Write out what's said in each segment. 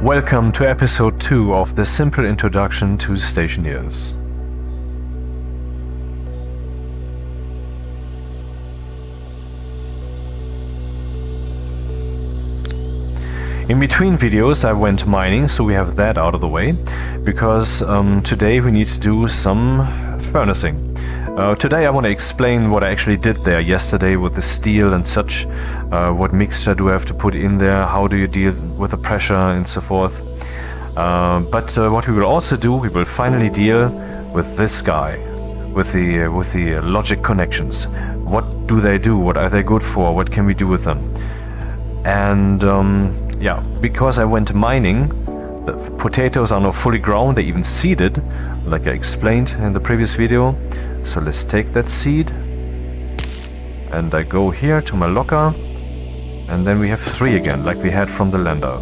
Welcome to episode 2 of the simple introduction to Stationeers. In between videos I went mining, so we have that out of the way, because today we need to do some furnacing. Today I want to explain what I actually did there yesterday with the steel and such. What mixture do I have to put in there, how do you deal with the pressure and so forth. But what we will also do, we will finally deal with this guy, with the logic connections. What do they do? What are they good for? What can we do with them? And yeah, because I went mining, the potatoes are now fully grown, they even seeded, like I explained in the previous video. So let's take that seed, and I go here to my locker, and then we have 3 again, like we had from the lender.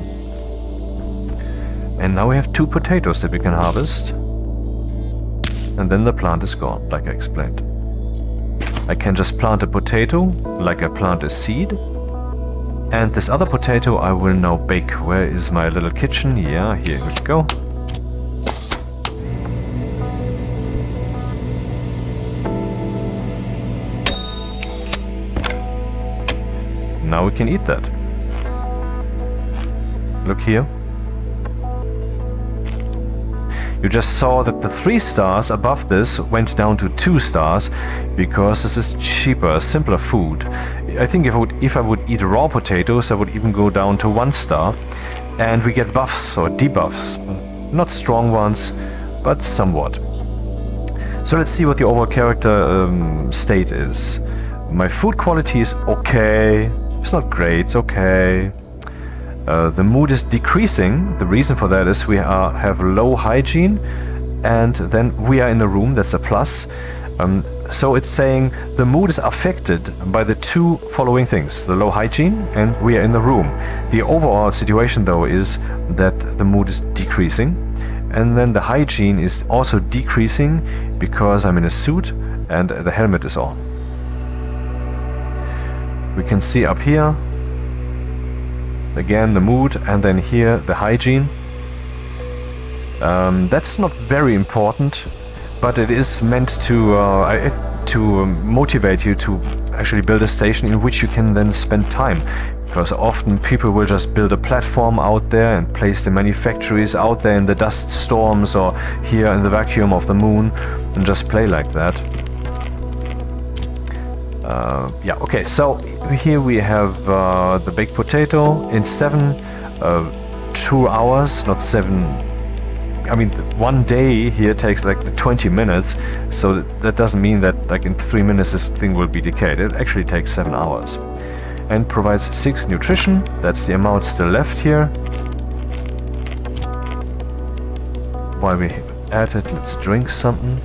And now we have 2 potatoes that we can harvest, and then the plant is gone, like I explained. I can just plant a potato, like I plant a seed. And this other potato I will now bake. Where is my little kitchen? Yeah, here we go. Now we can eat that. Look here. You just saw that the 3 stars above this went down to 2 stars because this is cheaper, simpler food. I think if I would eat raw potatoes, I would even go down to 1 star, and we get buffs or debuffs. Not strong ones, but somewhat. So let's see what the overall character state is. My food quality is okay. It's not great, it's okay. The mood is decreasing. The reason for that is we have low hygiene, and then we are in a room, that's a plus. So it's saying the mood is affected by the 2 following things, the low hygiene and we are in the room. The overall situation though is that the mood is decreasing, and then the hygiene is also decreasing because I'm in a suit and the helmet is on. We can see up here again the mood, and then here the hygiene. That's not very important, but it is meant to motivate you to actually build a station in which you can then spend time. Because often people will just build a platform out there and place the manufactories out there in the dust storms or here in the vacuum of the moon and just play like that. Yeah, okay, so here we have the baked potato in 2 hours, not 7. I mean, 1 day here takes like 20 minutes, so that doesn't mean that like in 3 minutes this thing will be decayed. It actually takes 7 hours. And provides 6 nutrition, that's the amount still left here. While we at it, let's drink something.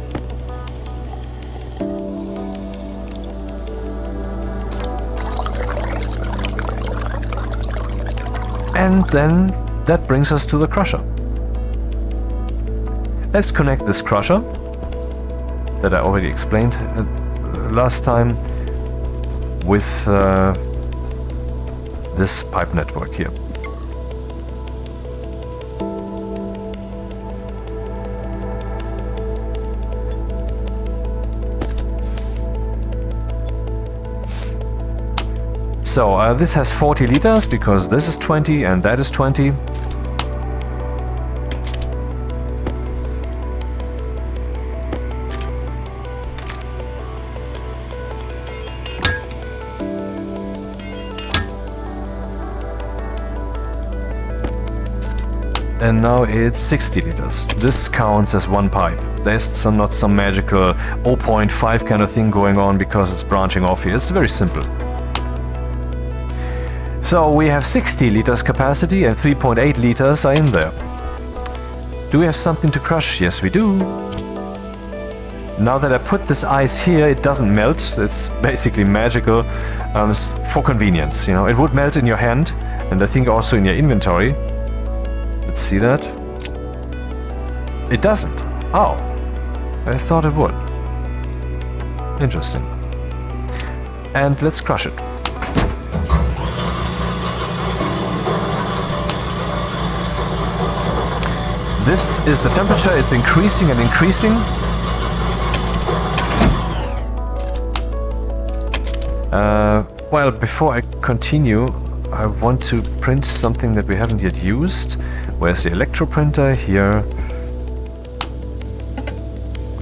And then that brings us to the crusher. Let's connect this crusher that I already explained last time with this pipe network here. So this has 40 liters because this is 20 and that is 20. And now it's 60 liters. This counts as 1 pipe. There's not some magical 0.5 kind of thing going on because it's branching off here. It's very simple. So we have 60 liters capacity and 3.8 liters are in there. Do we have something to crush? Yes, we do. Now that I put this ice here, it doesn't melt. It's basically magical for convenience. You know, it would melt in your hand, and I think also in your inventory. Let's see that. It doesn't. Oh, I thought it would. Interesting. And let's crush it. This is the temperature, it's increasing and increasing. Well, before I continue, I want to print something that we haven't yet used. Where's the electroprinter? Here.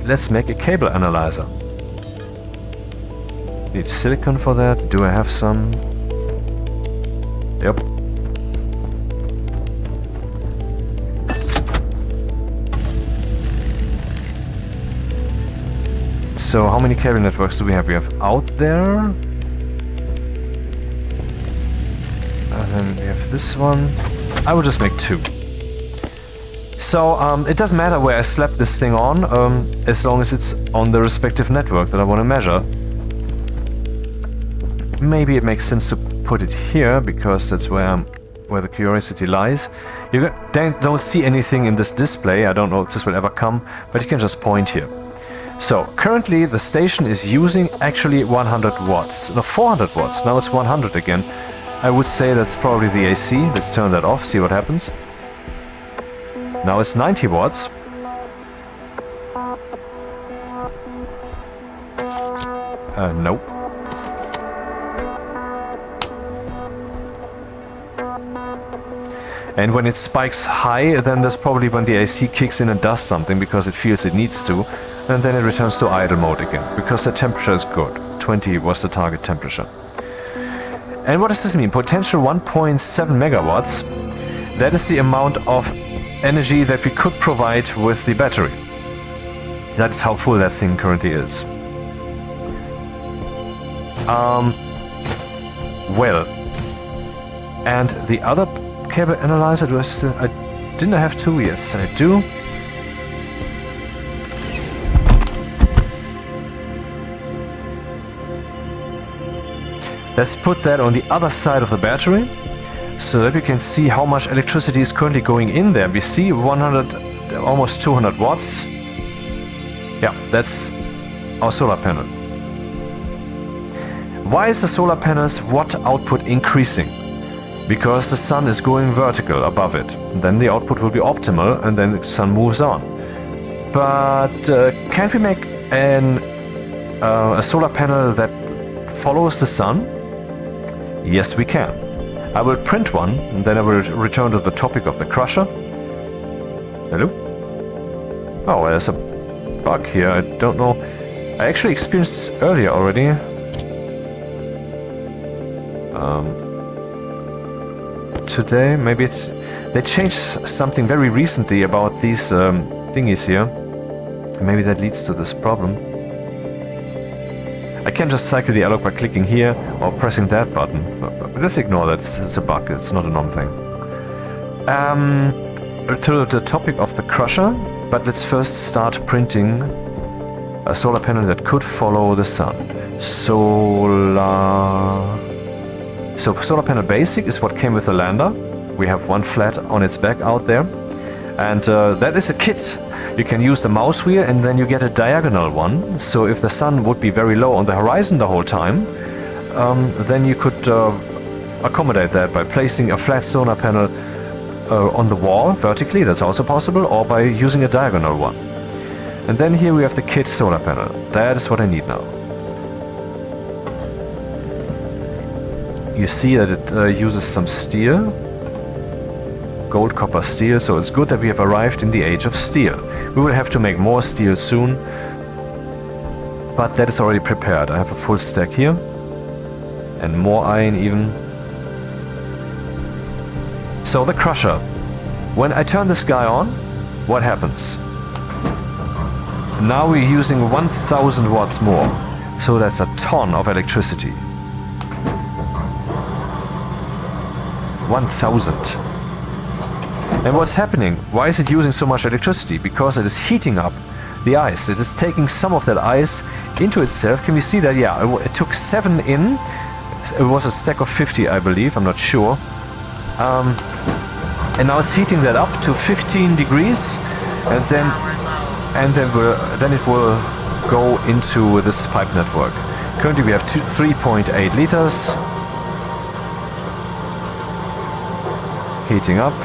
Let's make a cable analyzer. Need silicon for that. Do I have some? Yep. So how many cable networks do we have? We have out there. And then we have this one. I will just make 2. So it doesn't matter where I slap this thing on, as long as it's on the respective network that I want to measure. Maybe it makes sense to put it here, because that's where the curiosity lies. You don't see anything in this display. I don't know if this will ever come, but you can just point here. So currently the station is using actually 100 watts. No, 400 watts. Now it's 100 again. I would say that's probably the AC. Let's turn that off, see what happens. Now it's 90 watts. Nope. And when it spikes high, then that's probably when the AC kicks in and does something, because it feels it needs to. And then it returns to idle mode again, because the temperature is good. 20 was the target temperature. And what does this mean? Potential 1.7 megawatts. That is the amount of energy that we could provide with the battery. That is how full that thing currently is. Well, and the other cable analyzer, didn't I have 2? Yes, I do. Let's put that on the other side of the battery, so that we can see how much electricity is currently going in there. We see 100, almost 200 watts. Yeah, that's our solar panel. Why is the solar panel's watt output increasing? Because the sun is going vertical above it. Then the output will be optimal, and then the sun moves on. But can't we make a solar panel that follows the sun? Yes, we can. I will print one, and then I will return to the topic of the crusher. Hello? Oh, there's a bug here. I don't know. I actually experienced this earlier already. Today, maybe it's... They changed something very recently about these thingies here. Maybe that leads to this problem. I can just cycle the alloc by clicking here or pressing that button. But let's ignore that, it's a bug, it's not a normal thing. To the topic of the crusher, but let's first start printing a solar panel that could follow the sun. So solar panel basic is what came with the lander. We have one flat on its back out there. And that is a kit. You can use the mouse wheel and then you get a diagonal one. So if the sun would be very low on the horizon the whole time, then you could accommodate that by placing a flat solar panel on the wall vertically, that's also possible, or by using a diagonal one. And then here we have the kit solar panel. That is what I need now. You see that it uses some steel. Gold, copper, steel, so it's good that we have arrived in the age of steel. We will have to make more steel soon, but that is already prepared. I have a full stack here, and more iron even. So the crusher. When I turn this guy on, what happens? Now we're using 1000 watts more, so that's a ton of electricity. 1000. And what's happening? Why is it using so much electricity? Because it is heating up the ice. It is taking some of that ice into itself. Can we see that? Yeah, it took 7 in. It was a stack of 50, I believe. I'm not sure. And now it's heating that up to 15 degrees, and then it will go into this pipe network. Currently we have 3.8 liters. Heating up.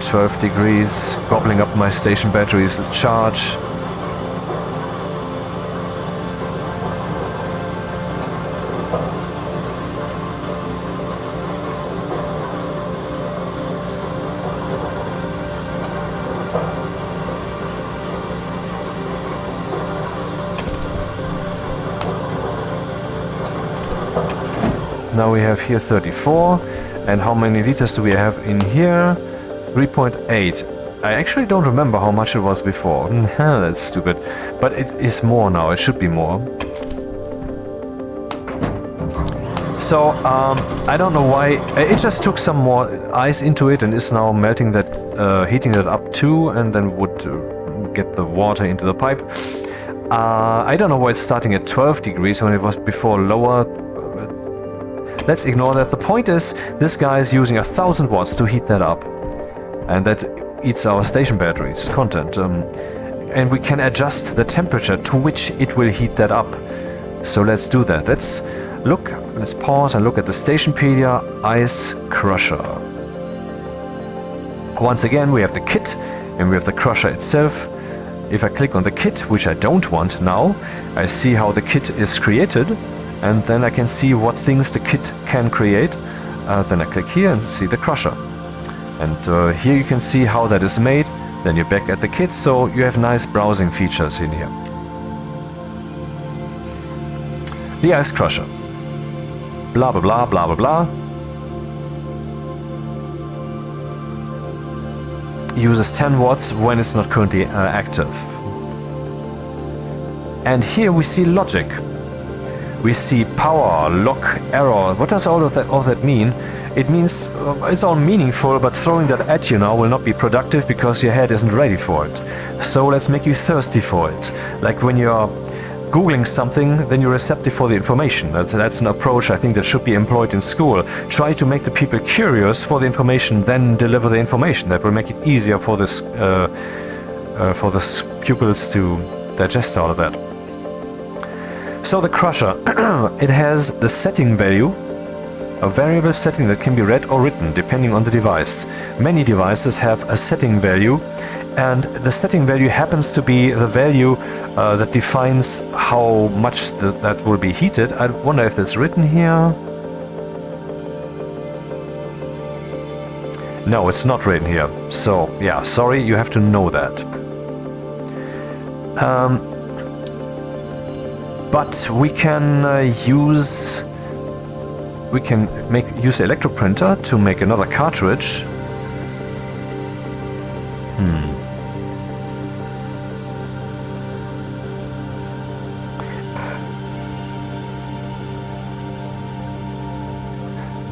12 degrees, gobbling up my station battery's charge. Now we have here 34, and how many liters do we have in here? 3.8. I actually don't remember how much it was before. That's stupid. But it is more now, it should be more. So, I don't know why, it just took some more ice into it and is now melting that, heating that up too, and then would get the water into the pipe. I don't know why it's starting at 12 degrees when it was before lower. Let's ignore that. The point is, this guy is using 1000 watts to heat that up. And that eats our station battery's content. And we can adjust the temperature to which it will heat that up. So let's do that. Let's pause and look at the Stationpedia Ice Crusher. Once again, we have the kit and we have the crusher itself. If I click on the kit, which I don't want now, I see how the kit is created. And then I can see what things the kit can create. Then I click here and see the crusher. And here you can see how that is made. Then you're back at the kit, so you have nice browsing features in here. The ice crusher. Blah blah blah blah blah blah. Uses 10 watts when it's not currently active. And here we see logic. We see power, lock, error. What does all that mean? It means it's all meaningful, but throwing that at you now will not be productive because your head isn't ready for it. So let's make you thirsty for it. Like when you're Googling something, then you're receptive for the information. That's an approach I think that should be employed in school. Try to make the people curious for the information, then deliver the information. That will make it easier for the pupils to digest all of that. So the crusher, it has the setting value, a variable setting that can be read or written depending on the device. Many devices have a setting value, and the setting value happens to be the value that defines how much that will be heated. I wonder if that's written here. No, it's not written here. So yeah, sorry, you have to know that. But we can use the electro printer to make another cartridge.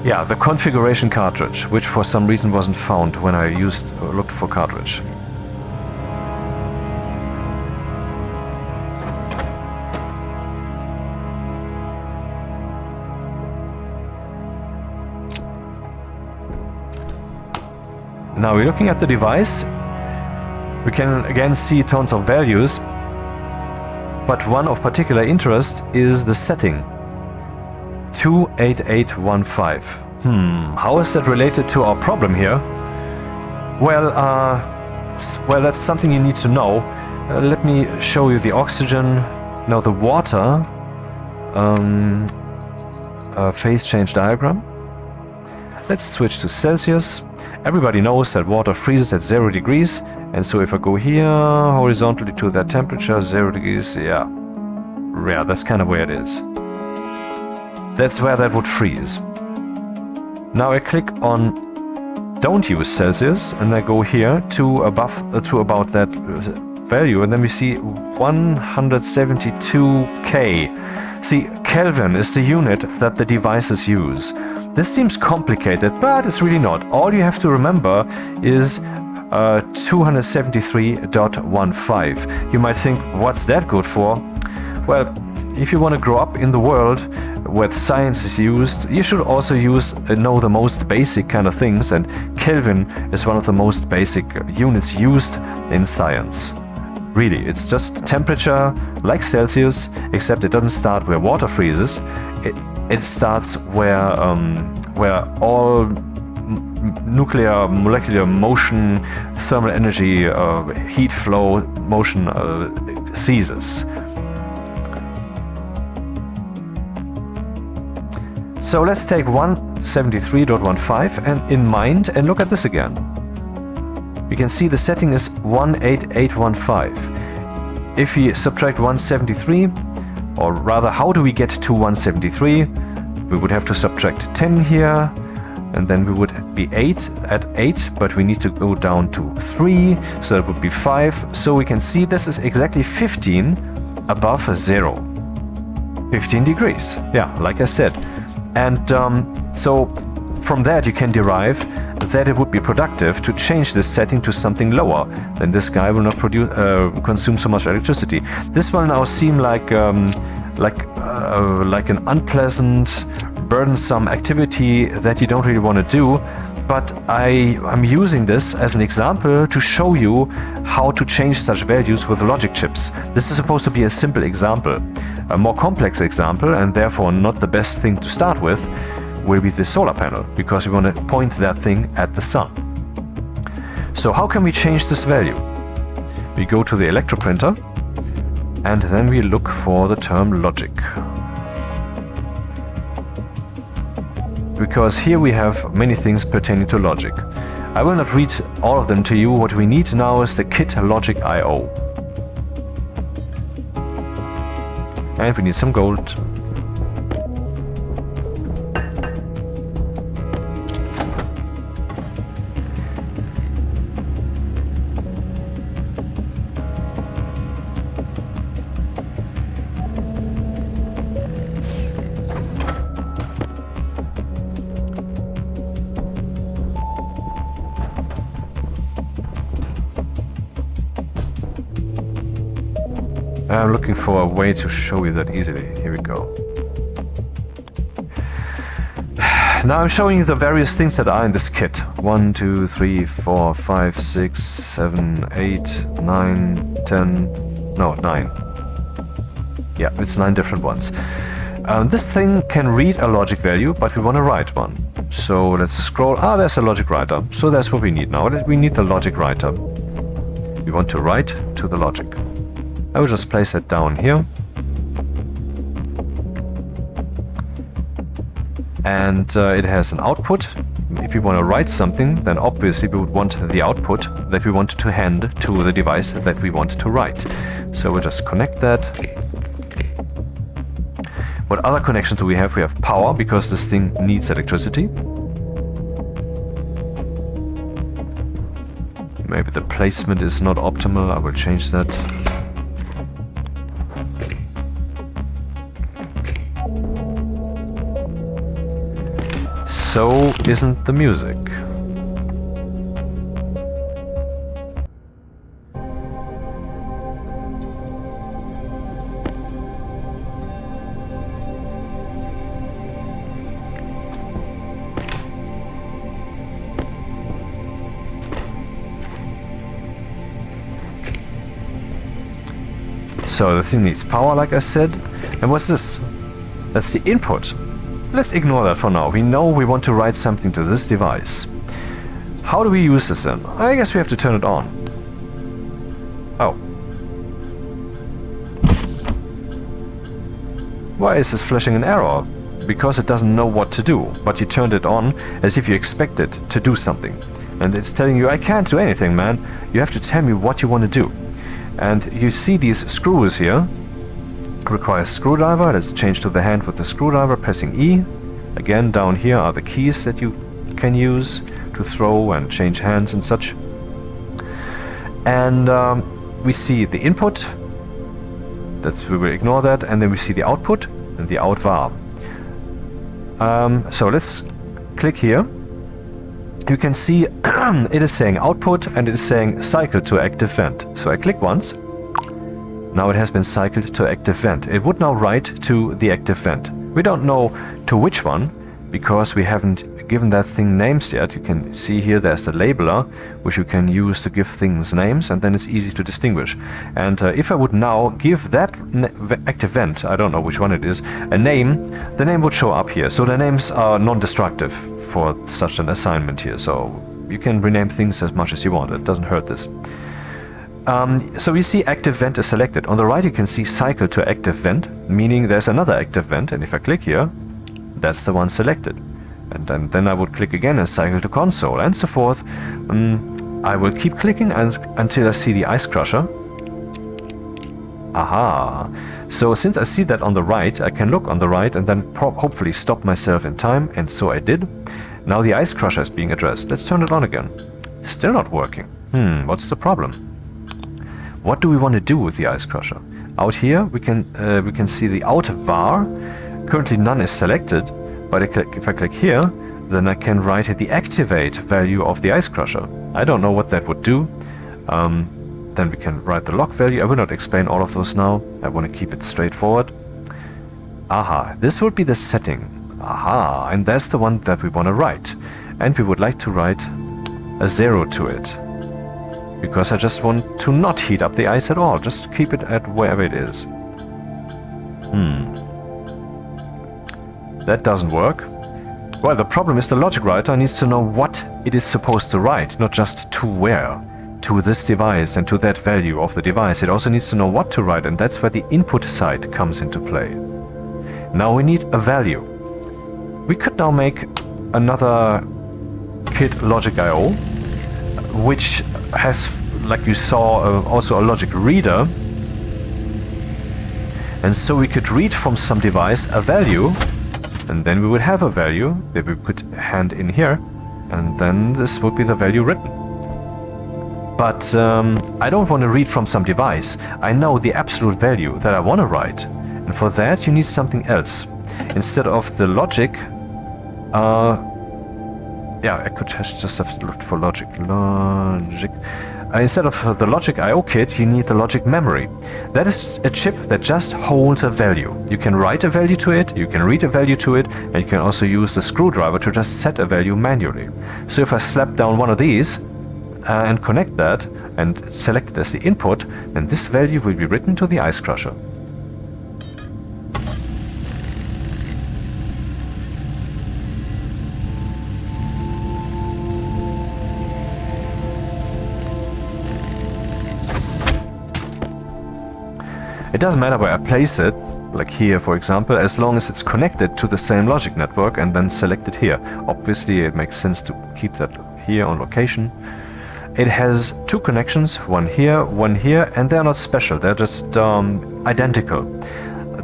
Yeah, the configuration cartridge, which for some reason wasn't found when I looked for cartridge. Now we're looking at the device. We can again see tons of values, but one of particular interest is the setting. 28815. How is that related to our problem here? Well, that's something you need to know. Let me show you the oxygen. Now the water phase change diagram. Let's switch to Celsius. Everybody knows that water freezes at 0 degrees, and so if I go here horizontally to that temperature, 0 degrees, yeah, that's kind of where it is. That's where that would freeze. Now I click on don't use Celsius, and I go here to about that value, and then we see 172K. See, Kelvin is the unit that the devices use. This seems complicated, but it's really not. All you have to remember is 273.15. You might think, what's that good for? Well, if you want to grow up in the world where science is used, you should also know the most basic kind of things, and Kelvin is one of the most basic units used in science. Really, it's just temperature like Celsius, except it doesn't start where water freezes. It starts where all nuclear, molecular motion, thermal energy, heat flow, motion ceases. So let's take 173.15 and in mind and look at this again. We can see the setting is 18815. If we subtract 173, or rather how do we get to 173? We would have to subtract 10 here, and then we would be 8 at 8, but we need to go down to 3, so that would be 5. So we can see this is exactly 15 above 0. 15 degrees, yeah, like I said. And so from that you can derive that it would be productive to change this setting to something lower. Then this guy will not consume so much electricity. This will now seem like an unpleasant, burdensome activity that you don't really want to do. But I'm using this as an example to show you how to change such values with logic chips. This is supposed to be a simple example. A more complex example, and therefore not the best thing to start with, will be the solar panel, because we want to point that thing at the sun. So how can we change this value? We go to the Electrum printer, and then we look for the term logic. Because here we have many things pertaining to logic. I will not read all of them to you. What we need now is the kit logic IO. And we need some gold. I'm looking for a way to show you that easily. Here we go. Now I'm showing you the various things that are in this kit. 1, 2, 3, 4, 5, 6, 7, 8, 9, 10... No, 9. Yeah, it's 9 different ones. This thing can read a logic value, but we want to write one. So let's scroll. Ah, there's a logic writer. So that's what we need now. We need the logic writer. We want to write to the logic. I will just place it down here. And it has an output. If we want to write something, then obviously we would want the output that we want to hand to the device that we want to write. So we'll just connect that. What other connections do we have? We have power, because this thing needs electricity. Maybe the placement is not optimal. I will change that. So isn't the music. So the thing needs power, like I said. And what's this? That's the input. Let's ignore that for now. We know we want to write something to this device. How do we use this then? I guess we have to turn it on. Oh. Why is this flashing an error? Because it doesn't know what to do, but you turned it on as if you expect it to do something. And it's telling you, I can't do anything, man. You have to tell me what you want to do. And you see these screws here. Requires screwdriver. Let's change to the hand with the screwdriver, pressing E. Again, down here are the keys that you can use to throw and change hands and such. And we see the input. That we will ignore that. And then we see the output and the outvar. So let's click here. You can see it is saying output and it is saying cycle to active vent. So I click once. Now it has been cycled to active vent. It would now write to the active vent. We don't know to which one, because we haven't given that thing names yet. You can see here there's the labeler, which you can use to give things names, and then it's easy to distinguish. And if I would now give that active vent, I don't know which one it is, a name, the name would show up here. So the names are non-destructive for such an assignment here, so you can rename things as much as you want. It doesn't hurt this. So you see active vent is selected. On the right you can see cycle to active vent, meaning there's another active vent, and if I click here, that's the one selected. And then I would click again and cycle to console, and so forth. I will keep clicking until I see the ice crusher. Aha! So since I see that on the right, I can look on the right and then hopefully stop myself in time, and so I did. Now the ice crusher is being addressed. Let's turn it on again. Still not working. What's the problem? What do we want to do with the ice crusher? Out here we can see the outer var. Currently none is selected, but if I click here, then I can write here the activate value of the ice crusher. I don't know what that would do. Then we can write the log value. I will not explain all of those now. I want to keep it straightforward. Aha, this would be the setting. Aha, and that's the one that we want to write. And we would like to write a 0 to it, because I just want to not heat up the ice at all. Just keep it at wherever it is. That doesn't work. Well, the problem is the logic writer needs to know what it is supposed to write, not just to where. To this device and to that value of the device. It also needs to know what to write, and that's where the input side comes into play. Now we need a value. We could now make another kit logic IO, which has, like you saw, also a logic reader. And so we could read from some device a value, and then we would have a value that we could hand in here, and then this would be the value written. But I don't want to read from some device. I know the absolute value that I want to write, and for that you need something else. Instead of the logic, yeah, I could just have looked for logic. Instead of the logic IO kit, you need the logic memory. That is a chip that just holds a value. You can write a value to it, you can read a value to it, and you can also use the screwdriver to just set a value manually. So if I slap down one of these and connect that and select it as the input, then this value will be written to the ice crusher. It doesn't matter where I place it, like here for example, as long as it's connected to the same logic network and then selected here. Obviously it makes sense to keep that here on location. It has two connections, one here, and they're not special, they're just identical.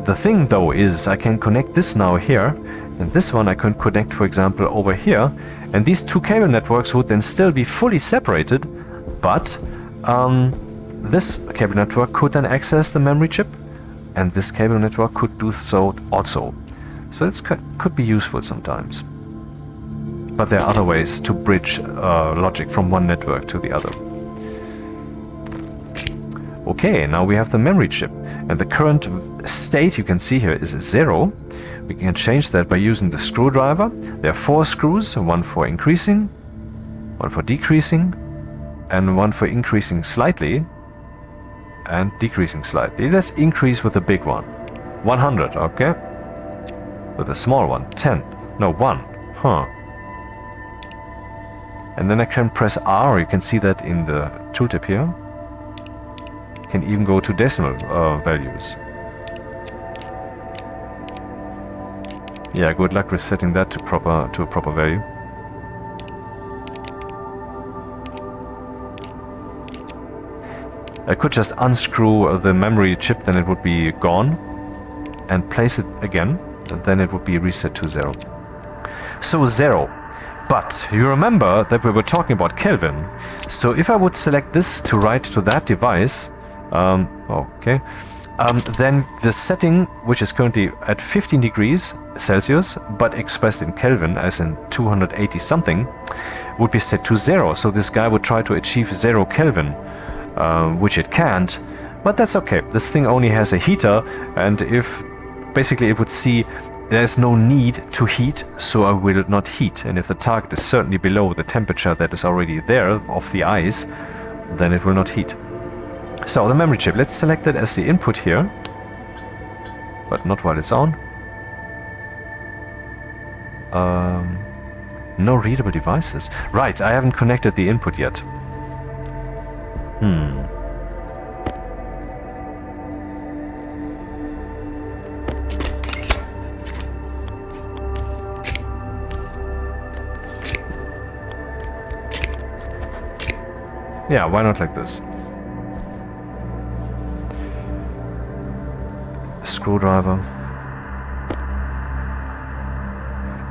The thing though is I can connect this now here, and this one I can connect for example over here, and these two cable networks would then still be fully separated, but this cable network could then access the memory chip, and this cable network could do so also. So it could be useful sometimes. But there are other ways to bridge logic from one network to the other. Okay, now we have the memory chip, and the current state you can see here is 0. We can change that by using the screwdriver. There are 4 screws, one for increasing, one for decreasing, and one for increasing slightly and decreasing slightly. Let's increase with the big one. 100, okay? With the small one, 10. No, 1. Huh. And then I can press R, you can see that in the tooltip here. You can even go to decimal values. Yeah, good luck with setting that to a proper value. I could just unscrew the memory chip, then it would be gone, and place it again, and then it would be reset to 0. So 0. But you remember that we were talking about Kelvin. So if I would select this to write to that device, okay, then the setting, which is currently at 15 degrees Celsius, but expressed in Kelvin as in 280 something, would be set to 0. So this guy would try to achieve 0 Kelvin, which it can't, but that's okay. This thing only has a heater, and if basically it would see there's no need to heat, so I will not heat. And if the target is certainly below the temperature that is already there of the ice, then it will not heat. So the memory chip, let's select it as the input here, but not while it's on. No readable devices. Right, I haven't connected the input yet. Yeah, why not like this? Screwdriver.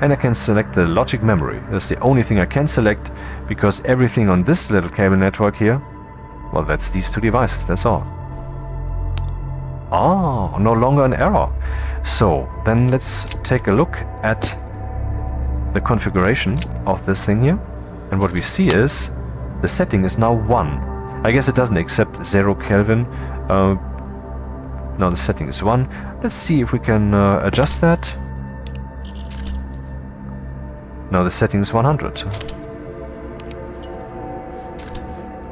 And I can select the logic memory. That's the only thing I can select, because everything on this little cable network here, well, that's these two devices, that's all. Ah, no longer an error. So, then let's take a look at the configuration of this thing here. And what we see is the setting is now 1. I guess it doesn't accept 0 Kelvin. No, the setting is 1. Let's see if we can adjust that. Now the setting is 100.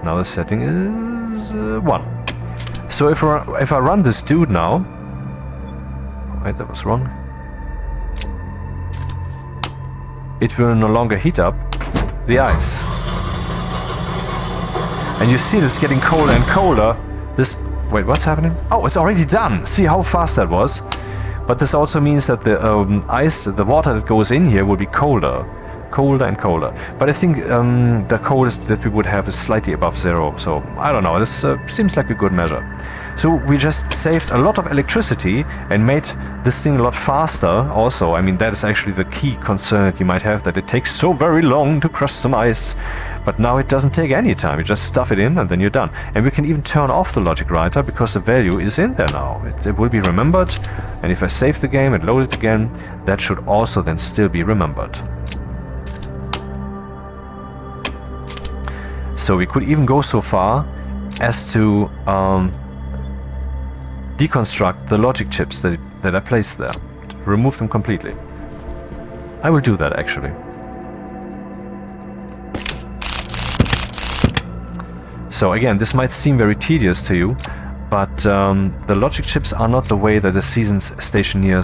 Now the setting is 1. So if I run this dude now... Wait, that was wrong. It will no longer heat up the ice. And you see it's getting colder and colder. This... Wait, what's happening? Oh, it's already done! See how fast that was? But this also means that the ice, the water that goes in here will be colder. Colder and colder. But I think the coldest that we would have is slightly above 0. So, I don't know, this seems like a good measure. So we just saved a lot of electricity and made this thing a lot faster also. I mean, that is actually the key concern that you might have, that it takes so very long to crush some ice. But now it doesn't take any time. You just stuff it in and then you're done. And we can even turn off the logic writer because the value is in there now. It will be remembered. And if I save the game and load it again, that should also then still be remembered. So we could even go so far as to deconstruct the logic chips that I placed there. Remove them completely. I will do that actually. So again, this might seem very tedious to you, but the logic chips are not the way that a seasoned Stationeer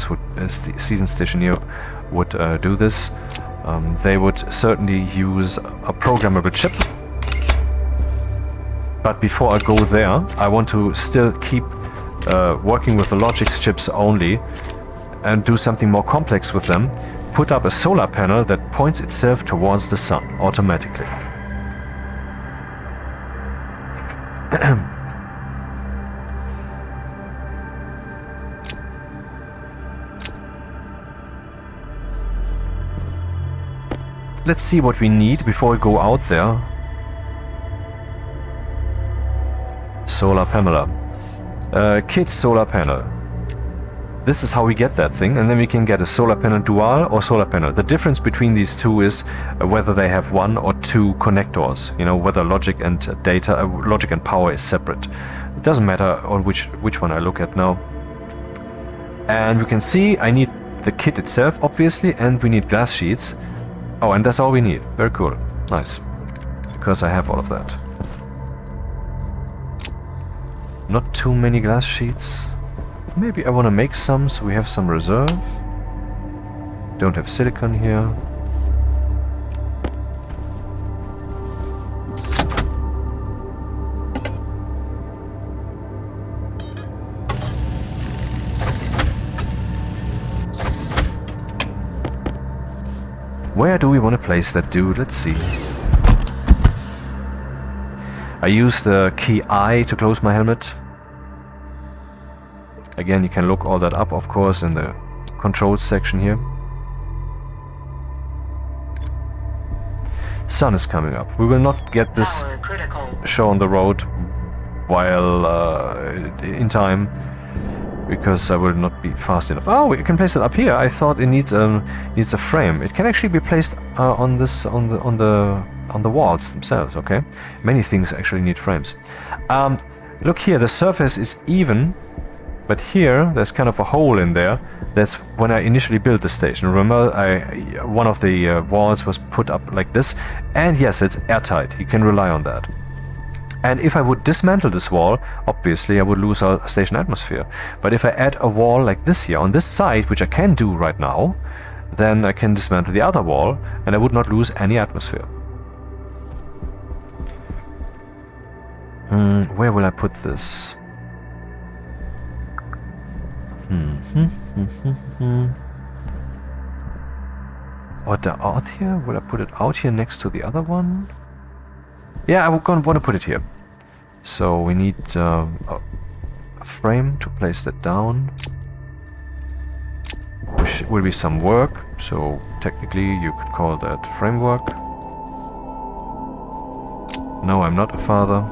would do this. They would certainly use a programmable chip. But before I go there, I want to still keep working with the logic chips only and do something more complex with them. Put up a solar panel that points itself towards the sun automatically. Let's see what we need before we go out there. Solar panel. Kit solar panel. This is how we get that thing, and then we can get a solar panel dual or solar panel. The difference between these two is whether they have 1 or 2 connectors. You know, whether logic and data, logic and power is separate. It doesn't matter on which one I look at now. And we can see I need the kit itself, obviously, and we need glass sheets. Oh, and that's all we need. Very cool. Nice. Because I have all of that. Not too many glass sheets. Maybe I want to make some so we have some reserve. Don't have silicon here. Where do we want to place that dude? Let's see. I use the key I to close my helmet. Again, you can look all that up, of course, in the controls section here. Sun is coming up. We will not get this show on the road while in time, because I will not be fast enough. Oh, we can place it up here. I thought it needs a frame. It can actually be placed on the walls themselves. Okay, many things actually need frames. Look here, the surface is even But here, there's kind of a hole in there. That's when I initially built the station. Remember, one of the walls was put up like this. And yes, it's airtight. You can rely on that. And if I would dismantle this wall, obviously I would lose our station atmosphere. But if I add a wall like this here on this side, which I can do right now, then I can dismantle the other wall and I would not lose any atmosphere. Where will I put this? What out here? Will I put it out here next to the other one? Yeah, I would want to put it here. So we need a frame to place that down. Which will be some work. So technically you could call that framework. No, I'm not a father.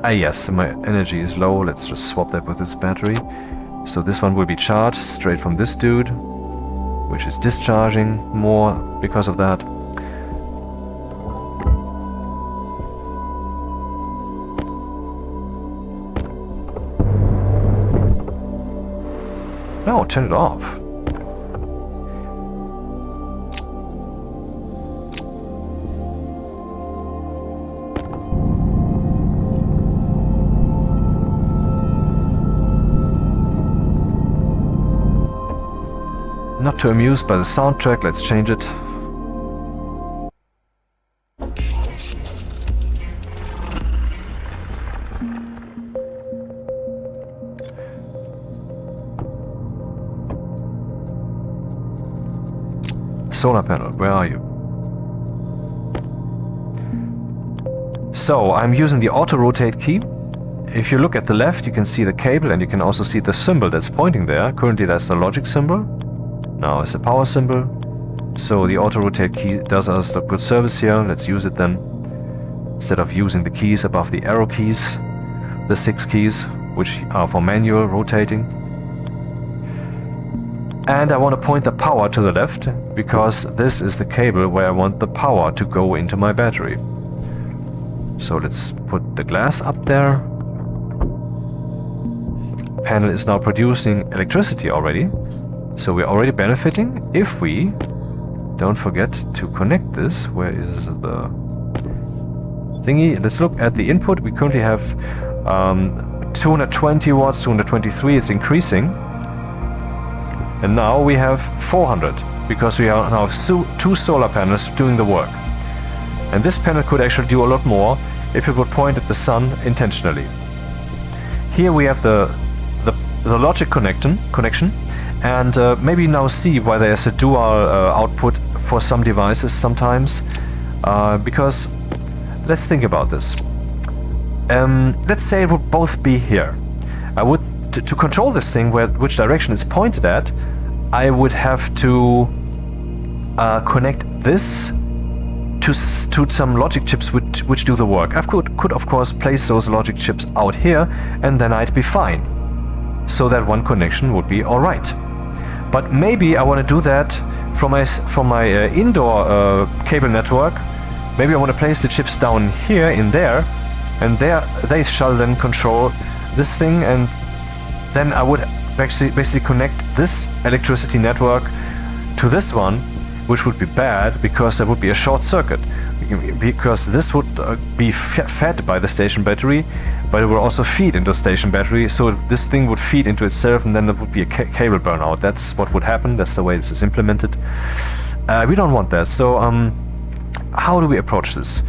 Ah yes, my energy is low. Let's just swap that with this battery. So this one will be charged straight from this dude, which is discharging more because of that. No, turn it off. Not too amused by the soundtrack, let's change it. Solar panel, where are you? So, I'm using the auto rotate key. If you look at the left, you can see the cable and you can also see the symbol that's pointing there. Currently that's the logic symbol. Now it's the power symbol. So the auto rotate key does us a good service here. Let's use it then. Instead of using the keys above the arrow keys, the 6 keys, which are for manual rotating. And I want to point the power to the left, because this is the cable where I want the power to go into my battery. So let's put the glass up there. The panel is now producing electricity already. So we're already benefiting if we don't forget to connect this. Where is the thingy? Let's look at the input. We currently have 220 watts, 223. It's increasing. And now we have 400 because we now have 2 solar panels doing the work. And this panel could actually do a lot more if it would point at the sun intentionally. Here we have the logic connection. And maybe now see why there's a dual output for some devices sometimes. Because let's think about this. Let's say it would both be here. I would, to control this thing, which direction it's pointed at, I would have to connect this to some logic chips which do the work. I could of course place those logic chips out here and then I'd be fine. So that one connection would be alright. But maybe I want to do that from my indoor cable network. Maybe I want to place the chips down here in there, and there they shall then control this thing, and then I would basically connect this electricity network to this one, which would be bad because there would be a short circuit. Because this would be fed by the station battery, but it will also feed into the station battery, so this thing would feed into itself and then there would be a cable burnout. That's what would happen, that's the way this is implemented. We don't want that, so how do we approach this?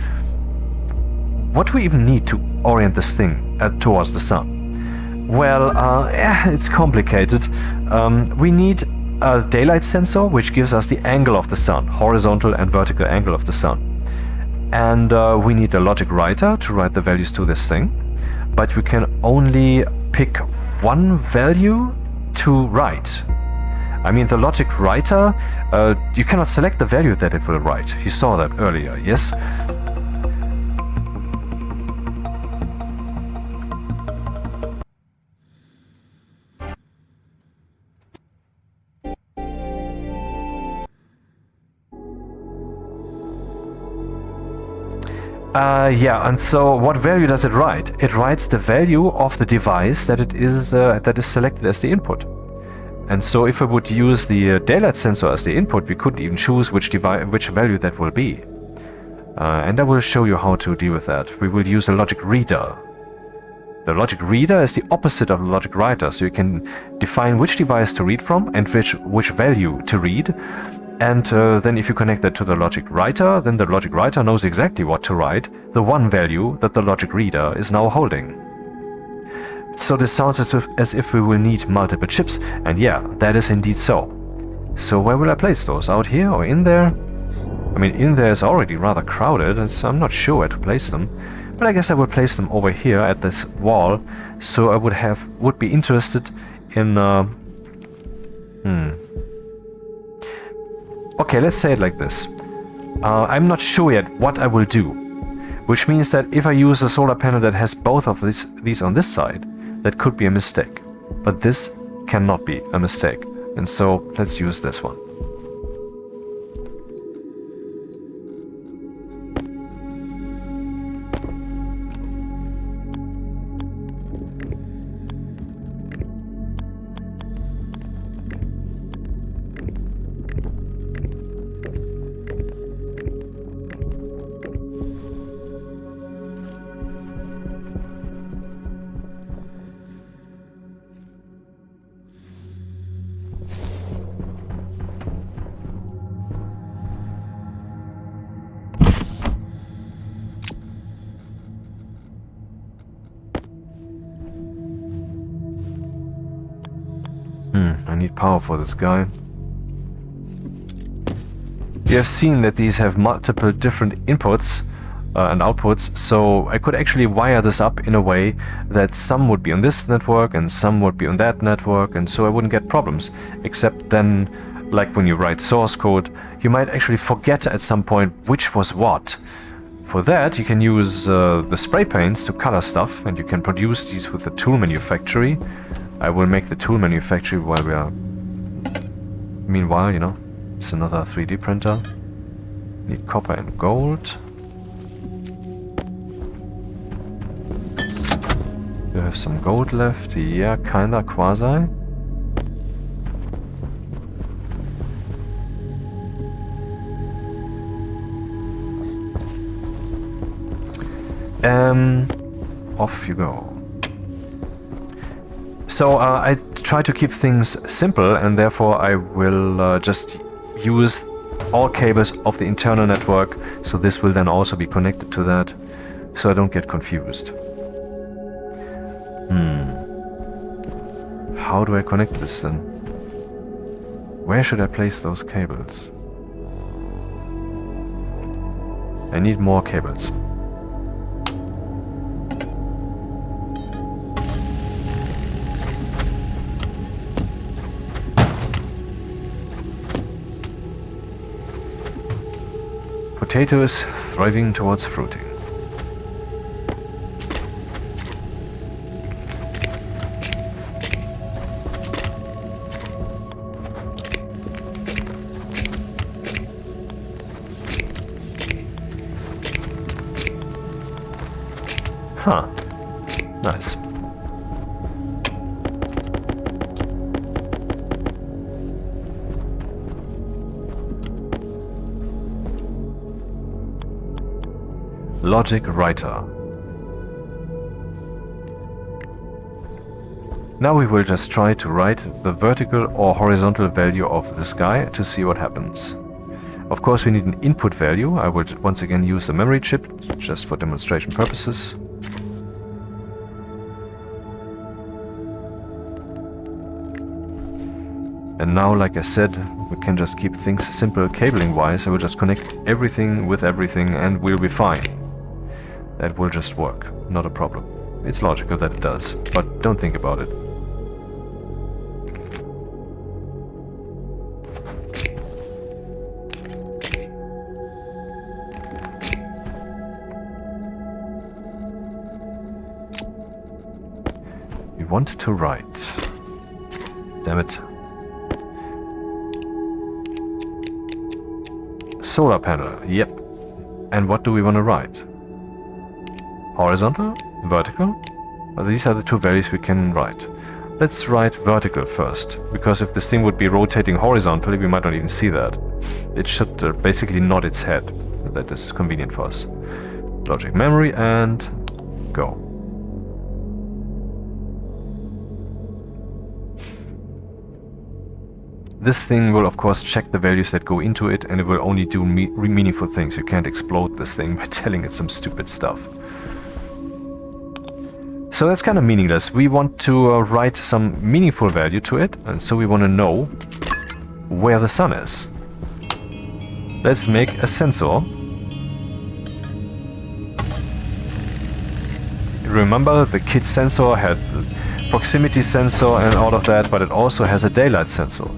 What do we even need to orient this thing towards the sun? Well, it's complicated. We need a daylight sensor which gives us the angle of the sun, horizontal and vertical angle of the sun. And we need a logic writer to write the values to this thing, but we can only pick one value to write. I mean, the logic writer, you cannot select the value that it will write. You saw that earlier, yes? Yeah, and so what value does it write? It writes the value of the device that it is that is selected as the input. And so if I would use the daylight sensor as the input, we could even choose which value that will be. And I will show you how to deal with that. We will use a logic reader. The logic reader is the opposite of the logic writer, so you can define which device to read from and which value to read. And then if you connect that to the logic writer, then the logic writer knows exactly what to write, the one value that the logic reader is now holding. So this sounds as if we will need multiple chips, and yeah, that is indeed so. So where will I place those? Out here or in there? I mean, in there is already rather crowded, and so I'm not sure where to place them. But I guess I will place them over here at this wall, so I would be interested in... Okay, let's say it like this. I'm not sure yet what I will do, which means that if I use a solar panel that has both of these on this side, that could be a mistake. But this cannot be a mistake, and so let's use this one. I need power for this guy. You have seen that these have multiple different inputs and outputs, so I could actually wire this up in a way that some would be on this network and some would be on that network, and so I wouldn't get problems. Except then, like when you write source code, you might actually forget at some point which was what. For that, you can use the spray paints to color stuff, and you can produce these with the tool manufactory. I will make the tool manufactory while we are... Meanwhile, you know, it's another 3D printer. Need copper and gold. You have some gold left? Yeah, kinda, quasi. Off you go. So I try to keep things simple, and therefore I will just use all cables of the internal network, so this will then also be connected to that, so I don't get confused. How do I connect this then? Where should I place those cables? I need more cables. Potato is thriving towards fruiting. Huh. Nice. Logic writer. Now we will just try to write the vertical or horizontal value of this guy to see what happens. Of course we need an input value. I will once again use the memory chip just for demonstration purposes. And now, like I said, we can just keep things simple cabling wise. I will just connect everything with everything and we'll be fine. That will just work, not a problem. It's logical that it does, but don't think about it. We want to write. Damn it. Solar panel, yep. And what do we want to write? Horizontal, vertical. Well, these are the two values we can write. Let's write vertical first, because if this thing would be rotating horizontally, we might not even see that. It should basically nod its head. That is convenient for us. Logic memory and go. This thing will of course check the values that go into it, and it will only do meaningful things. You can't explode this thing by telling it some stupid stuff. So that's kind of meaningless. We want to write some meaningful value to it, and so we want to know where the sun is. Let's make a sensor. Remember, the kit sensor had proximity sensor and all of that, but it also has a daylight sensor.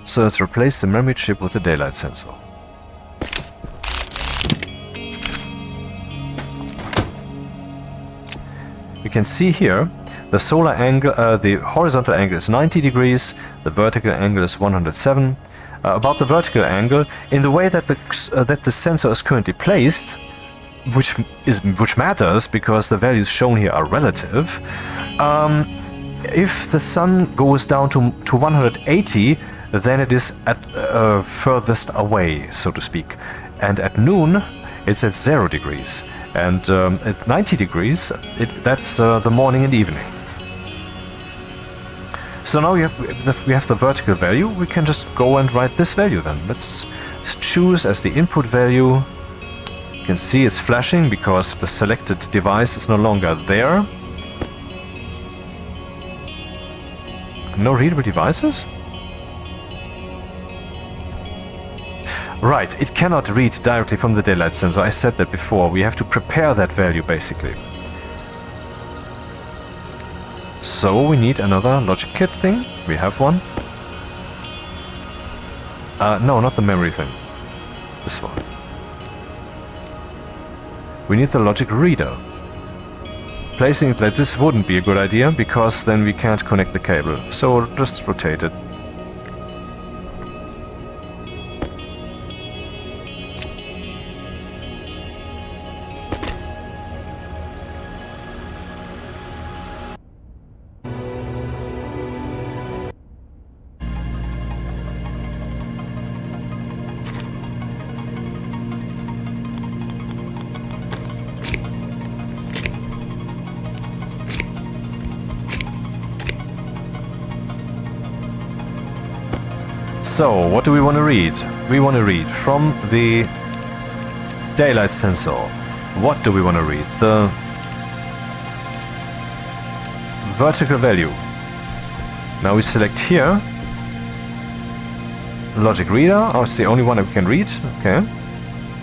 So let's replace the memory chip with the daylight sensor. You can see here the solar angle, the horizontal angle is 90 degrees, the vertical angle is 107. About the vertical angle, in the way that the sensor is currently placed, which matters because the values shown here are relative. If the sun goes down to 180, then it is at furthest away, so to speak. And at noon, it's at 0 degrees. And at 90 degrees, that's the morning and evening. So now we have the vertical value. We can just go and write this value then. Let's choose as the input value. You can see it's flashing because the selected device is no longer there. No readable devices? Right, it cannot read directly from the daylight sensor. I said that before. We have to prepare that value basically. So we need another logic kit thing. We have one. No, not the memory thing. This one. We need the logic reader. Placing it like this wouldn't be a good idea, because then we can't connect the cable. So just rotate it. So, what do we want to read? We want to read from the daylight sensor. What do we want to read? The vertical value. Now we select here. Logic reader. Oh, it's the only one that we can read. Okay.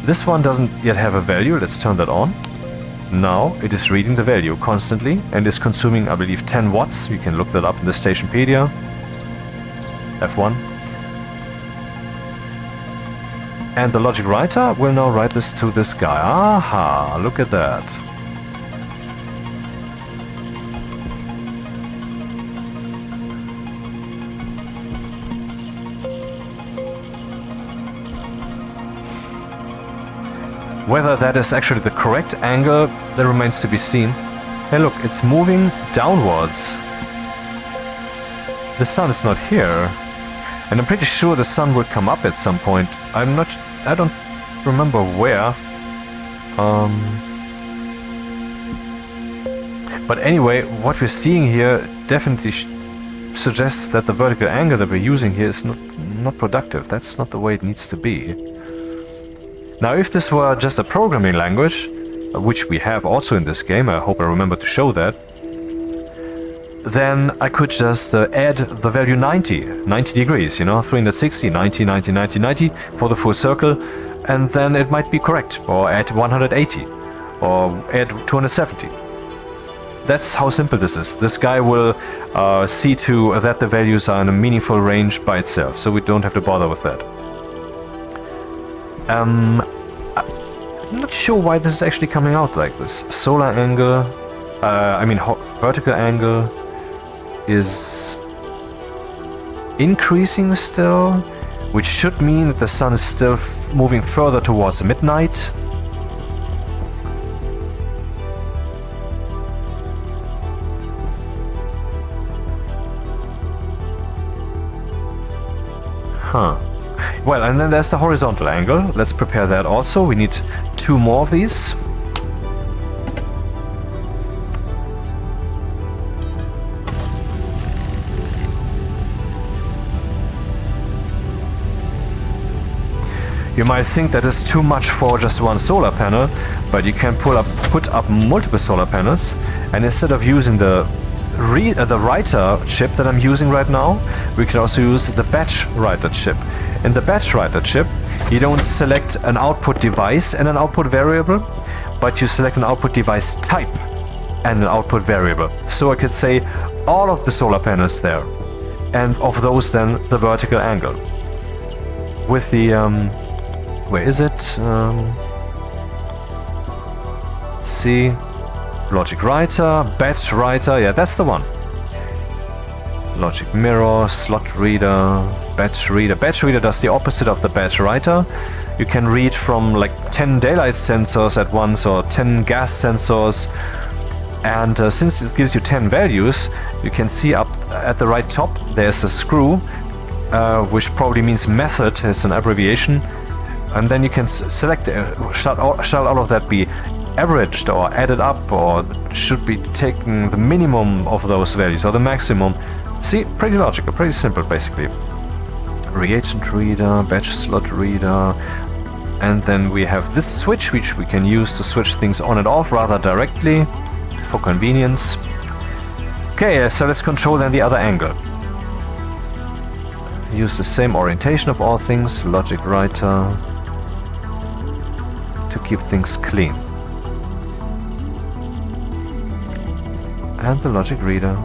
This one doesn't yet have a value. Let's turn that on. Now it is reading the value constantly and is consuming, I believe, 10 watts. You can look that up in the Stationpedia. F1. And the logic writer will now write this to this guy. Aha, look at that. Whether that is actually the correct angle, that remains to be seen. Hey look, it's moving downwards. The sun is not here. And I'm pretty sure the sun will come up at some point. I don't remember where. But anyway, what we're seeing here definitely suggests that the vertical angle that we're using here is not productive. That's not the way it needs to be. Now, if this were just a programming language, which we have also in this game, I hope I remember to show that, then I could just add the value 90 degrees, you know, 360, 90, 90, 90, 90 for the full circle, and then it might be correct, or add 180, or add 270. That's how simple this is. This guy will see to that the values are in a meaningful range by itself, so we don't have to bother with that. I'm not sure why this is actually coming out like this. Solar angle, vertical angle is increasing still, which should mean that the sun is still moving further towards midnight. Huh. Well, and then there's the horizontal angle. Let's prepare that also. We need 2 more of these. You might think that is too much for just one solar panel, but you can put up multiple solar panels, and instead of using the writer chip that I'm using right now, we can also use the batch writer chip. In the batch writer chip, you don't select an output device and an output variable, but you select an output device type and an output variable. So I could say all of the solar panels there, and of those then the vertical angle. With the where is it? Let's see. Logic writer, batch writer, yeah, that's the one. Logic mirror, slot reader, batch reader. Batch reader does the opposite of the batch writer. You can read from like 10 daylight sensors at once or 10 gas sensors. And since it gives you 10 values, you can see up at the right top there's a screw, which probably means method, it's an abbreviation. And then you can select, shall all of that be averaged or added up, or should be taking the minimum of those values or the maximum. See, pretty logical, pretty simple basically. Reagent reader, batch slot reader, and then we have this switch which we can use to switch things on and off rather directly for convenience. Okay, so let's control then the other angle. Use the same orientation of all things, logic writer, to keep things clean. And the logic reader.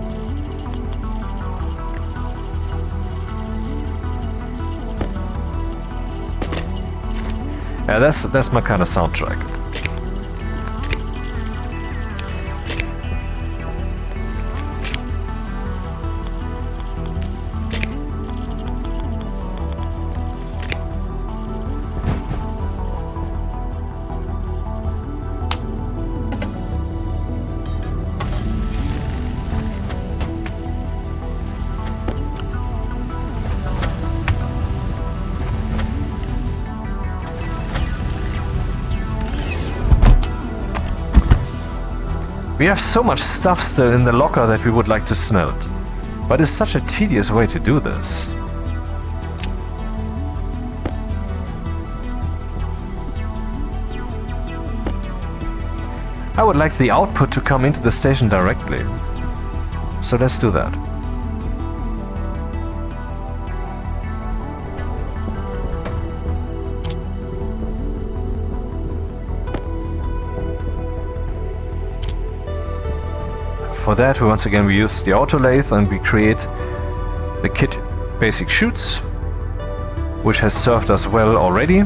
Yeah, that's my kind of soundtrack. We have so much stuff still in the locker that we would like to smelt, but it's such a tedious way to do this. I would like the output to come into the station directly, so let's do that. For that, once again, we use the Autolathe and we create the kit basic chutes, which has served us well already.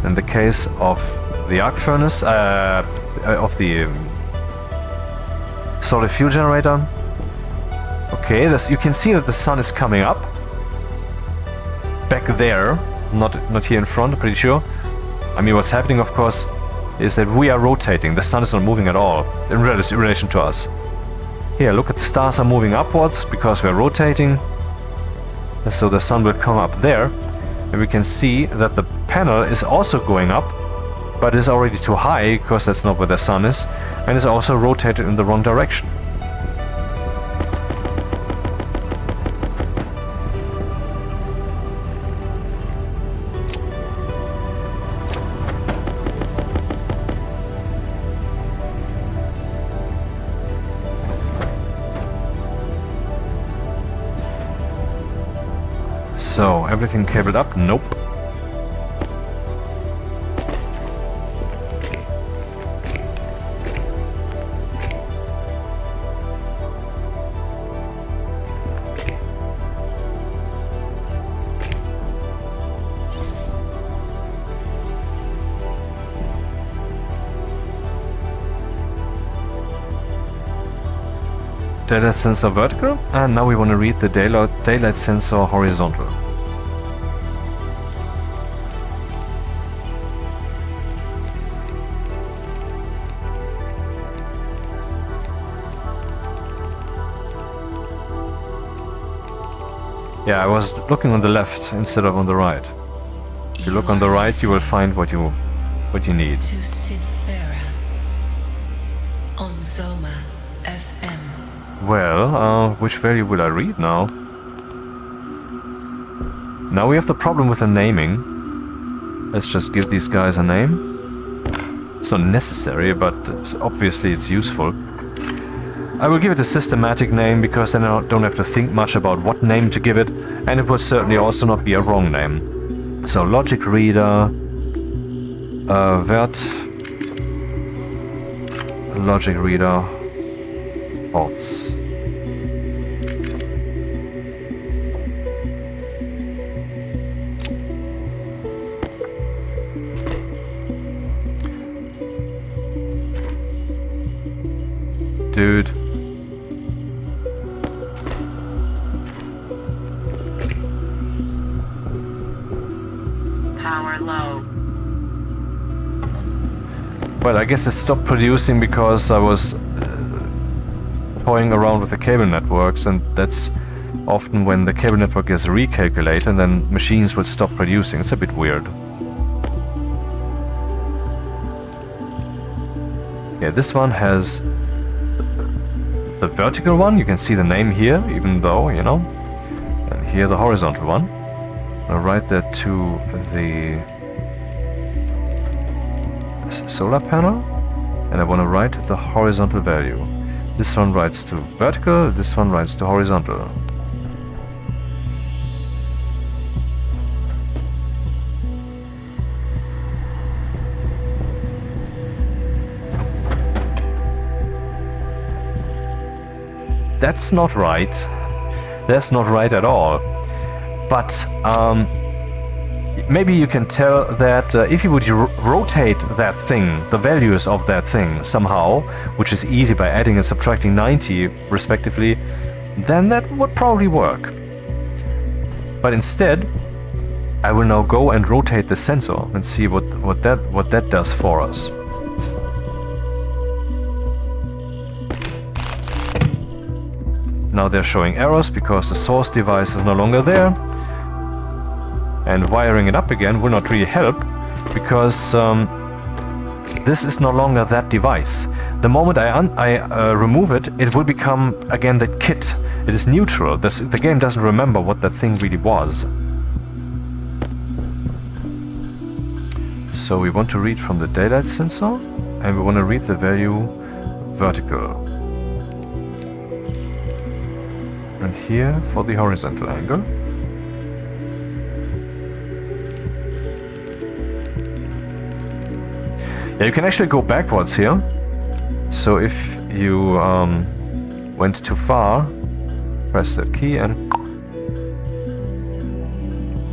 In the case of the arc furnace, of the solid fuel generator. Okay, you can see that the sun is coming up. Back there, not here in front, I'm pretty sure. I mean, what's happening, of course, is that we are rotating. The sun is not moving at all in relation to us. Here, look at the stars are moving upwards because we're rotating. And so the sun will come up there. And we can see that the panel is also going up, but is already too high because that's not where the sun is, and is also rotated in the wrong direction. So, everything cabled up? Nope. Daylight sensor vertical, and now we want to read the daylight sensor horizontal. Yeah, I was looking on the left instead of on the right. If you look on the right, you will find what you need. To Cythera on Zoma FM. Well, which value will I read now? Now we have the problem with the naming. Let's just give these guys a name. It's not necessary, but obviously it's useful. I will give it a systematic name because then I don't have to think much about what name to give it, and it will certainly also not be a wrong name. So logic reader, logic reader, ports. Dude. Power low. Well, I guess it stopped producing because I was toying around with the cable networks, and that's often when the cable network gets recalculated and then machines will stop producing. It's a bit weird. Yeah, this one has the vertical one. You can see the name here, even though, you know. And here the horizontal one. I'll write that to the solar panel, and I want to write the horizontal value. This one writes to vertical, this one writes to horizontal. That's not right. That's not right at all. But maybe you can tell that if you would rotate that thing, the values of that thing somehow, which is easy by adding and subtracting 90 respectively, then that would probably work. But instead, I will now go and rotate the sensor and see what that does for us. Now they're showing errors because the source device is no longer there. And wiring it up again will not really help, because this is no longer that device. The moment I remove it, it will become again that kit. It is neutral. The game doesn't remember what that thing really was. So we want to read from the daylight sensor, and we want to read the value vertical. And here for the horizontal angle. Yeah, you can actually go backwards here. So if you went too far, press that key, and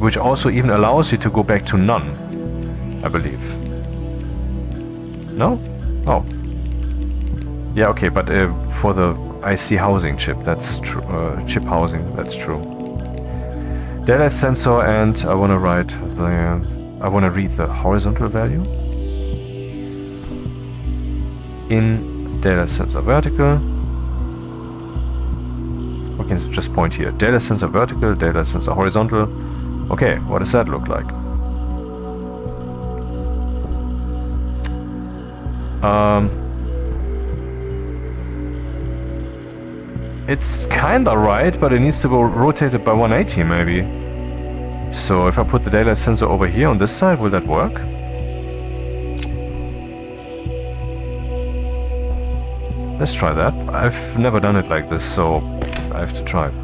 which also even allows you to go back to none, I believe. No? Oh. Yeah, okay, but for the IC housing chip, that's true. Chip housing, that's true. Daylight sensor, and I want to write the. I want to read the horizontal value. In daylight sensor vertical. Okay, so just point here. Daylight sensor vertical, daylight sensor horizontal. Okay, what does that look like? It's kinda right, but it needs to go rotated by 180 maybe. So if I put the daylight sensor over here on this side, will that work? Let's try that. I've never done it like this, so I have to try it.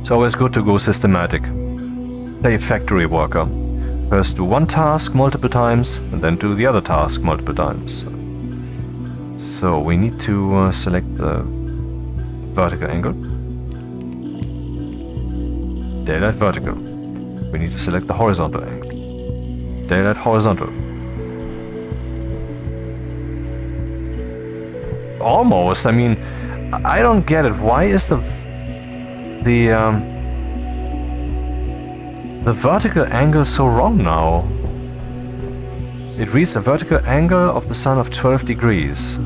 It's always good to go systematic. Play factory worker. First do one task multiple times, and then do the other task multiple times. So we need to select the vertical angle. Daylight vertical. We need to select the horizontal angle. Daylight horizontal. Almost. I mean, I don't get it. Why is the vertical angle so wrong now? It reads a vertical angle of the sun of 12 degrees.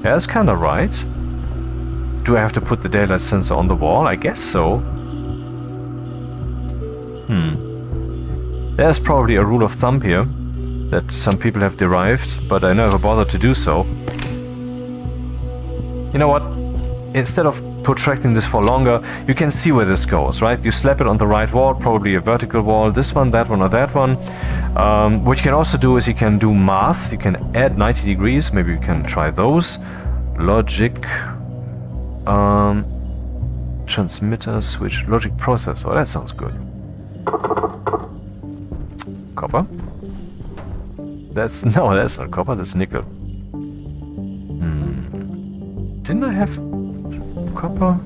Yeah, that's kind of right. Do I have to put the daylight sensor on the wall? I guess so. There's probably a rule of thumb here that some people have derived, but I never bothered to do so. You know what? Instead of protracting this for longer, you can see where this goes, right? You slap it on the right wall, probably a vertical wall, this one, that one, or that one. What you can also do is you can do math. You can add 90 degrees. Maybe you can try those. Logic. Transmitter, switch, logic processor. That sounds good. Copper. That's not copper, that's nickel. Didn't I have copper?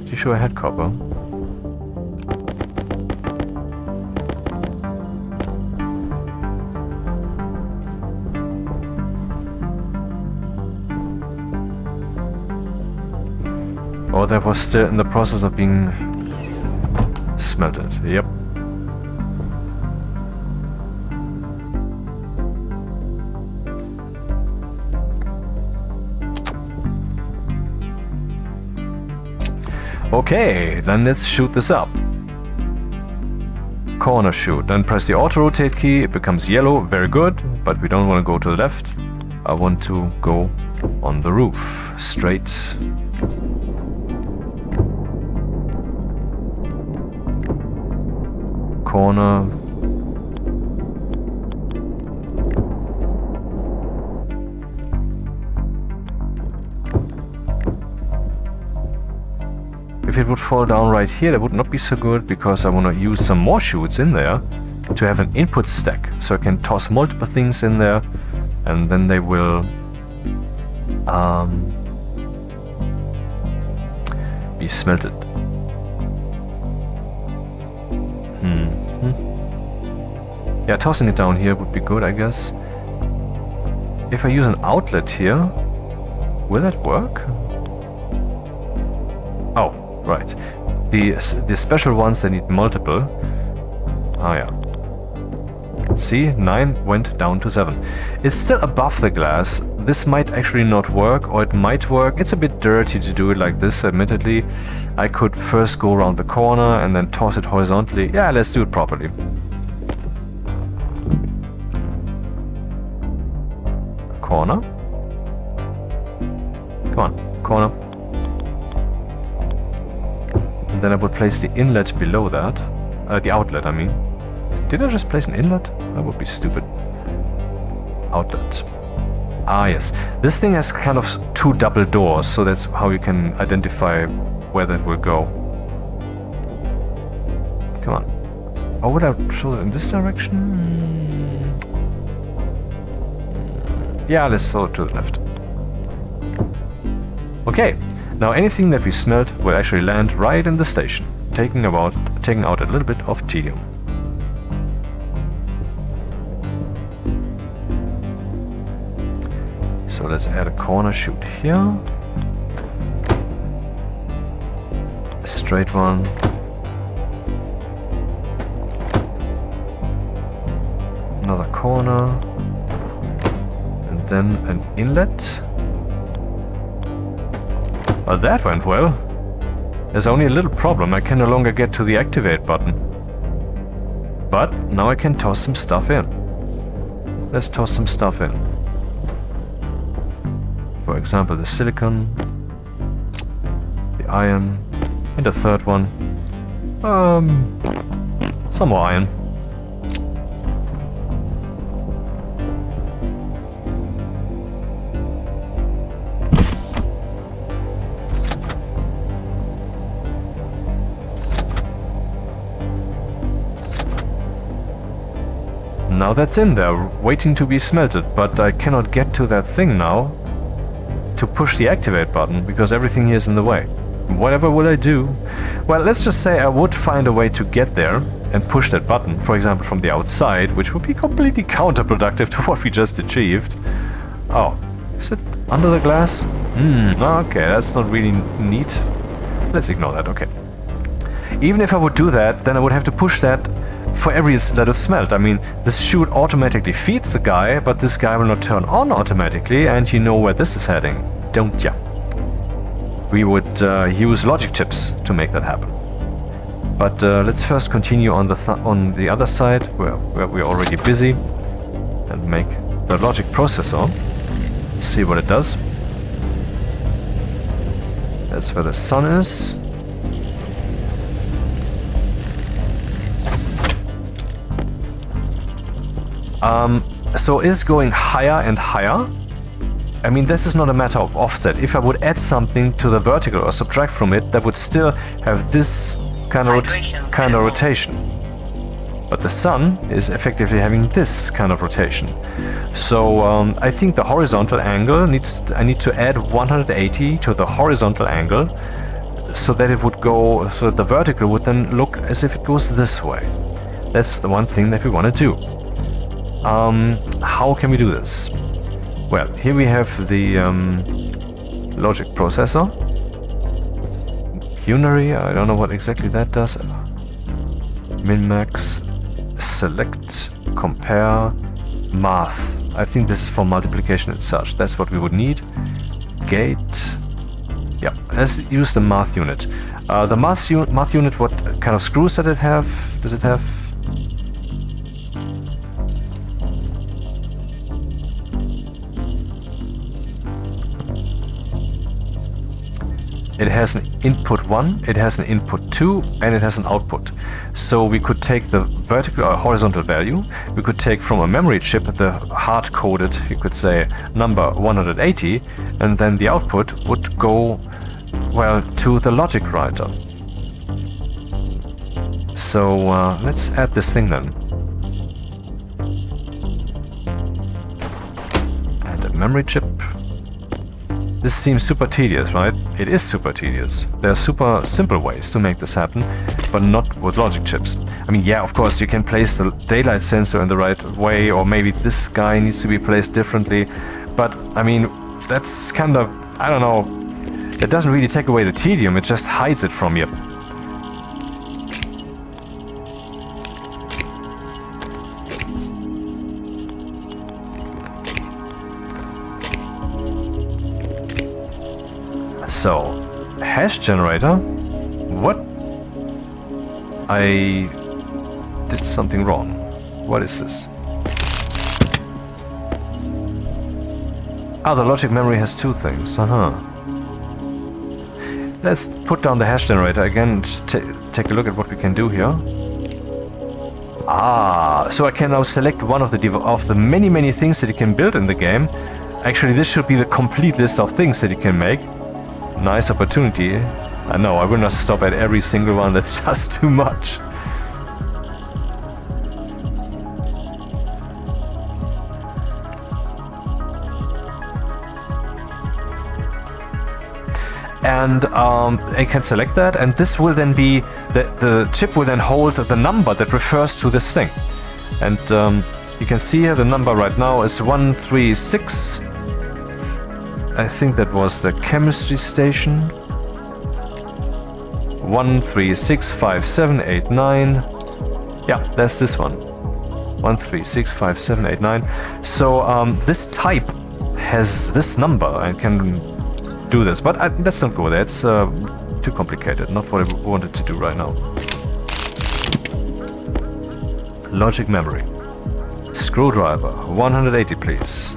Pretty sure I had copper. Oh, that was still in the process of being smelted. Yep. Okay, then let's shoot this up. Corner shoot. Then press the auto rotate key. It becomes yellow. Very good. But we don't want to go to the left. I want to go on the roof. Straight. Corner. If it would fall down right here, that would not be so good, because I want to use some more chutes in there to have an input stack, so I can toss multiple things in there, and then they will be smelted. Yeah, tossing it down here would be good, I guess. If I use an outlet here, will that work? Oh, right. The special ones, they need multiple. Ah, yeah. See, 9 went down to 7. It's still above the glass. This might actually not work, or it might work. It's a bit dirty to do it like this, admittedly. I could first go around the corner and then toss it horizontally. Yeah, let's do it properly. Corner. Come on, corner. And then I would place the inlet below that. The outlet, I mean. Did I just place an inlet? That would be stupid. Outlet. Ah, yes. This thing has kind of 2 double doors, so that's how you can identify where that will go. Come on. Or would I throw it in this direction? Yeah, let's throw it to the left. Okay. Now anything that we smelt will actually land right in the station, taking out a little bit of tedium. So let's add a corner chute here. A straight one. Another corner. And then an inlet. Well, that went well. There's only a little problem. I can no longer get to the activate button. But now I can toss some stuff in. Let's toss some stuff in. For example, the silicon, the iron, and the third one. Some more iron. Now that's in there, waiting to be smelted, but I cannot get to that thing now to push the activate button, because everything here is in the way. Whatever will I do? Well, let's just say I would find a way to get there and push that button, for example from the outside, which would be completely counterproductive to what we just achieved. Oh, is it under the glass? Okay, that's not really neat. Let's ignore that, okay. Even if I would do that, then I would have to push that for every little smelt. I mean, this chute automatically feeds the guy, but this guy will not turn on automatically, and you know where this is heading, don't ya? We would use logic chips to make that happen. But let's first continue on the other side, where we're already busy, and make the logic processor. See what it does. That's where the sun is. So it's going higher and higher. I mean, this is not a matter of offset. If I would add something to the vertical or subtract from it, that would still have this kind of rotation. But the sun is effectively having this kind of rotation. So I think the horizontal angle I need to add 180 to the horizontal angle, so that it would go, so the vertical would then look as if it goes this way. That's the one thing that we want to do. How can we do this? Well, here we have the logic processor. Unary, I don't know what exactly that does. Min-max, select, compare, math. I think this is for multiplication and such. That's what we would need. Gate. Yeah, let's use the math unit. The math unit, what kind of screws does it have? It has an input 1, it has an input 2, and it has an output. So we could take the vertical or horizontal value, we could take from a memory chip the hard-coded, you could say, number 180, and then the output would go, well, to the logic writer. So let's add this thing then. Add a memory chip. This seems super tedious, right? It is super tedious. There are super simple ways to make this happen, but not with logic chips. I mean, yeah, of course, you can place the daylight sensor in the right way, or maybe this guy needs to be placed differently. But, I mean, that's kind of, I don't know, that doesn't really take away the tedium, it just hides it from you. So, hash generator. What? I did something wrong. What is this? Ah, the logic memory has two things. Let's put down the hash generator again and take a look at what we can do here. Ah, so I can now select one of the many things that you can build in the game. Actually, this should be the complete list of things that you can make. Nice opportunity. I know, I will not stop at every single one, that's just too much. And I can select that, and this will then be, the chip will then hold the number that refers to this thing. And you can see here the number right now is 136. I think that was the chemistry station. 1365789. Yeah, that's this one. 1365789. So this type has this number and can do this, but let's not go there. It's too complicated. Not what I wanted to do right now. Logic memory. Screwdriver. 180, please.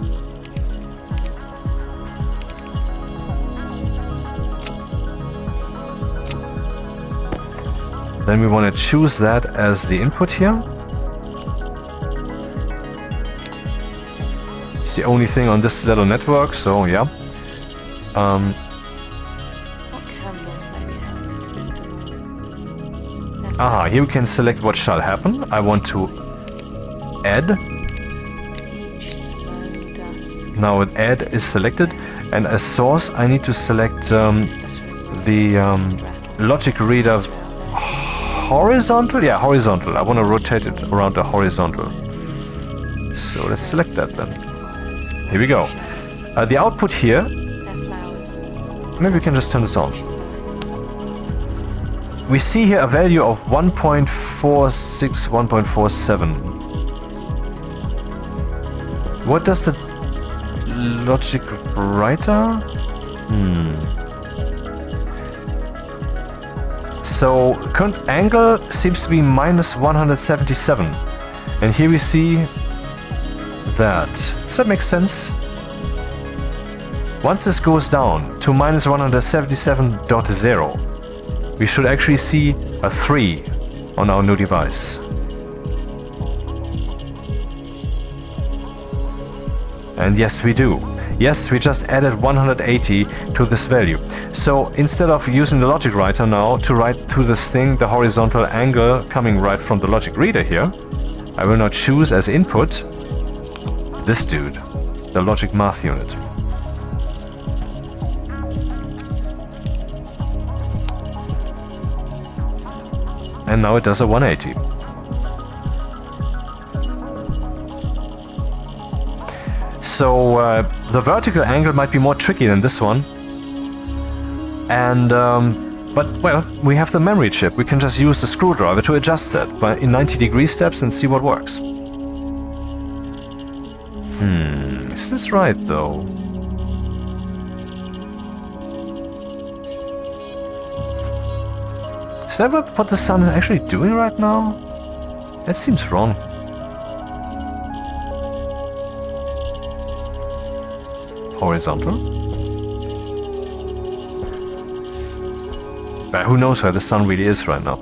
Then we want to choose that as the input here. It's the only thing on this little network, so yeah. What candles may we have to speak of? Aha, here we can select what shall happen. I want to add. Each slow dust. Now add is selected, and as source I need to select the logic reader horizontal? Yeah, horizontal. I want to rotate it around the horizontal. So let's select that then. Here we go. The output here, Their flowers. maybe we can just turn this on. We see here a value of 1.46, 1.47. What does the logic writer? So current angle seems to be minus 177. And here we see that. Does that make sense? Once this goes down to minus 177.0, we should actually see a 3 on our new device. And yes, we do. Yes, we just added 180 to this value. So instead of using the logic writer now to write to this thing the horizontal angle coming right from the logic reader here, I will now choose as input this dude, the logic math unit. And now it does a 180. So the vertical angle might be more tricky than this one. And but well, we have the memory chip. We can just use the screwdriver to adjust that in 90-degree steps and see what works. Is this right though? Is that what the sun is actually doing right now? That seems wrong. Horizontal? But who knows where the sun really is right now.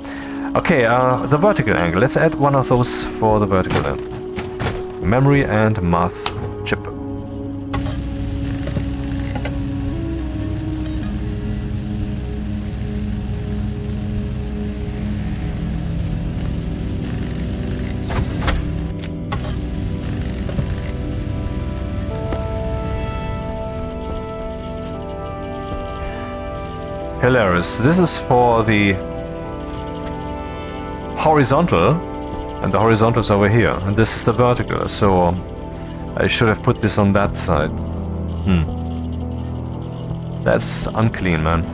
Okay, the vertical angle. Let's add one of those for the vertical then. Memory and math chip. Hilarious. This is for the horizontal, and the horizontal is over here, and this is the vertical, so I should have put this on that side. That's unclean, man.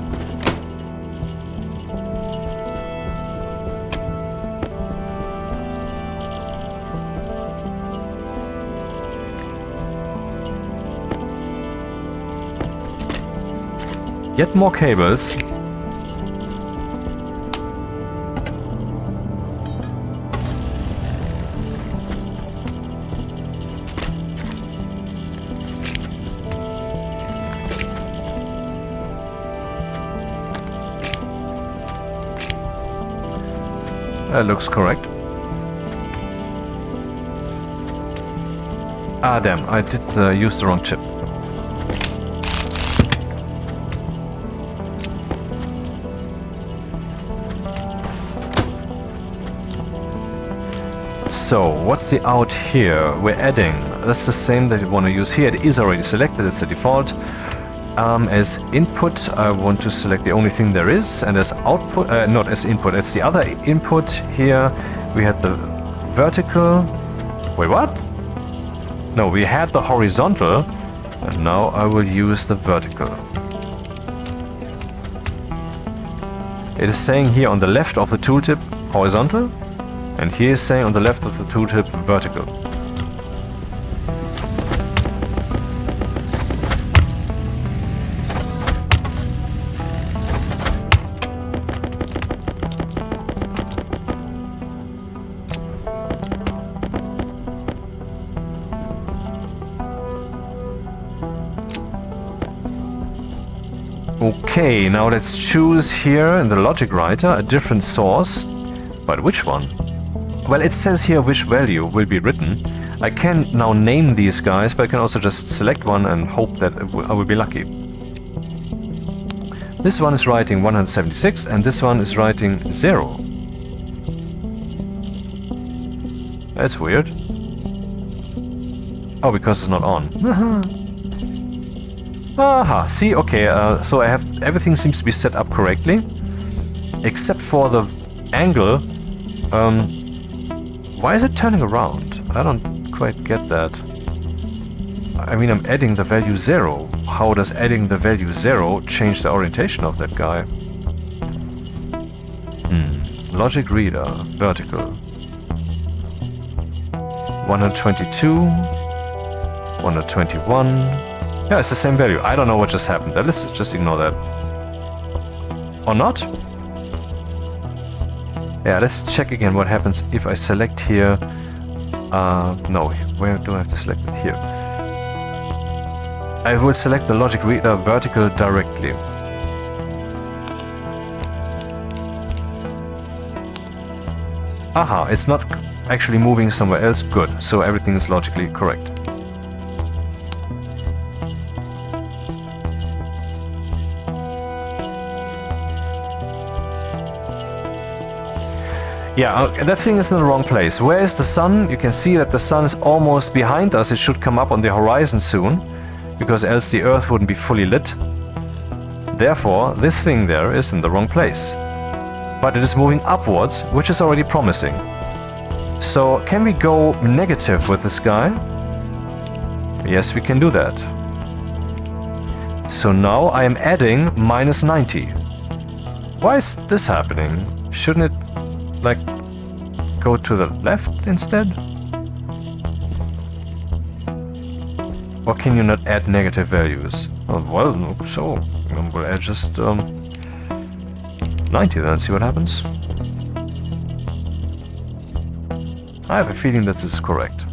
Get more cables. That looks correct. Ah, damn, I did use the wrong chip. So, what's the out here? We're adding. That's the same that we want to use here. It is already selected, it's the default. As input, I want to select the only thing there is, and as output, not as input, it's the other input here. We had the vertical. Wait, what? No, we had the horizontal, and now I will use the vertical. It is saying here on the left of the tooltip horizontal, and here is saying on the left of the tooltip vertical. Okay, now let's choose here in the logic writer a different source. But which one? Well, it says here which value will be written. I can now name these guys, but I can also just select one and hope that I will be lucky. This one is writing 176 and this one is writing 0. That's weird. Oh, because it's not on. Aha, see, okay, so I have everything seems to be set up correctly, except for the angle. Why is it turning around? I don't quite get that. I mean, I'm adding the value 0. How does adding the value 0 change the orientation of that guy? Logic reader, vertical. 122, 121. Yeah, it's the same value. I don't know what just happened there. Let's just ignore that. Or not? Yeah, let's check again what happens if I select here. No, where do I have to select it? Here. I will select the logic reader vertical directly. Aha, it's not actually moving somewhere else. Good, so everything is logically correct. Yeah, that thing is in the wrong place. Where is the sun? You can see that the sun is almost behind us. It should come up on the horizon soon, because else the Earth wouldn't be fully lit. Therefore, this thing there is in the wrong place. But it is moving upwards, which is already promising. So, can we go negative with this guy? Yes, we can do that. So now I am adding minus 90. Why is this happening? Shouldn't it, like, go to the left instead? Or can you not add negative values? Oh, well, no, so we'll add just 90 then and see what happens. I have a feeling that this is correct.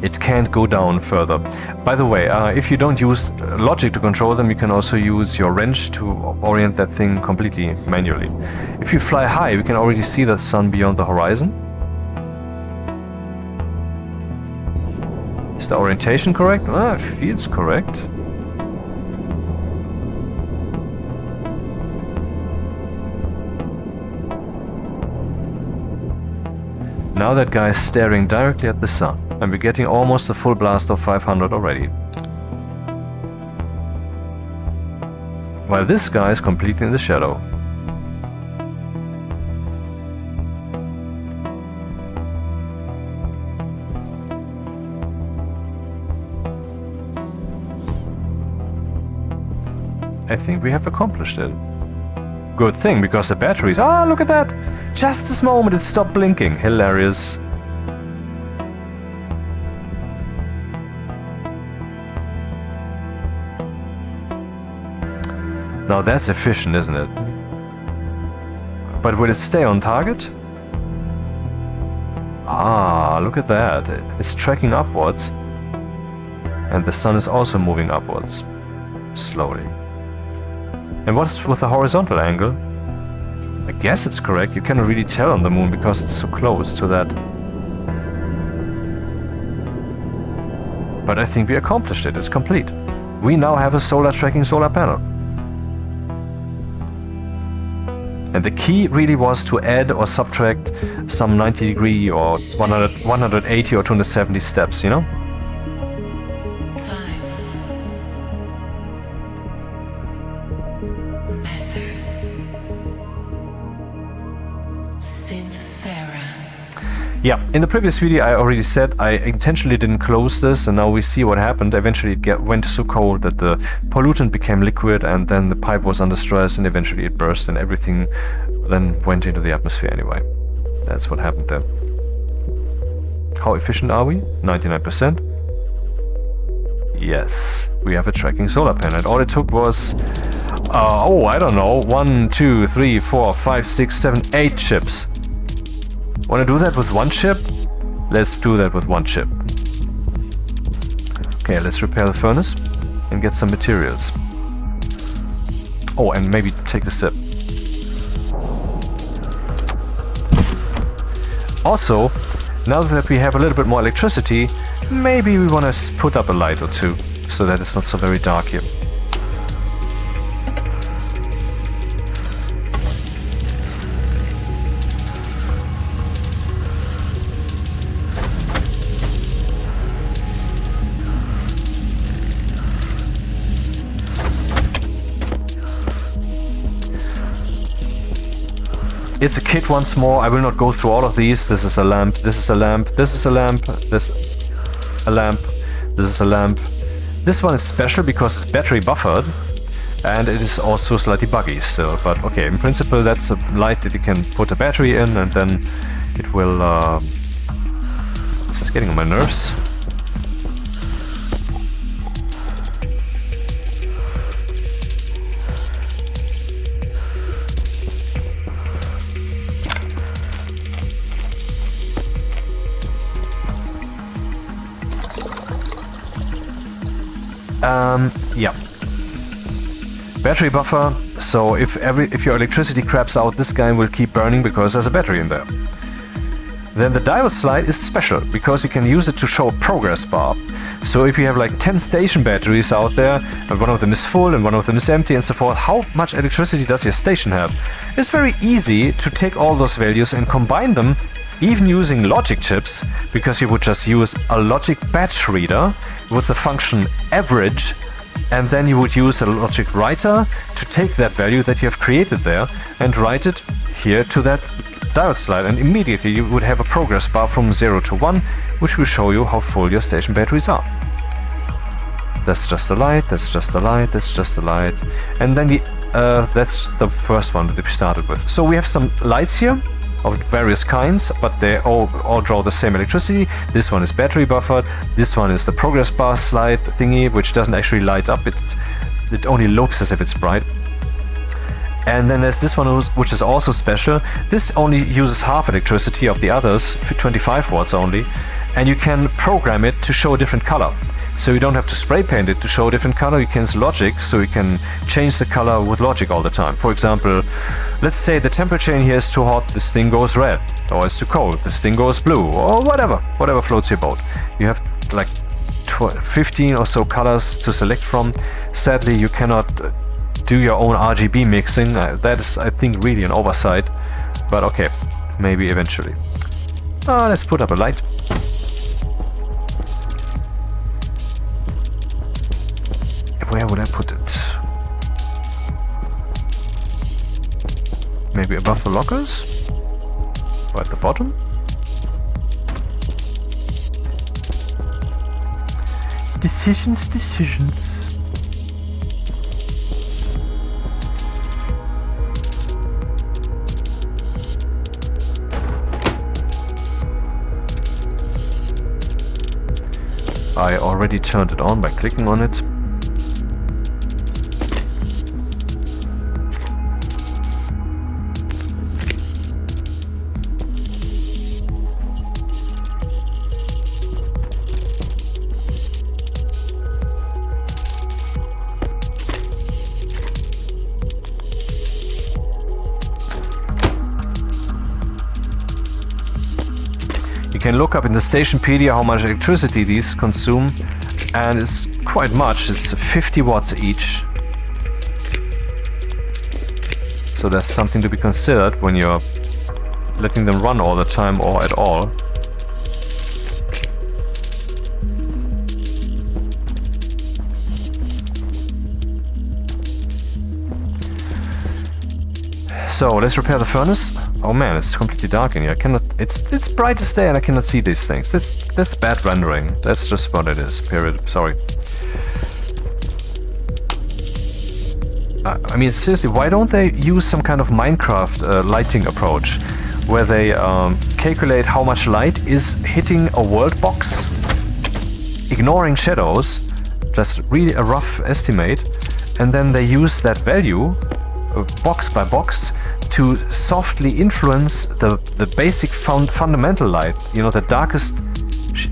It can't go down further. By the way, if you don't use logic to control them, you can also use your wrench to orient that thing completely manually. If you fly high, we can already see the sun beyond the horizon. Is the orientation correct? It feels correct. Now that guy is staring directly at the sun, and we're getting almost a full blast of 500 already. While this guy is completely in the shadow. I think we have accomplished it. Good thing, because the batteries... Ah, look at that! Just this moment it stopped blinking. Hilarious. Now that's efficient, isn't it? But will it stay on target? Ah, look at that. It's tracking upwards. And the sun is also moving upwards. Slowly. And what's with the horizontal angle? I guess it's correct. You cannot really tell on the moon because it's so close to that. But I think we accomplished it. It's complete. We now have a solar tracking solar panel. And the key really was to add or subtract some 90 degree or 180 or 270 steps, you know? Yeah, in the previous video I already said I intentionally didn't close this, and now we see what happened. Eventually it went so cold that the pollutant became liquid, and then the pipe was under stress, and eventually it burst and everything then went into the atmosphere anyway. That's what happened there. How efficient are we? 99%. Yes, we have a tracking solar panel. All it took was, I don't know, 1, 2, 3, 4, 5, 6, 7, 8 chips. Want to do that with one chip? Let's do that with one chip. Okay, let's repair the furnace and get some materials. Oh, and maybe take a sip. Also, now that we have a little bit more electricity, maybe we want to put up a light or two. so that it's not so very dark here. It's a kit once more. I will not go through all of these. This is a lamp, this is a lamp, this is a lamp, this a lamp, this is a lamp. This one is special because it's battery buffered and it is also slightly buggy still. But okay, in principle that's a light that you can put a battery in and then it will... This is getting on my nerves. Yeah. Battery buffer, so if your electricity craps out, this guy will keep burning because there's a battery in there. Then the diode slide is special because you can use it to show a progress bar. So if you have like 10 station batteries out there, and one of them is full and one of them is empty and so forth, how much electricity does your station have? It's very easy to take all those values and combine them, even using logic chips, because you would just use a logic batch reader with the function average, and then you would use a logic writer to take that value that you have created there and write it here to that diode slide, and immediately you would have a progress bar from 0 to 1, which will show you how full your station batteries are. That's just a light, that's just a light, that's just a light, and then that's the first one that we started with. So we have some lights here of various kinds, but they all draw the same electricity. This one is battery buffered, this one is the progress bar slide thingy, which doesn't actually light up, it only looks as if it's bright. And then there's this one which is also special. This only uses half electricity of the others, 25 watts only, and you can program it to show a different color. So you don't have to spray paint it to show a different color, you can use logic, so you can change the color with logic all the time. For example, let's say the temperature in here is too hot, this thing goes red, or it's too cold, this thing goes blue, or whatever floats your boat. You have like 15 or so colors to select from. Sadly, you cannot do your own RGB mixing, that is, I think, really an oversight, but okay, maybe eventually. Let's put up a light. Where would I put it? Maybe above the lockers? Or at the bottom? Decisions. I already turned it on by clicking on it. You can look up in the Stationpedia how much electricity these consume, and it's quite much. It's 50 watts each. So that's something to be considered when you're letting them run all the time or at all. So let's repair the furnace. Oh man, it's completely dark in here. I cannot. It's bright as day and I cannot see these things. That's bad rendering. That's just what it is. Period. Sorry. I mean, seriously, why don't they use some kind of Minecraft lighting approach, where they calculate how much light is hitting a world box, ignoring shadows, just really a rough estimate, and then they use that value, box by box, to softly influence the basic fundamental light, you know, the darkest.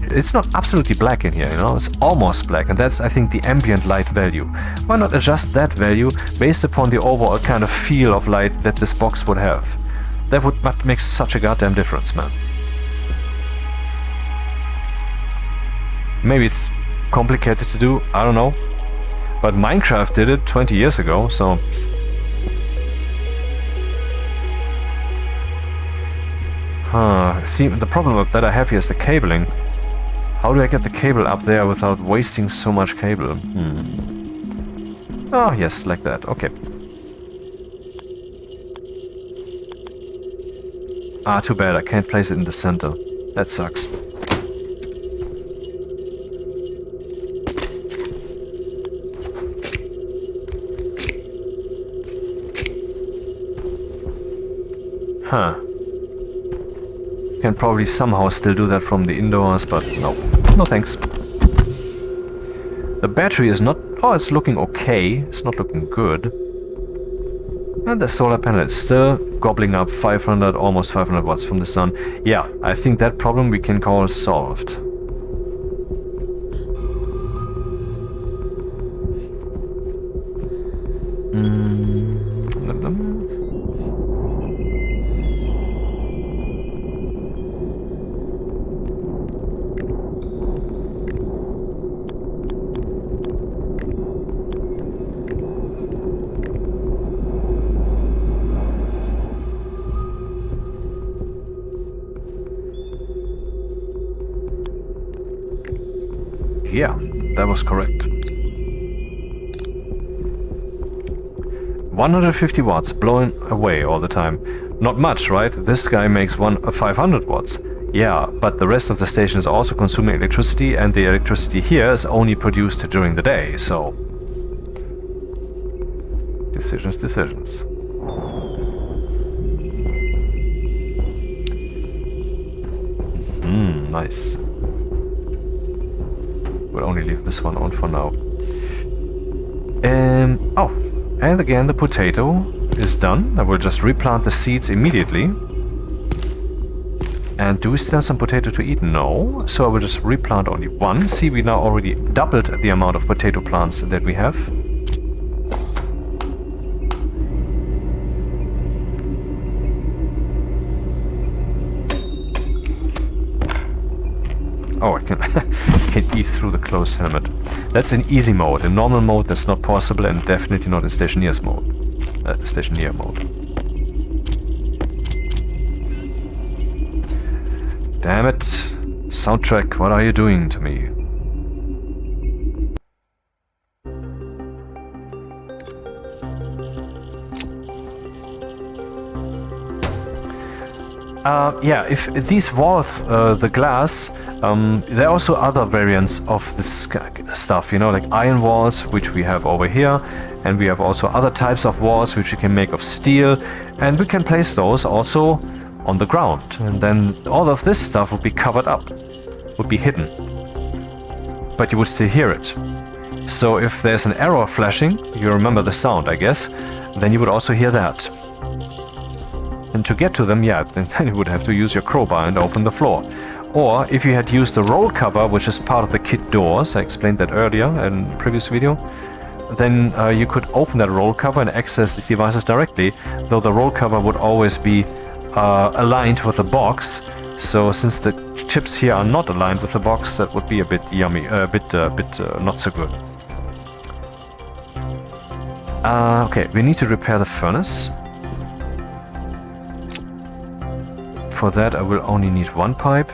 It's not absolutely black in here, you know, it's almost black, and that's, I think, the ambient light value. Why not adjust that value based upon the overall kind of feel of light that this box would have? That would make such a goddamn difference, man. Maybe it's complicated to do? I don't know. But Minecraft did it 20 years ago, so... See, the problem that I have here is the cabling. How do I get the cable up there without wasting so much cable? Oh, yes, like that. Okay. Ah, too bad. I can't place it in the center. That sucks. Huh. Can probably somehow still do that from the indoors, but no. No thanks. The battery is not... Oh, it's looking okay. It's not looking good. And the solar panel is still gobbling up 500, almost 500 watts from the sun. Yeah, I think that problem we can call solved. Yeah, that was correct. 150 watts blowing away all the time. Not much, right? This guy makes 500 watts. Yeah, but the rest of the station is also consuming electricity, and the electricity here is only produced during the day, so... Decisions. Nice. We'll only leave this one on for now. Oh, and again the potato is done. I will just replant the seeds immediately. And do we still have some potato to eat? No. So I will just replant only one. See, we now already doubled the amount of potato plants that we have. Oh, I can, can eat through the closed helmet. That's in easy mode. In normal mode, that's not possible, and definitely not in Stationeers mode. Stationeer mode. Damn it. Soundtrack, what are you doing to me? Yeah, if these walls, the glass, there are also other variants of this stuff, you know, like iron walls, which we have over here, and we have also other types of walls which we can make of steel, and we can place those also on the ground, and then all of this stuff would be covered up, would be hidden, but you would still hear it. So if there's an error flashing, you remember the sound, I guess, then you would also hear that. And to get to them, yeah, then you would have to use your crowbar and open the floor. Or if you had used the roll cover, which is part of the kit doors, I explained that earlier in the previous video, then you could open that roll cover and access these devices directly, though the roll cover would always be aligned with the box. So since the chips here are not aligned with the box, that would be a bit yummy, a bit not so good. Okay, we need to repair the furnace. For that I will only need one pipe,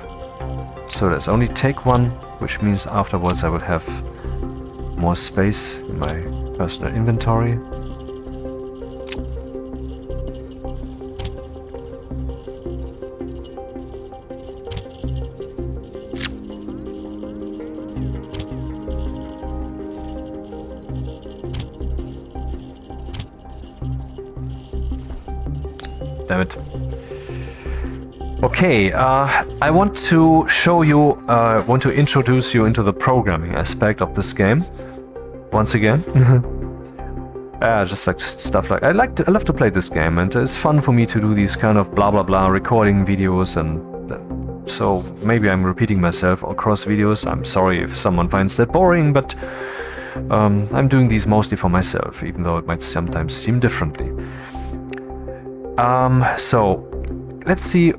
so let's only take one, which means afterwards I will have more space in my personal inventory. Damn it. Okay, I want to show you, want to introduce you into the programming aspect of this game. Once again. Just like stuff like... I love to play this game, and it's fun for me to do these kind of blah blah blah recording videos, and so maybe I'm repeating myself across videos. I'm sorry if someone finds that boring, but I'm doing these mostly for myself, even though it might sometimes seem differently. So let's see.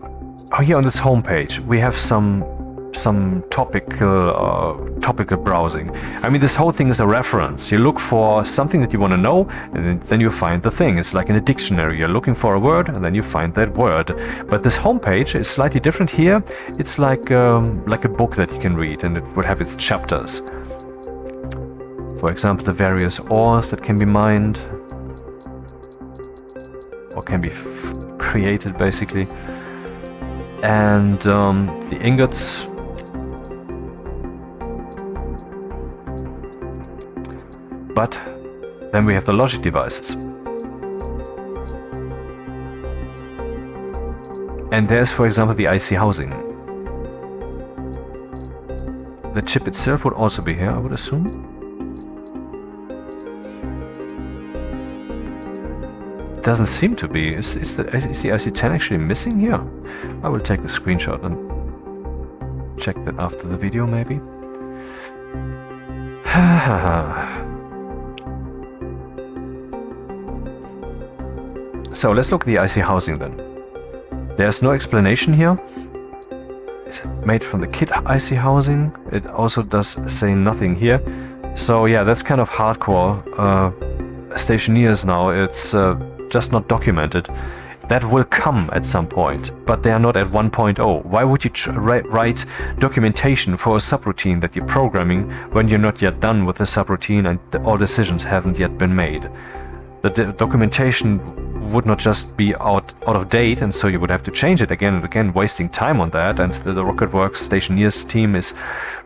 Here on this homepage we have some some topical browsing. I mean, this whole thing is a reference. You look for something that you want to know, and then you find the thing. It's like in a dictionary. You're looking for a word, and then you find that word. But this homepage is slightly different here. It's like a book that you can read, and it would have its chapters. For example, the various ores that can be mined, or can be created, basically. And the ingots. But then we have the logic devices. And there's, for example, the IC housing. The chip itself would also be here, I would assume. Doesn't seem to be. Is the IC10 actually missing here? I will take a screenshot and check that after the video, maybe. So let's look at the IC housing then. There's no explanation here. It's made from the kit IC housing. It also does say nothing here. So yeah, that's kind of hardcore Stationeers now. It's just not documented. That will come at some point, but they are not at 1.0. Why would you write documentation for a subroutine that you're programming when you're not yet done with the subroutine and all decisions haven't yet been made? The documentation would not just be out of date, and so you would have to change it again and again, wasting time on that. And the Rocketworks Stationeers team is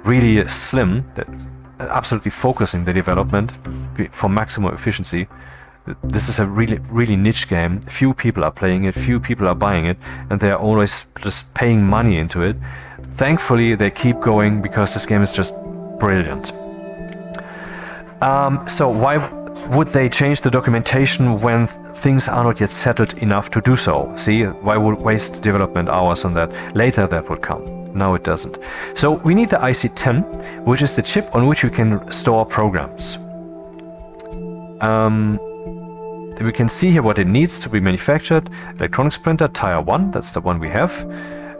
really slim, absolutely focusing the development for maximum efficiency. This is a really niche game. Few people are playing it, few people are buying it, and they are always just paying money into it. Thankfully, they keep going because this game is just brilliant. So why would they change the documentation when things are not yet settled enough to do so? See, why would waste development hours on that? Later that would come. Now it doesn't. So we need the IC10, which is the chip on which we can store programs. We can see here what it needs to be manufactured. Electronics printer, tier 1, that's the one we have.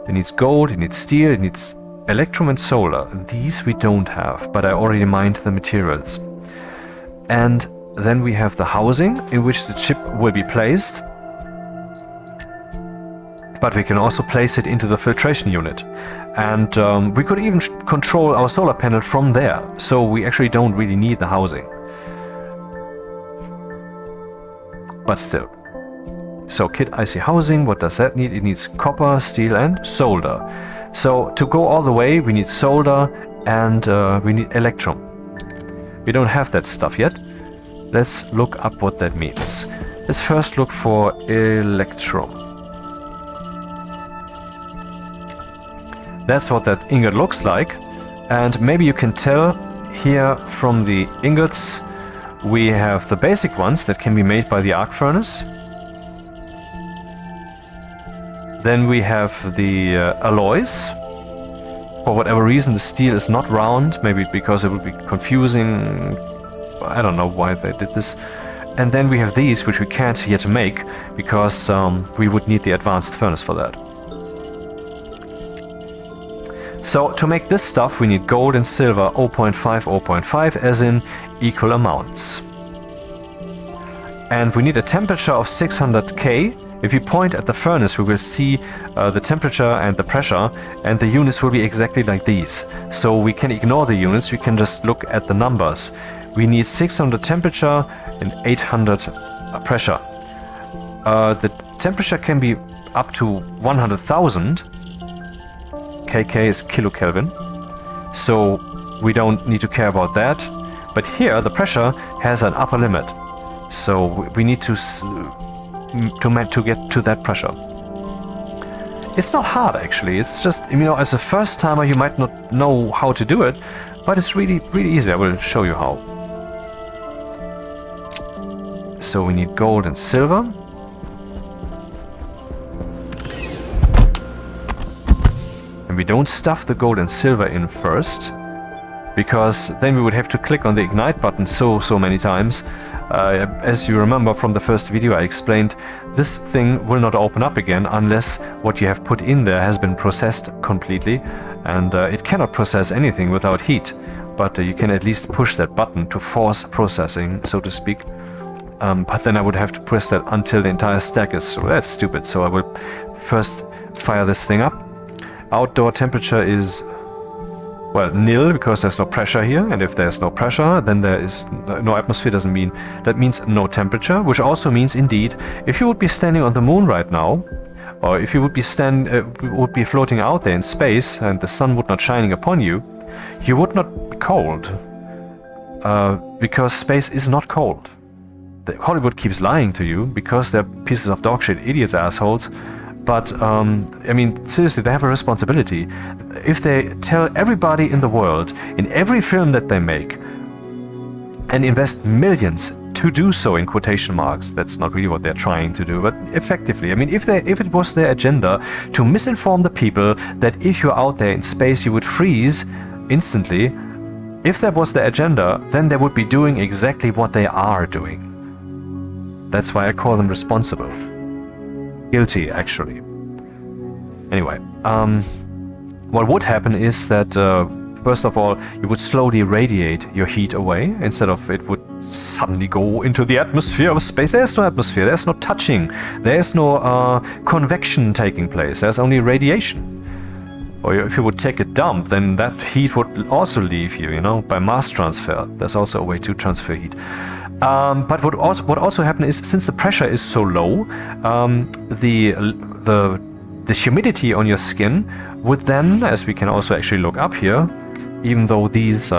It needs gold, it needs steel, it needs Electrum and solar. These we don't have, but I already mined the materials. And then we have the housing in which the chip will be placed. But we can also place it into the filtration unit. And we could even control our solar panel from there. So we actually don't really need the housing. But still. So kit IC housing, what does that need? It needs copper, steel and solder. So to go all the way we need solder and we need Electrum. We don't have that stuff yet. Let's look up what that means. Let's first look for Electrum. That's what that ingot looks like. And maybe you can tell here from the ingots we have the basic ones that can be made by the arc furnace. Then we have the alloys. For whatever reason the steel is not round, maybe because it would be confusing. I don't know why they did this. And then we have these which we can't yet make because we would need the advanced furnace for that. So to make this stuff we need gold and silver 0.5, 0.5 as in equal amounts. And we need a temperature of 600K. If you point at the furnace we will see the temperature and the pressure, and the units will be exactly like these. So we can ignore the units, we can just look at the numbers. We need 600 temperature and 800 pressure. The temperature can be up to 100,000. kK is kilokelvin, so we don't need to care about that. But here the pressure has an upper limit, so we need to get to that pressure. It's not hard actually, it's just, you know, as a first timer you might not know how to do it, but it's really easy. I will show you how. So we need gold and silver. And we don't stuff the gold and silver in first, because then we would have to click on the ignite button so many times. As you remember from the first video I explained, this thing will not open up again unless what you have put in there has been processed completely. and it cannot process anything without heat, but you can at least push that button to force processing, so to speak. But then I would have to press that until the entire stack is, so that's stupid. So I will first fire this thing up. Outdoor temperature is, well, nil, because there's no pressure here, and if there's no pressure, then there is no atmosphere. Doesn't mean, that means no temperature, which also means, indeed, if you would be standing on the moon right now, or if you would be floating out there in space and the sun would not shining upon you, you would not be cold, because space is not cold. Hollywood keeps lying to you because they're pieces of dog shit, idiots, assholes. But, I mean, seriously, they have a responsibility. If they tell everybody in the world, in every film that they make, and invest millions to do so, in quotation marks, that's not really what they're trying to do, but effectively, I mean, if it was their agenda to misinform the people that if you're out there in space you would freeze instantly, if that was their agenda, then they would be doing exactly what they are doing. That's why I call them responsible. Guilty, actually. Anyway, what would happen is that, first of all, you would slowly radiate your heat away, instead of it would suddenly go into the atmosphere of space. There's no atmosphere, there's no touching, there's no convection taking place, there's only radiation. Or if you would take a dump, then that heat would also leave you, you know, by mass transfer. There's also a way to transfer heat. But what also happened is, since the pressure is so low, the humidity on your skin would then, as we can also actually look up here, even though these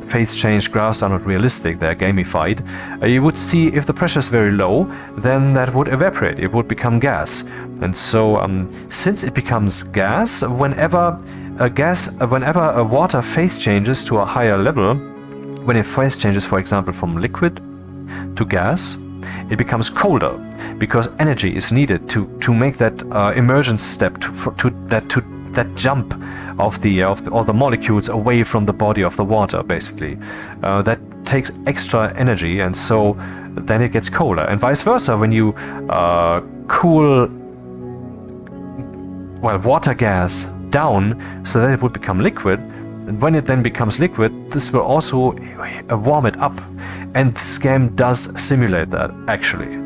phase change graphs are not realistic, they're gamified, you would see if the pressure is very low, then that would evaporate, it would become gas. And so, since it becomes gas, whenever a water phase changes to a higher level, when it phase changes, for example, from liquid to gas, it becomes colder, because energy is needed to make that emergence step, to that jump of all the molecules away from the body of the water, basically. That takes extra energy, and so then it gets colder. And vice versa, when you cool, well, water gas down so that it would become liquid, and when it then becomes liquid, this will also warm it up. And this game does simulate that, actually.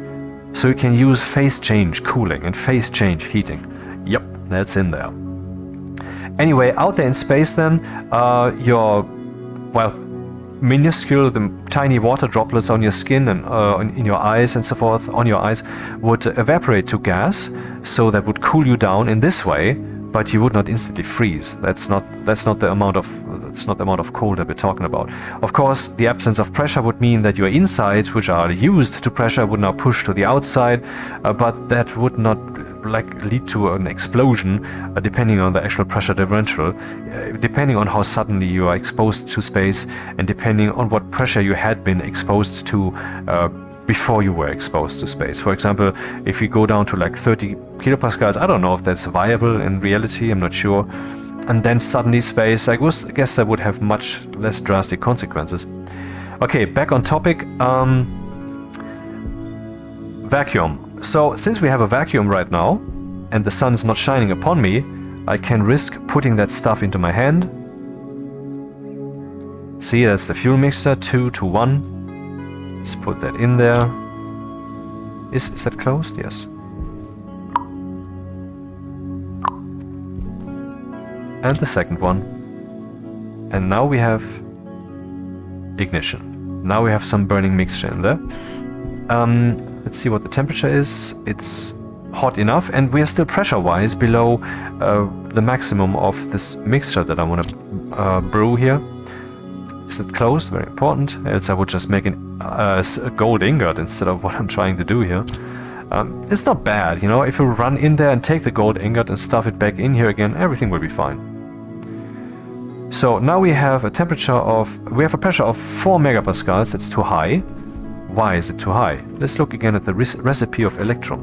So you can use phase change cooling and phase change heating. Yep, that's in there. Anyway, out there in space then, your, well, minuscule, the tiny water droplets on your skin and in your eyes and so forth, on your eyes, would evaporate to gas, so that would cool you down in this way, but you would not instantly freeze. That's not the amount of cold that we're talking about. Of course, the absence of pressure would mean that your insides, which are used to pressure, would now push to the outside, but that would not lead to an explosion, depending on the actual pressure differential, depending on how suddenly you are exposed to space, and depending on what pressure you had been exposed to before you were exposed to space. For example, if you go down to like 30 kilopascals, I don't know if that's viable in reality, I'm not sure. And then suddenly space, I guess that would have much less drastic consequences. Okay, back on topic. Vacuum. So, since we have a vacuum right now, and the sun's not shining upon me, I can risk putting that stuff into my hand. See, that's the fuel mixture, 2 to 1. Let's put that in there. Is that closed? Yes. And the second one. And now we have ignition. Now we have some burning mixture in there. Let's see what the temperature is. It's hot enough, and we are still pressure-wise below the maximum of this mixture that I want to brew here. Is it closed? Very important. Else I would just make a gold ingot instead of what I'm trying to do here. It's not bad, you know. If you run in there and take the gold ingot and stuff it back in here again, everything will be fine. So now we have a pressure of 4 megapascals. That's too high. Why is it too high? Let's look again at the recipe of Electrum.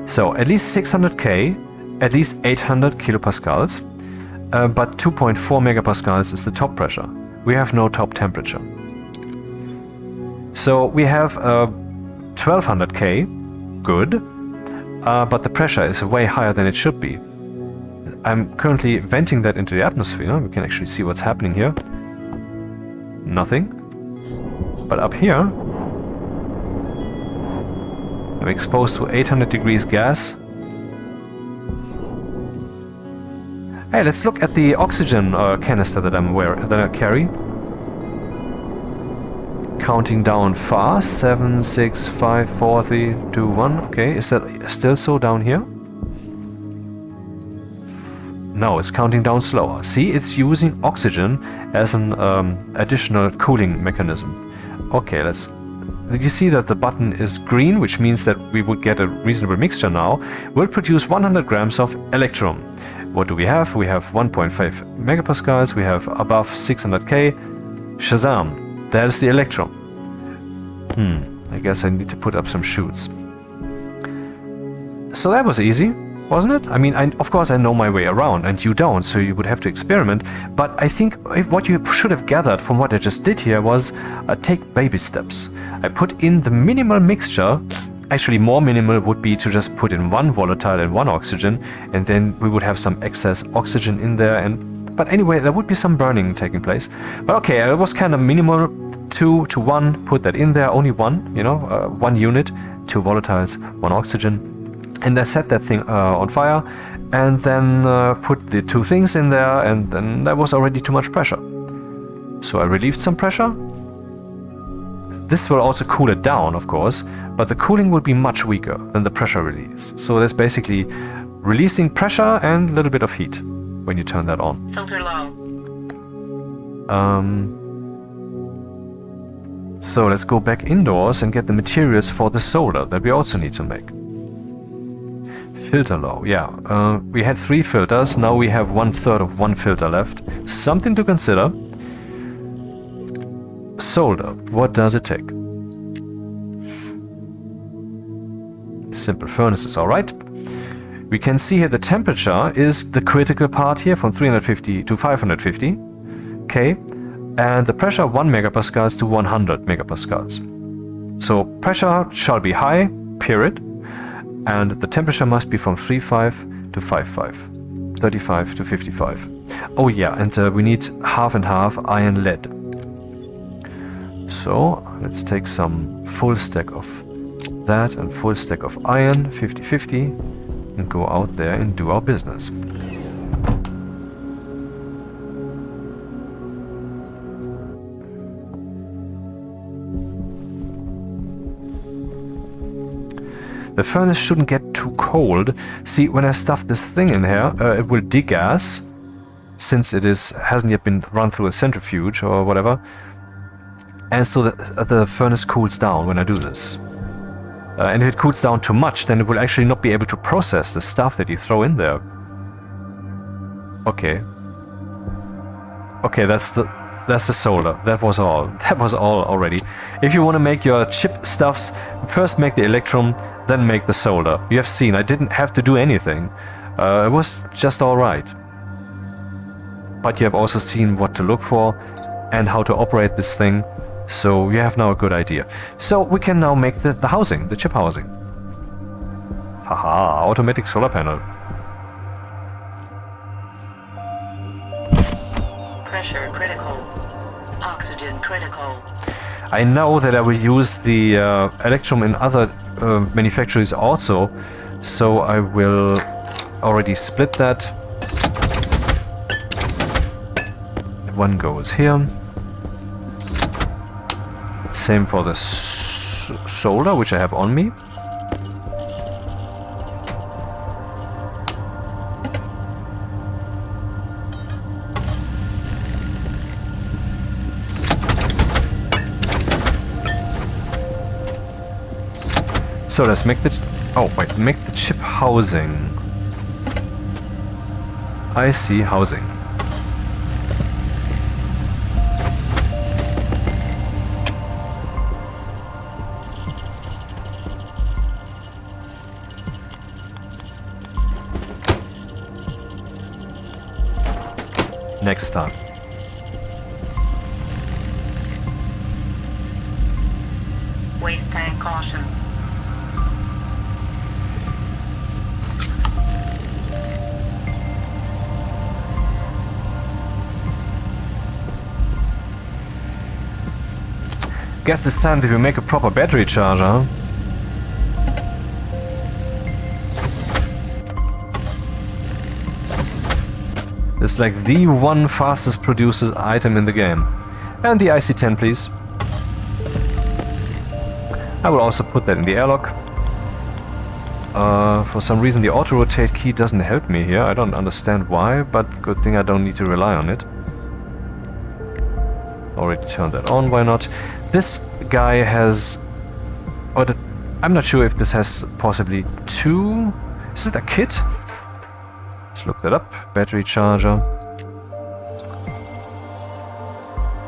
So at least 600K, at least 800 kilopascals, but 2.4 megapascals is the top pressure. We have no top temperature. So we have 1200K, good. but the pressure is way higher than it should be. I'm currently venting that into the atmosphere. We can actually see what's happening here. Nothing. But up here, I'm exposed to 800 degrees gas. Hey, let's look at the oxygen canister that I carry. Counting down fast. 7, 6, 5, 4, 3, 2, 1. Okay, is that still so down here? No, it's counting down slower. See, it's using oxygen as an additional cooling mechanism. Okay, you see that the button is green, which means that we would get a reasonable mixture now. We'll produce 100 grams of Electrum. What do we have? We have 1.5 megapascals, we have above 600K. Shazam! There's the Electrum. I guess I need to put up some chutes. So that was easy, wasn't it? I mean, of course I know my way around, and you don't, so you would have to experiment. But I think what you should have gathered from what I just did here was take baby steps. I put in the minimal mixture. Actually, more minimal would be to just put in one volatile and one oxygen, and then we would have some excess oxygen in there. But anyway, there would be some burning taking place. But okay, it was kind of minimal. 2 to 1, put that in there, only one, one unit, 2 volatiles, 1 oxygen. And I set that thing on fire, and then put the 2 things in there, and then that was already too much pressure. So I relieved some pressure. This will also cool it down, of course, but the cooling will be much weaker than the pressure release. So that's basically releasing pressure and a little bit of heat when you turn that on. Filter low. So let's go back indoors and get the materials for the solder that we also need to make. Filter low, yeah. We had 3 filters, now we have 1/3 of 1 filter left. Something to consider. Solder, what does it take? Simple furnace is alright. We can see here the temperature is the critical part here from 350 to 550. Okay. And the pressure 1 megapascals to 100 megapascals. So pressure shall be high, period. And the temperature must be from 35 to 55, 35 to 55. Oh yeah, and we need half and half iron lead. So let's take some full stack of that and full stack of iron, 50-50, and go out there and do our business. The furnace shouldn't get too cold. See, when I stuff this thing in here, it will degas, since it hasn't yet been run through a centrifuge or whatever. And so the furnace cools down when I do this. And if it cools down too much, then it will actually not be able to process the stuff that you throw in there. Okay. Okay, that's the solder. That was all. That was all already. If you want to make your chip stuffs, first make the Electrum, then make the solder. You have seen, I didn't have to do anything. It was just alright. But you have also seen what to look for and how to operate this thing. So you have now a good idea. So we can now make the housing, the chip housing. Haha, automatic solar panel. Pressure critical. Oxygen critical. I know that I will use the Electrum in other manufactories also, so I will already split that. One goes here. Same for the solder, which I have on me. So let's make make the chip housing. I see housing. Next time. Waste tank caution. Guess this time that we make a proper battery charger, huh? It's like the one fastest produces item in the game. And the IC10, please. I will also put that in the airlock. For some reason the auto-rotate key doesn't help me here. I don't understand why, but good thing I don't need to rely on it. Already turned that on, why not? This guy has... I'm not sure if this has possibly two... Is it a kit? Let's look that up. Battery charger.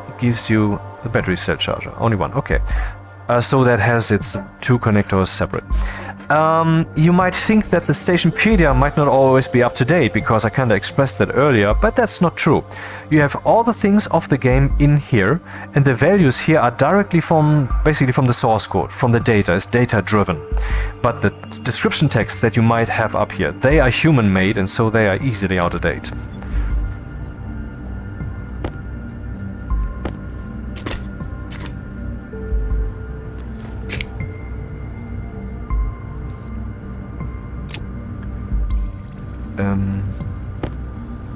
It gives you the battery cell charger. Only one, okay. So that has its two connectors separate. You might think that the Stationpedia might not always be up to date, because I kinda expressed that earlier, but that's not true. You have all the things of the game in here, and the values here are directly basically from the source code, from the data. It's data driven. But the description text that you might have up here, they are human made, and so they are easily out of date.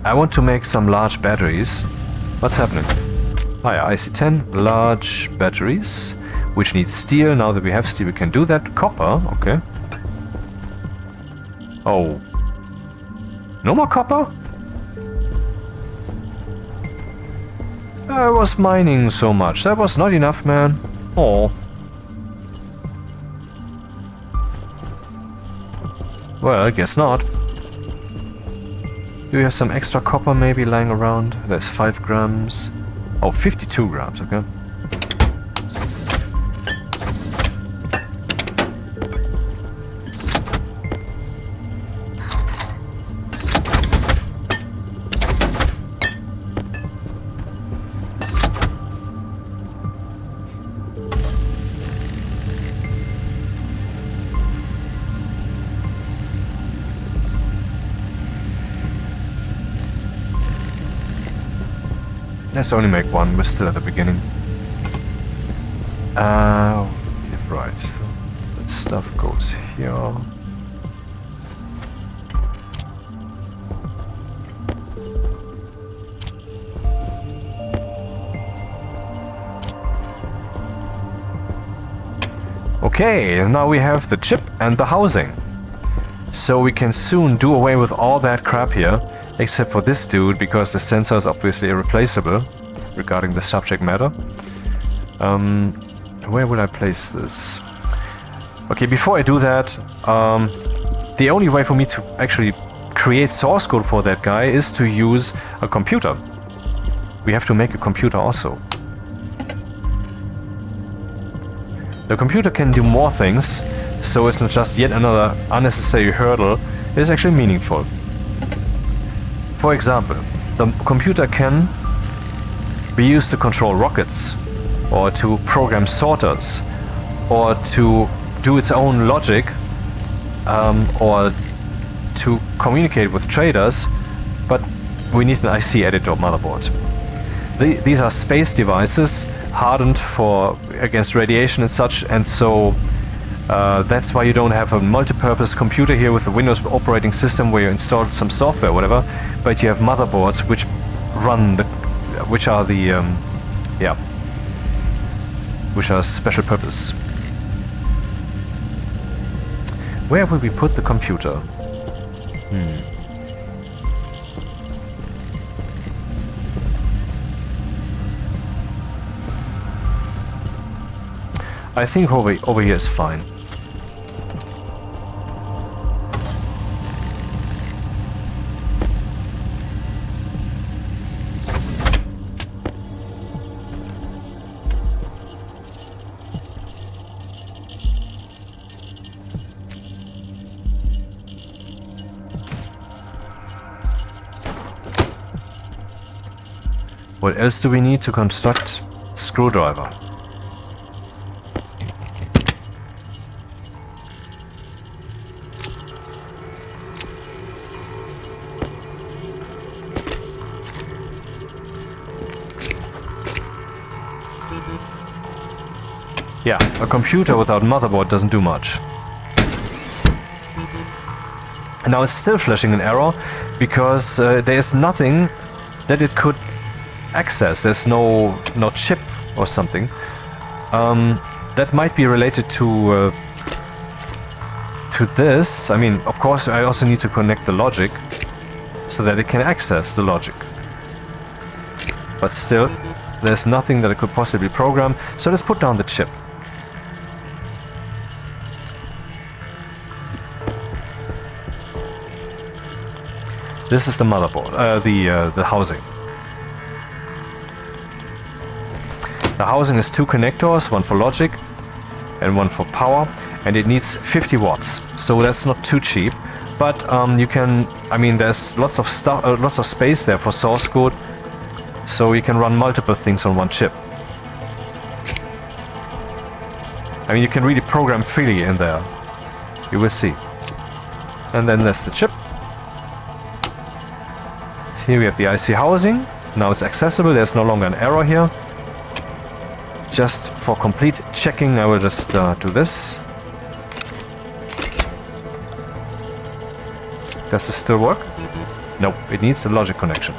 I want to make some large batteries. What's happening? Hi, IC10, large batteries, which need steel. Now that we have steel, we can do that. Copper, okay. Oh. No more copper? I was mining so much. That was not enough, man. Oh. Well, I guess not. Do we have some extra copper maybe lying around? There's 5 grams. Oh, 52 grams, okay. Let's only make one, we're still at the beginning. Right, so that stuff goes here. Okay, now we have the chip and the housing. So we can soon do away with all that crap here. Except for this dude, because the sensor is obviously irreplaceable regarding the subject matter. Where will I place this? Okay, before I do that, the only way for me to actually create source code for that guy is to use a computer. We have to make a computer also. The computer can do more things, so it's not just yet another unnecessary hurdle. It is actually meaningful. For example, the computer can be used to control rockets, or to program sorters, or to do its own logic, or to communicate with traders, but we need an IC editor motherboard. These are space devices, hardened against radiation and such, and so that's why you don't have a multi-purpose computer here with a Windows operating system where you installed some software or whatever, but you have motherboards which are special purpose. Where will we put the computer? I think over here is fine. What else do we need to construct? Screwdriver. Yeah, a computer without motherboard doesn't do much. Now it's still flashing an error because there is nothing that it could access. There's no chip or something. That might be related to this. I mean, of course, I also need to connect the logic so that it can access the logic. But still, there's nothing that it could possibly program. So let's put down the chip. This is the motherboard, the housing. The housing is 2 connectors, one for logic and one for power, and it needs 50 watts. So that's not too cheap, but you can. I mean, there's lots of stuff, lots of space there for source code, so you can run multiple things on one chip. I mean, you can really program freely in there. You will see. And then there's the chip. Here we have the IC housing. Now it's accessible. There's no longer an error here. Just for complete checking, I will just do this. Does this still work? No, it needs a logic connection.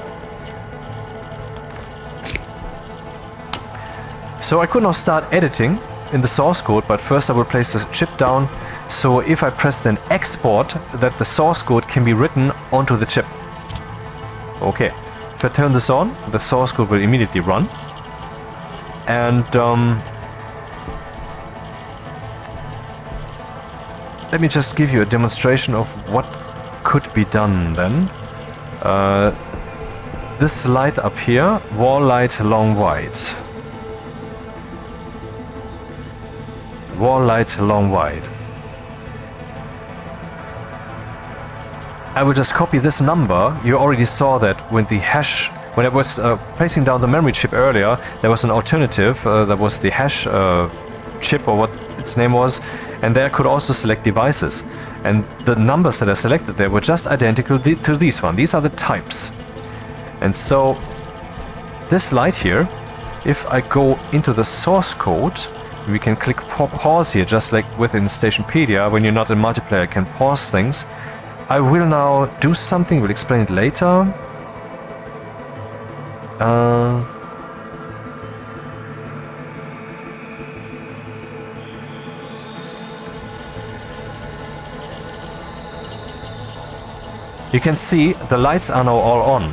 So I could now start editing in the source code, but first I will place the chip down. So if I press then export, that the source code can be written onto the chip. Okay, if I turn this on, the source code will immediately run. And let me just give you a demonstration of what could be done then. This light up here, wall light long wide. Wall light long wide. I will just copy this number. You already saw that when the hash. When I was placing down the memory chip earlier, there was an alternative. That was the hash chip, or what its name was, and there I could also select devices. And the numbers that I selected there were just identical to these one. These are the types. And so this light here, if I go into the source code, we can click pause here, just like within Stationpedia. When you're not in multiplayer, you can pause things. I will now do something. We'll explain it later. You can see the lights are now all on.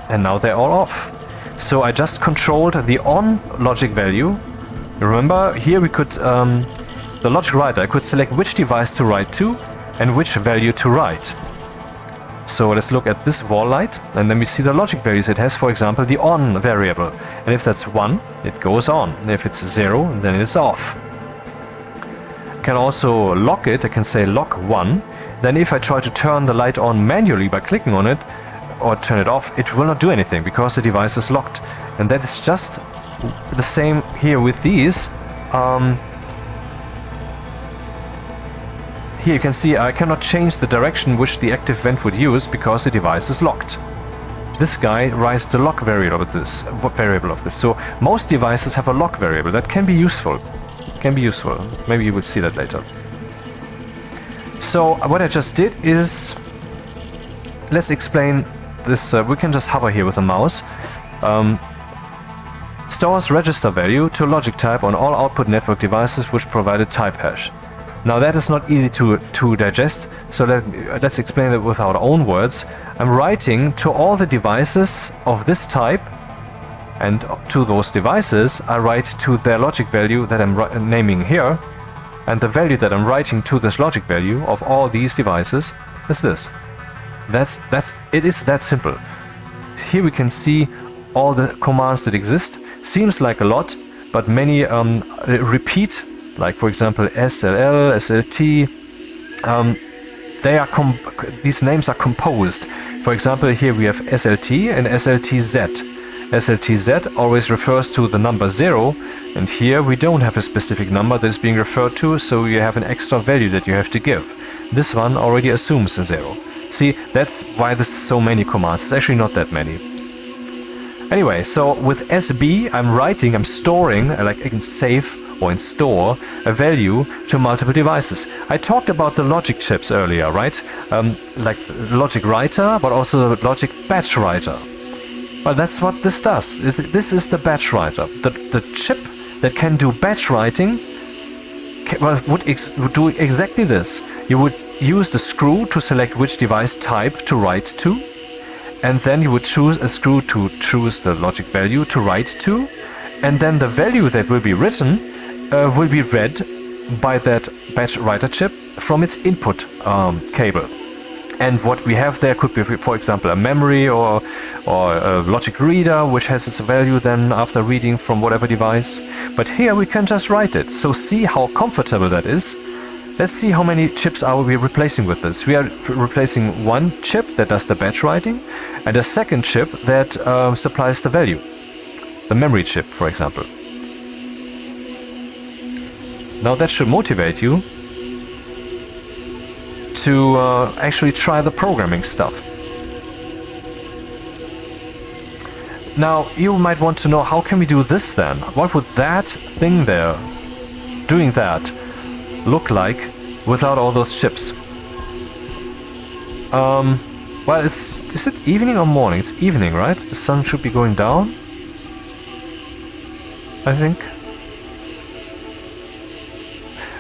And now they're all off. So I just controlled the on logic value. Remember, here we could, the logic writer, I could select which device to write to and which value to write. So let's look at this wall light, and then we see the logic values it has. For example, the on variable, and if that's 1, it goes on, and if it's 0, then it's off. I can also lock it. I can say lock 1. Then if I try to turn the light on manually by clicking on it or turn it off, it will not do anything because the device is locked. And that is just the same here with these. Here you can see I cannot change the direction which the active vent would use because the device is locked. This guy writes the lock variable of this. So most devices have a lock variable that can be useful. Maybe you will see that later. So what I just did is, let's explain this. We can just hover here with the mouse. Stores register value to logic type on all output network devices which provide a type hash. Now that is not easy to digest, so let's explain it with our own words. I'm writing to all the devices of this type, and to those devices I write to their logic value that I'm naming here, and the value that I'm writing to this logic value of all these devices is this. It is that simple. Here we can see all the commands that exist. Seems like a lot, but many repeat. Like for example SLL, SLT, these names are composed. For example, here we have SLT and SLTZ. SLTZ always refers to the number 0, and here we don't have a specific number that is being referred to, so you have an extra value that you have to give. This one already assumes a 0. See, that's why there's so many commands. It's actually not that many. Anyway, so with SB, I'm storing, like I can save or in store a value to multiple devices. I talked about the logic chips earlier, right? Like logic writer, but also logic batch writer. Well, that's what this does. This is the batch writer. The chip that can do batch writing would do exactly this. You would use the screw to select which device type to write to, and then you would choose a screw to choose the logic value to write to, and then the value that will be written will be read by that batch writer chip from its input cable. And what we have there could be, for example, a memory or a logic reader, which has its value then after reading from whatever device. But here we can just write it. So see how comfortable that is. Let's see how many chips are we replacing with this. We are replacing one chip that does the batch writing and a second chip that supplies the value. The memory chip, for example. Now that should motivate you to actually try the programming stuff. Now you might want to know, how can we do this then? What would that thing there, doing that, look like without all those chips? Well, is it evening or morning? It's evening, right? The sun should be going down, I think.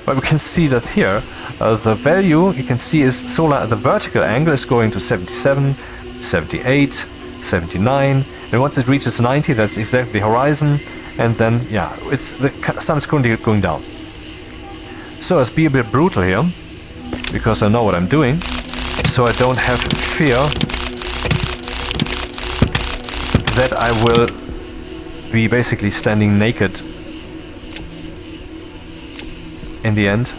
But we can see that here, the value you can see is solar at the vertical angle is going to 77, 78, 79, and once it reaches 90, that's exactly the horizon, and then, yeah, the sun is currently going down. So let's be a bit brutal here, because I know what I'm doing, so I don't have fear that I will be basically standing naked in the end.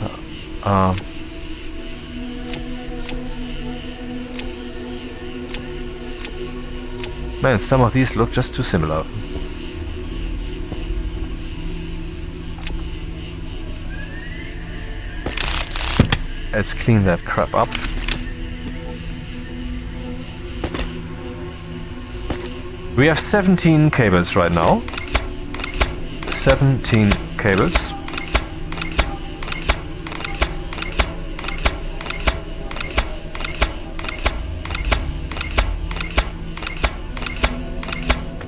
Man, some of these look just too similar. Let's clean that crap up. We have 17 cables right now. 17 cables.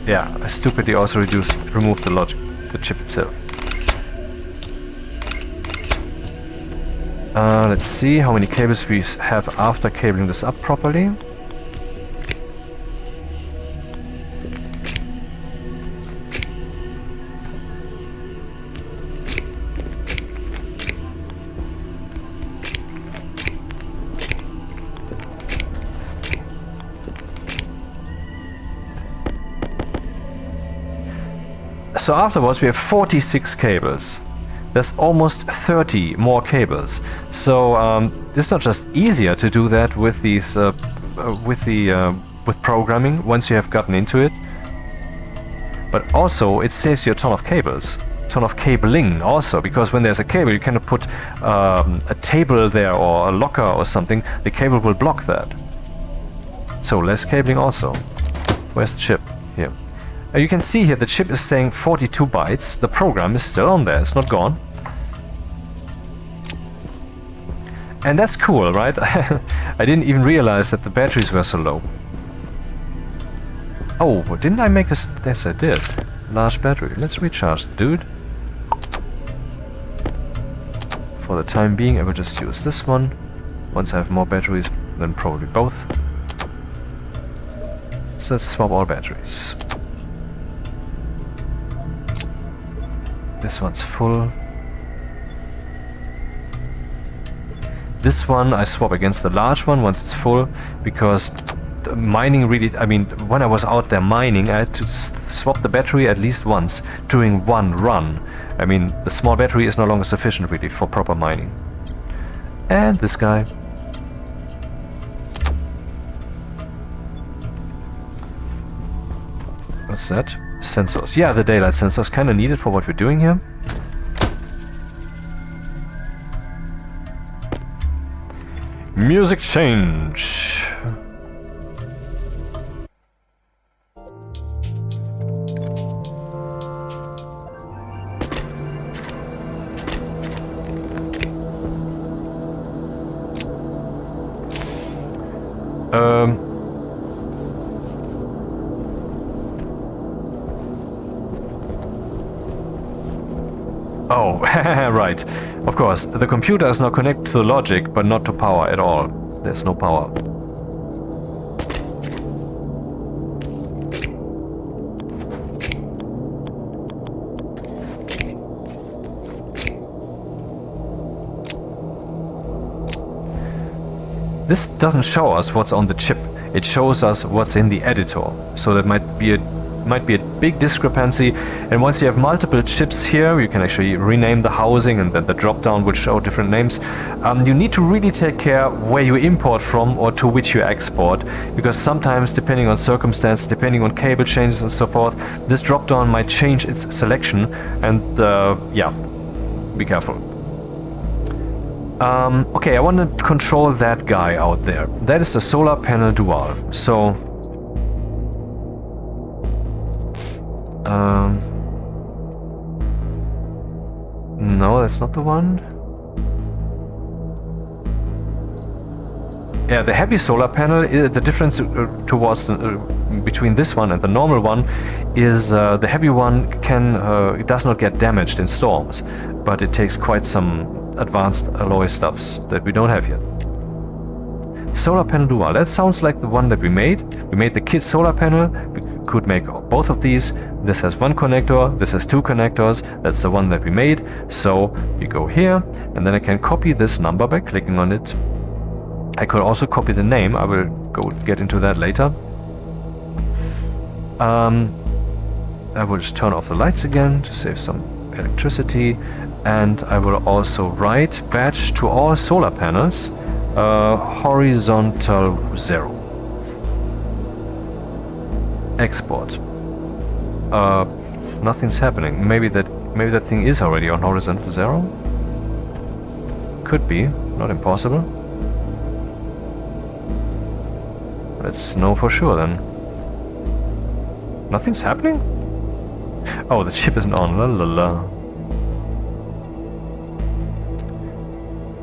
Yeah, I stupidly also removed the chip itself. Let's see how many cables we have after cabling this up properly. So afterwards we have 46 cables. That's almost 30 more cables. So it's not just easier to do that with these with programming once you have gotten into it, but also it saves you a ton of cables, ton of cabling also, because when there's a cable you cannot put a table there or a locker or something. The cable will block that. So less cabling also. Where's the chip? Here. You can see here the chip is saying 42 bytes. The program is still on there, it's not gone. And that's cool, right? I didn't even realize that the batteries were so low. Oh, didn't I make a... Yes, I did. Large battery. Let's recharge the dude. For the time being, I will just use this one. Once I have more batteries, then probably both. So let's swap all batteries. This one's full. This one I swap against the large one once it's full, because the mining really, I mean, when I was out there mining, I had to swap the battery at least once during one run. I mean, the small battery is no longer sufficient really for proper mining. And this guy. What's that? Sensors. Yeah, the daylight sensors kind of needed for what we're doing here. Music change. Oh, right. Of course, the computer is now connected to the logic, but not to power at all. There's no power. This doesn't show us what's on the chip. It shows us what's in the editor. So that might be a big discrepancy. And once you have multiple chips here, you can actually rename the housing, and then the drop-down will show different names. You need to really take care where you import from or to which you export, because sometimes, depending on circumstance, depending on cable changes and so forth, this drop-down might change its selection. And yeah, be careful. Okay, I want to control that guy out there. That is the solar panel dual. So no, that's not the one. Yeah, the heavy solar panel, the difference towards between this one and the normal one is the heavy one it does not get damaged in storms, but it takes quite some advanced alloy stuffs that we don't have yet. Solar panel dual, that sounds like the one that we made. We made the kit solar panel. We could make both of these. This has one connector, this has two connectors. That's the one that we made. So you go here, and then I can copy this number by clicking on it. I could also copy the name. I will get into that later. I will just turn off the lights again to save some electricity, and I will also write batch to all solar panels, horizontal 0. Export. Nothing's happening. Maybe that thing is already on horizontal 0. Could be, not impossible. Let's know for sure then. Nothing's happening? Oh, the chip isn't on. La la la.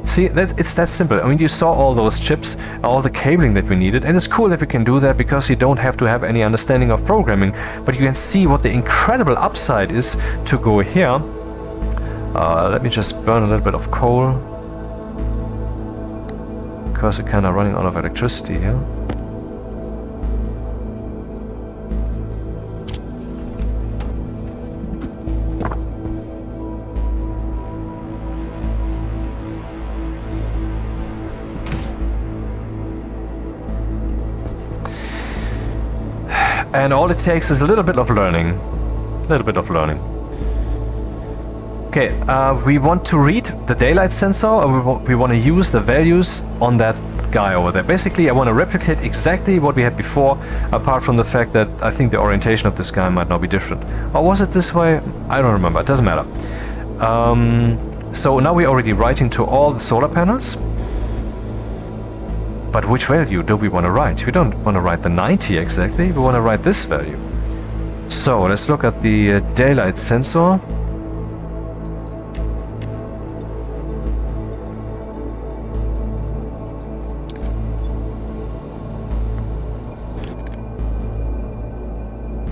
See, it's that simple. I mean, you saw all those chips, all the cabling that we needed, and it's cool that we can do that because you don't have to have any understanding of programming, but you can see what the incredible upside is to go here. Let me just burn a little bit of coal, because we're kind of running out of electricity here. And all it takes is a little bit of learning. Okay, we want to read the daylight sensor, and we want to use the values on that guy over there. Basically, I want to replicate exactly what we had before, apart from the fact that I think the orientation of this guy might now be different. Or was it this way? I don't remember. It doesn't matter. So now we're already writing to all the solar panels. But which value do we want to write? We don't want to write the 90 exactly, we want to write this value. So let's look at the daylight sensor.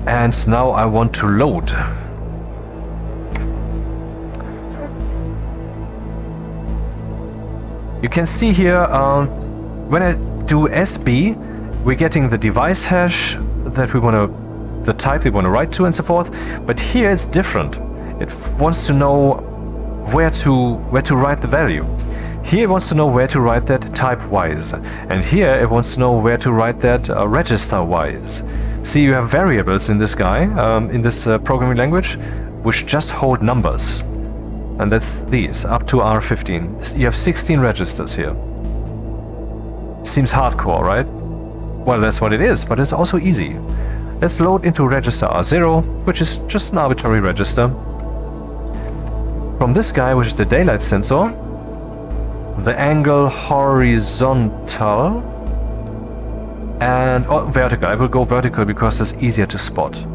And now I want to load. You can see here, when I do SB, we're getting the device hash that we want to, the type we want to write to and so forth. But here it's different. It wants to know where to write the value. Here it wants to know where to write that type-wise. And here it wants to know where to write that register-wise. See, you have variables in this guy, in this programming language, which just hold numbers. And that's these, up to R15. You have 16 registers here. Seems hardcore, right? Well, that's what it is, but it's also easy. Let's load into register R0, which is just an arbitrary register. From this guy, which is the daylight sensor, the angle horizontal and vertical. I will go vertical because it's easier to spot.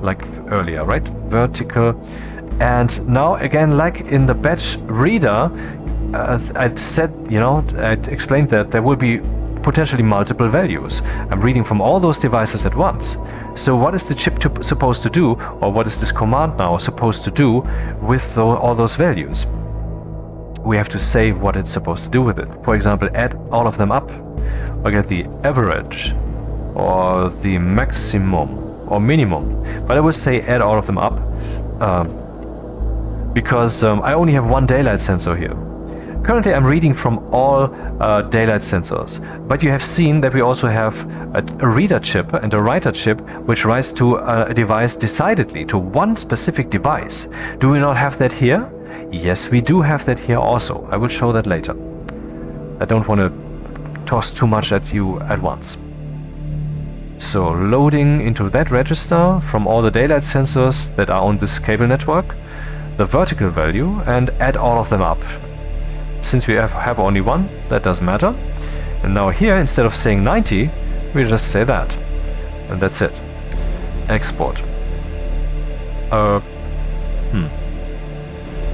Like earlier, right? Vertical. And now again, like in the batch reader, I said, I explained that there will be potentially multiple values. I'm reading from all those devices at once. So what is the chip supposed to do, or what is this command now supposed to do with all those values? We have to say what it's supposed to do with it. For example, add all of them up, or get the average, or the maximum, or minimum. But I would say add all of them up, because I only have one daylight sensor here. Currently I'm reading from all daylight sensors, but you have seen that we also have a reader chip and a writer chip which writes to a device decidedly, to one specific device. Do we not have that here? Yes, we do have that here also. I will show that later. I don't want to toss too much at you at once. So loading into that register from all the daylight sensors that are on this cable network, the vertical value, and add all of them up. Since we have only one, that doesn't matter. And now here, instead of saying 90, we just say that. And that's it. Export.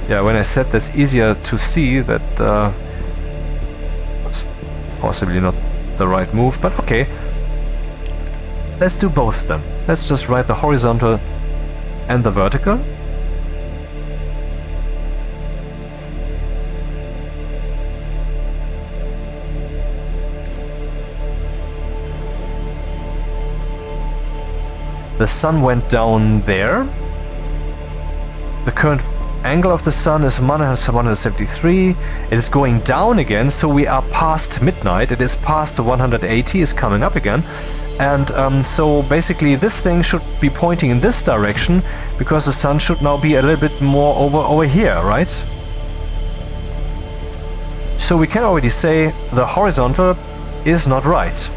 Yeah, when I said that's easier to see, that was possibly not the right move, but okay. Let's do both then. Let's just write the horizontal and the vertical. The sun went down there. The current angle of the sun is 173. It is going down again, so we are past midnight. It is past the 180, is coming up again. And so basically this thing should be pointing in this direction, because the sun should now be a little bit more over here, right? So we can already say the horizontal is not right.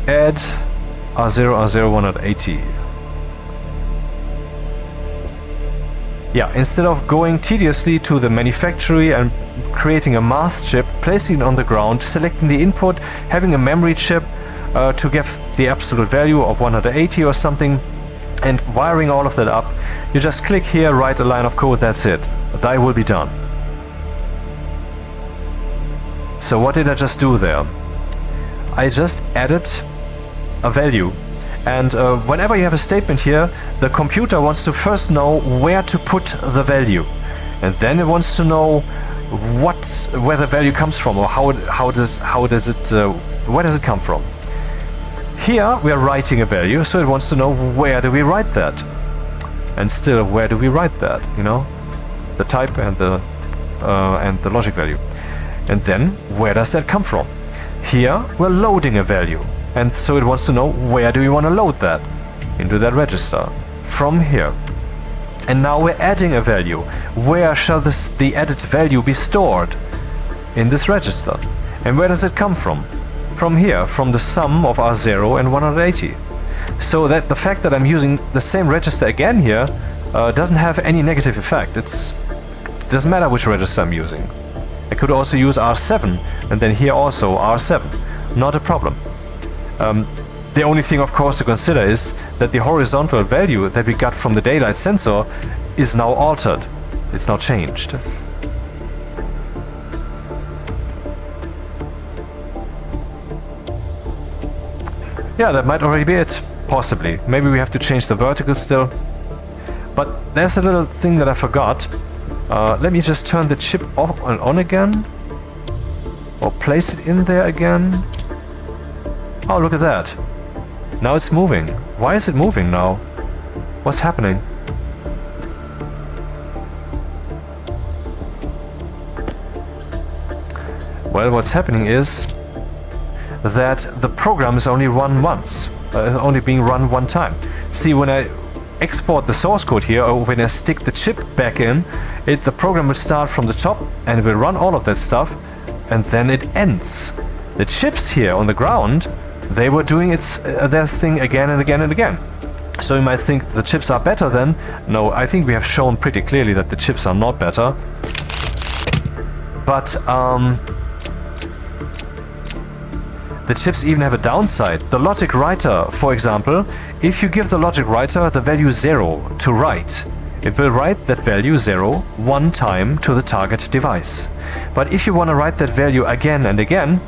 Add R0, R0, 180. Yeah, instead of going tediously to the manufactory and creating a math chip, placing it on the ground, selecting the input, having a memory chip to give the absolute value of 180 or something, and wiring all of that up, you just click here, write a line of code, that's it. The die will be done. So what did I just do there? I just added a value. And whenever you have a statement here, the computer wants to first know where to put the value, and then it wants to know where the value comes from, or where does it come from. Here we are writing a value, so it wants to know where do we write that, and still where do we write that? You know, the type and the logic value, and then where does that come from? Here we're loading a value. And so it wants to know where do we want to load that? Into that register. From here. And now we're adding a value. Where shall the added value be stored? In this register. And where does it come from? From here, from the sum of R0 and 180. So that the fact that I'm using the same register again here doesn't have any negative effect. It doesn't matter which register I'm using. I could also use R7 and then here also R7. Not a problem. The only thing, of course, to consider is that the horizontal value that we got from the daylight sensor is now altered. It's now changed. Yeah, that might already be it. Possibly. Maybe we have to change the vertical still. But there's a little thing that I forgot. Let me just turn the chip off and on again. Or place it in there again. Oh, look at that. Now it's moving. Why is it moving now? What's happening? Well, what's happening is that the program is only run once. Only being run one time. See, when I export the source code here, or when I stick the chip back in, the program will start from the top and it will run all of that stuff, and then it ends. The chips here on the ground, they were doing their thing again and again and again. So you might think the chips are better then. No, I think we have shown pretty clearly that the chips are not better. But the chips even have a downside. The logic writer, for example, if you give the logic writer the value 0 to write, it will write that value 0 one time to the target device. But if you want to write that value again and again,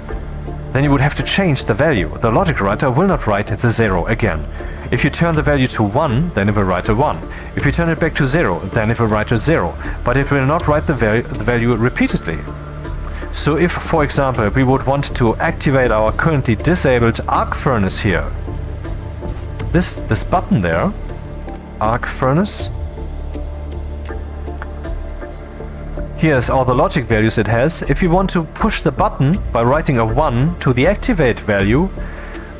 then you would have to change the value. The logic writer will not write the 0 again. If you turn the value to 1, then it will write a 1. If you turn it back to 0, then it will write a 0. But it will not write the value repeatedly. So if, for example, we would want to activate our currently disabled arc furnace here, this button there, arc furnace, here's all the logic values it has. If you want to push the button by writing a 1 to the activate value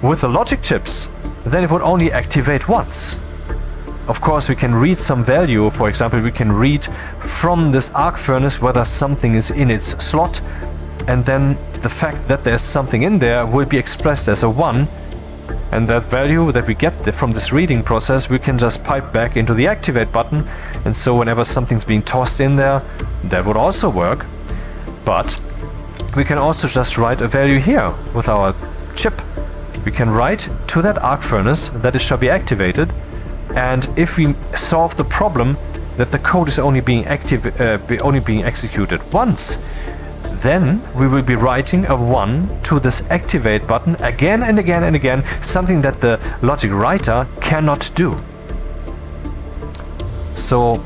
with the logic chips, then it would only activate once. Of course, we can read some value. For example, we can read from this arc furnace whether something is in its slot, and then the fact that there's something in there will be expressed as a 1, and that value that we get from this reading process we can just pipe back into the activate button, and so whenever something's being tossed in there, that would also work. But we can also just write a value here with our chip. We can write to that arc furnace that it shall be activated, and if we solve the problem that the code is only being executed once, then we will be writing a 1 to this activate button again and again and again, something that the logic writer cannot do. So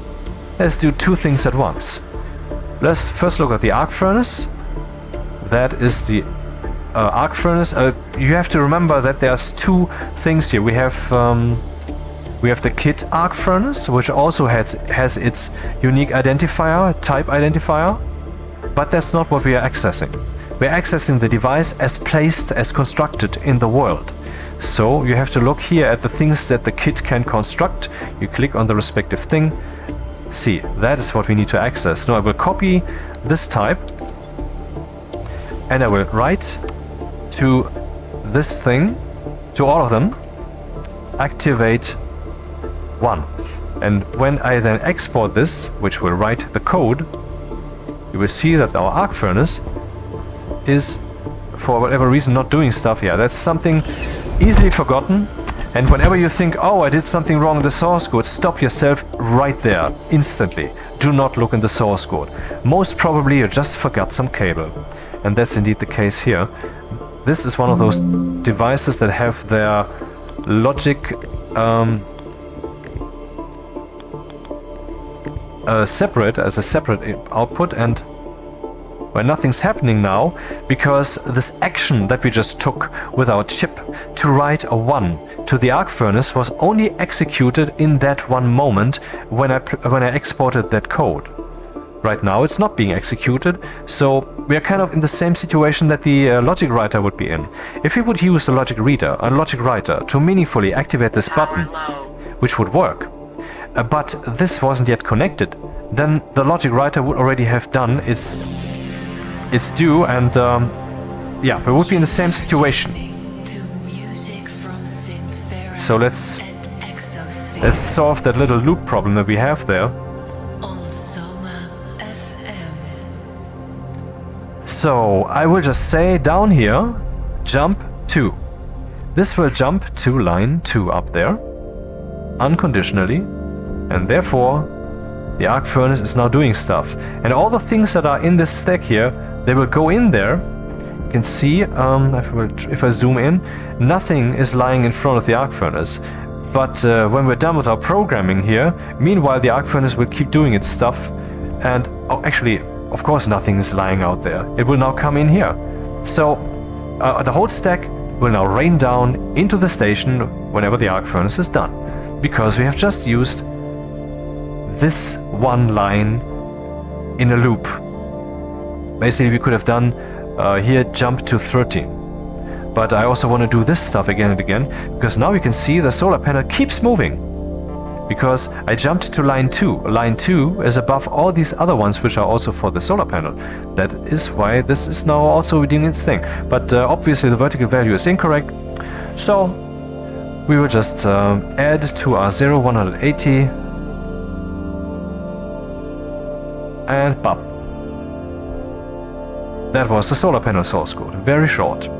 let's do two things at once. Let's first look at the arc furnace. That is the arc furnace. You have to remember that there's two things here. We have the kit arc furnace, which also has its unique identifier, type identifier, but that's not what we are accessing. We're accessing the device as placed, as constructed in the world. So you have to look here at the things that the kit can construct. You click on the respective thing. See, that is what we need to access. Now I will copy this type and I will write to this thing, to all of them, activate 1. And when I then export this, which will write the code, you will see that our arc furnace is, for whatever reason, not doing stuff here. That's something easily forgotten. And whenever you think, oh, I did something wrong in the source code, stop yourself right there, instantly. Do not look in the source code. Most probably you just forgot some cable. And that's indeed the case here. This is one of those devices that have their logic separate, as a separate output, and where nothing's happening now, because this action that we just took with our chip to write a 1 to the arc furnace was only executed in that one moment when I exported that code. Right now it's not being executed, so we are kind of in the same situation that the logic writer would be in. If we would use a logic reader, a logic writer, to meaningfully activate this button, which would work, but this wasn't yet connected, then the logic writer would already have done its due, and yeah, we would be in the same situation. So let's solve that little loop problem that we have there. So I will just say down here, jump 2. This will jump to line 2 up there, unconditionally, and therefore the arc furnace is now doing stuff. And all the things that are in this stack here, they will go in there. You can see, if I zoom in, nothing is lying in front of the arc furnace. But when we're done with our programming here, meanwhile the arc furnace will keep doing its stuff. And, oh, actually, of course nothing is lying out there. It will now come in here. So the whole stack will now rain down into the station whenever the arc furnace is done. Because we have just used this one line in a loop. Basically we could have done here jump to 13. But I also want to do this stuff again and again, because now you can see the solar panel keeps moving. Because I jumped to line 2. Line 2 is above all these other ones which are also for the solar panel. That is why this is now also doing its thing. But obviously the vertical value is incorrect. So we will just add to our 0 180 and pop. That was the solar panel source code. Very short.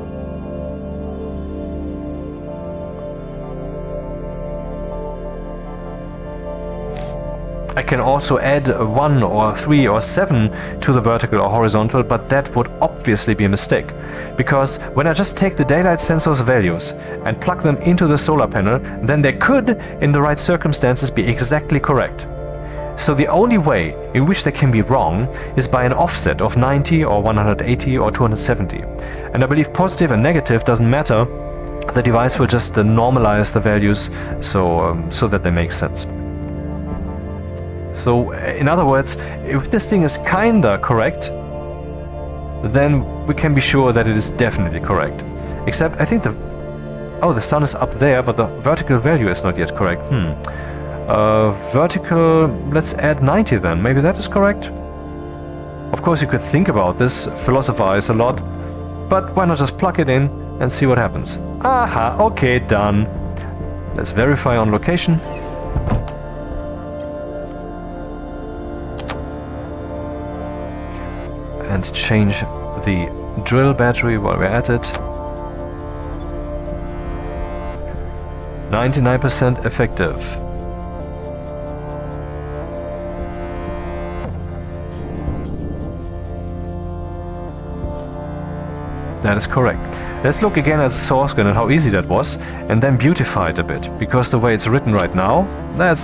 I can also add 1 or 3 or 7 to the vertical or horizontal, but that would obviously be a mistake. Because when I just take the daylight sensor's values and plug them into the solar panel, then they could, in the right circumstances, be exactly correct. So the only way in which they can be wrong is by an offset of 90 or 180 or 270. And I believe positive and negative doesn't matter. The device will just normalize the values so that they make sense. So in other words, if this thing is kinda correct, then we can be sure that it is definitely correct. Except I think the sun is up there, but the vertical value is not yet correct. Vertical, let's add 90 then. Maybe that is correct? Of course you could think about this, philosophize a lot, but why not just plug it in and see what happens? Aha, okay, done. Let's verify on location. And change the drill battery while we're at it. 99% effective. That is correct. Let's look again at the source code and how easy that was, and then beautify it a bit, because the way it's written right now, that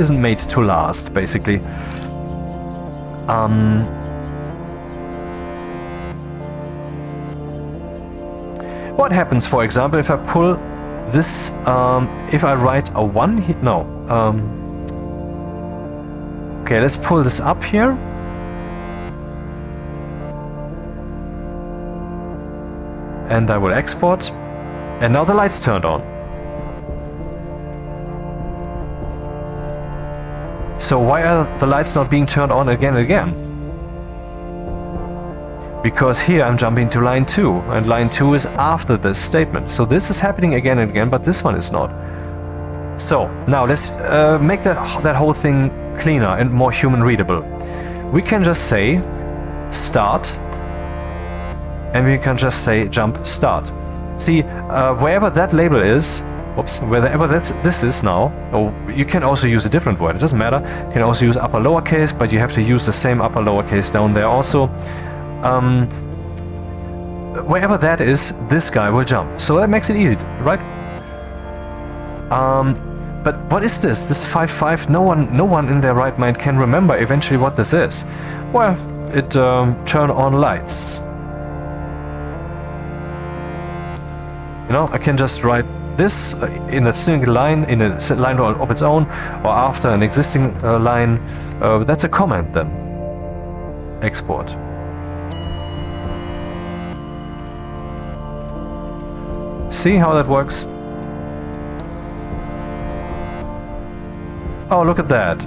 isn't made to last, basically. What happens, for example, if I pull this, if I write a 1 here? No. Okay, let's pull this up here. And I will export. And now the lights turned on. So why are the lights not being turned on again and again? Because here I'm jumping to line 2, and line 2 is after this statement. So this is happening again and again, but this one is not. So now let's make that whole thing cleaner and more human readable. We can just say start, and we can just say jump start. See, wherever that label is, wherever this is now, or you can also use a different word, it doesn't matter. You can also use upper lowercase, but you have to use the same upper lowercase down there also. Wherever that is, this guy will jump. So that makes it easy, right? But what is this? This 5.5, no one in their right mind can remember eventually what this is. Well, it turn on lights. You know, I can just write this in a single line, in a line of its own, or after an existing line. That's a comment then. Export. See how that works? Oh, look at that.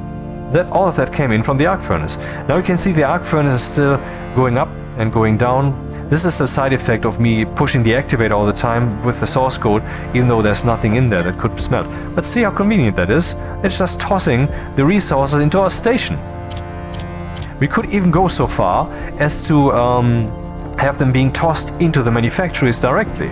All of that came in from the arc furnace. Now you can see the arc furnace is still going up and going down. This is a side effect of me pushing the activator all the time with the source code, even though there's nothing in there that could smelt. But see how convenient that is? It's just tossing the resources into our station. We could even go so far as to have them being tossed into the manufactories directly.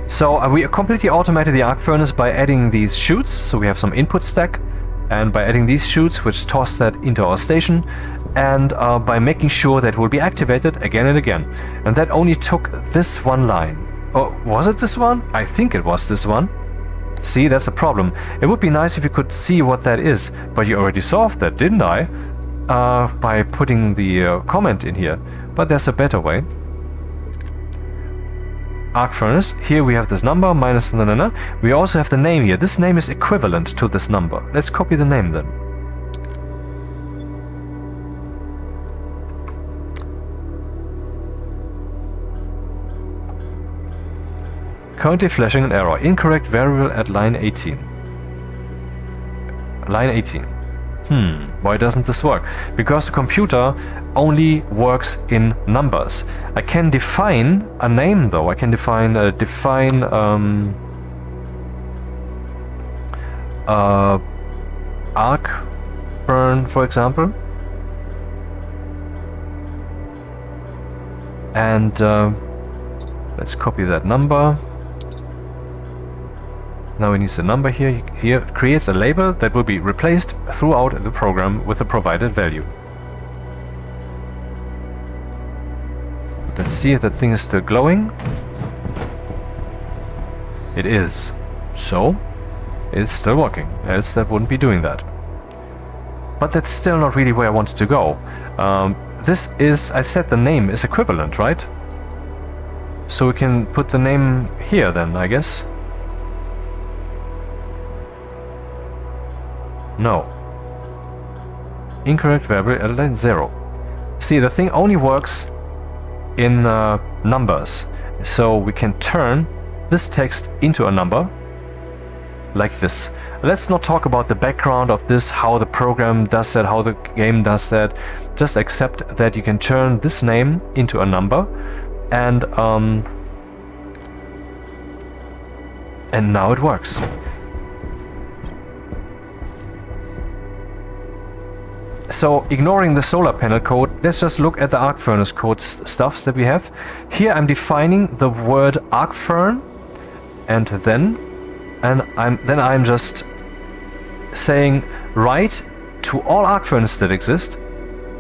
So we completely automated the arc furnace by adding these chutes, so we have some input stack, and by adding these chutes which toss that into our station, and by making sure that it will be activated again and again. And that only took this one line. Oh, was it this one? I think it was this one. See, that's a problem. It would be nice if you could see what that is, but you already solved that, didn't I? By putting the comment in here. But there's a better way. Arc furnace, here we have this number, minus na. We also have the name here. This name is equivalent to this number. Let's copy the name then. Currently flashing an error. Incorrect variable at line 18. Line 18. Why doesn't this work? Because the computer only works in numbers. I can define a name though. I can define arc burn, for example. And let's copy that number. Now it needs a number here. Here it creates a label that will be replaced throughout the program with the provided value. Let's see if that thing is still glowing. It is. So, it's still working, else that wouldn't be doing that. But that's still not really where I wanted to go. This is, I said the name is equivalent, right? So we can put the name here then, I guess. No. Incorrect variable at line 0. See, the thing only works in numbers. So we can turn this text into a number like this. Let's not talk about the background of this, how the program does that, how the game does that. Just accept that you can turn this name into a number, and now it works. So, ignoring the solar panel code, let's just look at the arc furnace code stuffs that we have. Here I'm defining the word arc furn, and then I'm just saying write to all arc furnaces that exist,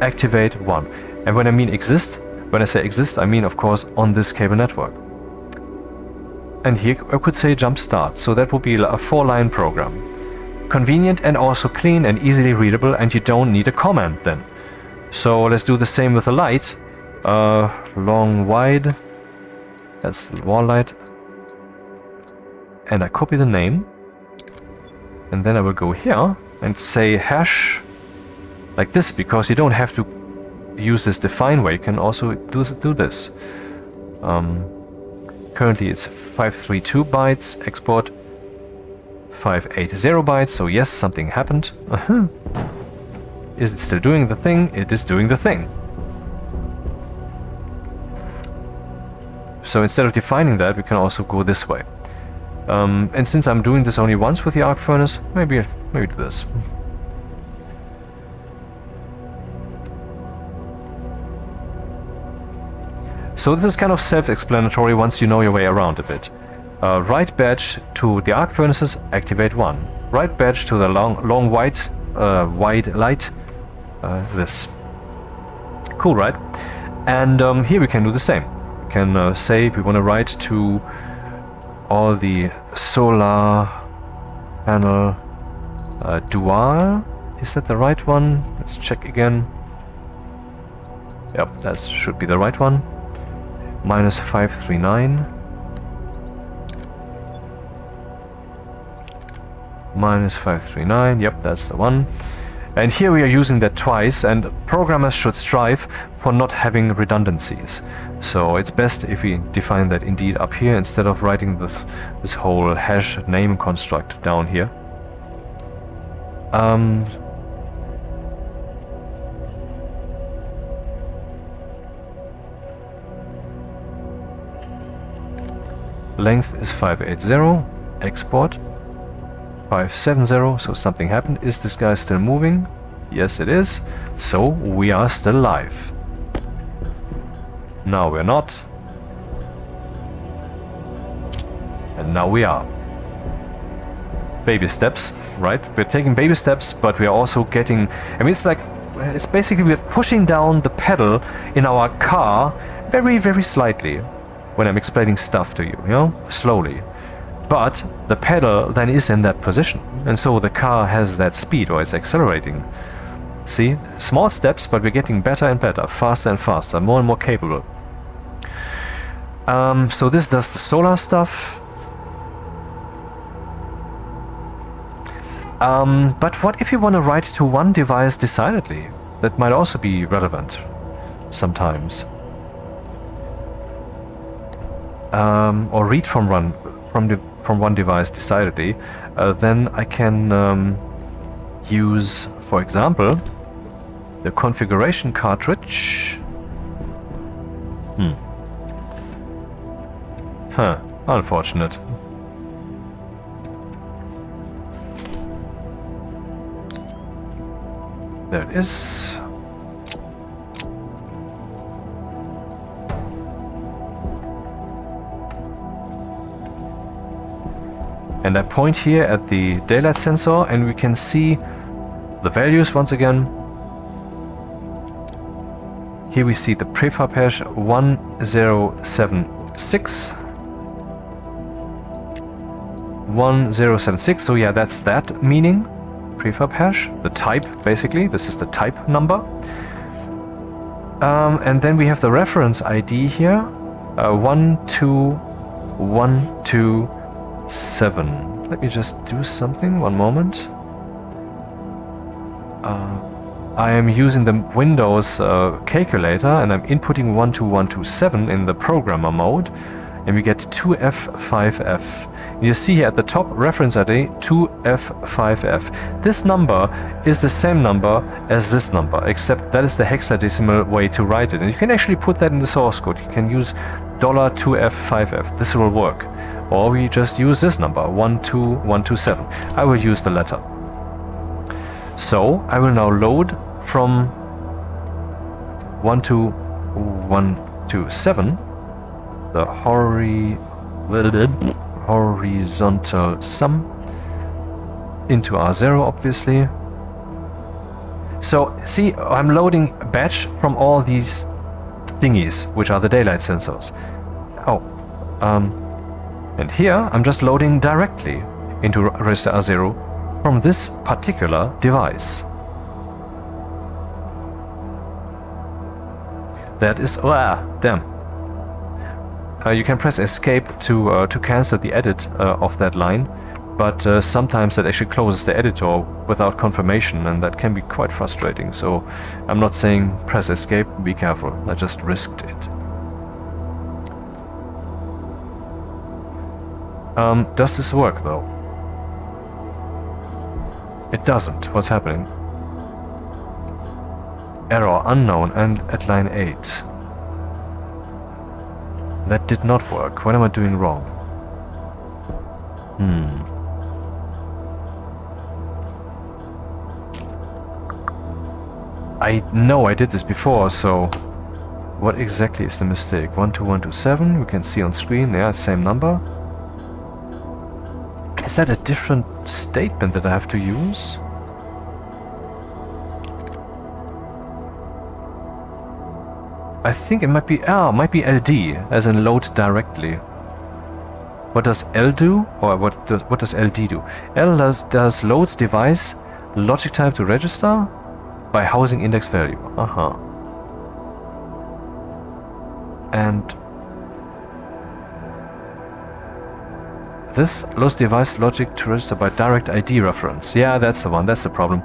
activate 1. And when I mean exist, when I say exist, I mean of course on this cable network. And here I could say jump start, so that would be a 4-line program. Convenient and also clean and easily readable, and you don't need a command then. So let's do the same with the light. Long wide, that's the wall light. And I copy the name, and then I will go here and say hash like this, because you don't have to use this define way, you can also do this. Currently it's 532 bytes, export 580 bytes, so yes, something happened. Is it still doing the thing? It is doing the thing. So instead of defining that, we can also go this way. And since I'm doing this only once with the arc furnace, maybe do this. So this is kind of self-explanatory once you know your way around a bit. Write badge to the arc furnaces, activate 1. Write badge to the long white wide light, this. Cool, right? And here we can do the same. We can say we want to write to all the solar panel dual. Is that the right one? Let's check again. Yep, that should be the right one. Minus 539. Minus 539, yep, that's the one. And here we are using that twice, and programmers should strive for not having redundancies. So it's best if we define that indeed up here instead of writing this whole hash name construct down here. Length is 580, export 570, so something happened. Is this guy still moving? Yes, it is. So we are still live. Now we're not. And now we are. Baby steps, right? We're taking baby steps, but we are also getting... I mean, it's basically we're pushing down the pedal in our car very, very slightly when I'm explaining stuff to you, slowly. But the pedal then is in that position, and so the car has that speed, or is accelerating. See? Small steps, but we're getting better and better, faster and faster, more and more capable. So this does the solar stuff. But what if you want to write to one device decidedly? That might also be relevant sometimes. Or read from one device decidedly. Then I can use, for example, the configuration cartridge. Unfortunate. There it is. And I point here at the daylight sensor and we can see the values once again. Here we see the prefab hash 1076. 1076, so yeah, that's that meaning. Prefab hash, the type basically. This is the type number. And then we have the reference ID here. 12127. Let me just do something, one moment. I am using the Windows calculator and I'm inputting 12127 in the programmer mode. And we get 2F5F. You see here at the top reference ID 2F5F. This number is the same number as this number, except that is the hexadecimal way to write it. And you can actually put that in the source code. You can use $2F5F. This will work. Or we just use this number 12127. I will use the latter. So I will now load from 12127 the horizontal sum into R0, obviously. So see, I'm loading batch from all these thingies, which are the daylight sensors. And here I'm just loading directly into register R0 from this particular device. That is, damn. You can press escape to cancel the edit of that line, but sometimes that actually closes the editor without confirmation, and that can be quite frustrating. So I'm not saying press escape, be careful. I just risked it. Does this work though? It doesn't. What's happening? Error unknown and at line 8. That did not work. What am I doing wrong? I know I did this before, so what exactly is the mistake? 12127, we can see on screen, yeah, same number. Is that a different statement that I have to use? I think it might be LD, as in load directly. What does L do? Or what does LD do? L does loads device logic type to register by housing index value. And this loads device logic to register by direct ID reference. Yeah, that's the one. That's the problem.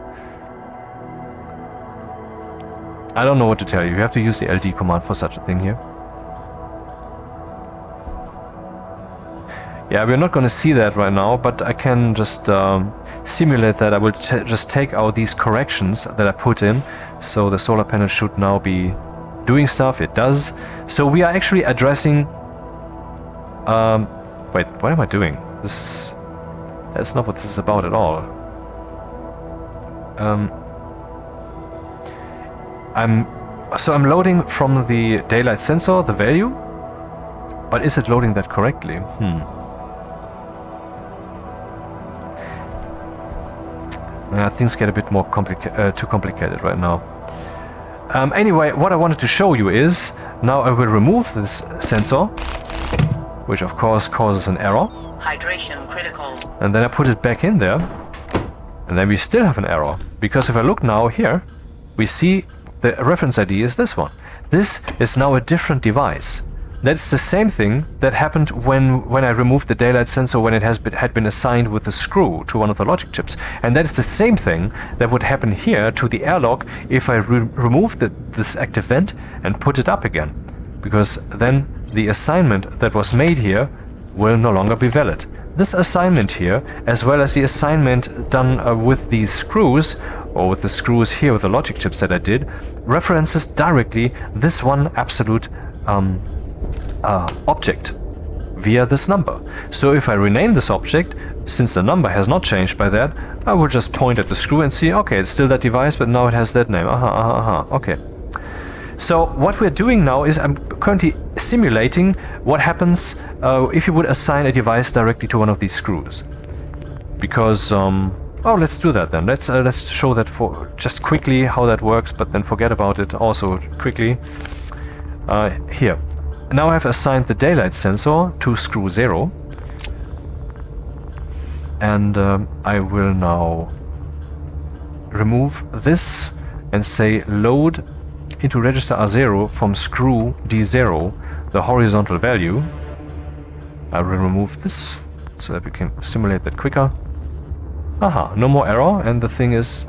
I don't know what to tell you. You have to use the LD command for such a thing here. Yeah, we're not going to see that right now, but I can just simulate that. I will just take out these corrections that I put in. So the solar panel should now be doing stuff. It does. So we are actually addressing... wait, what am I doing? That's not what this is about at all. I'm loading from the daylight sensor the value, but is it loading that correctly? Things get a bit more too complicated right now. Anyway, what I wanted to show you is, now I will remove this sensor, which of course causes an error. Hydration critical. And then I put it back in there, and then we still have an error. Because if I look now here, we see the reference ID is this one. This is now a different device. That's the same thing that happened when I removed the daylight sensor when it had been assigned with a screw to one of the logic chips. And that is the same thing that would happen here to the airlock if I remove this active vent and put it up again. Because then the assignment that was made here will no longer be valid. this assignment here, as well as the assignment done with these screws, or with the screws here with the logic chips that I did, references directly this one absolute object via this number. So if I rename this object, since the number has not changed by that, I will just point at the screw and see, okay, it's still that device, but now it has that name. Okay. So what we're doing now is I'm currently simulating what happens if you would assign a device directly to one of these screws. Because, oh, let's do that then. Let's show that for just quickly how that works, but then forget about it also quickly. Here. Now I've assigned the daylight sensor to screw 0. And I will now remove this and say load into register R0 from screw D0 the horizontal value. I will remove this so that we can simulate that quicker. Aha, no more error, and the thing is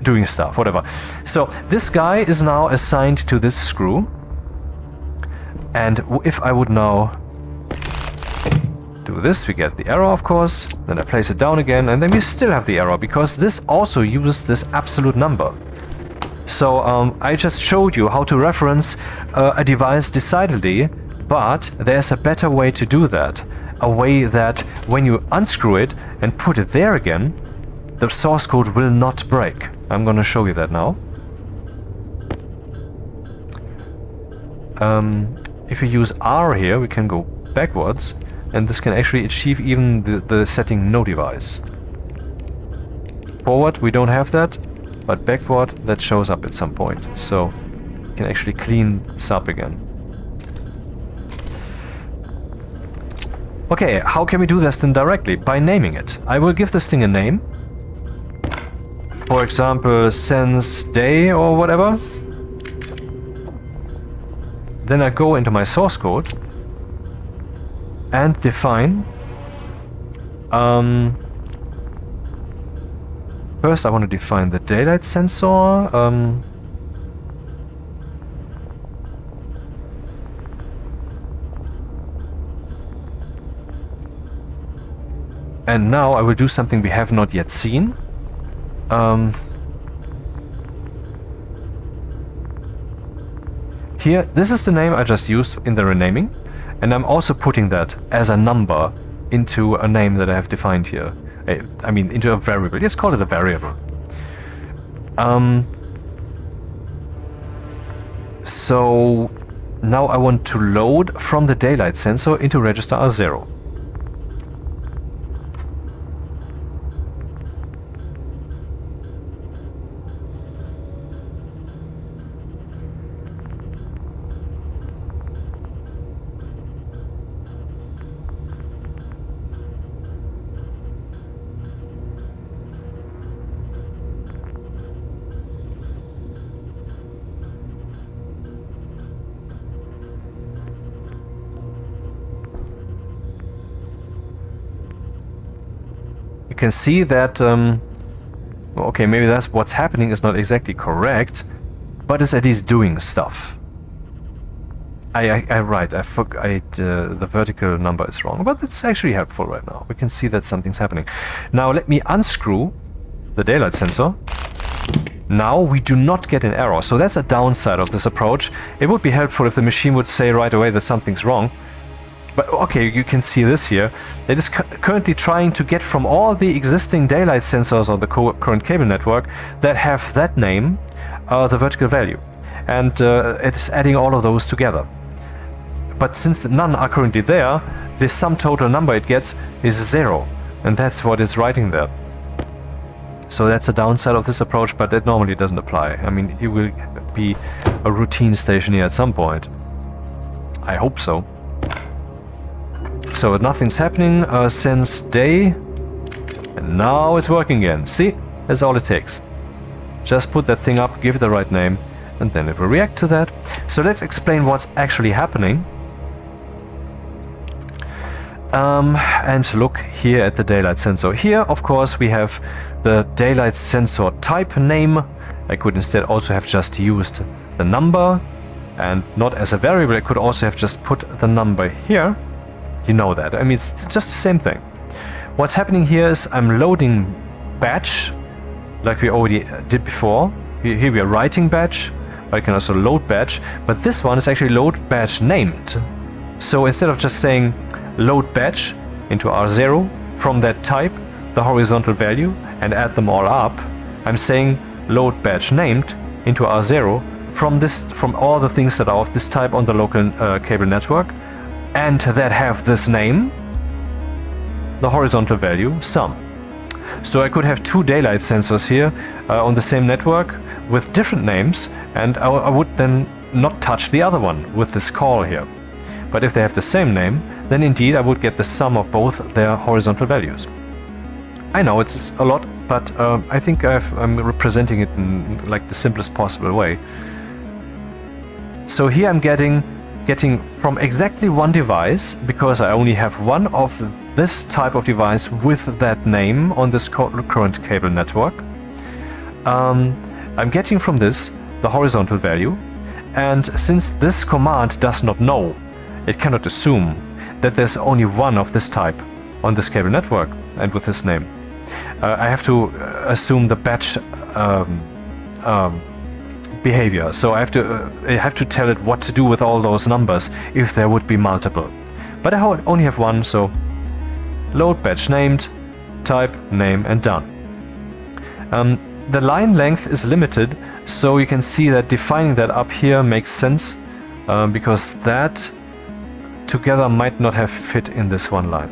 doing stuff, whatever. So this guy is now assigned to this screw, and if I would now do this, we get the error, of course. Then I place it down again, and then we still have the error because this also uses this absolute number. So I just showed you how to reference a device decidedly, but there's a better way to do that. A way that when you unscrew it and put it there again, the source code will not break. I'm gonna show you that now. If we use R here, we can go backwards, and this can actually achieve even the setting no device. Forward, we don't have that. But backward, that shows up at some point. So you can actually clean this up again. Okay, how can we do this then directly? By naming it. I will give this thing a name. For example, sense day or whatever. Then I go into my source code and define first, I want to define the daylight sensor. And now I will do something we have not yet seen. Here, this is the name I just used in the renaming, and I'm also putting that as a number into a name that I have defined here. I mean, into a variable. Let's call it a variable. So now I want to load from the daylight sensor into register R0. You can see that, okay, maybe that's what's happening is not exactly correct, but it's at least doing stuff. The vertical number is wrong, but it's actually helpful right now. We can see that something's happening. Now let me unscrew the daylight sensor. Now we do not get an error, so that's a downside of this approach. It would be helpful if the machine would say right away that something's wrong. But okay, you can see this here. It is currently trying to get from all the existing daylight sensors on the current cable network that have that name, the vertical value. And it is adding all of those together. But since none are currently there, the sum total number it gets is 0. And that's what it's writing there. So that's a downside of this approach, but it normally doesn't apply. I mean, it will be a routine stationeer at some point. I hope so. So nothing's happening since day, and now it's working again. See, that's all it takes. Just put that thing up, give it the right name, and then it will react to that. So let's explain what's actually happening. And look here at the daylight sensor. Here, of course, we have the daylight sensor type name. I could instead also have just used the number, and not as a variable. I could also have just put the number here. You know that. I mean, it's just the same thing. What's happening here is I'm loading batch, like we already did before. Here we are writing batch, but I can also load batch. But this one is actually load batch named. So instead of just saying load batch into R0 from that type, the horizontal value, and add them all up, I'm saying load batch named into R0 from all the things that are of this type on the local cable network, and that have this name, the horizontal value sum. So I could have two daylight sensors here on the same network with different names, and I would then not touch the other one with this call here. But if they have the same name, then indeed I would get the sum of both their horizontal values. I know it's a lot, but I think I'm representing it in like the simplest possible way. So here I'm getting from exactly one device, because I only have one of this type of device with that name on this current cable network. I'm getting from this the horizontal value, and since this command does not know, it cannot assume that there's only one of this type on this cable network and with this name. I have to assume the batch behavior. So I have to tell it what to do with all those numbers if there would be multiple. But I only have one, so load batch named, type, name, and done. The line length is limited, so you can see that defining that up here makes sense, because that together might not have fit in this one line.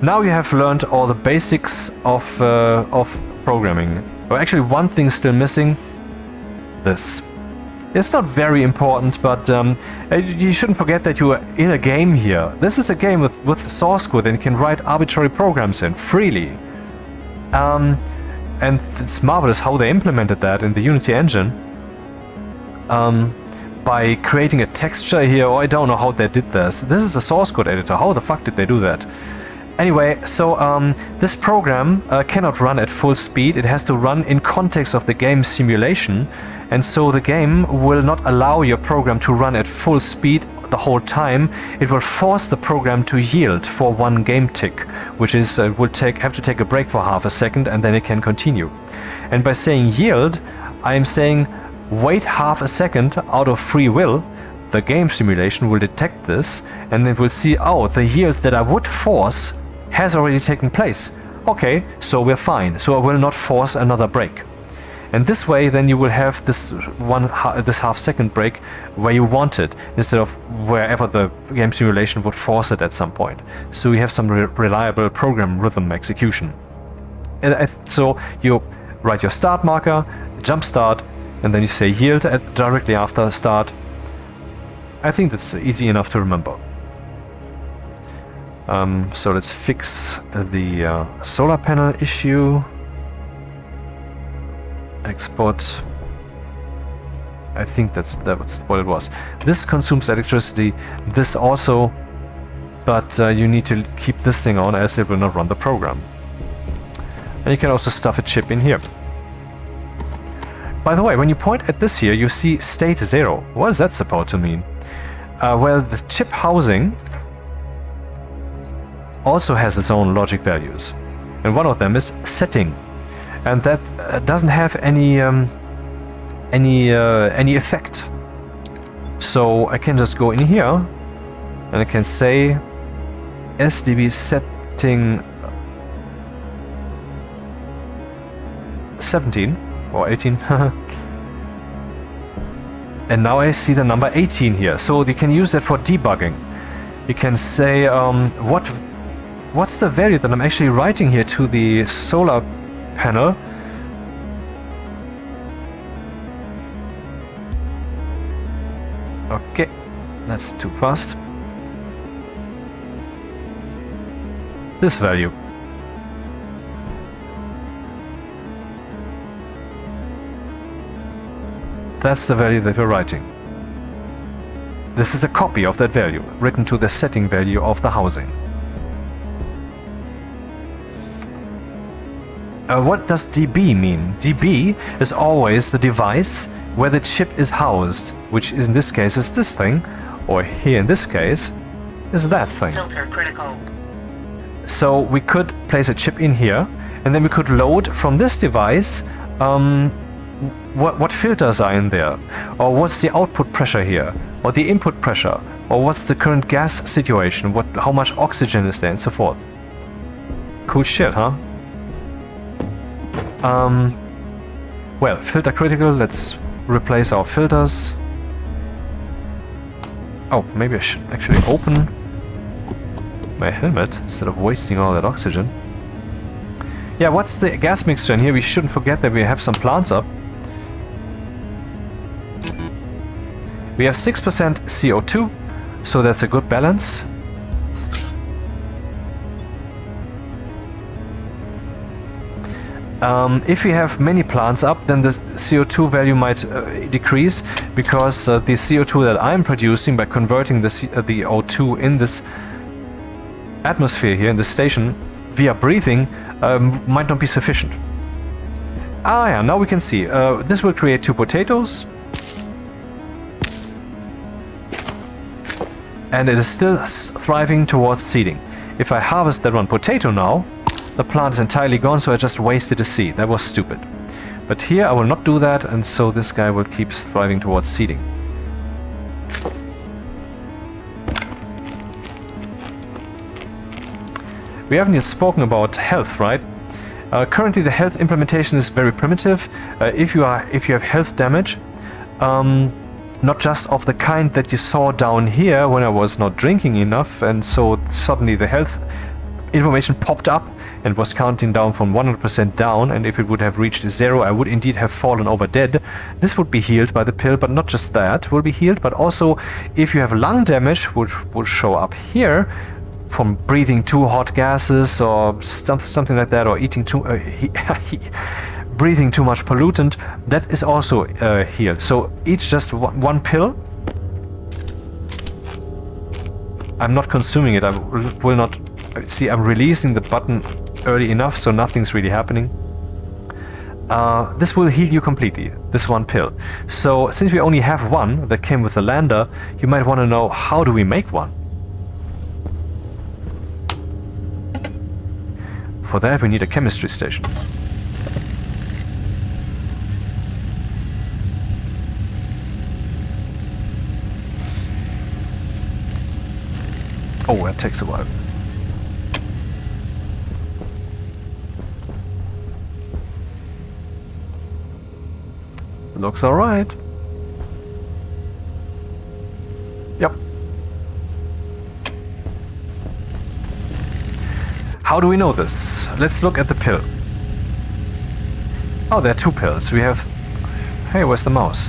Now you have learned all the basics of programming. Well, actually, one thing still missing. This. It's not very important, but you shouldn't forget that you are in a game here. This is a game with source code, and you can write arbitrary programs in freely. And it's marvelous how they implemented that in the Unity engine. By creating a texture here, or I don't know how they did this. This is a source code editor. How the fuck did they do that? Anyway, so this program cannot run at full speed. It has to run in context of the game simulation, and so the game will not allow your program to run at full speed the whole time. It will force the program to yield for one game tick, which is will have to take a break for half a second, and then it can continue. And by saying yield, I am saying wait half a second out of free will. The game simulation will detect this, and it will see, oh, the yield that I would force has already taken place. Okay, so we're fine. So I will not force another break. And this way, then you will have this half-second break where you want it, instead of wherever the game simulation would force it at some point. So you have some reliable program rhythm execution. And so you write your start marker, jump start, and then you say yield directly after start. I think that's easy enough to remember. So let's fix the solar panel issue. Export. I think that's what it was. This consumes electricity. This also, but you need to keep this thing on, as it will not run the program. And you can also stuff a chip in here. By the way, when you point at this here, you see state 0. What is that supposed to mean? Well, the chip housing also has its own logic values, and one of them is setting, and that doesn't have any effect. So I can just go in here, and I can say SDB setting 17 or 18. And now I see the number 18 here, so you can use that for debugging. You can say what's the value that I'm actually writing here to the solar panel. Okay, that's too fast. This value. That's the value that we're writing. This is a copy of that value, written to the setting value of the housing. What does DB mean? DB is always the device where the chip is housed, which in this case is this thing, or here in this case is that thing. Filter critical. So we could place a chip in here, and then we could load from this device what filters are in there, or what's the output pressure here, or the input pressure, or what's the current gas situation, how much oxygen is there, and so forth. Cool shit, huh? Well, filter critical, let's replace our filters. Oh, maybe I should actually open my helmet instead of wasting all that oxygen. Yeah, what's the gas mixture in here? We shouldn't forget that we have some plants up. We have 6% CO2, so that's a good balance. If we have many plants up, then the CO2 value might decrease, because the CO2 that I'm producing by converting the O2 in this atmosphere here in the station via breathing might not be sufficient. Ah yeah, now we can see. This will create 2 potatoes. And it is still thriving towards seeding. If I harvest that 1 potato now, the plant is entirely gone, so I just wasted a seed. That was stupid. But here I will not do that, and so this guy will keep thriving towards seeding. We haven't yet spoken about health, right? Currently the health implementation is very primitive. If you have health damage, not just of the kind that you saw down here when I was not drinking enough, and so suddenly the health information popped up and was counting down from 100% down, and if it would have reached 0, I would indeed have fallen over dead. This would be healed by the pill, but not just that will be healed, but also if you have lung damage, which will show up here, from breathing too hot gases or something like that, or eating too breathing too much pollutant, that is also healed. So each just one pill. I'm not consuming it. I will not. See, I'm releasing the button early enough, so nothing's really happening. This will heal you completely, this 1 pill. So since we only have 1 that came with the lander, you might want to know, how do we make 1? For that we need a chemistry station. Oh, that takes a while. Looks alright. Yep. How do we know this? Let's look at the pill. Oh, there are 2 pills. We have... Hey, where's the mouse?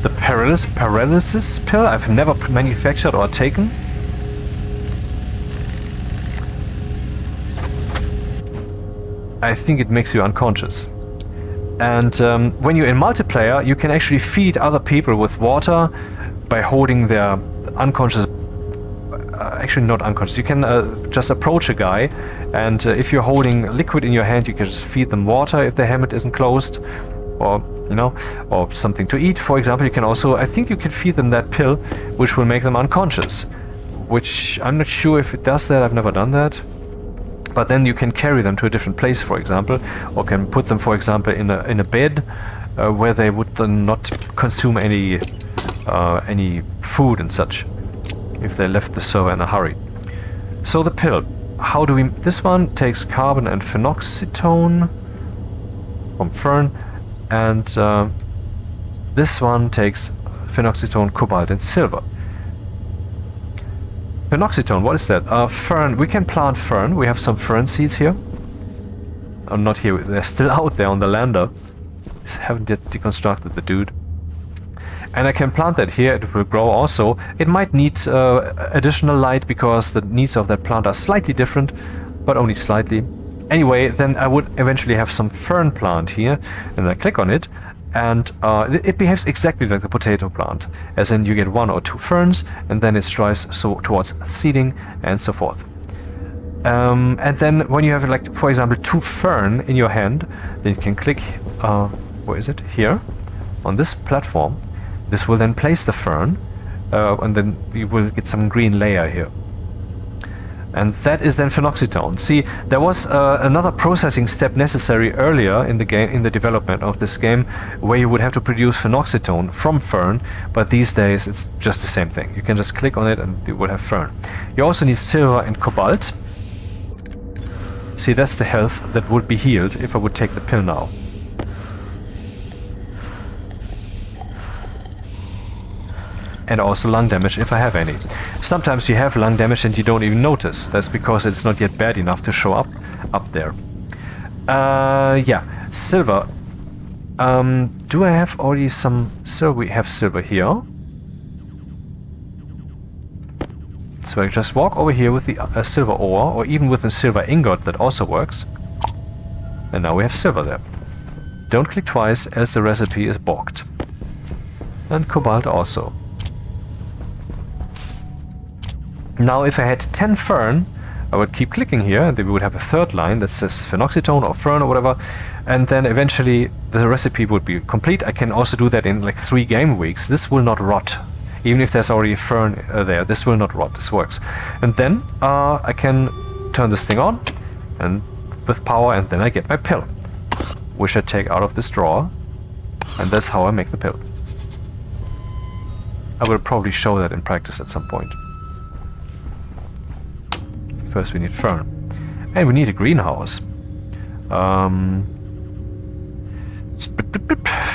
The paralysis pill I've never manufactured or taken. I think it makes you unconscious. And when you're in multiplayer, you can actually feed other people with water by holding their unconscious... actually not unconscious, you can just approach a guy, and if you're holding liquid in your hand, you can just feed them water if the helmet isn't closed, or, you know, or something to eat, for example. You can also, I think you can feed them that pill, which will make them unconscious, which I'm not sure if it does that. I've never done that. But then you can carry them to a different place, for example, or can put them, for example, in a bed where they would then not consume any food and such if they left the server in a hurry. So the pill, how do we... This one takes carbon and phenoxyetone from fern, and this one takes phenoxyetone, cobalt, and silver. Phenoxyetone, what is that? Fern. We can plant fern. We have some fern seeds here. Oh, not here. They're still out there on the lander. Haven't yet deconstructed the dude. And I can plant that here. It will grow also. It might need additional light because the needs of that plant are slightly different, but only slightly. Anyway, then I would eventually have some fern plant here, and I click on it, and it behaves exactly like the potato plant, as in you get 1 or 2 ferns, and then it strives towards seeding and so forth. And then when you have, like, for example, 2 fern in your hand, then you can click, where is it? Here, on this platform. This will then place the fern, and then you will get some green layer here. And that is then phenoxytone. See, there was another processing step necessary earlier in the game, in the development of this game, where you would have to produce phenoxytone from fern, but these days it's just the same thing. You can just click on it and you will have fern. You also need silver and cobalt. See, that's the health that would be healed if I would take the pill now. And also lung damage if I have any. Sometimes you have lung damage and you don't even notice. That's because it's not yet bad enough to show up there. Yeah, silver. Do I have already some silver? We have silver here. So I just walk over here with the silver ore, or even with a silver ingot, that also works. And now we have silver there. Don't click twice, else the recipe is balked. And cobalt also. Now if I had 10 fern, I would keep clicking here, and then we would have a third line that says phenoxytone or fern or whatever, and then eventually the recipe would be complete. I can also do that in like 3 game weeks. This will not rot. Even if there's already a fern there, this will not rot. This works. And then I can turn this thing on and with power, and then I get my pill, which I take out of this drawer, and that's how I make the pill. I will probably show that in practice at some point. First we need fern. And we need a greenhouse.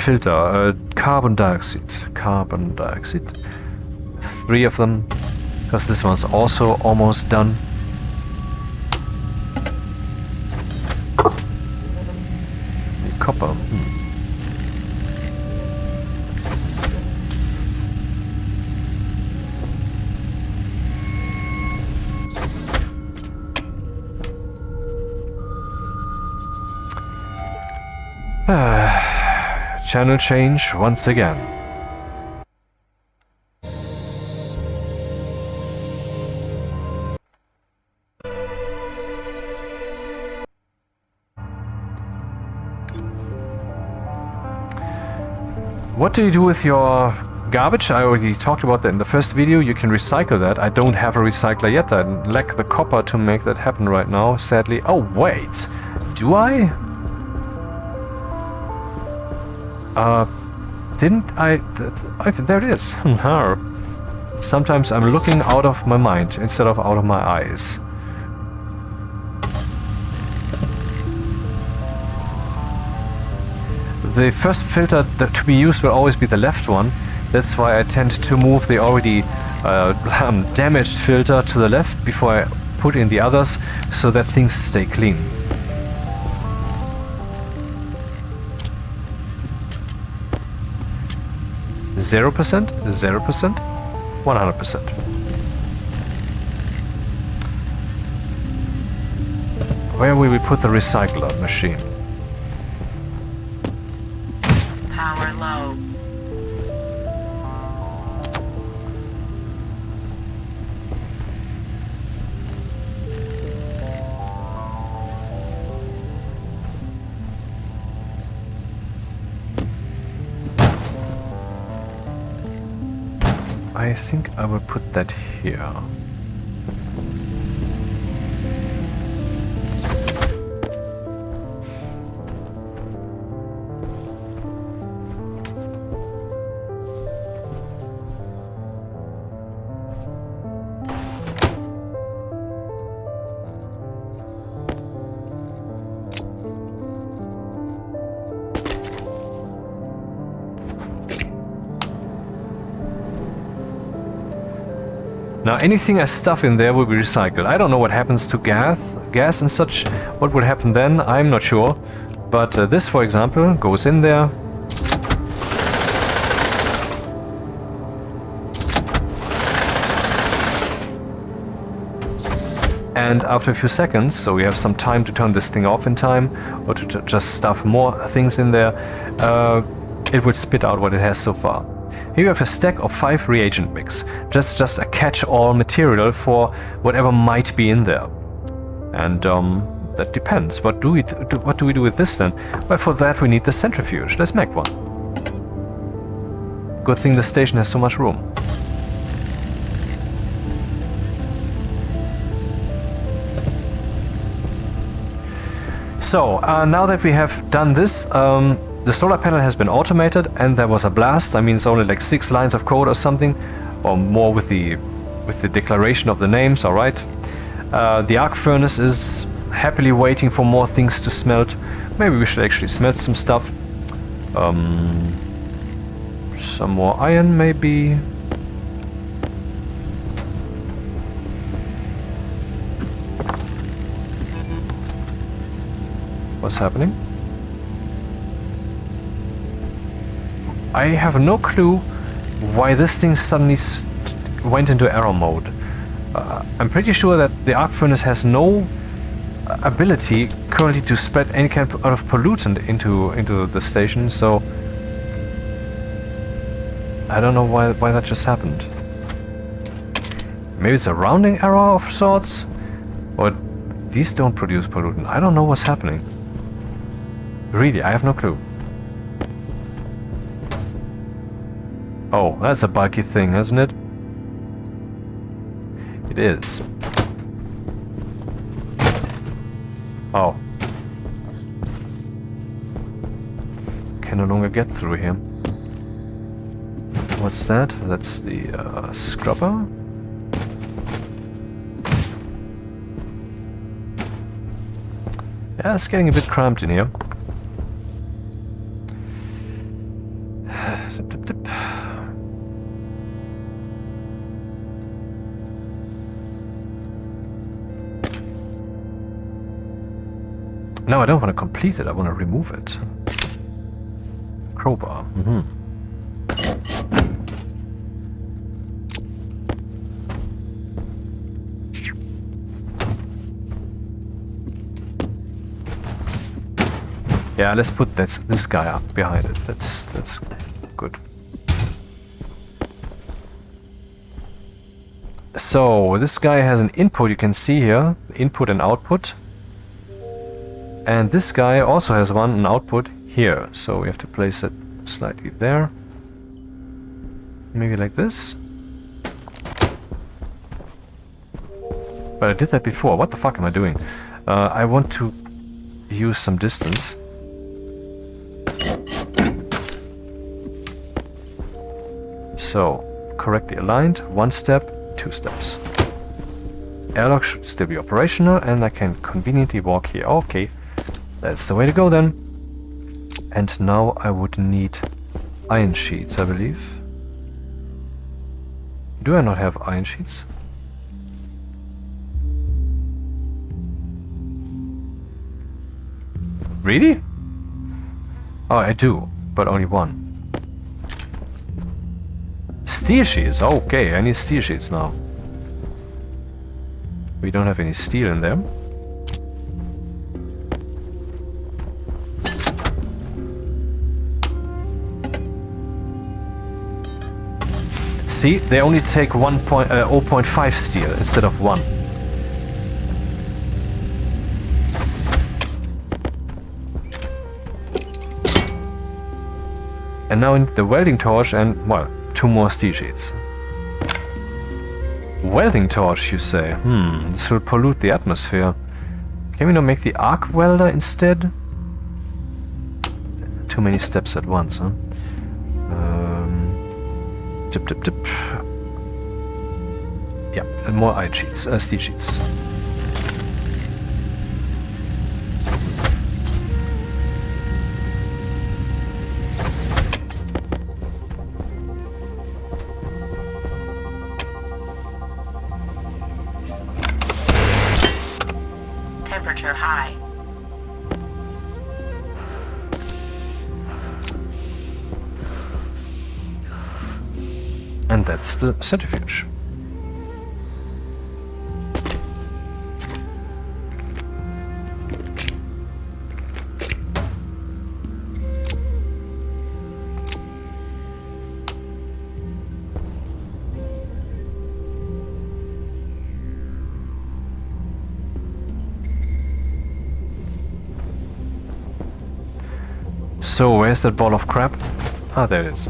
Filter, carbon dioxide. Carbon dioxide. 3 of them, because this one's also almost done. The copper. Channel change once again. What do you do with your garbage? I already talked about that in the first video. You can recycle that. I don't have a recycler yet. I lack the copper to make that happen right now, sadly. Oh, wait. Do I? Didn't I? There it is. Sometimes I'm looking out of my mind instead of out of my eyes. The first filter that to be used will always be the left one. That's why I tend to move the already damaged filter to the left before I put in the others, so that things stay clean. Zero percent, 0%, 100%. Where will we put the recycler machine? Power low. I think I will put that here. Now anything I stuff in there will be recycled. I don't know what happens to gas and such. What would happen then, I'm not sure. But this, for example, goes in there. And after a few seconds, so we have some time to turn this thing off in time, or to just stuff more things in there, it would spit out what it has so far. Here you have a stack of 5 reagent mix. That's just a catch-all material for whatever might be in there. And that depends. What do we do with this then? Well, for that we need the centrifuge. Let's make one. Good thing the station has so much room. So, now that we have done this, the solar panel has been automated and there was a blast. I mean, it's only like 6 lines of code or something, or more with the declaration of the names, alright. The arc furnace is happily waiting for more things to smelt. Maybe we should actually smelt some stuff. Some more iron, maybe. What's happening? I have no clue why this thing suddenly went into error mode. I'm pretty sure that the arc furnace has no ability currently to spread any kind of pollutant into the station, so I don't know why that just happened. Maybe it's a rounding error of sorts, or these don't produce pollutant. I don't know what's happening. Really, I have no clue. Oh, that's a bulky thing, isn't it? It is. Oh. Can no longer get through here. What's that? That's the scrubber. Yeah, it's getting a bit cramped in here. Zip, zip, zip. No, I don't want to complete it, I want to remove it. Crowbar. Yeah, let's put this guy up behind it. That's good. So this guy has an input, you can see here, input and output. And this guy also has an output here. So we have to place it slightly there. Maybe like this. But I did that before. What the fuck am I doing? I want to use some distance. So, correctly aligned, 1 step, 2 steps. Airlock should still be operational and I can conveniently walk here. Okay, that's the way to go then. And now I would need iron sheets, I believe. Do I not have iron sheets? Really? Oh, I do, but only 1. Steel sheets, okay, I need steel sheets now. We don't have any steel in there. See, they only take 0.5 steel instead of 1. And now I need the welding torch and, well, 2 more steel sheets. Welding torch, you say? This will pollute the atmosphere. Can we not make the arc welder instead? Too many steps at once, huh? Tip, tip, tip. Yeah, and more iron sheets, steel sheets. Temperature high. And that's the centrifuge. So, where's that ball of crap? Ah, there it is.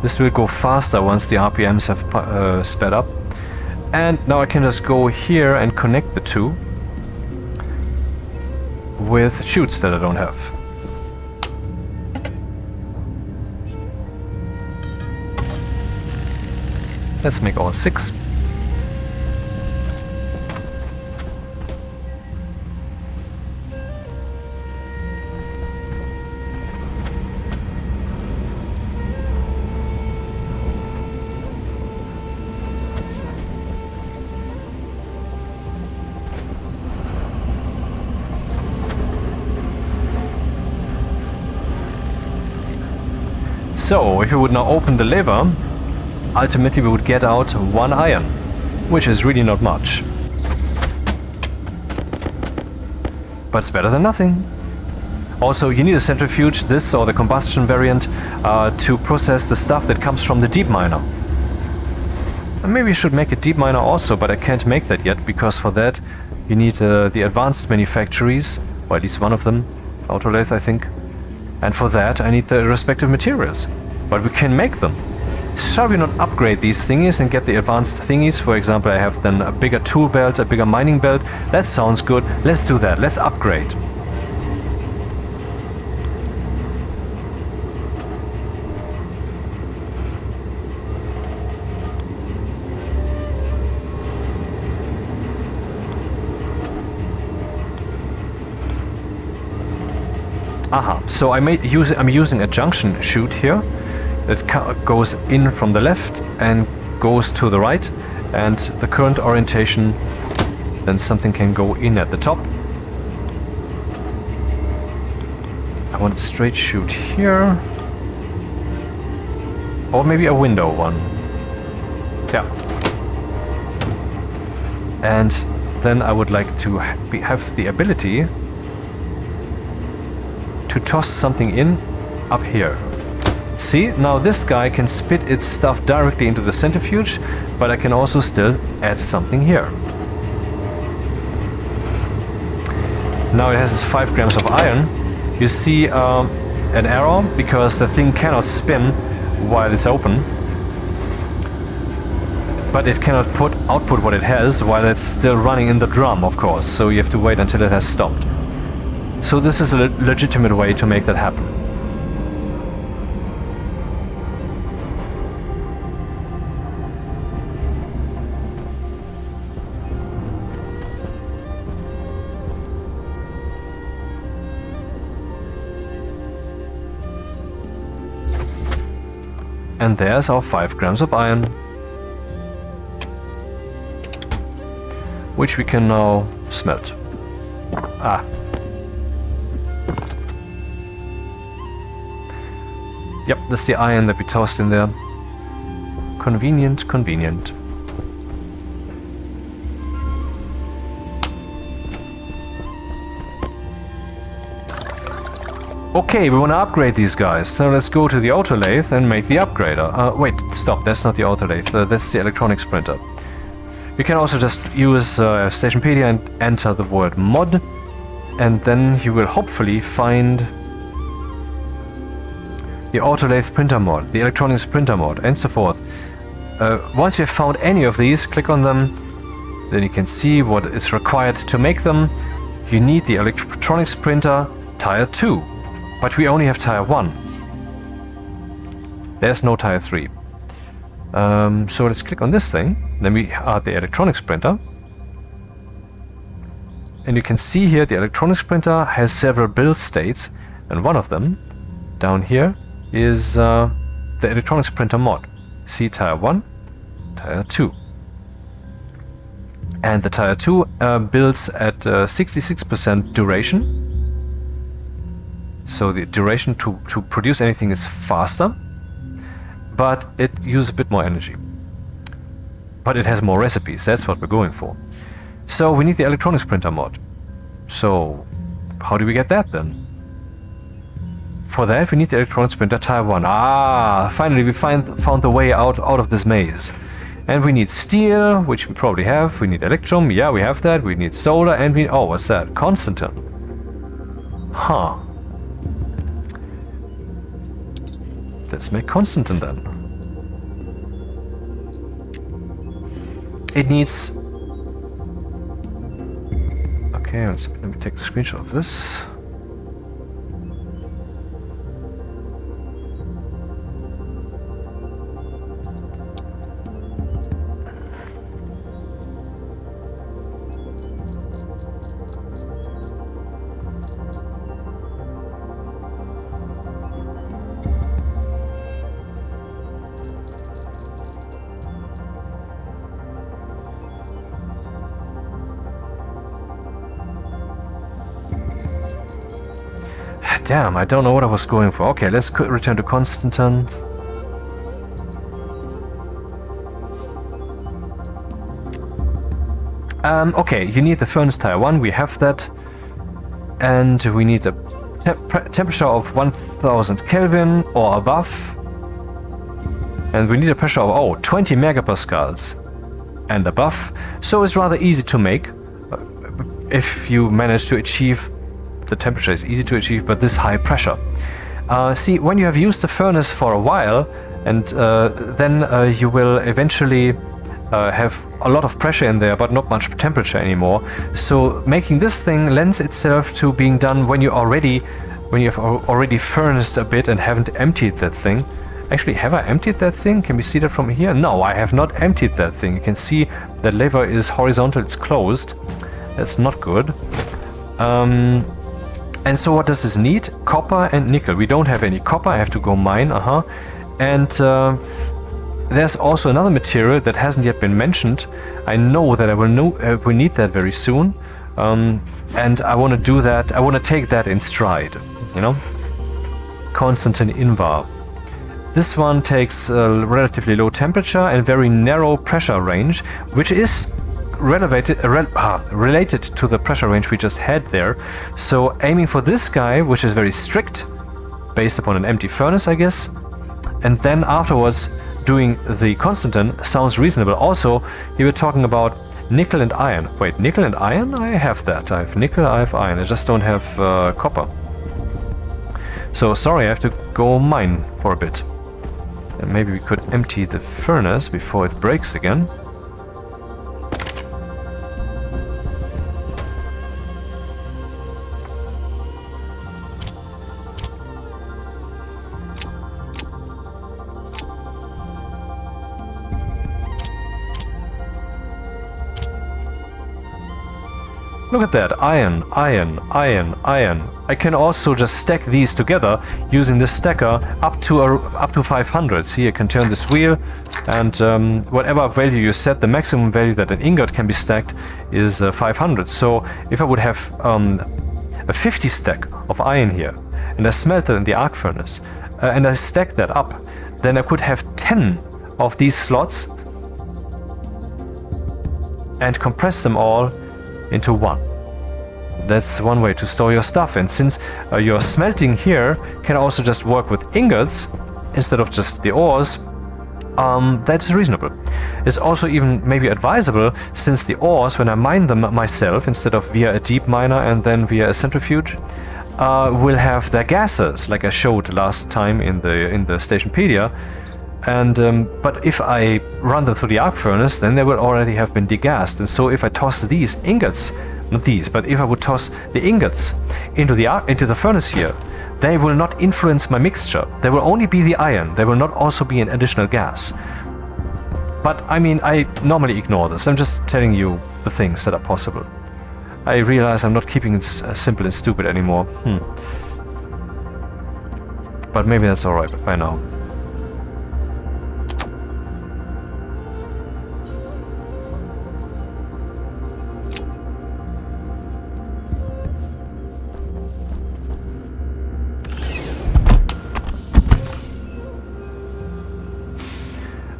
This will go faster once the RPMs have sped up. And now I can just go here and connect the two with chutes that I don't have. Let's make all 6. So, if we would now open the lever, ultimately we would get out 1 iron, which is really not much. But it's better than nothing. Also, you need a centrifuge, this or the combustion variant, to process the stuff that comes from the deep miner. And maybe I should make a deep miner also, but I can't make that yet, because for that you need the advanced manufactories, or at least one of them, Autolathe I think. And for that I need the respective materials. But we can make them. Shall we not upgrade these thingies and get the advanced thingies? For example, I have then a bigger tool belt, a bigger mining belt. That sounds good. Let's do that. Let's upgrade. Aha, so I'm using a junction chute here. It goes in from the left and goes to the right, and the current orientation, then something can go in at the top. I want a straight chute here, or maybe a window one. Yeah. And then I would like to have the ability to toss something in up here. See, now this guy can spit its stuff directly into the centrifuge, but I can also still add something here. Now it has 5 grams of iron. You see an error because the thing cannot spin while it's open, but it cannot output what it has while it's still running in the drum, of course, so you have to wait until it has stopped. So this is a legitimate way to make that happen. And there's our 5 grams of iron, which we can now smelt. Ah. Yep, that's the iron that we tossed in there. Convenient, convenient. Okay, we want to upgrade these guys, so let's go to the Autolathe and make the upgrader. Wait, stop, that's not the Autolathe, that's the electronics printer. You can also just use Stationepedia and enter the word mod, and then you will hopefully find the Autolathe printer mod, the electronics printer mod, and so forth. Once you have found any of these, click on them, then you can see what is required to make them. You need the electronics printer Tier 2. But we only have Tier 1. There's no Tier 3. So let's click on this thing. Then we add the electronics printer. And you can see here the electronics printer has several build states. And one of them, down here, is the electronics printer mod. See Tier 1, Tier 2. And the Tier 2 builds at 66% duration. So the duration to produce anything is faster, but it uses a bit more energy. But it has more recipes, that's what we're going for. So we need the electronics printer mod. So how do we get that then? For that we need the electronics printer Tier 1. Ah, finally we found the way out of this maze. And we need steel, which we probably have. We need Electrum, yeah, we have that. We need solar, and we... Oh, what's that? Constantan. Huh. Let's make Constantan then. It needs... Okay, let me take a screenshot of this. Damn, I don't know what I was going for. Okay, let's return to Constantan. Okay, you need the furnace tier 1, we have that. And we need a temperature of 1000 Kelvin or above. And we need a pressure of, 20 megapascals and above. So it's rather easy to make. If you manage to achieve... The temperature is easy to achieve, but this high pressure. See, when you have used the furnace for a while, and then you will eventually have a lot of pressure in there, but not much temperature anymore. So making this thing lends itself to being done when you have already furnaced a bit and haven't emptied that thing. Actually, have I emptied that thing? Can we see that from here? No, I have not emptied that thing. You can see that lever is horizontal, it's closed. That's not good. And so what does this need? Copper and nickel. We don't have any copper, I have to go mine, And there's also another material that hasn't yet been mentioned. I know that I will need that very soon. And I want to do that, I want to take that in stride, you know? Constantan Invar. This one takes a relatively low temperature and very narrow pressure range, which is related to the pressure range we just had there. So aiming for this guy, which is very strict, based upon an empty furnace, I guess, and then afterwards doing the Constantan sounds reasonable. Also, you were talking about nickel and iron. Wait, nickel and iron? I have that. I have nickel, I have iron. I just don't have copper. So sorry, I have to go mine for a bit. And maybe we could empty the furnace before it breaks again. Look at that, iron, iron, iron, iron. I can also just stack these together using this stacker up to 500. See, I can turn this wheel, and whatever value you set, the maximum value that an ingot can be stacked is 500. So if I would have a 50 stack of iron here, and I smelt it in the arc furnace, and I stack that up, then I could have 10 of these slots and compress them all into one. That's one way to store your stuff, and since your smelting here can also just work with ingots instead of just the ores, that's reasonable. It's also even maybe advisable, since the ores, when I mine them myself instead of via a deep miner and then via a centrifuge, will have their gases, like I showed last time in the Stationpedia. And but if I run them through the arc furnace, then they will already have been degassed. And so if I toss these ingots, not these, but if I would toss the ingots into the furnace here, they will not influence my mixture. They will only be the iron. They will not also be an additional gas. But I mean, I normally ignore this. I'm just telling you the things that are possible. I realize I'm not keeping it simple and stupid anymore. But maybe that's alright by now.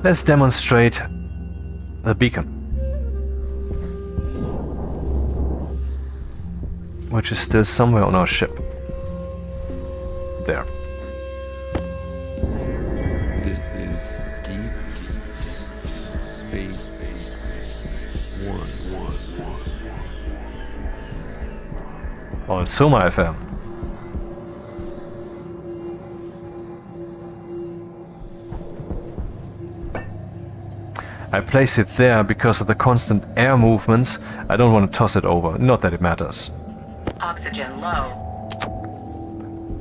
Let's demonstrate the beacon, which is still somewhere on our ship. There. This is deep space On Soma FM. I place it there because of the constant air movements. I don't want to toss it over. Not that it matters. Oxygen low.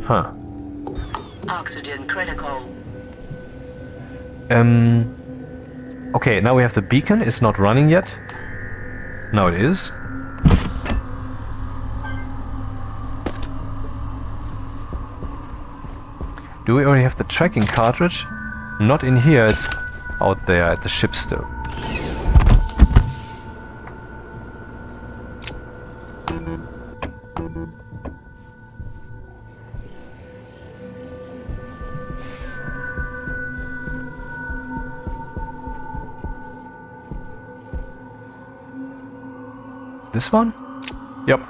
Huh. Oxygen critical. Okay, now we have the beacon. It's not running yet. Now it is. Do we already have the tracking cartridge? Not in here, it's out there at the ship still. This one? Yep.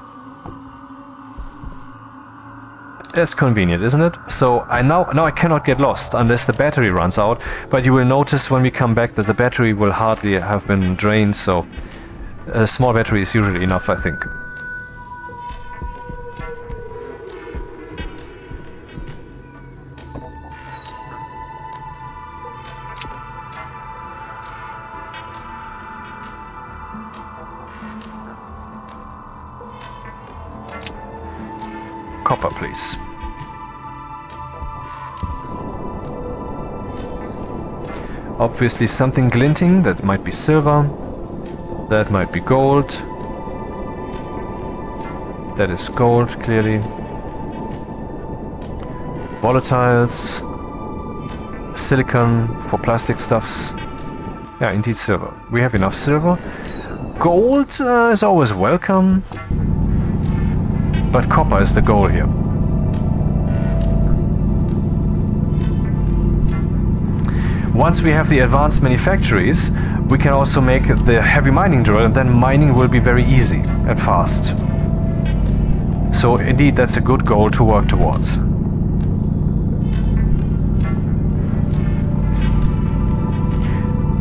That's convenient, isn't it? So now I cannot get lost unless the battery runs out, but you will notice when we come back that the battery will hardly have been drained, so a small battery is usually enough, I think. Copper, please. Obviously something glinting, that might be silver, that might be gold, that is gold, clearly. Volatiles, silicon for plastic stuffs, yeah, indeed silver. We have enough silver. Gold is always welcome, but copper is the goal here. Once we have the advanced manufactories, we can also make the heavy mining drill, and then mining will be very easy and fast. So indeed, that's a good goal to work towards.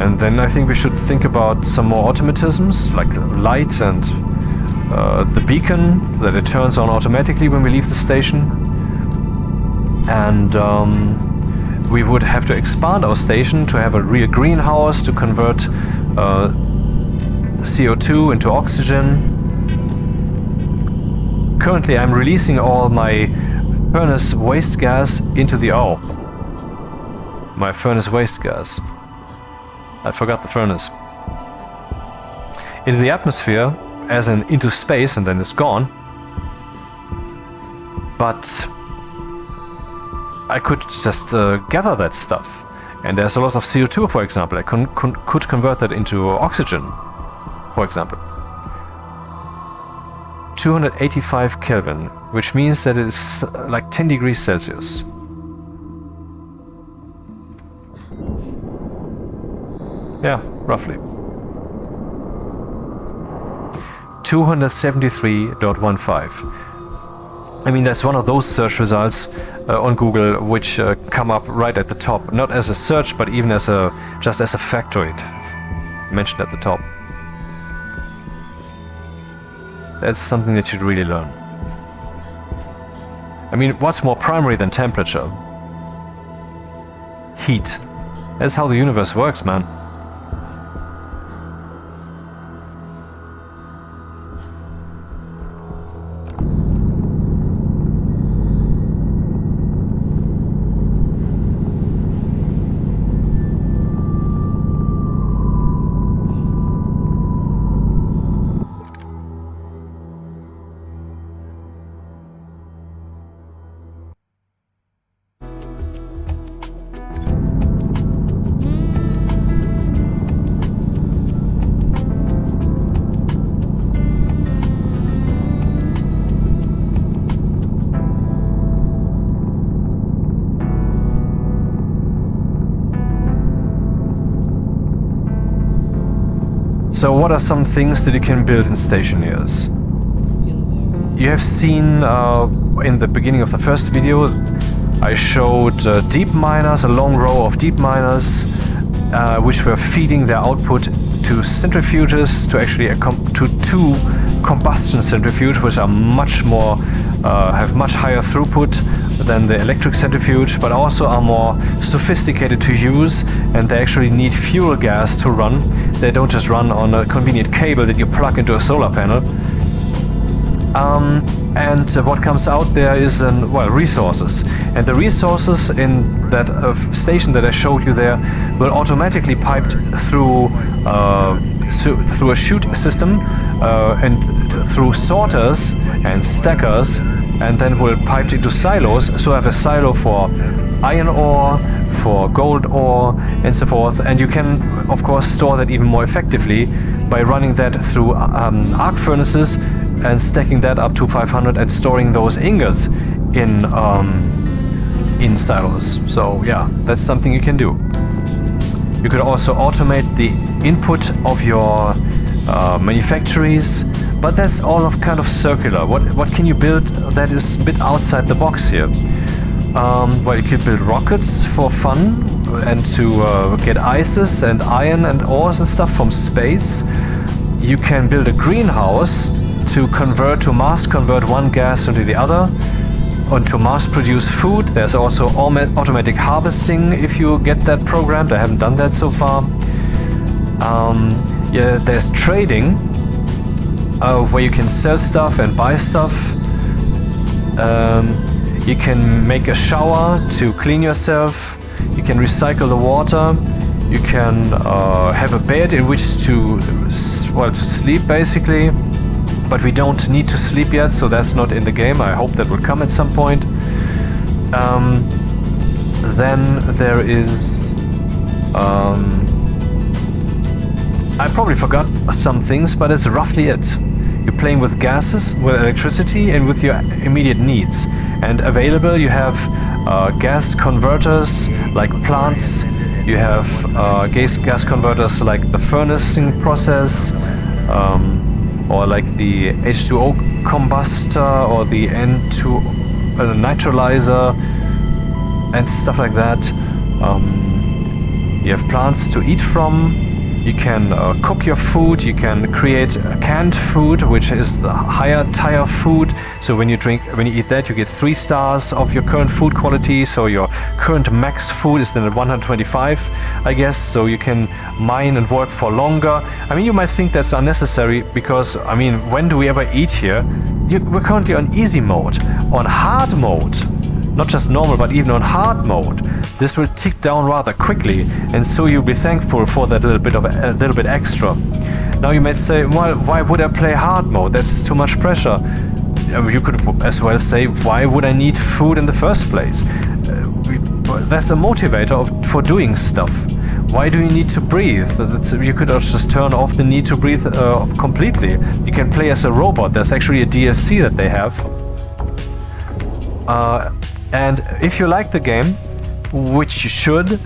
And then I think we should think about some more automatisms, like light and the beacon, that it turns on automatically when we leave the station. And we would have to expand our station to have a real greenhouse to convert CO2 into oxygen. Currently I'm releasing all my furnace waste gas into the my furnace waste gas. I forgot the furnace. Into the atmosphere, as in into space, and then it's gone. But I could just gather that stuff, and there's a lot of CO2, for example. I could convert that into oxygen, for example. 285 Kelvin, which means that it's like 10 degrees Celsius. Yeah, roughly. 273.15. I mean, that's one of those search results on Google which come up right at the top, not as a search, but even as just as a factoid mentioned at the top. That's something that you'd really learn. I mean, what's more primary than temperature? Heat. That's how the universe works, man. So what are some things that you can build in Stationeers? You have seen in the beginning of the first video, I showed deep miners, a long row of deep miners, which were feeding their output to centrifuges, to actually to 2 combustion centrifuge, which are much more have much higher throughput than the electric centrifuge, but also are more sophisticated to use, and they actually need fuel gas to run. They don't just run on a convenient cable that you plug into a solar panel. And what comes out there is resources, and the resources in that station that I showed you there will automatically piped through through a chute system and through sorters and stackers, and then will piped into silos. So I have a silo for iron ore, for gold ore, and so forth, and you can of course store that even more effectively by running that through arc furnaces and stacking that up to 500 and storing those ingots in silos. So yeah, that's something you can do. You could also automate the input of your manufactories, but that's all of kind of circular. What can you build that is a bit outside the box here? Well, you could build rockets for fun and to get ices and iron and ores and stuff from space. You can build a greenhouse to mass convert one gas into the other, and to mass produce food. There's also automatic harvesting if you get that programmed. I haven't done that so far. Yeah, there's trading, where you can sell stuff and buy stuff. You can make a shower to clean yourself. You can recycle the water. You can have a bed in which to sleep basically. But we don't need to sleep yet, so that's not in the game. I hope that will come at some point. Then there is... I probably forgot some things, but it's roughly it. You're playing with gases, with electricity, and with your immediate needs. And available, you have gas converters like plants. You have gas converters like the furnacing process, or like the H2O combustor, or the N2 nitrolyzer, and stuff like that. You have plants to eat from. You can cook your food. You can create canned food, which is the higher tier food. So when you eat that, you get 3 stars of your current food quality. So your current max food is then at 125, I guess. So you can mine and work for longer. I mean, you might think that's unnecessary because, I mean, when do we ever eat here? We're currently on easy mode, on hard mode. Not just normal, but even on hard mode. This will tick down rather quickly, and so you'll be thankful for that little bit extra. Now you might say, well, why would I play hard mode? That's too much pressure. You could as well say, why would I need food in the first place? That's a motivator for doing stuff. Why do you need to breathe? You could just turn off the need to breathe completely. You can play as a robot. There's actually a DLC that they have. And if you like the game, which you should,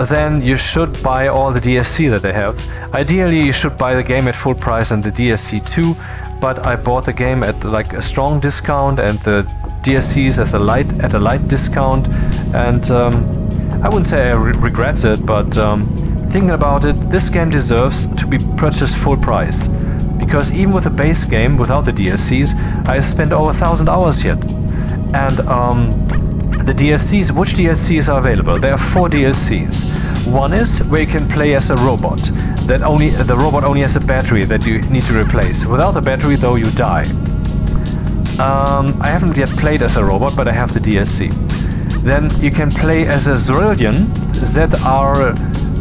then you should buy all the DLC that they have. Ideally, you should buy the game at full price and the DLC too, but I bought the game at like a strong discount and the DLCs at a light discount, and I wouldn't say I regret it, but thinking about it, this game deserves to be purchased full price, because even with the base game without the DLCs, I spent over 1,000 hours yet. And the DLCs, which DLCs are available? There are 4 DLCs. One is where you can play as a robot. The robot only has a battery that you need to replace. Without the battery, though, you die. I haven't yet played as a robot, but I have the DLC. Then you can play as a zrilian, ZR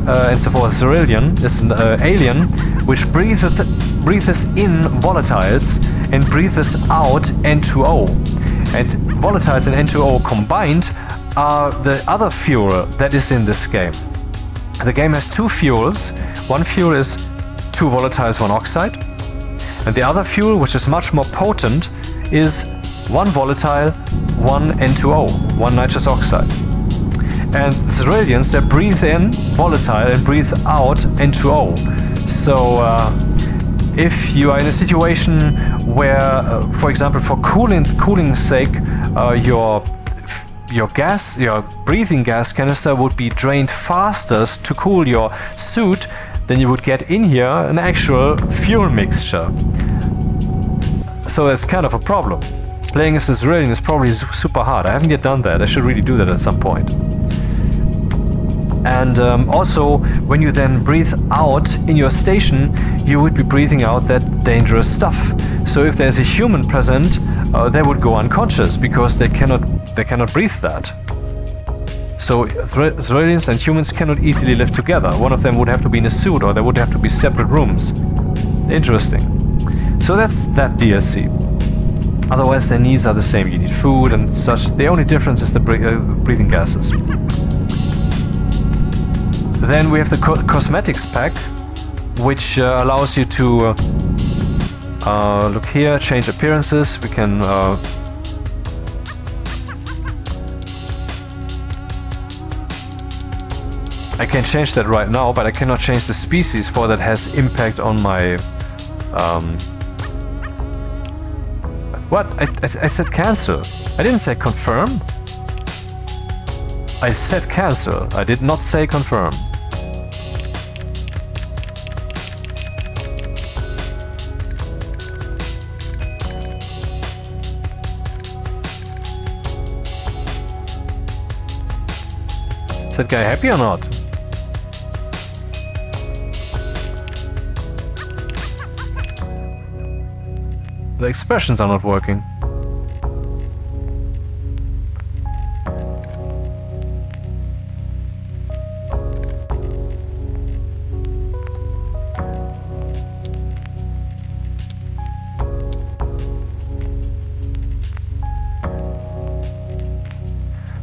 and so forth. Zrilian is an alien which breathes in volatiles and breathes out N2O. And volatiles and N2O combined are the other fuel that is in this game. The game has 2 fuels. One fuel is 2 volatiles, 1 oxide. And the other fuel, which is much more potent, is 1 volatile, 1 N2O, 1 nitrous oxide. And the zrilians, they breathe in volatile and breathe out N2O. So if you are in a situation where, for example, for cooling sake, your breathing gas canister would be drained fastest to cool your suit, then you would get in here an actual fuel mixture. So that's kind of a problem. Playing as a zrilian is probably super hard. I haven't yet done that. I should really do that at some point. And also, when you then breathe out in your station, you would be breathing out that dangerous stuff. So if there's a human present, they would go unconscious because they cannot breathe that. So zrilians and humans cannot easily live together. One of them would have to be in a suit, or there would have to be separate rooms. Interesting. So that's that DLC. Otherwise, their needs are the same. You need food and such. The only difference is the breathing gases. Then we have the cosmetics pack, which allows you to look here, change appearances. We can I can change that right now, but I cannot change the species, for that has impact on my what? I said cancel. I didn't say confirm. I said cancel. I did not say confirm. Is that guy happy or not? The expressions are not working.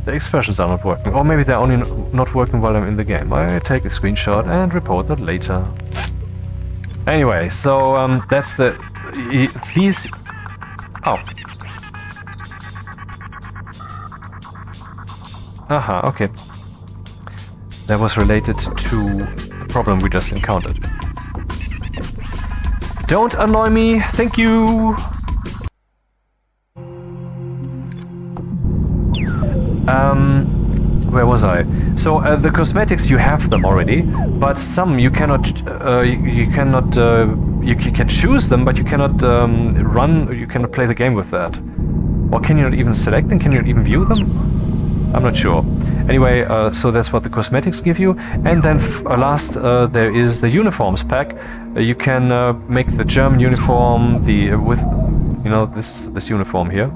The expressions are not working, or maybe they're only not working while I'm in the game. I take a screenshot and report that later. Anyway, so that's the... These... Oh. Aha, okay. That was related to the problem we just encountered. Don't annoy me, thank you! Where was I? So the cosmetics, you have them already, but some you cannot. You can choose them, but you cannot you cannot play the game with that. Or can you not even select them? Can you not even view them? I'm not sure. Anyway, so that's what the cosmetics give you. And then last, there is the uniforms pack. You can make the German uniform, with this uniform here.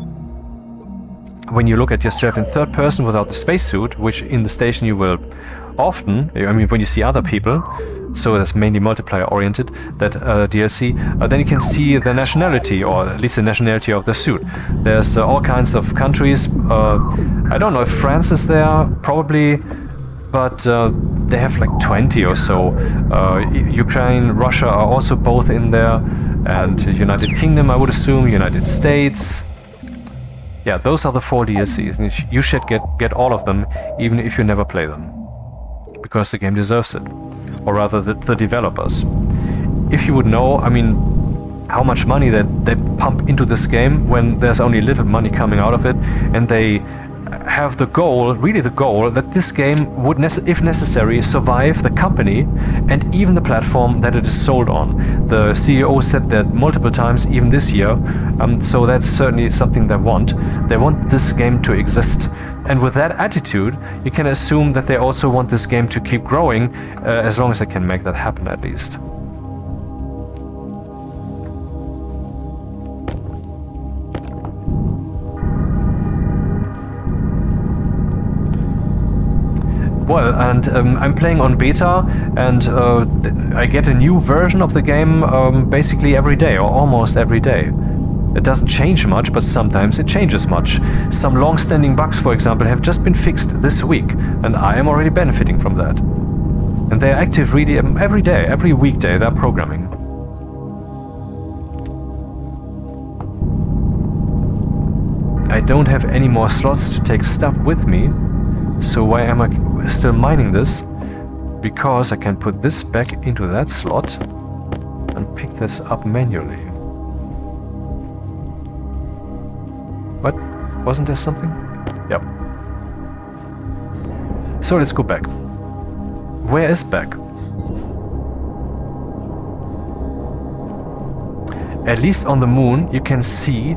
When you look at yourself in third person without the spacesuit, which in the station you will often, I mean when you see other people, so that's mainly multiplayer oriented, that DLC, then you can see the nationality, or at least the nationality of the suit. There's all kinds of countries. I don't know if France is there, probably, but they have like 20 or so. Ukraine, Russia are also both in there, and United Kingdom, I would assume, United States. Yeah, those are the 4 DLCs, and you should get all of them, even if you never play them. Because the game deserves it. Or rather, the developers. If you would know, I mean, how much money that they pump into this game when there's only little money coming out of it, and they have the goal, really the goal, that this game would, if necessary, survive the company and even the platform that it is sold on. The CEO said that multiple times, even this year, so that's certainly something they want. They want this game to exist. And with that attitude, you can assume that they also want this game to keep growing, as long as they can make that happen at least. Well, and I'm playing on beta, and I get a new version of the game basically every day, or almost every day. It doesn't change much, but sometimes it changes much. Some long-standing bugs, for example, have just been fixed this week, and I am already benefiting from that. And they are active really every day, every weekday they're programming. I don't have any more slots to take stuff with me, so why am I still mining this? Because I can put this back into that slot and pick this up manually. What? Wasn't there something? Yep. So let's go back. Where is back? at least on the moon, you can see...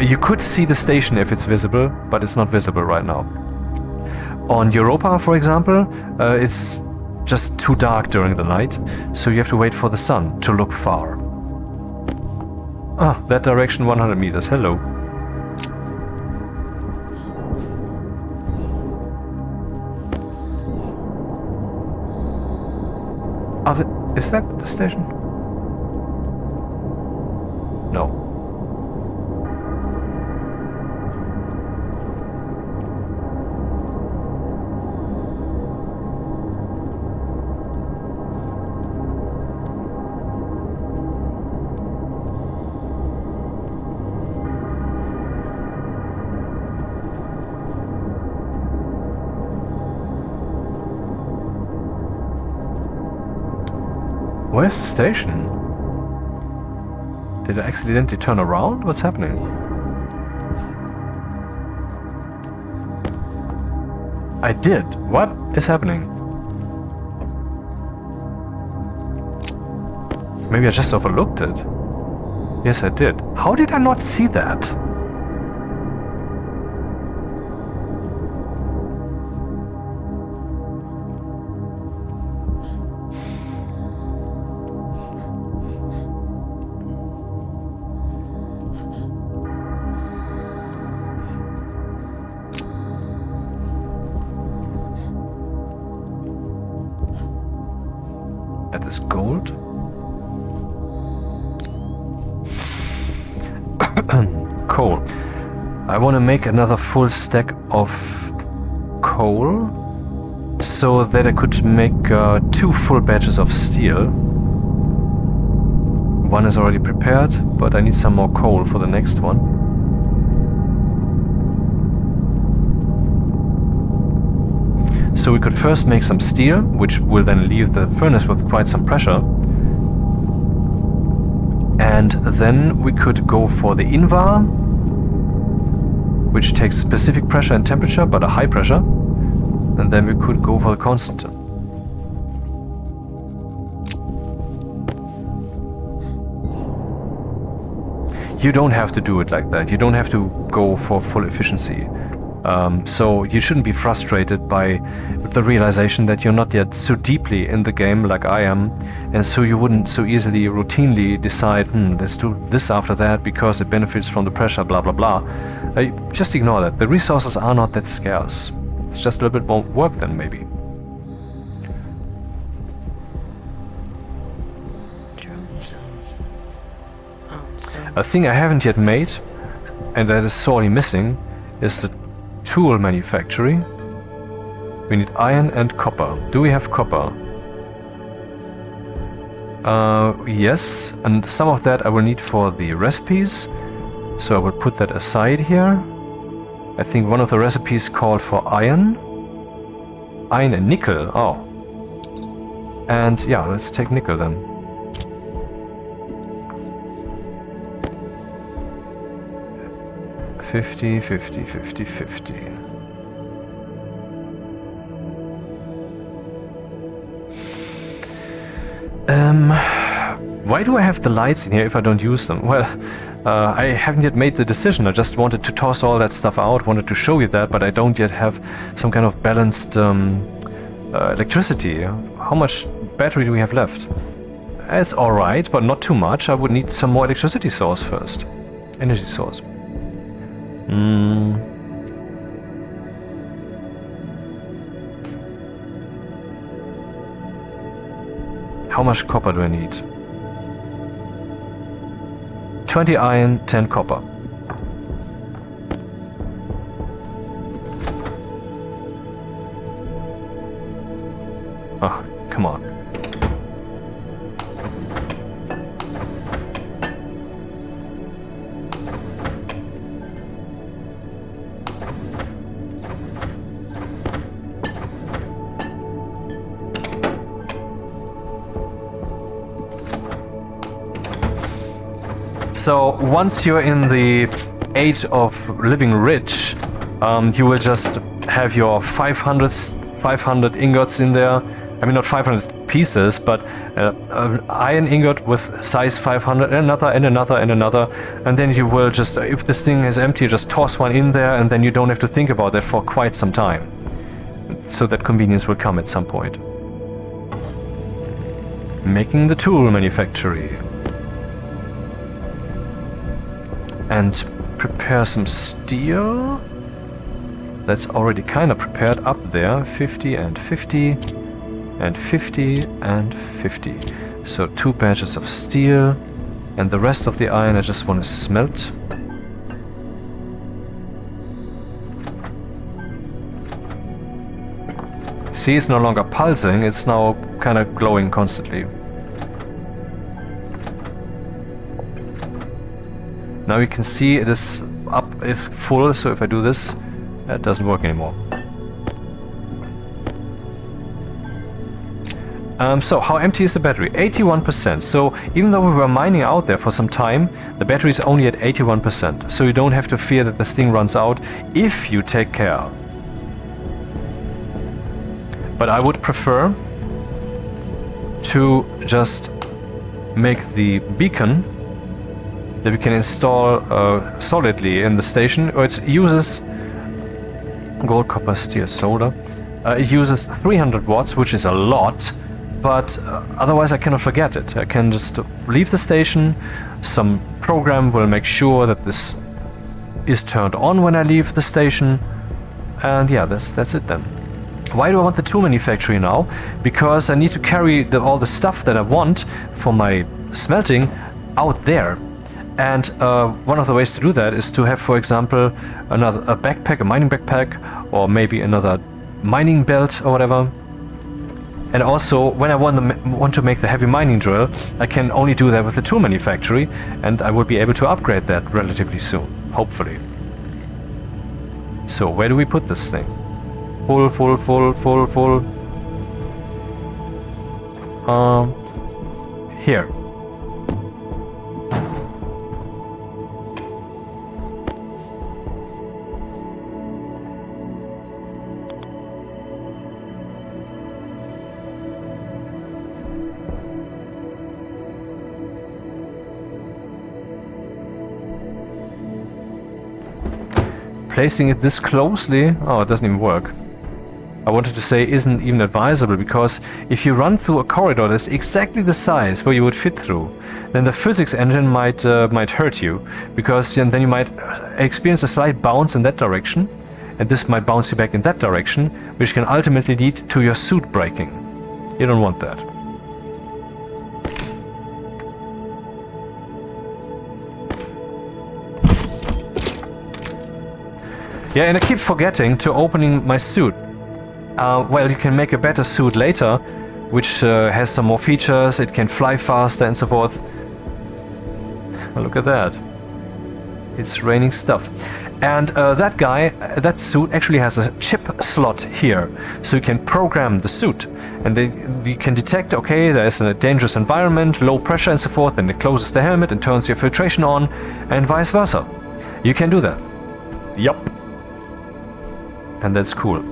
you could see the station if it's visible, but it's not visible right now. On Europa, for example, it's just too dark during the night, so you have to wait for the sun to look far. Ah, that direction 100 meters, hello. Is that the station? No. Where's the station? Did I accidentally turn around? What's happening? I did. What is happening? Maybe I just overlooked it. Yes, I did. How did I not see that? That is gold. Coal. I want to make another full stack of coal so that I could make 2 full batches of steel. One is already prepared, but I need some more coal for the next one. So we could first make some steel, which will then leave the furnace with quite some pressure. And then we could go for the Invar, which takes specific pressure and temperature, but a high pressure. And then we could go for the Constantan. You don't have to do it like that. You don't have to go for full efficiency. So you shouldn't be frustrated by the realization that you're not yet so deeply in the game like I am, and so you wouldn't so easily routinely decide, let's do this after that because it benefits from the pressure, blah blah blah. Just ignore that. The resources are not that scarce. It's just a little bit more work then maybe. A thing I haven't yet made, and that is sorely missing, is the tool manufactory. We need iron and copper. Do we have copper? Yes, and some of that I will need for the recipes, so I will put that aside here. I think one of the recipes called for iron. Iron and nickel, oh. And yeah, let's take nickel then. $50, $50, $50, $50. Why do I have the lights in here if I don't use them? Well, I haven't yet made the decision. I just wanted to toss all that stuff out, wanted to show you that, but I don't yet have some kind of balanced electricity. How much battery do we have left? It's alright, but not too much. I would need some more electricity source first. Energy source. How much copper do I need? 20 iron, 10 copper. Ah, come on. So once you're in the age of living rich, you will just have your 500 ingots in there. I mean, not 500, pieces, but an iron ingot with size 500 and another and another and another, and then you will just, if this thing is empty, just toss one in there, and then you don't have to think about that for quite some time. So that convenience will come at some point. Making the tool manufactory. And prepare some steel. That's already kind of prepared up there. 50 and 50 and 50 and 50. So 2 batches of steel, and the rest of the iron I just want to smelt. See, it's no longer pulsing, it's now kind of glowing constantly. Now you can see it is up, is full, so if I do this, that doesn't work anymore. So how empty is the battery? 81%. So even though we were mining out there for some time, the battery is only at 81%. So you don't have to fear that this thing runs out if you take care. But I would prefer to just make the beacon that we can install solidly in the station. It uses gold, copper, steel, solder. It uses 300 watts, which is a lot, but otherwise I cannot forget it. I can just leave the station, some program will make sure that this is turned on when I leave the station, and yeah, that's it then. Why do I want the tool manufactory now? Because I need to carry all the stuff that I want for my smelting out there. And one of the ways to do that is to have, for example, a backpack, a mining backpack, or maybe another mining belt or whatever. And also, when I want to make the heavy mining drill, I can only do that with the tool manufactory, and I will be able to upgrade that relatively soon, hopefully. So, where do we put this thing? Full, full, full, full, full. Here. Placing it this closely, oh, it doesn't even work. I wanted to say isn't even advisable, because if you run through a corridor that's exactly the size where you would fit through, then the physics engine might hurt you, because then you might experience a slight bounce in that direction, and this might bounce you back in that direction, which can ultimately lead to your suit breaking. You don't want that. Yeah, and I keep forgetting to opening my suit. Well, you can make a better suit later, which has some more features, it can fly faster and so forth. Oh, look at that. It's raining stuff. And that suit actually has a chip slot here, so you can program the suit. And you can detect, okay, there's a dangerous environment, low pressure and so forth, and it closes the helmet and turns your filtration on, and vice versa. You can do that. Yup. And that's cool.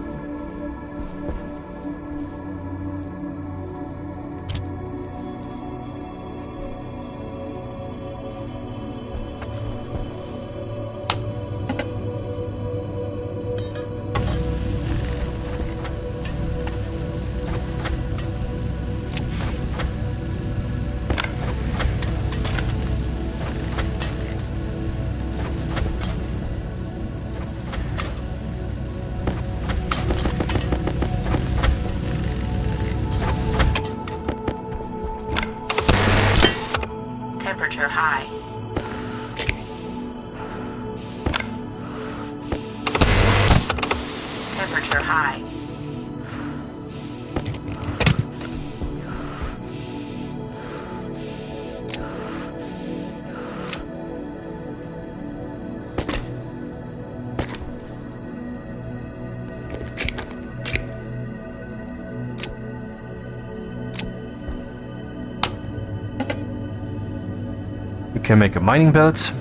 Temperature high. Temperature high. We can make a mining belt,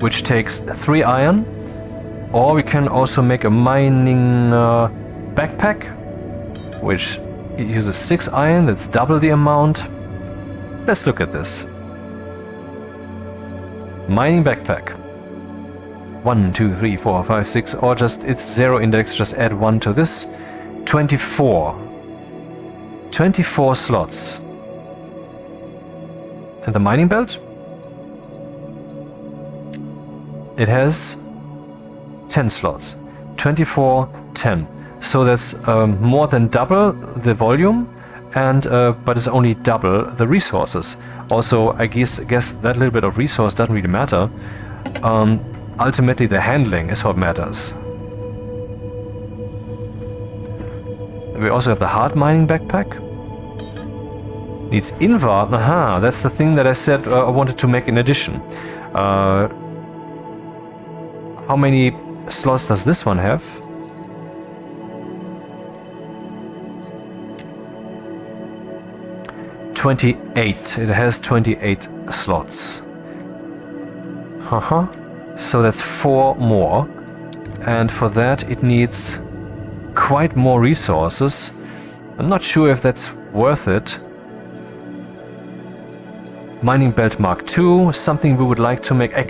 which takes 3 iron, or we can also make a mining backpack, which It uses 6 iron, that's double the amount. Let's look at this. Mining backpack. 1, 2, 3, 4, 5, 6, or just it's 0 index, just add 1 to this. 24. 24 slots. And the mining belt? It has 10 slots. 24, 10. So that's more than double the volume, and but it's only double the resources. Also, I guess that little bit of resource doesn't really matter. Ultimately, the handling is what matters. We also have the hard mining backpack. Needs Invar. Aha, that's the thing that I said I wanted to make in addition. How many slots does this one have? $28. It has 28 slots. So that's 4 more. And for that it needs quite more resources. I'm not sure if that's worth it. Mining belt Mark II, something we would like to make. I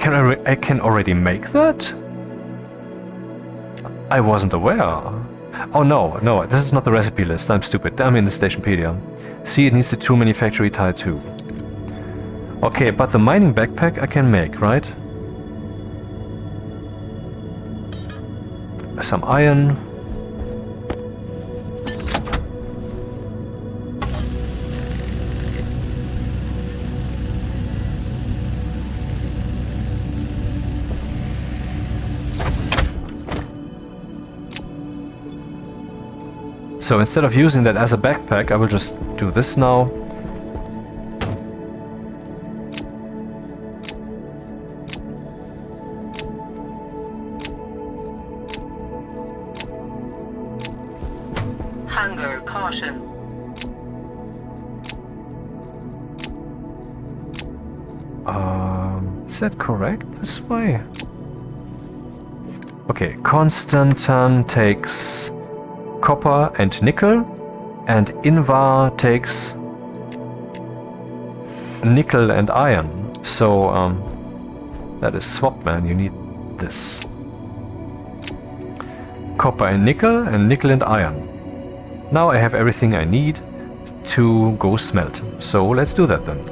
can already make that? I wasn't aware. Oh no, this is not the recipe list. I'm stupid. I'm in the Stationpedia. See, it needs the 2 manufactory tile too. Okay, but the mining backpack I can make, right? Some iron. So instead of using that as a backpack, I will just do this now. Hunger caution. Is that correct this way? Okay, Constantan takes copper and nickel, and Invar takes nickel and iron. So that is swap, man. You need this. Copper and nickel and iron. Now I have everything I need to go smelt. So let's do that then.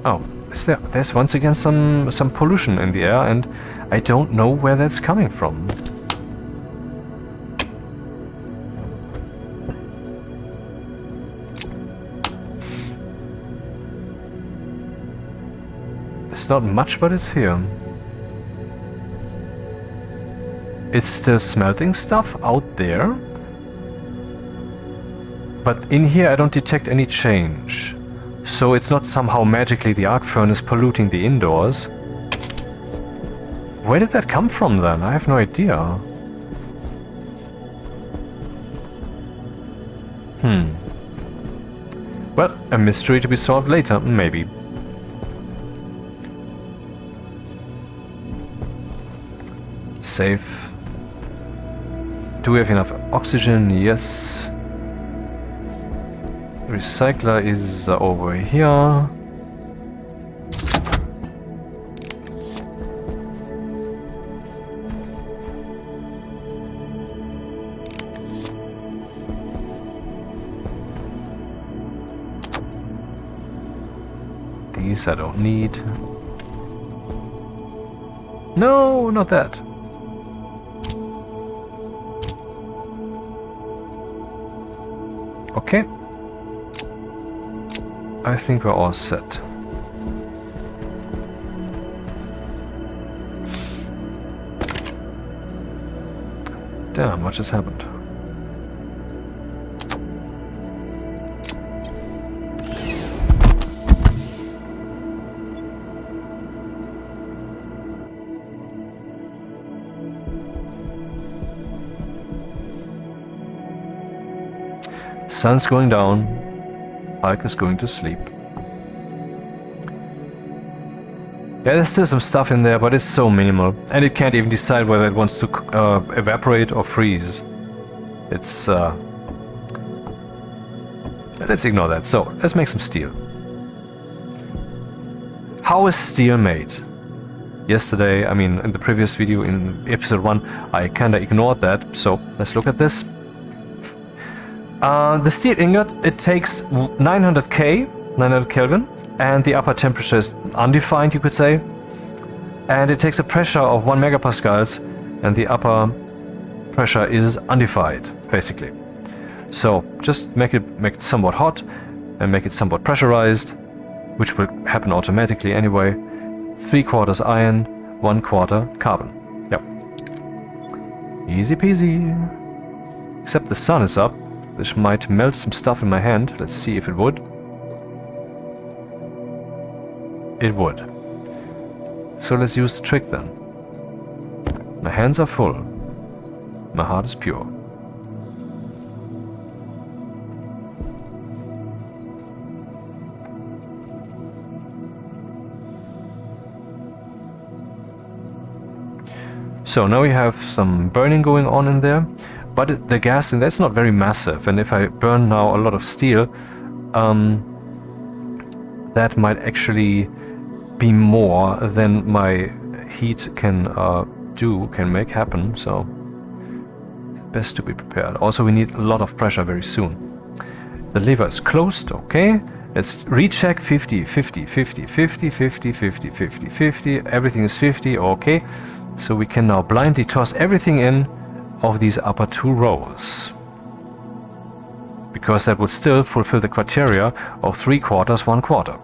Oh, there's once again some pollution in the air, and I don't know where that's coming from. It's not much, but it's here. It's still smelting stuff out there, but in here I don't detect any change. So it's not somehow magically the arc furnace polluting the indoors. Where did that come from then? I have no idea. Well, a mystery to be solved later, maybe. Save. Do we have enough oxygen? Yes. Recycler is over here. These I don't need. No, not that. Okay. I think we're all set. Damn, what just happened? Sun's going down. Hulk is going to sleep. Yeah, there's still some stuff in there, but it's so minimal. And it can't even decide whether it wants to evaporate or freeze. It's... let's ignore that. So, let's make some steel. How is steel made? Yesterday, I mean, in the previous video in episode 1, I kinda ignored that. So, let's look at this. The steel ingot, it takes 900 Kelvin, and the upper temperature is undefined, you could say. And it takes a pressure of 1 megapascals, and the upper pressure is undefined, basically. So just make it somewhat hot, and make it somewhat pressurized, which will happen automatically anyway. 3/4 iron, 1/4 carbon. Yep. Easy peasy. Except the sun is up. This might melt some stuff in my hand. Let's see if it would. It would. So let's use the trick then. My hands are full. My heart is pure. So now we have some burning going on in there. But the gas in that's not very massive, and if I burn now a lot of steel, that might actually be more than my heat can make happen. So best to be prepared. Also, we need a lot of pressure very soon. The lever is closed. Okay, let's recheck 50, 50, 50, 50, 50, 50, 50, 50. Everything is 50. Okay, so we can now blindly toss everything in of these upper 2 rows, because that would still fulfill the criteria of 3/4, 1/4.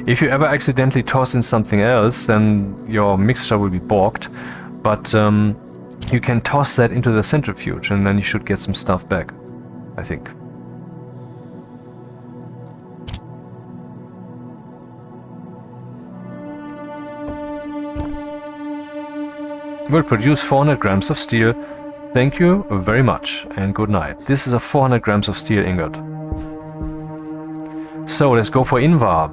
If you ever accidentally toss in something else, then your mixture will be balked, but you can toss that into the centrifuge and then you should get some stuff back, I think. Will produce 400 grams of steel. Thank you very much and good night. This is a 400 grams of steel ingot. So let's go for Invar.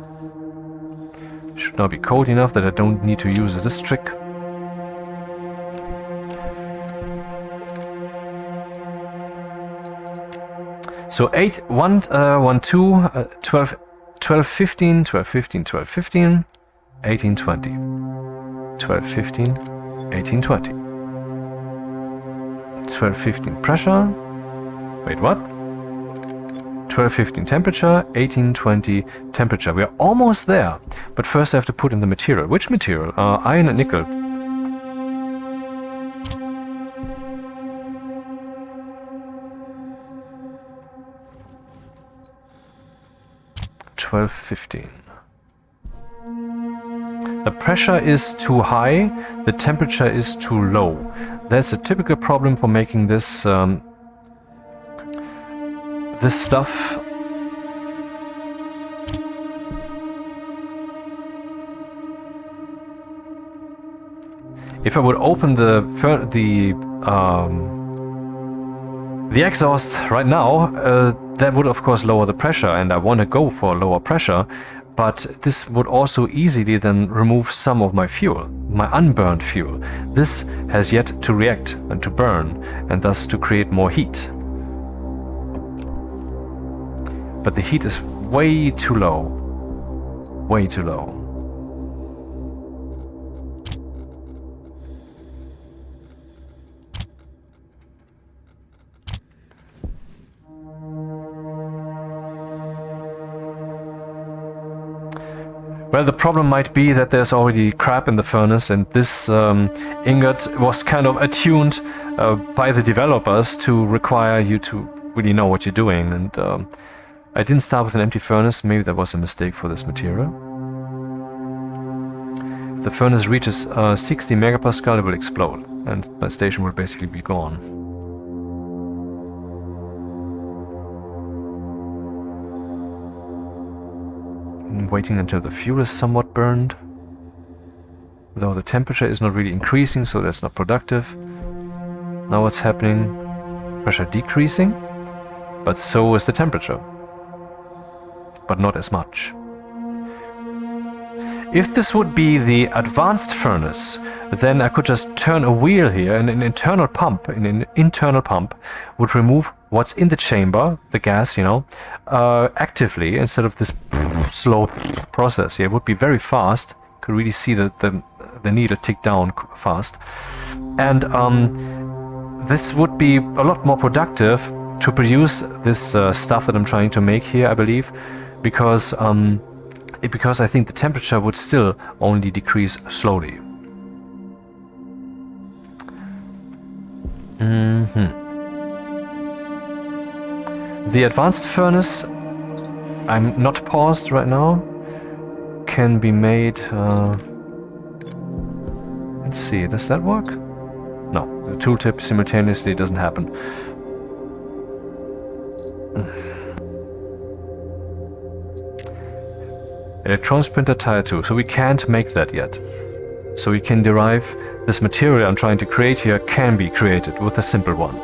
Should now be cold enough that I don't need to use this trick. So 8, 1, 1, 2, 12, 12, 15, 12, 15, 12, 15, 18, 20. 12, 15, 18, 20. 12, 15 pressure. Wait, what? 12, 15 temperature, 18, 20 temperature. We are almost there. But first I have to put in the material. Which material? Iron and nickel. The pressure is too high, the temperature is too low. That's a typical problem for making this this stuff. If I would open the exhaust right now, that would of course lower the pressure, and I want to go for lower pressure, but this would also easily then remove some of my fuel, my unburned fuel. This has yet to react and to burn, and thus to create more heat. But the heat is way too low. Way too low. Well, the problem might be that there's already crap in the furnace, and this ingot was kind of attuned by the developers to require you to really know what you're doing. And I didn't start with an empty furnace. Maybe that was a mistake for this material. If the furnace reaches 60 megapascal, it will explode, and my station will basically be gone. I'm waiting until the fuel is somewhat burned. Though the temperature is not really increasing, so that's not productive. Now what's happening? Pressure decreasing, but so is the temperature. But not as much. If this would be the advanced furnace, then I could just turn a wheel here and an internal pump would remove what's in the chamber, the gas, you know, actively instead of this slow process here. It would be very fast. Could really see the needle tick down fast. And this would be a lot more productive to produce this stuff that I'm trying to make here, I believe, because I think the temperature would still only decrease slowly. The advanced furnace, I'm not paused right now, can be made... let's see, does that work? No, the tooltip simultaneously doesn't happen. Electronics printer tier 2, so we can't make that yet. So we can derive this material I'm trying to create here can be created with a simple one.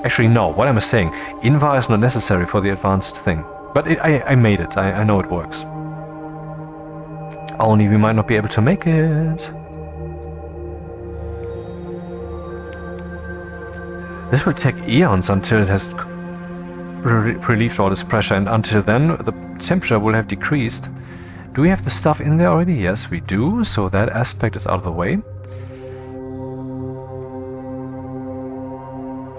Actually no, what am I saying? Invar is not necessary for the advanced thing. But I made it, I know it works. Only we might not be able to make it. This will take eons until it has relieved all this pressure, and until then the temperature will have decreased. Do we have the stuff in there already? Yes, we do, so that aspect is out of the way.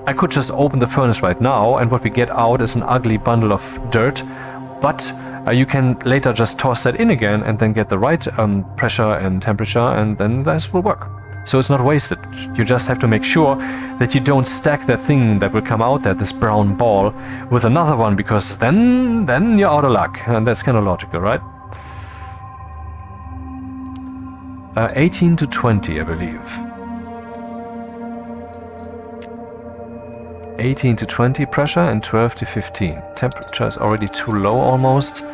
I could just open the furnace right now, and what we get out is an ugly bundle of dirt, but you can later just toss that in again and then get the right pressure and temperature, and then this will work. So it's not wasted. You just have to make sure that you don't stack that thing that will come out there, this brown ball, with another one, because then you're out of luck, and that's kind of logical, right? 18 to 20, I believe. 18 to 20 pressure and 12 to 15. Temperature is already too low almost.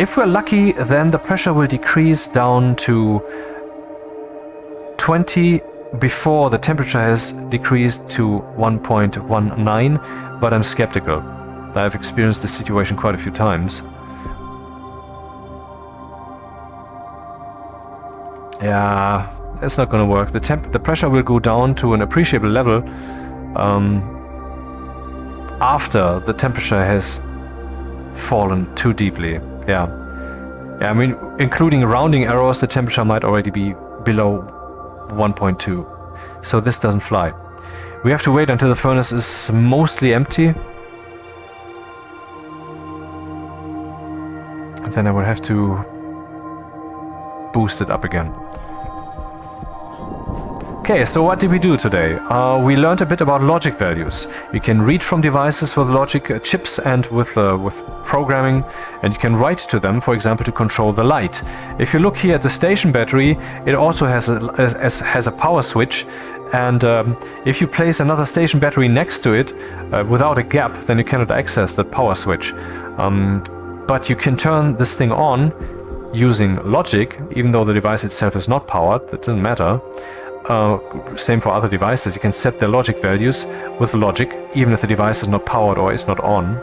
If we're lucky, then the pressure will decrease down to 20 before the temperature has decreased to 1.19, but I'm skeptical. I've experienced this situation quite a few times. Yeah, it's not gonna work. The pressure will go down to an appreciable level after the temperature has fallen too deeply. Yeah, I mean, including rounding errors, the temperature might already be below 1.2. So this doesn't fly. We have to wait until the furnace is mostly empty. And then I will have to boost it up again. Okay, so what did we do today? We learned a bit about logic values. You can read from devices with logic chips and with programming, and you can write to them, for example, to control the light. If you look here at the station battery, it also has a power switch, and if you place another station battery next to it without a gap, then you cannot access that power switch. But you can turn this thing on using logic, even though the device itself is not powered. That doesn't matter. Same for other devices. You can set their logic values with logic, even if the device is not powered or is not on.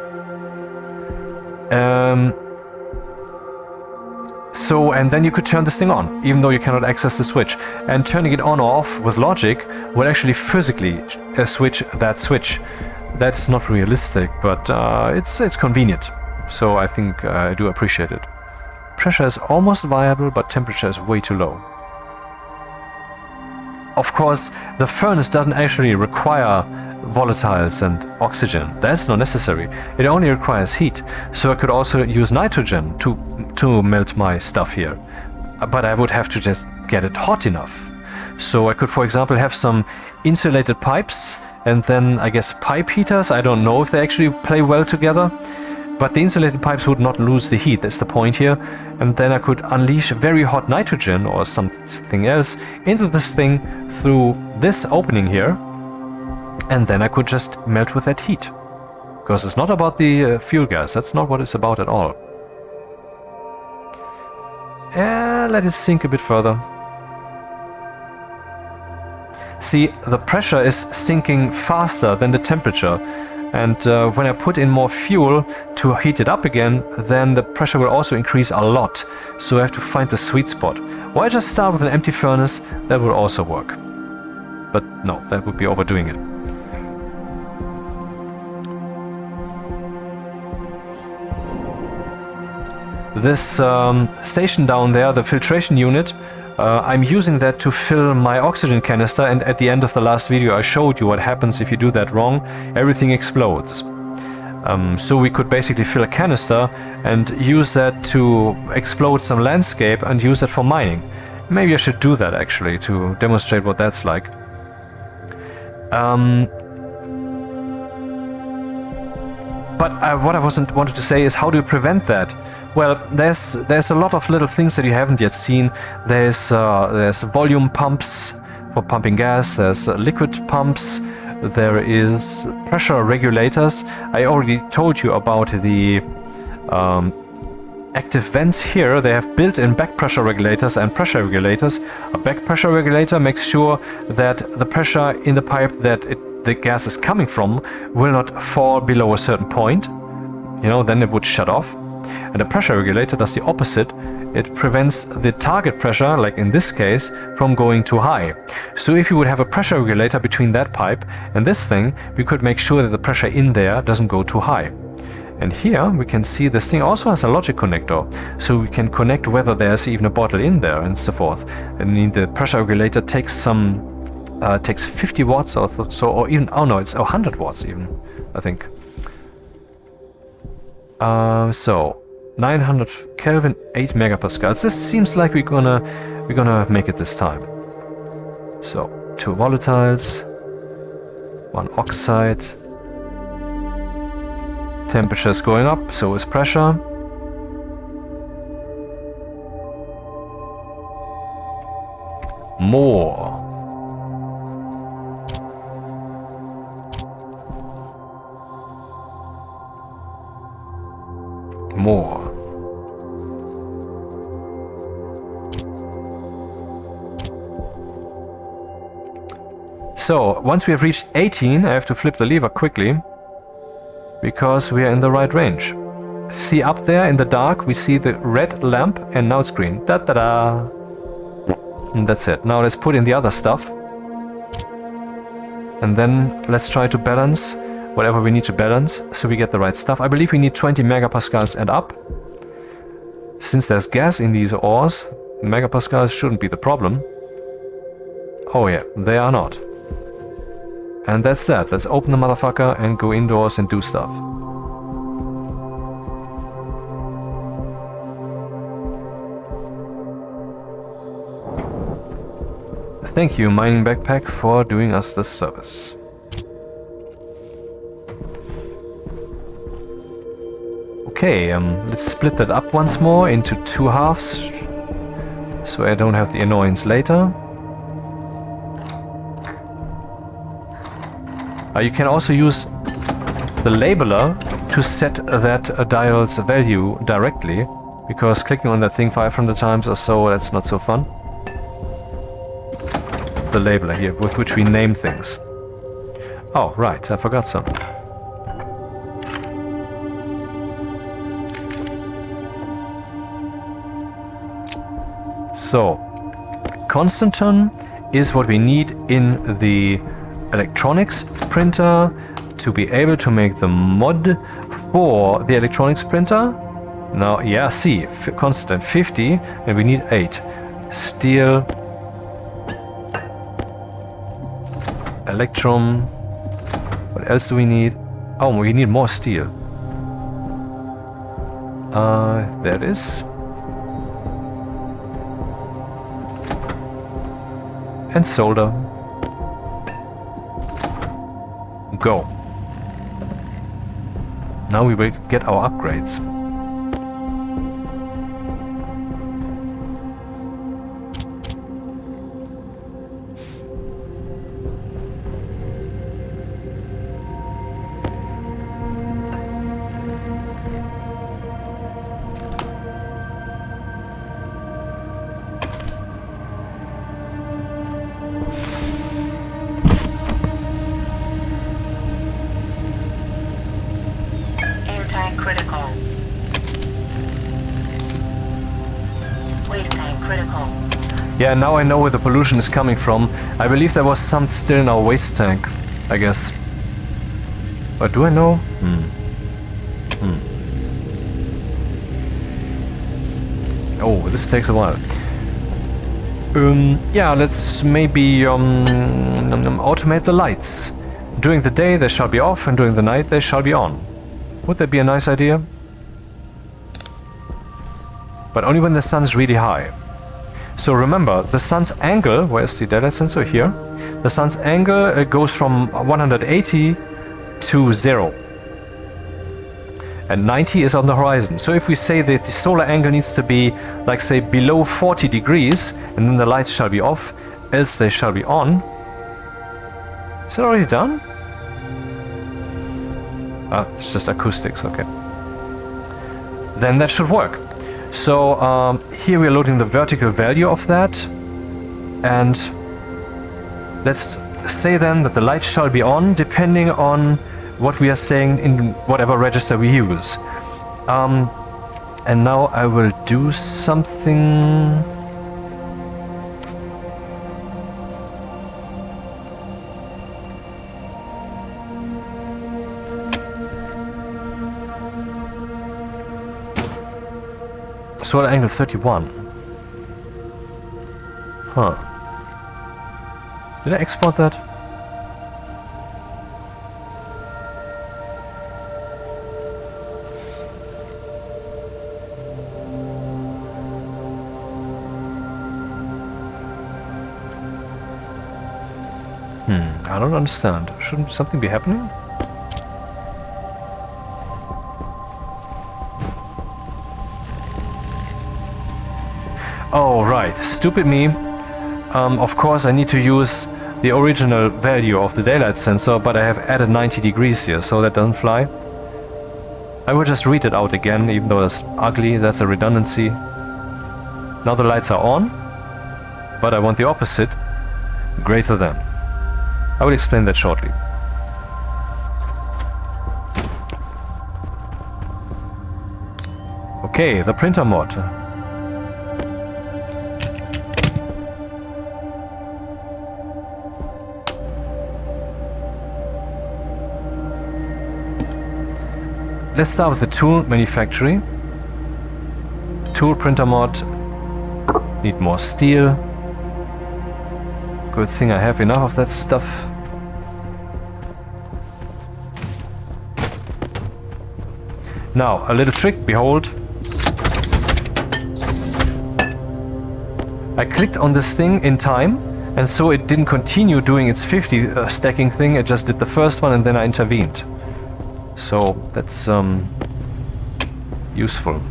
And then you could turn this thing on, even though you cannot access the switch. And turning it on or off with logic will actually physically switch that switch. That's not realistic, but it's convenient. So I think I do appreciate it. Pressure is almost viable, but temperature is way too low. Of course, the furnace doesn't actually require volatiles and oxygen. That's not necessary. It only requires heat. So I could also use nitrogen to melt my stuff here. But I would have to just get it hot enough. So I could, for example, have some insulated pipes and then, I guess, pipe heaters. I don't know if they actually play well together. but the insulated pipes would not lose the heat. That's the point here. And then I could unleash very hot nitrogen or something else into this thing through this opening here. And then I could just melt with that heat. Because it's not about the fuel gas. That's not what it's about at all. And let it sink a bit further. See, the pressure is sinking faster than the temperature. And when I put in more fuel to heat it up again, then the pressure will also increase a lot. So I have to find the sweet spot. Or I just start with an empty furnace, that will also work. But no, that would be overdoing it. This station down there, the filtration unit, I'm using that to fill my oxygen canister, and at the end of the last video I showed you what happens if you do that wrong. Everything explodes. So we could basically fill a canister and use that to explode some landscape and use it for mining. Maybe I should do that actually to demonstrate what that's like. But what I wanted to say is, how do you prevent that? Well, there's a lot of little things that you haven't yet seen. There's volume pumps for pumping gas. There's liquid pumps. There is pressure regulators. I already told you about the active vents here. They have built-in back pressure regulators and pressure regulators. A back pressure regulator makes sure that the pressure in the pipe that the gas is coming from will not fall below a certain point. You know, then it would shut off. And the pressure regulator does the opposite. It prevents the target pressure, like in this case, from going too high. So if you would have a pressure regulator between that pipe and this thing, we could make sure that the pressure in there doesn't go too high. And here we can see this thing also has a logic connector, so we can connect whether there's even a bottle in there and so forth. And the pressure regulator takes takes 50 watts or so, or even, oh no, it's 100 watts even, I think. So 900 Kelvin, 8 megapascals. This seems like we're gonna make it this time. So 2 volatiles, 1 oxide. Temperature is going up, so is pressure. More. More. So, once we have reached 18, I have to flip the lever quickly, because we are in the right range. See up there in the dark, we see the red lamp, and now it's green. Da-da-da! And that's it. Now let's put in the other stuff. And then let's try to balance whatever we need to balance, so we get the right stuff. I believe we need 20 megapascals and up. Since there's gas in these ores, megapascals shouldn't be the problem. Oh yeah, they are not. And that's that. Let's open the motherfucker and go indoors and do stuff. Thank you, Mining Backpack, for doing us this service. Okay, let's split that up once more into 2 halves, so I don't have the annoyance later. You can also use the labeler to set that dial's value directly, because clicking on that thing 500 times or so, that's not so fun. The labeler here, with which we name things. Oh, right, I forgot some. So, Constantan is what we need in the electronics printer to be able to make the mod for the electronics printer. Now, yeah, see, Constantan 50, and we need 8. Steel, Electrum. What else do we need? Oh, we need more steel. There it is. And solder. Go. Now we will get our upgrades. Critical. Waste tank critical. Yeah, now I know where the pollution is coming from. I believe there was some still in our waste tank, I guess. But do I know? Oh, this takes a while. Yeah, let's maybe automate the lights. During the day they shall be off, and during the night they shall be on. Would that be a nice idea? But only when the sun's really high. So remember, the sun's angle, where's the daylight sensor? Here. The sun's angle goes from 180 to 0. And 90 is on the horizon. So if we say that the solar angle needs to be, like say, below 40 degrees, and then the lights shall be off, else they shall be on. Is that already done? Ah, it's just acoustics, okay. Then that should work. So here we are loading the vertical value of that. And let's say then that the light shall be on depending on what we are saying in whatever register we use. And now I will do something. Solar angle 31. Huh. Did I export that? I don't understand. Shouldn't something be happening? Oh, right. Stupid me. Of course, I need to use the original value of the daylight sensor, but I have added 90 degrees here, so that doesn't fly. I will just read it out again, even though that's ugly. That's a redundancy. Now the lights are on, but I want the opposite, greater than. I will explain that shortly. Okay, the printer mod. Let's start with the tool manufactory. Tool printer mod. Need more steel. Good thing I have enough of that stuff. Now, a little trick, behold. I clicked on this thing in time, and so it didn't continue doing its 50 stacking thing, it just did the first one and then I intervened. So, that's useful.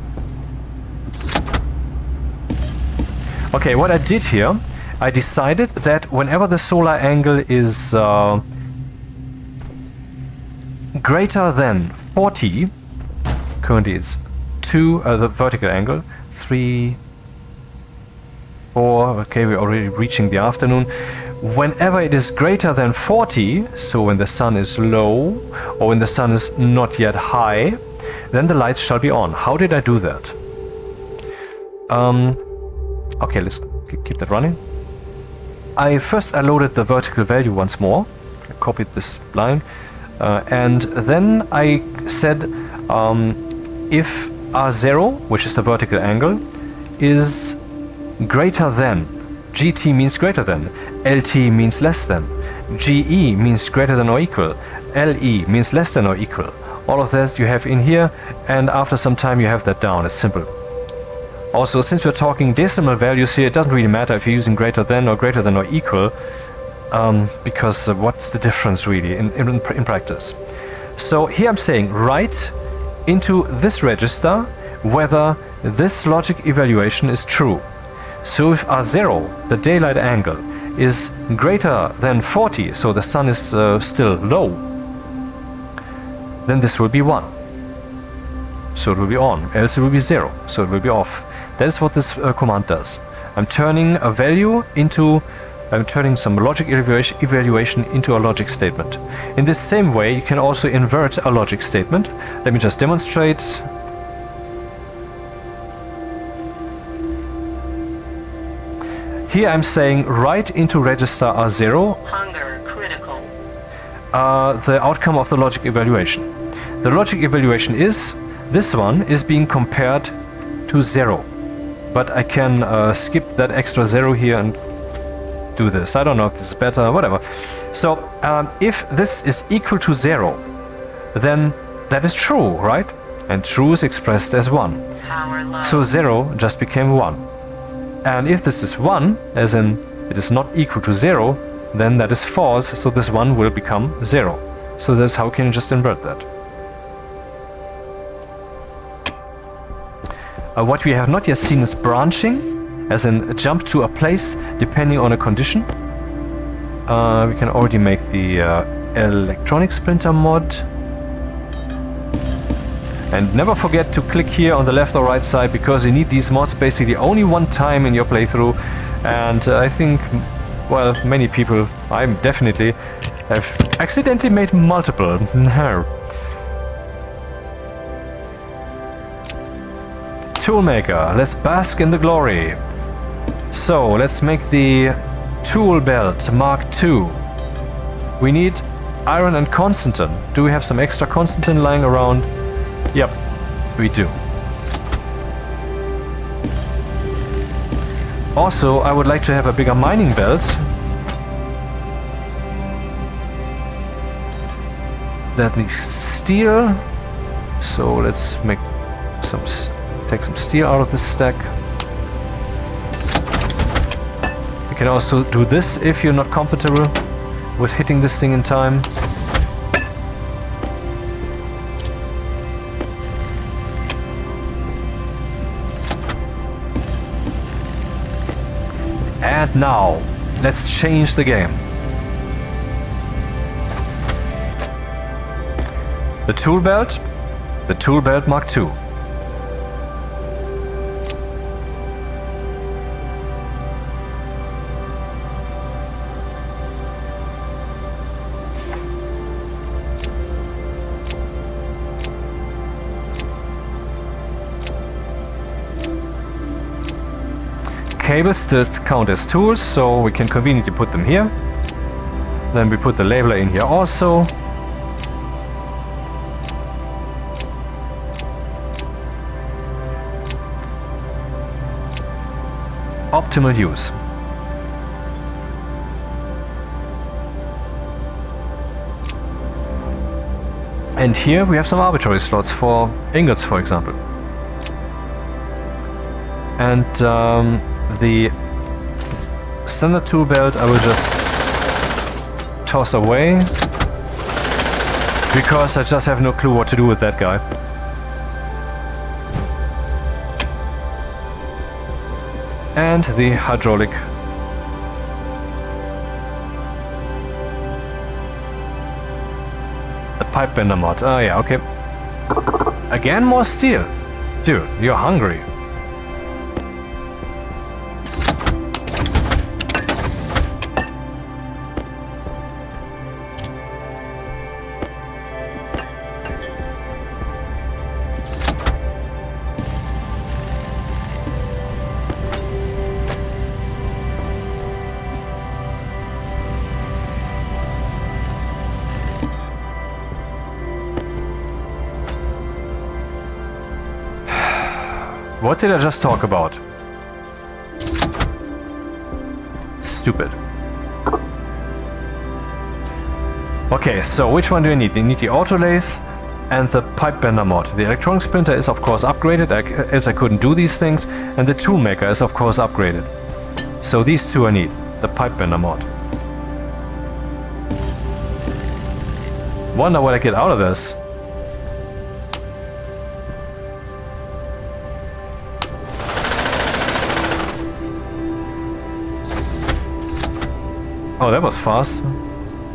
Okay, what I did here, I decided that whenever the solar angle is greater than 40, currently it's 2, the vertical angle, 3, 4, okay, we're already reaching the afternoon. Whenever it is greater than 40, so when the sun is low, or when the sun is not yet high, then the lights shall be on. How did I do that? Okay, let's keep that running. I loaded the vertical value once more. I copied this line. And then I said if R0, which is the vertical angle, is greater than, GT means greater than, LT means less than, GE means greater than or equal, LE means less than or equal. All of that you have in here, and after some time you have that down. It's simple. Also, since we're talking decimal values here, it doesn't really matter if you're using greater than or equal, because what's the difference really in practice? So here I'm saying write into this register whether this logic evaluation is true. So if R0, the daylight angle, is greater than 40, so the sun is still low, then this will be 1. So it will be on, else it will be 0, so it will be off. That is what this command does. I'm turning a value into, I'm turning some logic evaluation into a logic statement. In this same way, you can also invert a logic statement. Let me just demonstrate. Here I'm saying write into register R0 Hunger critical. the outcome of the logic evaluation. The logic evaluation is, this one is being compared to 0. But I can skip that extra 0 here and do this. I don't know if this is better, whatever. So if this is equal to 0, then that is true, right? And true is expressed as 1. Power low. So 0 just became 1. And if this is 1, as in it is not equal to 0, then that is false, so this 1 will become 0. So that's how you can just invert that. What we have not yet seen is branching, as in a jump to a place depending on a condition. We can already make the electronics printer mod. And never forget to click here on the left or right side, because you need these mods basically only one time in your playthrough. And I think, well, many people, I definitely, have accidentally made multiple. Toolmaker, let's bask in the glory. So let's make the tool belt Mark II. We need iron and Constantan. Do we have some extra Constantan lying around? Yep, we do. Also, I would like to have a bigger mining belt. That needs steel. So let's make some, take some steel out of this stack. You can also do this if you're not comfortable with hitting this thing in time. And now, let's change the game. The tool belt Mark II. Cables still count as tools, so we can conveniently put them here. Then we put the labeler in here also. Optimal use. And here we have some arbitrary slots for ingots, for example. And the standard tool belt I will just toss away, because I just have no clue what to do with that guy. And the hydraulic pipe bender mod. Oh yeah, okay. Again, more steel. Dude, you're hungry. What did I just talk about? Stupid. Okay, so which one do you need? You need the Autolathe and the pipe bender mod. The electronics printer is of course upgraded, else I couldn't do these things, and the tool maker is of course upgraded. So these two I need, the pipe bender mod. Wonder what I get out of this. Oh, that was fast.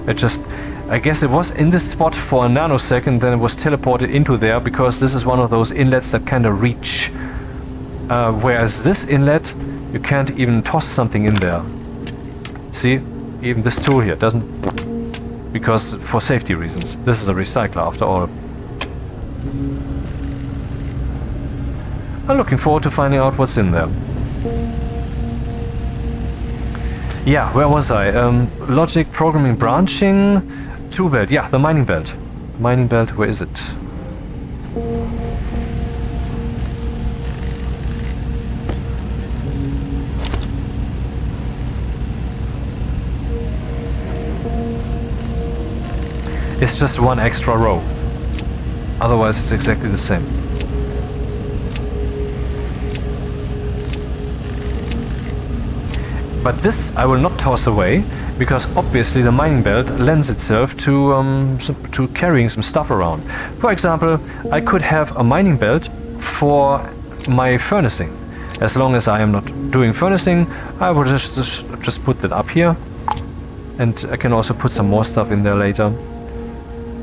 It just... I guess it was in this spot for a nanosecond, then it was teleported into there, because this is one of those inlets that kind of reach. Whereas this inlet, you can't even toss something in there. See? Even this tool here doesn't... Because for safety reasons. This is a recycler after all. I'm looking forward to finding out what's in there. Yeah, where was I? Logic, programming, branching, tool belt. Yeah, the mining belt. Mining belt, where is it? It's just one extra row. Otherwise, it's exactly the same. But this I will not toss away, because obviously the mining belt lends itself to carrying some stuff around. For example, I could have a mining belt for my furnacing. As long as I am not doing furnacing, I will just put that up here. And I can also put some more stuff in there later.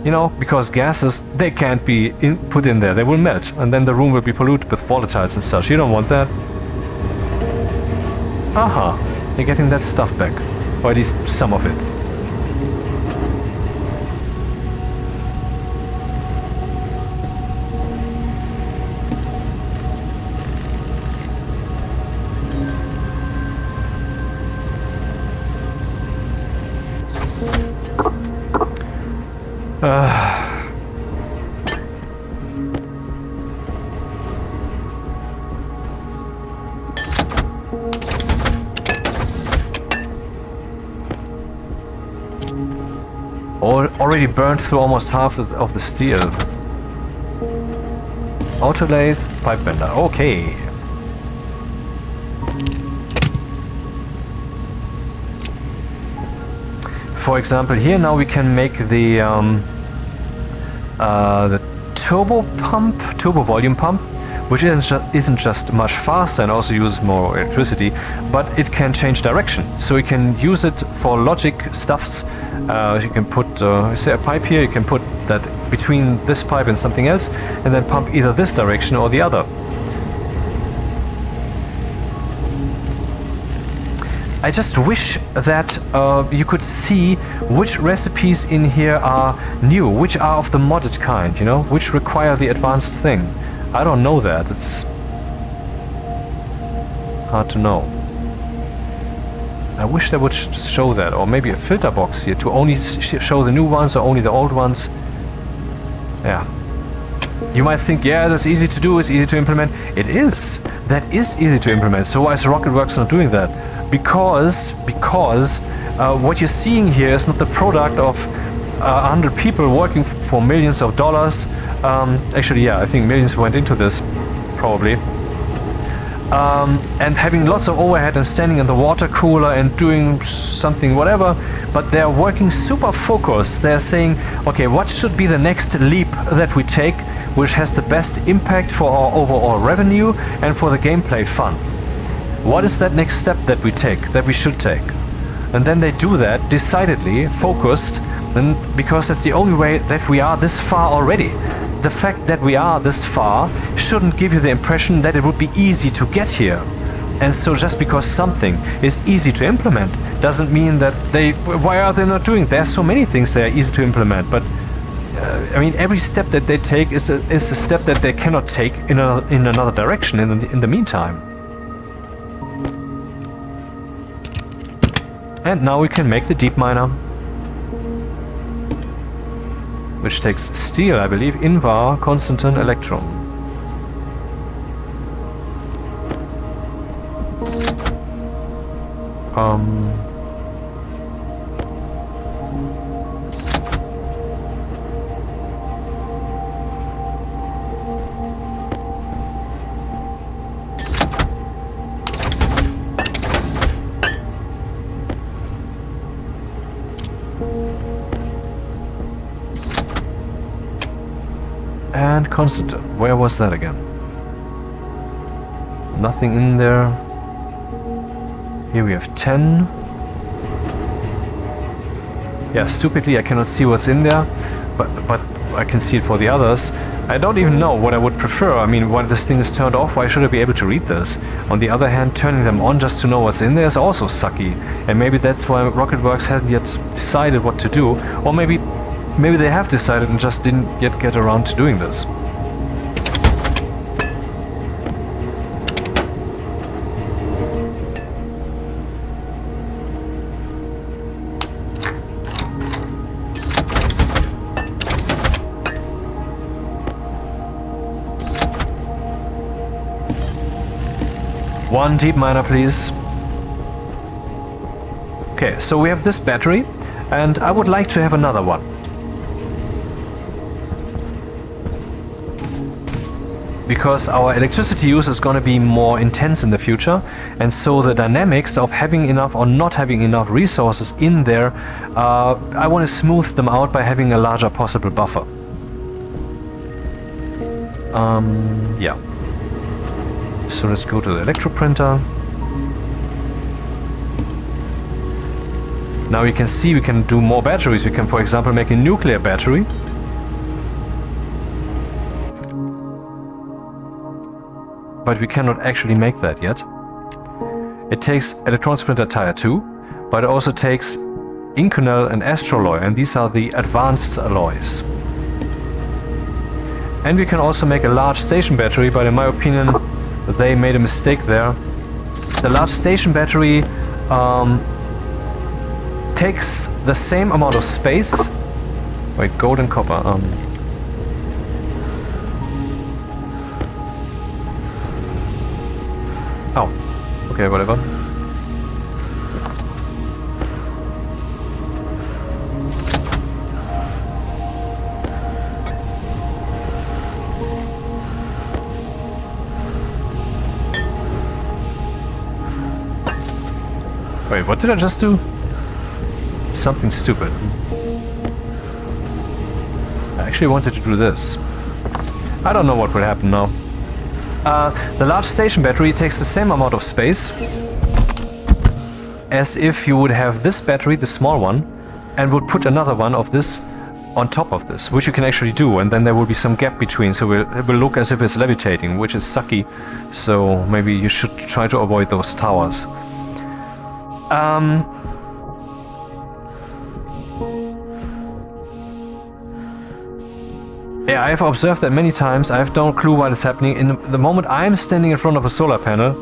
You know, because gases, they can't be put in there. They will melt, and then the room will be polluted with volatiles and such. You don't want that. Aha. They're getting that stuff back. Or at least some of it. Already burned through almost half of the steel. Autolathe, pipe bender. Okay. For example, here now we can make the turbo volume pump, which isn't just much faster and also uses more electricity, but it can change direction. So you can use it for logic stuffs. You can put, say, a pipe here, you can put that between this pipe and something else, and then pump either this direction or the other. I just wish that you could see which recipes in here are new, which are of the modded kind, you know, which require the advanced thing. I don't know that. It's hard to know. I wish they would just show that, or maybe a filter box here to only show the new ones or only the old ones. Yeah. You might think, yeah, that's easy to do, it's easy to implement. It is. That is easy to implement. So why is Rocketworks not doing that? Because what you're seeing here is not the product of 100 people working for millions of dollars. Actually, yeah, I think millions went into this, probably. And having lots of overhead and standing in the water cooler and doing something, whatever, but they're working super focused. They're saying, okay, what should be the next leap that we take, which has the best impact for our overall revenue and for the gameplay fun? What is that next step that we take, that we should take? And then they do that decidedly, focused, and because that's the only way that we are this far already. The fact that we are this far shouldn't give you the impression that it would be easy to get here. And so just because something is easy to implement doesn't mean that why are they not doing? There are so many things that are easy to implement, but I mean, every step that they take is a step that they cannot take in another direction in the meantime. And now we can make the deep miner, which takes steel, I believe, Invar, Constantan, Electrum. And Constantan, where was that again? Nothing in there. Here we have 10. Yeah, stupidly I cannot see what's in there, but I can see it for the others. I don't even know what I would prefer. I mean, when this thing is turned off, why should I be able to read this? On the other hand, turning them on just to know what's in there is also sucky. And maybe that's why Rocketworks hasn't yet decided what to do. Or maybe they have decided and just didn't yet get around to doing this. One deep miner, please. Okay, so we have this battery, and I would like to have another one. Because our electricity use is going to be more intense in the future, and so the dynamics of having enough or not having enough resources in there, I want to smooth them out by having a larger possible buffer. Yeah. So let's go to the electroprinter. Now you can see we can do more batteries. We can, for example, make a nuclear battery. But we cannot actually make that yet. It takes electronics printer tier 2, but it also takes Inconel and Astroloy, and these are the advanced alloys. And we can also make a large station battery, but in my opinion they made a mistake there. The large station battery takes the same amount of space. Wait, gold and copper. Oh, okay, whatever. Wait, what did I just do? Something stupid. I actually wanted to do this. I don't know what would happen now. The large station battery takes the same amount of space as if you would have this battery, the small one, and would put another one of this on top of this, which you can actually do, and then there will be some gap between, so it will look as if it's levitating, which is sucky, so maybe you should try to avoid those towers. Yeah, I've observed that many times. I have no clue why it's happening. In the moment I'm standing in front of a solar panel,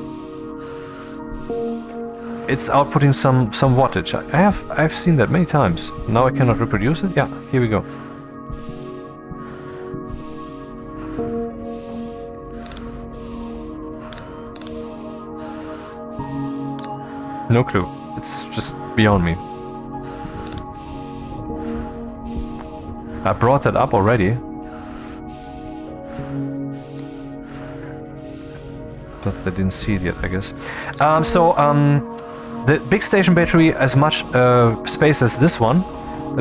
it's outputting some wattage. I've seen that many times. Now I cannot reproduce it. Yeah, here we go. No clue. It's just beyond me. I brought that up already. But they didn't see it yet, I guess. The big station battery has much space as this one.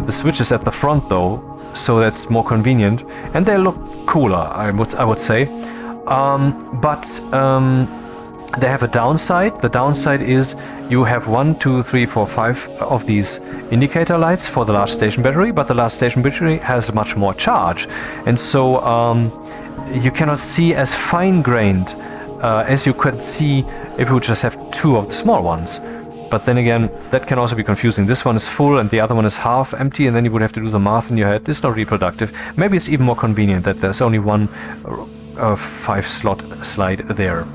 The switch is at the front though, so that's more convenient. And they look cooler, I would say. They have a downside. The downside is you have 1, 2, 3, 4, 5 of these indicator lights for the large station battery, but the large station battery has much more charge. And so you cannot see as fine-grained as you could see if you would just have 2 of the small ones. But then again, that can also be confusing. This one is full and the other one is half empty, and then you would have to do the math in your head. It's not reproductive. Maybe it's even more convenient that there's only one 5-slot slide there.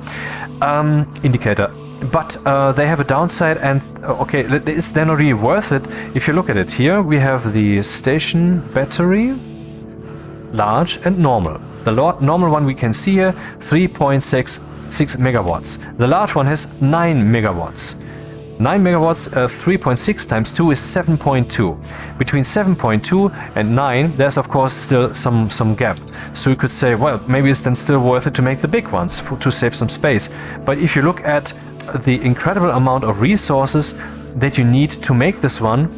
Indicator. But they have a downside, and okay, they're not really worth it. If you look at it here, we have the station battery, large and normal. The normal one we can see here, 3.66 megawatts. The large one has 9 megawatts. 9 megawatts, 3.6 times 2 is 7.2. Between 7.2 and 9, there's of course still some gap. So you could say, well, maybe it's then still worth it to make the big ones to save some space. But if you look at the incredible amount of resources that you need to make this one,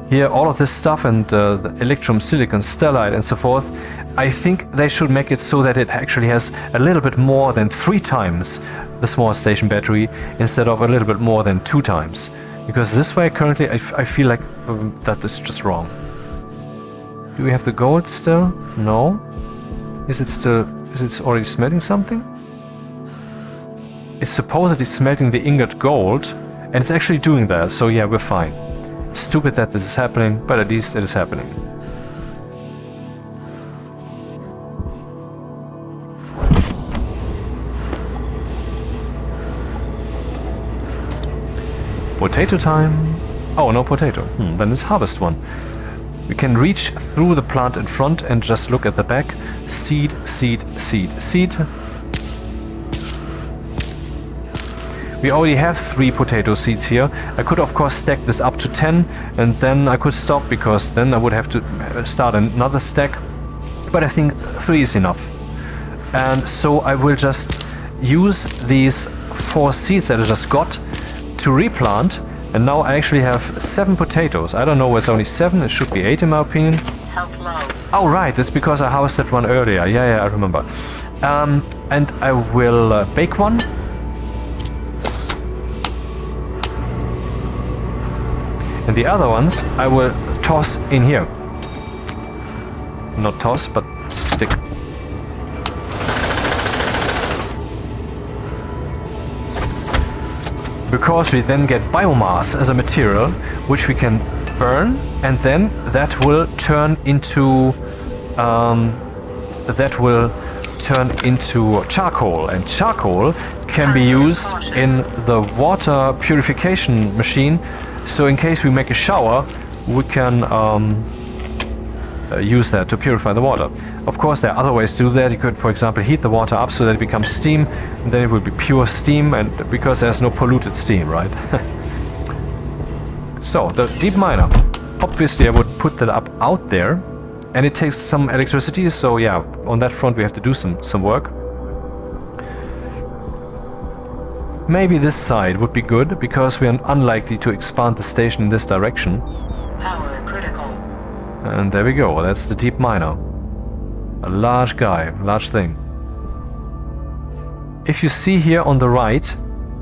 here all of this stuff and the Electrum, silicon, stellite and so forth, I think they should make it so that it actually has a little bit more than 3 times the small station battery instead of a little bit more than 2 times. Because this way currently I feel like that is just wrong. Do we have the gold still? No. Is it already smelting something? It's supposedly smelting the ingot gold, and it's actually doing that, so yeah, we're fine. Stupid that this is happening, but at least it is happening. Potato time. Oh, no potato. Then it's harvest one. We can reach through the plant in front and just look at the back. Seed, seed, seed, seed. We already have 3 potato seeds here. I could of course stack this up to 10 and then I could stop because then I would have to start another stack. But I think 3 is enough. And so I will just use these 4 seeds that I just got to replant, and now I actually have 7 potatoes. I don't know why it's only 7, it should be 8 in my opinion. Health low. Oh right, it's because I harvested one earlier. Yeah, I remember. And I will bake one. And the other ones I will toss in here. Not toss, but stick. Because we then get biomass as a material, which we can burn, and then that will turn into charcoal, and charcoal can be used in the water purification machine. So in case we make a shower, we can use that to purify the water. Of course, there are other ways to do that. You could, for example, heat the water up so that it becomes steam, and then it will be pure steam, and because there's no polluted steam, right? So, the deep miner. Obviously, I would put that up out there, and it takes some electricity, so yeah, on that front we have to do some work. Maybe this side would be good, because we are unlikely to expand the station in this direction. Power critical. And there we go, that's the deep miner. A large guy, large thing. If you see here on the right,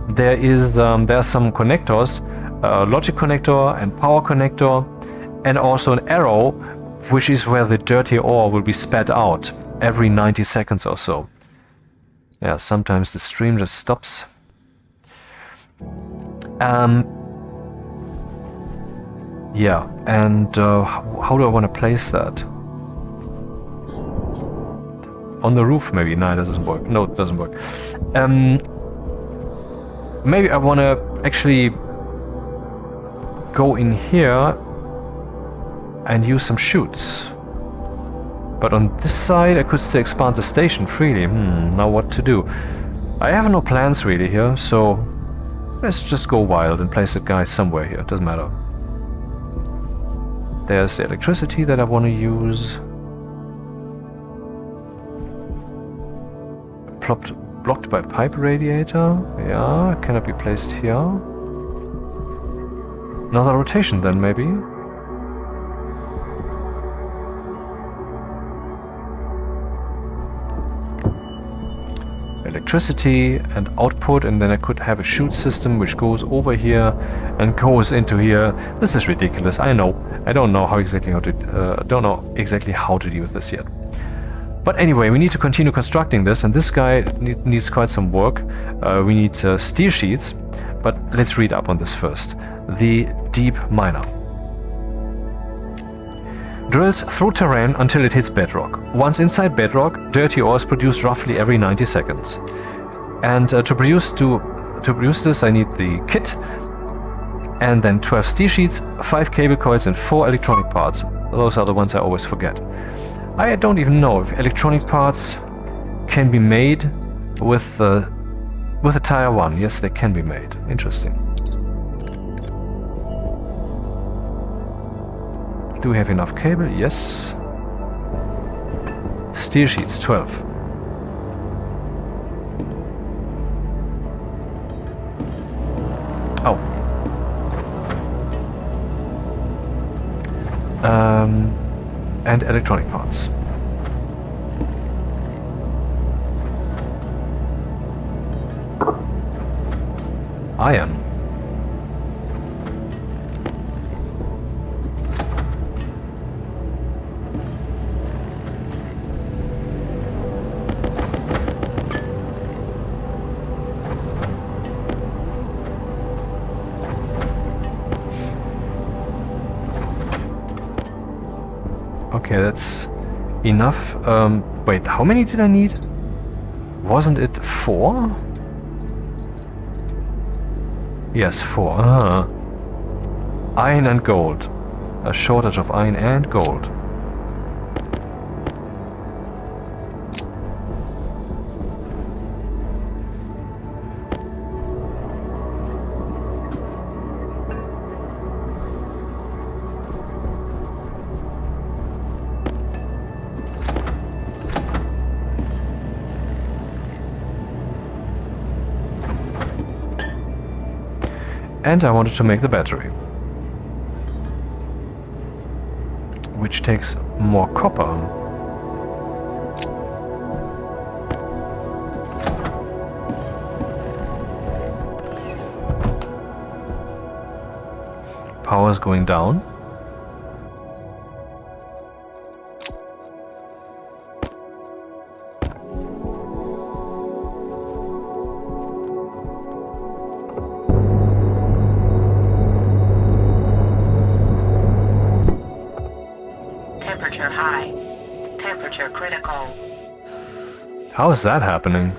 there are some connectors, logic connector and power connector, and also an arrow, which is where the dirty ore will be spat out every 90 seconds or so. Yeah, sometimes the stream just stops. Yeah, and how do I want to place that? On the roof, maybe? No, that doesn't work. No, it doesn't work. Maybe I want to actually go in here and use some chutes. But on this side, I could still expand the station freely. Now what to do? I have no plans really here, so let's just go wild and place that guy somewhere here. Doesn't matter. There's the electricity that I want to use. Blocked by pipe radiator. Yeah, cannot be placed here. Another rotation then, maybe. Electricity and output, and then I could have a chute system which goes over here and goes into here. This is ridiculous. I know. I don't know exactly how to deal with this yet. But anyway, we need to continue constructing this, and this guy needs quite some work. We need steel sheets, but let's read up on this first. The deep miner. Drills through terrain until it hits bedrock. Once inside bedrock, dirty ore is produced roughly every 90 seconds. And to produce this, I need the kit, and then 12 steel sheets, 5 cable coils, and 4 electronic parts. Those are the ones I always forget. I don't even know if electronic parts can be made with a Tier 1. Yes, they can be made. Interesting. Do we have enough cable? Yes. Steel sheets, 12. Oh. And electronic parts. Iron. Okay, that's enough. Wait, how many did I need? Wasn't it 4? Yes, 4. Ah. Iron and gold. A shortage of iron and gold. And I wanted to make the battery, which takes more copper. Power is going down. Temperature high. Temperature critical. How is that happening?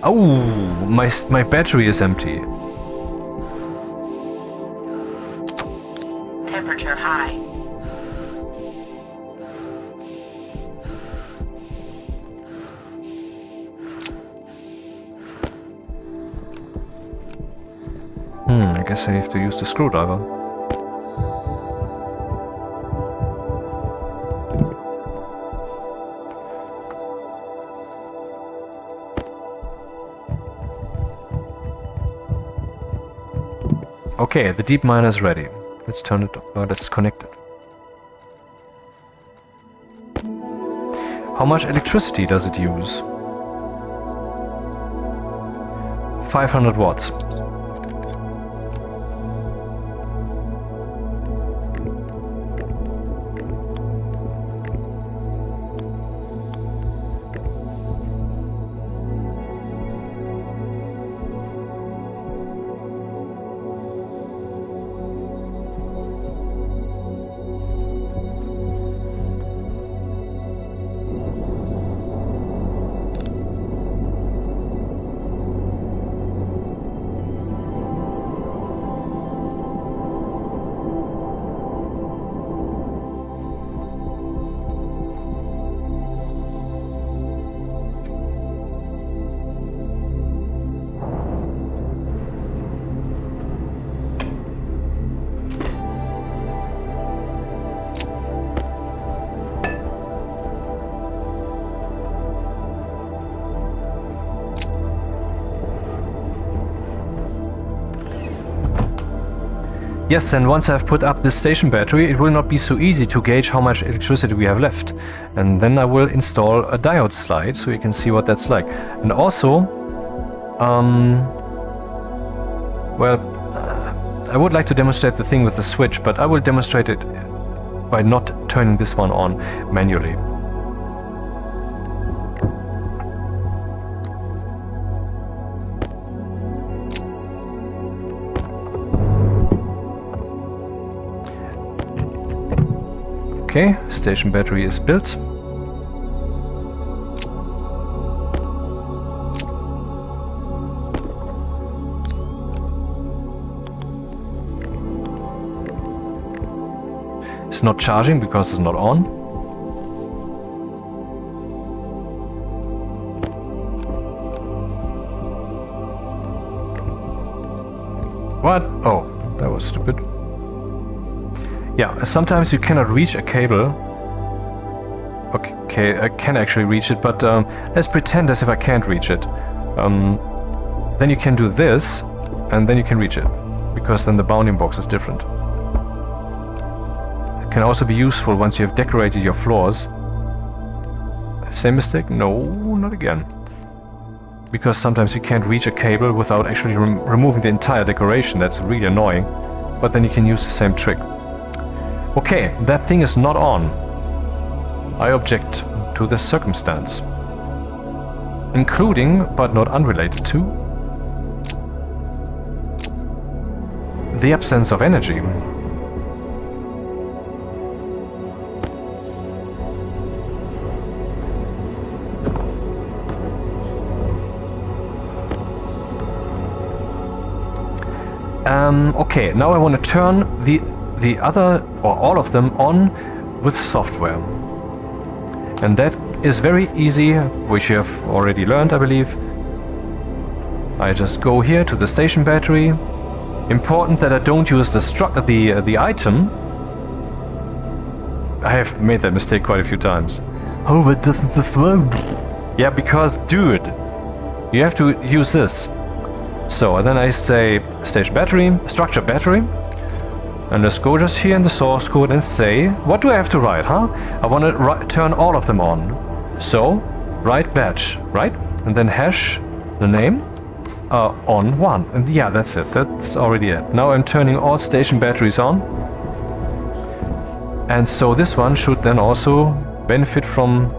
Oh, my battery is empty. Temperature high. I guess I have to use the screwdriver. Okay, the deep miner is ready. Let's turn it, let's connect it. How much electricity does it use? 500 watts. Yes, and once I've put up this station battery, it will not be so easy to gauge how much electricity we have left. And then I will install a diode slide so you can see what that's like. And also, I would like to demonstrate the thing with the switch, but I will demonstrate it by not turning this one on manually. Okay, station battery is built. It's not charging because it's not on. What? Oh, that was stupid. Yeah, sometimes you cannot reach a cable. Okay, I can actually reach it, but let's pretend as if I can't reach it. Then you can do this, and then you can reach it, because then the bounding box is different. It can also be useful once you have decorated your floors. Same mistake? No, not again. Because sometimes you can't reach a cable without actually removing the entire decoration. That's really annoying. But then you can use the same trick. Okay, that thing is not on. I object to this circumstance. Including, but not unrelated to, the absence of energy. Okay, now I want to turn the other, or all of them, on with software. And that is very easy, which you have already learned, I believe. I just go here to the station battery. Important that I don't use the item. I have made that mistake quite a few times. Oh, but doesn't this work? Yeah, because, dude, you have to use this. So, and then I say station battery, structure battery. And let's go just here in the source code and say, what do I have to write, huh? I want to turn all of them on. So, write batch, right? And then hash the name on 1. And yeah, that's it. That's already it. Now I'm turning all station batteries on. And so this one should then also benefit from...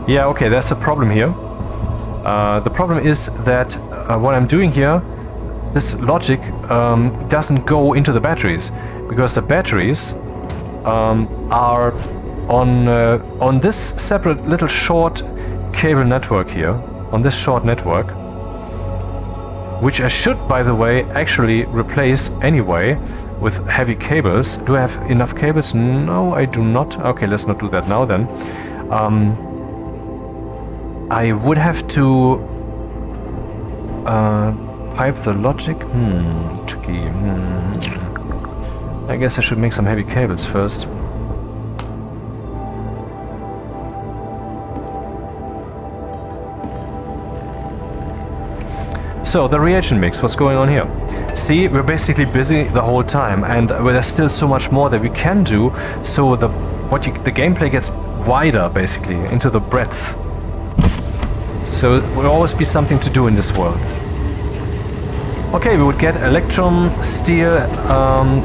Yeah, okay, there's a problem here. The problem is that what I'm doing here, this logic doesn't go into the batteries, because the batteries are on this separate little short cable network here, on this short network, which I should, by the way, actually replace anyway with heavy cables. Do I have enough cables? No, I do not. Okay, let's not do that now then. I would have to pipe the logic. Tricky. I guess I should make some heavy cables first. So, the reagent mix, what's going on here? See, we're basically busy the whole time, and there's still so much more that we can do, so the gameplay gets wider, basically, into the breadth. So, there will always be something to do in this world. Okay, we would get Electrum, steel,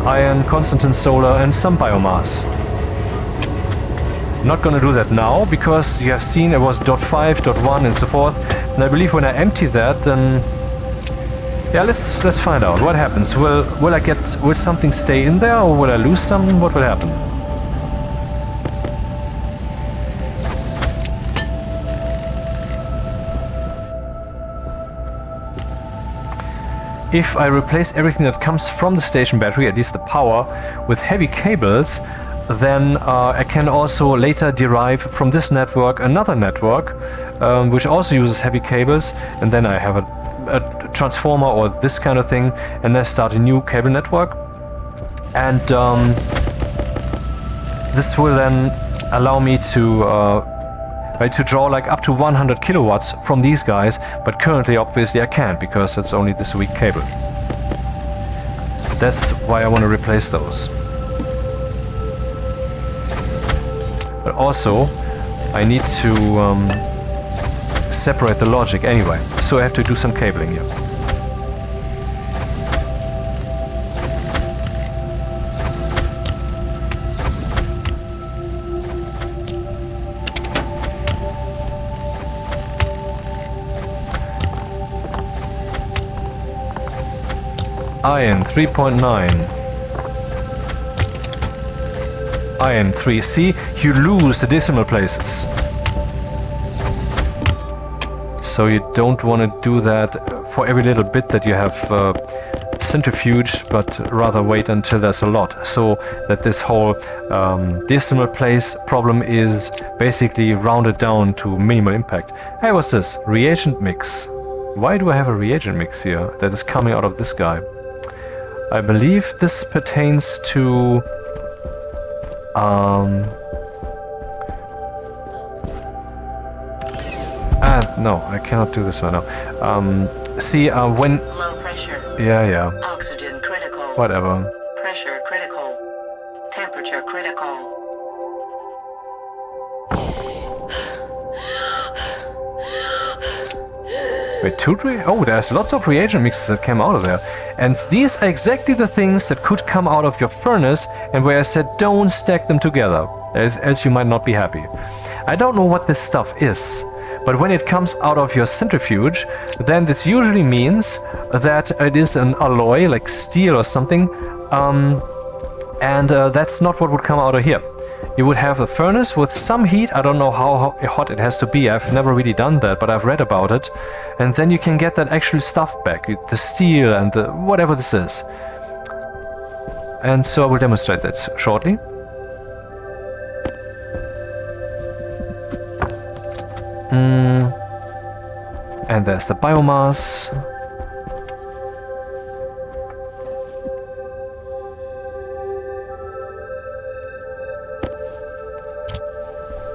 iron, Constantan solar, and some biomass. Not gonna do that now, because you have seen it was .5, .1, and so forth, and I believe when I empty that, then... Yeah, let's find out what happens. Will something stay in there, or will I lose some? What will happen? If I replace everything that comes from the station battery, at least the power, with heavy cables, then I can also later derive from this network another network, which also uses heavy cables, and then I have a transformer or this kind of thing, and then start a new cable network. And this will then allow me to draw like up to 100 kilowatts from these guys, but currently obviously I can't, because it's only this weak cable. That's why I want to replace those. But also I need to separate the logic anyway, so I have to do some cabling here. Iron 3.9. Iron 3. See, you lose the decimal places. So you don't want to do that for every little bit that you have centrifuge, but rather wait until there's a lot, so that this whole decimal place problem is basically rounded down to minimal impact. Hey, what's this? Reagent mix. Why do I have a reagent mix here that is coming out of this guy? I believe this pertains to no, I cannot do this right now. See, when... Low pressure. Yeah. Oxygen critical. Whatever. Pressure critical. Temperature critical. Wait, oh, there's lots of reagent mixes that came out of there. And these are exactly the things that could come out of your furnace, and where I said don't stack them together, else you might not be happy. I don't know what this stuff is, but when it comes out of your centrifuge, then this usually means that it is an alloy, like steel or something, and that's not what would come out of here. you would have a furnace with some heat. I don't know how hot it has to be. I've never really done that, but I've read about it. And then you can get that actual stuff back, the steel and the whatever this is. And so I will demonstrate that shortly. And there's the biomass.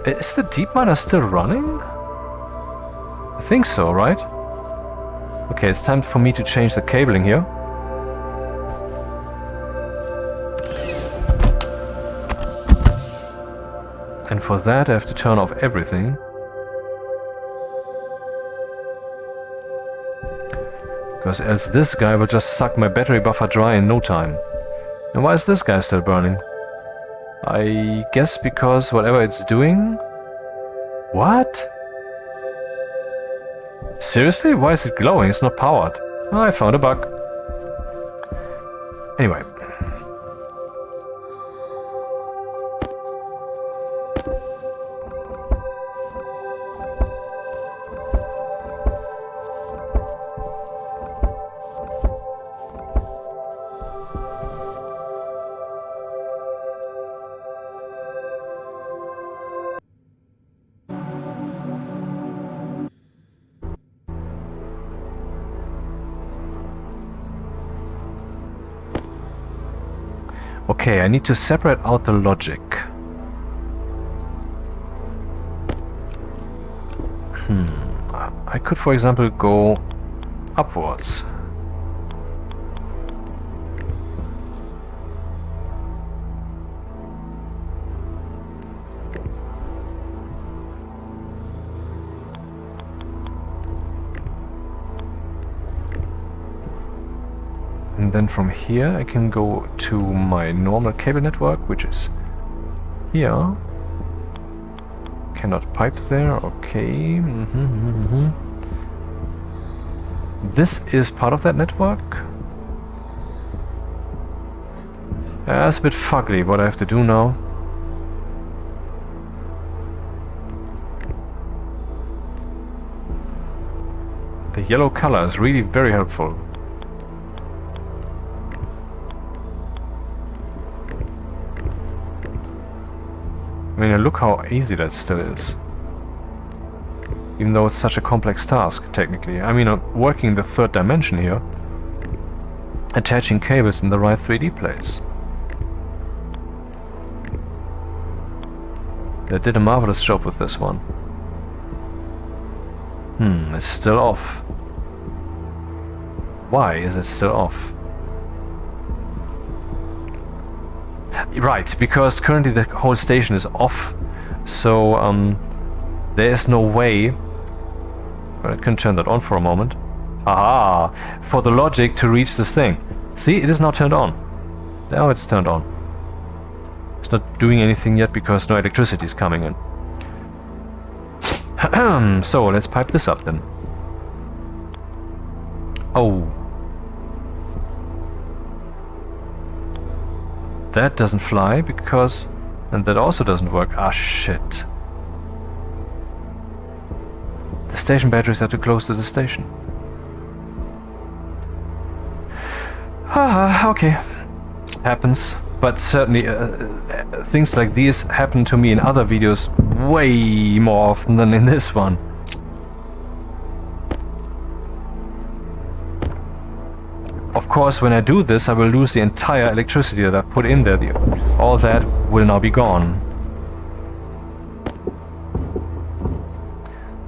Is the deep miner still running? I think so, right? Okay, it's time for me to change the cabling here. And for that I have to turn off everything. Because else this guy will just suck my battery buffer dry in no time. And why is this guy still burning? I guess because whatever it's doing... What? Seriously? Why is it glowing? It's not powered. Oh, I found a bug. Anyway. Okay, I need to separate out the logic. I could, for example, go upwards. And then from here I can go to my normal cable network, which is here. Cannot pipe there, okay. This is part of that network. It's a bit fugly what I have to do now. The yellow color is really very helpful. I mean, look how easy that still is. Even though it's such a complex task, technically. I mean, I'm working in the third dimension here. Attaching cables in the right 3D place. They did a marvelous job with this one. It's still off. Why is it still off? Right, because currently the whole station is off, so there is no way. Well, I can turn that on for a moment. Aha! For the logic to reach this thing. See, it is now turned on. Now it's turned on. It's not doing anything yet because no electricity is coming in. So let's pipe this up then. Oh. That doesn't fly because... and that also doesn't work. Ah, shit. The station batteries are too close to the station. Okay. Happens. But certainly things like these happen to me in other videos way more often than in this one. Of course, when I do this, I will lose the entire electricity that I put in there. All that will now be gone.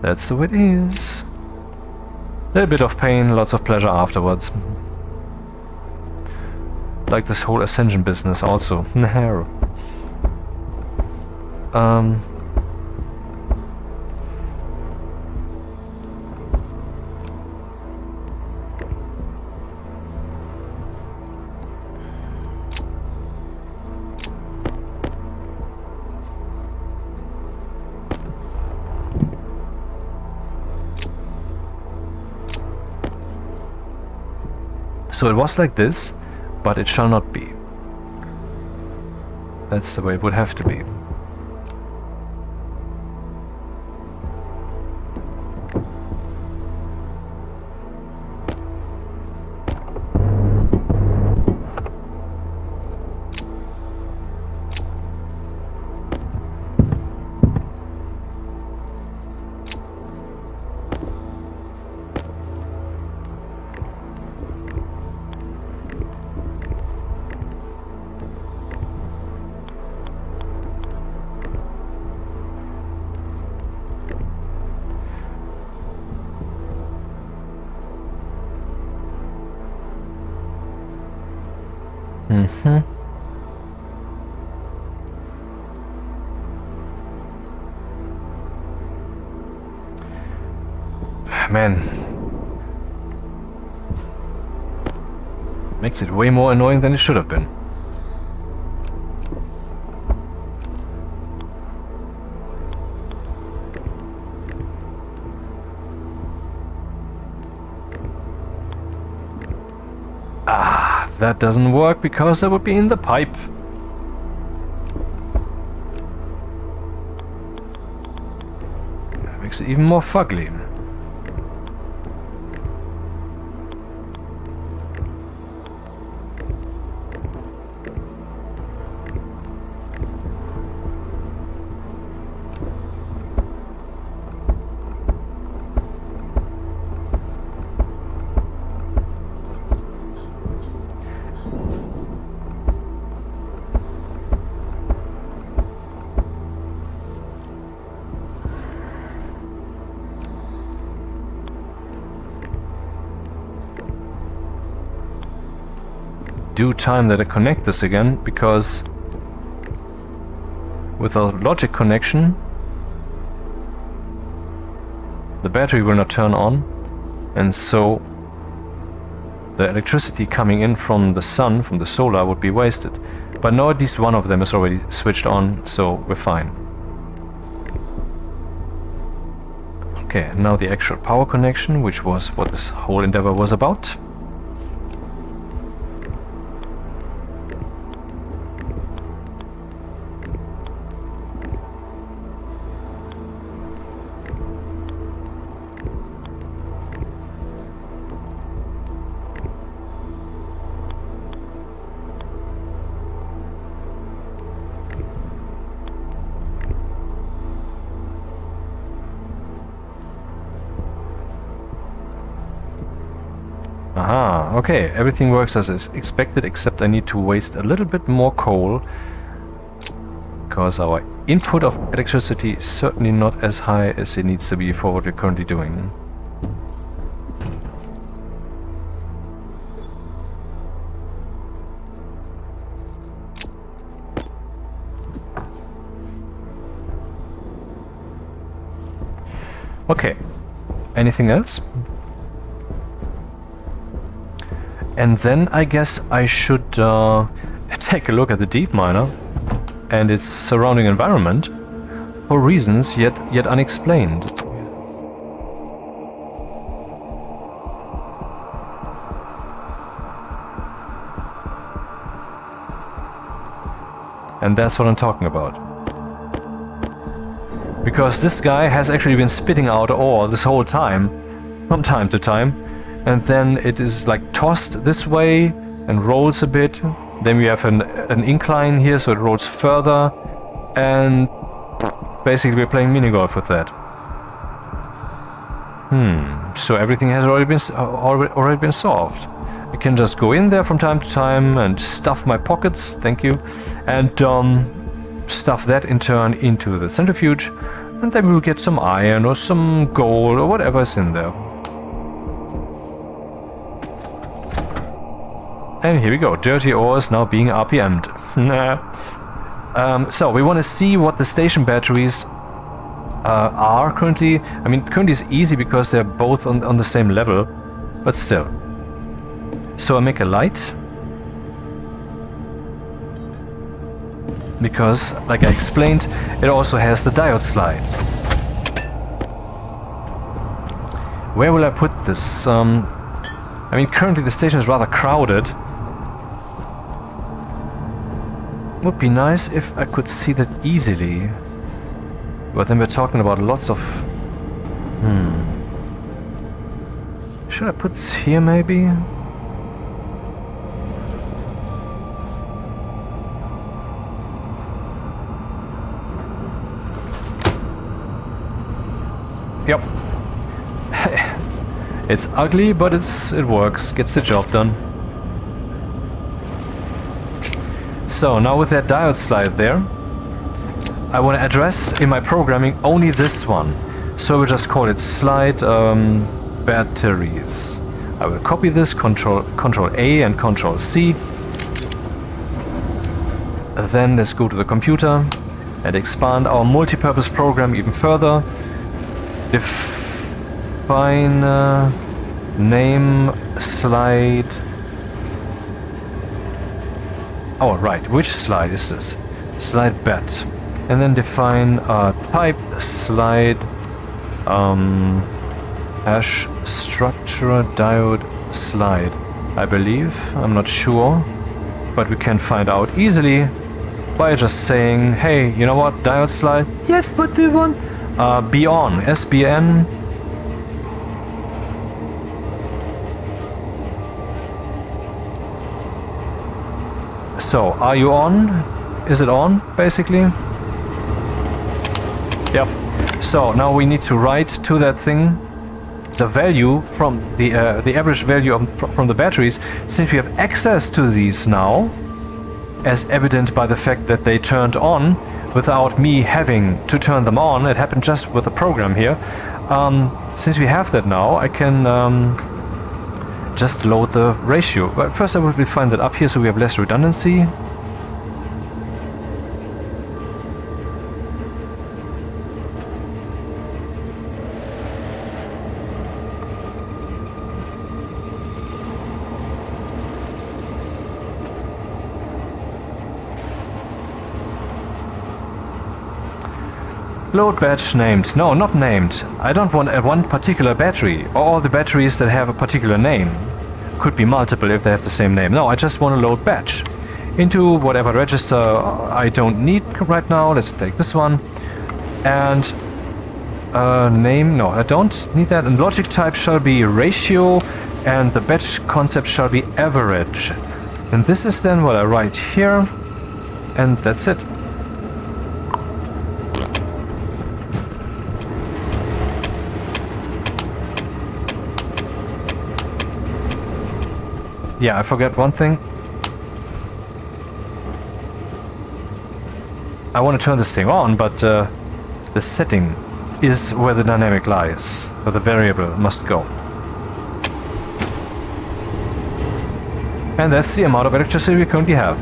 That's the way it is. A little bit of pain, lots of pleasure afterwards. Like this whole ascension business also. So it was like this, but it shall not be. That's the way it would have to be. Man. Makes it way more annoying than it should have been. Ah, that doesn't work because I would be in the pipe. That makes it even more fugly. Do time that I connect this again, because without logic connection the battery will not turn on, and so the electricity coming in from the sun, from the solar, would be wasted. But now at least one of them is already switched on, so we're fine. Okay, now the actual power connection, which was what this whole endeavor was about. Aha, okay, everything works as expected, except I need to waste a little bit more coal, because our input of electricity is certainly not as high as it needs to be for what we're currently doing. Okay, anything else? And then I guess I should take a look at the deep miner and its surrounding environment for reasons yet unexplained. And that's what I'm talking about. Because this guy has actually been spitting out ore this whole time, from time to time. And then it is like tossed this way and rolls a bit. Then we have an incline here, so it rolls further. And basically we're playing mini golf with that. So everything has already been solved. I can just go in there from time to time and stuff my pockets, thank you, and stuff that in turn into the centrifuge, and then we'll get some iron or some gold or whatever is in there. And here we go, dirty ore is now being RPM'd. So we want to see what the station batteries are currently. I mean, currently it's easy because they're both on the same level, but still. So I make a light, because, like I explained, it also has the diode slide. Where will I put this? I mean, currently the station is rather crowded. Would be nice if I could see that easily. But then we're talking about lots of... Should I put this here maybe? Yep. It's ugly, but it works, gets the job done. So now with that diode slide there, I want to address in my programming only this one. So we'll just call it slide batteries. I will copy this, Control A and Control C, then let's go to the computer and expand our multi-purpose program even further. Define name slide. Oh, right. Which slide is this? Slide bed. And then define type slide hash structure diode slide. I believe. I'm not sure. But we can find out easily by just saying, hey, you know what? Diode slide. Yes, what do you want? Be on. SBN. So, are you on? Is it on, basically? Yep. So, now we need to write to that thing the value from the average value from the batteries, since we have access to these now, as evident by the fact that they turned on without me having to turn them on. It happened just with the program here. Since we have that now, I can just load the ratio. But first I will define that up here so we have less redundancy. Load batch named. No, not named. I don't want one particular battery, or all the batteries that have a particular name. Could be multiple if they have the same name. No, I just want to load batch into whatever register I don't need right now. Let's take this one. And name, no, I don't need that. And logic type shall be ratio, and the batch concept shall be average. And this is then what I write here, and that's it. Yeah, I forgot one thing. I want to turn this thing on, but the setting is where the dynamic lies, where the variable must go. And that's the amount of electricity we currently have.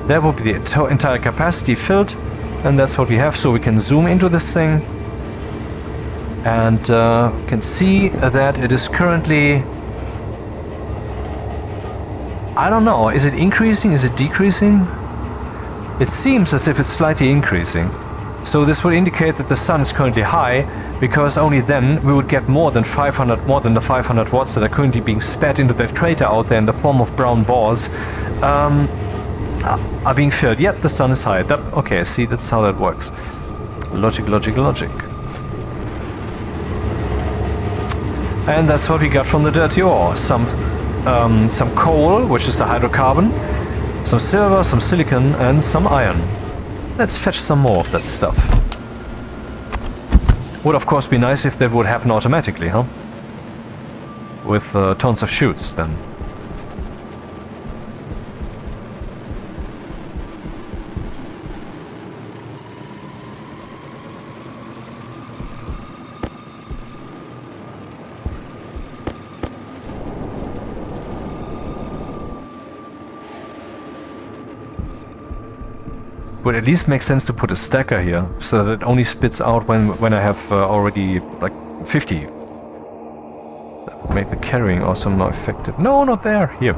That will be the entire capacity filled, and that's what we have. So we can zoom into this thing and can see that it is currently... I don't know, is it increasing, is it decreasing? It seems as if it's slightly increasing. So this would indicate that the sun is currently high, because only then we would get more than the 500 watts that are currently being spat into that crater out there in the form of brown balls are being filled. Yet the sun is high. Okay, see, that's how that works. Logic, logic, logic. And that's what we got from the dirty ore. Some coal, which is the hydrocarbon, some silver, some silicon, and some iron. Let's fetch some more of that stuff. Would of course be nice if that would happen automatically, huh? With tons of chutes, then. Would at least make sense to put a stacker here, so that it only spits out when I have already like 50. That would make the carrying also more effective. No, not there. Here.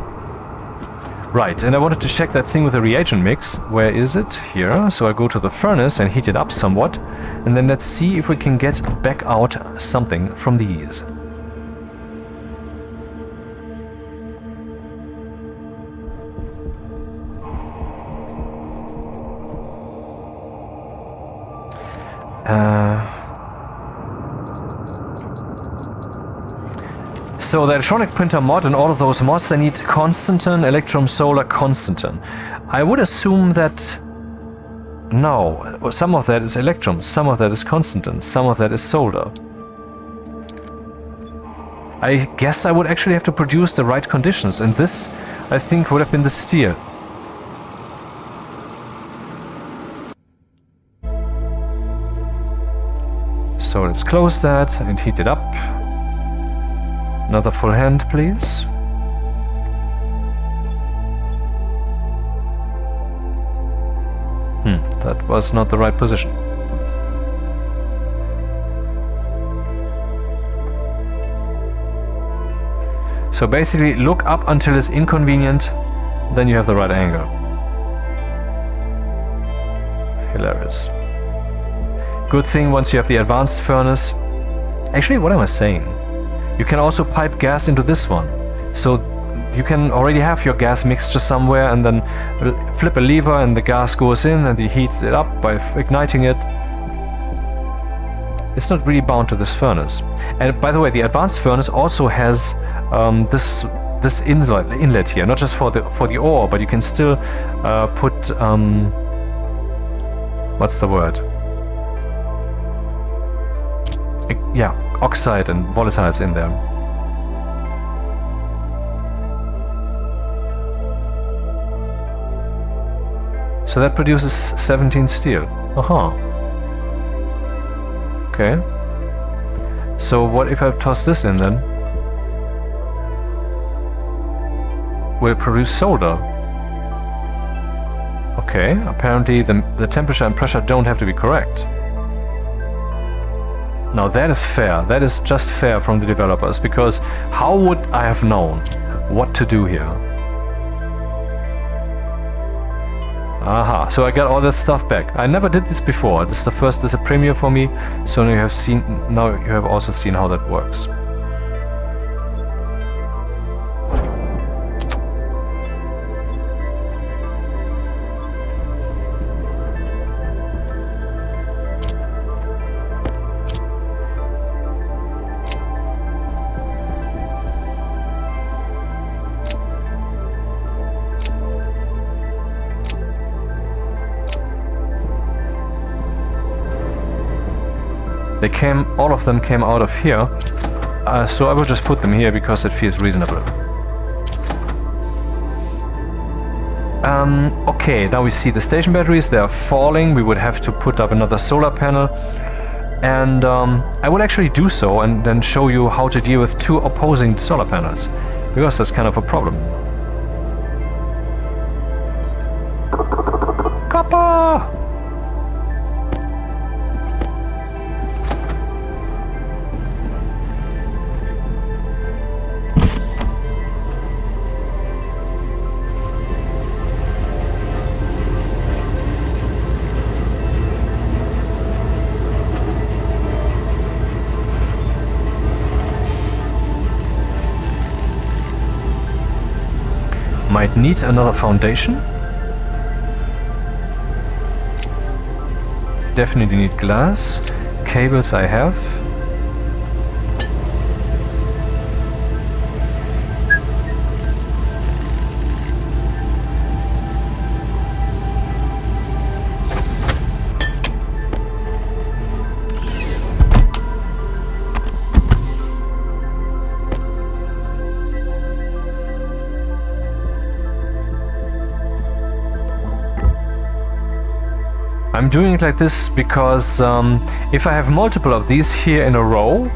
Right, and I wanted to check that thing with the reagent mix. Where is it? Here. So I go to the furnace and heat it up somewhat, and then let's see if we can get back out something from these. So the electronic printer mod and all of those mods, they need Constantan, Electrum, Solar, Constantan. I would assume that... No, some of that is Electrum, some of that is Constantan, some of that is Solar. I guess I would actually have to produce the right conditions, and this, I think, would have been the steel. So let's close that and heat it up. Another full hand, please. That was not the right position. So basically, look up until it's inconvenient, then you have the right angle. Hilarious. Good thing once you have the advanced furnace. Actually, what am I saying? You can also pipe gas into this one. So you can already have your gas mixture somewhere and then flip a lever and the gas goes in and you heat it up by igniting it. It's not really bound to this furnace. And by the way, the advanced furnace also has this inlet here, not just for the ore, but you can still put what's the word? Yeah, oxide and volatiles in there. So that produces 17 steel. Okay. So what if I toss this in then? Will it produce solder? Okay, apparently the temperature and pressure don't have to be correct. Now that is fair. That is just fair from the developers, because how would I have known what to do here? Aha, so I got all that stuff back. I never did this before. This is a premiere for me, so now you have also seen how that works. All of them came out of here, so I will just put them here because it feels reasonable. Okay, now we see the station batteries, they are falling. We would have to put up another solar panel, and I will actually do so and then show you how to deal with two opposing solar panels, because that's kind of a problem. Copper! Might need another foundation. Definitely need glass. Cables I have. I'm doing it like this because if I have multiple of these here in a row,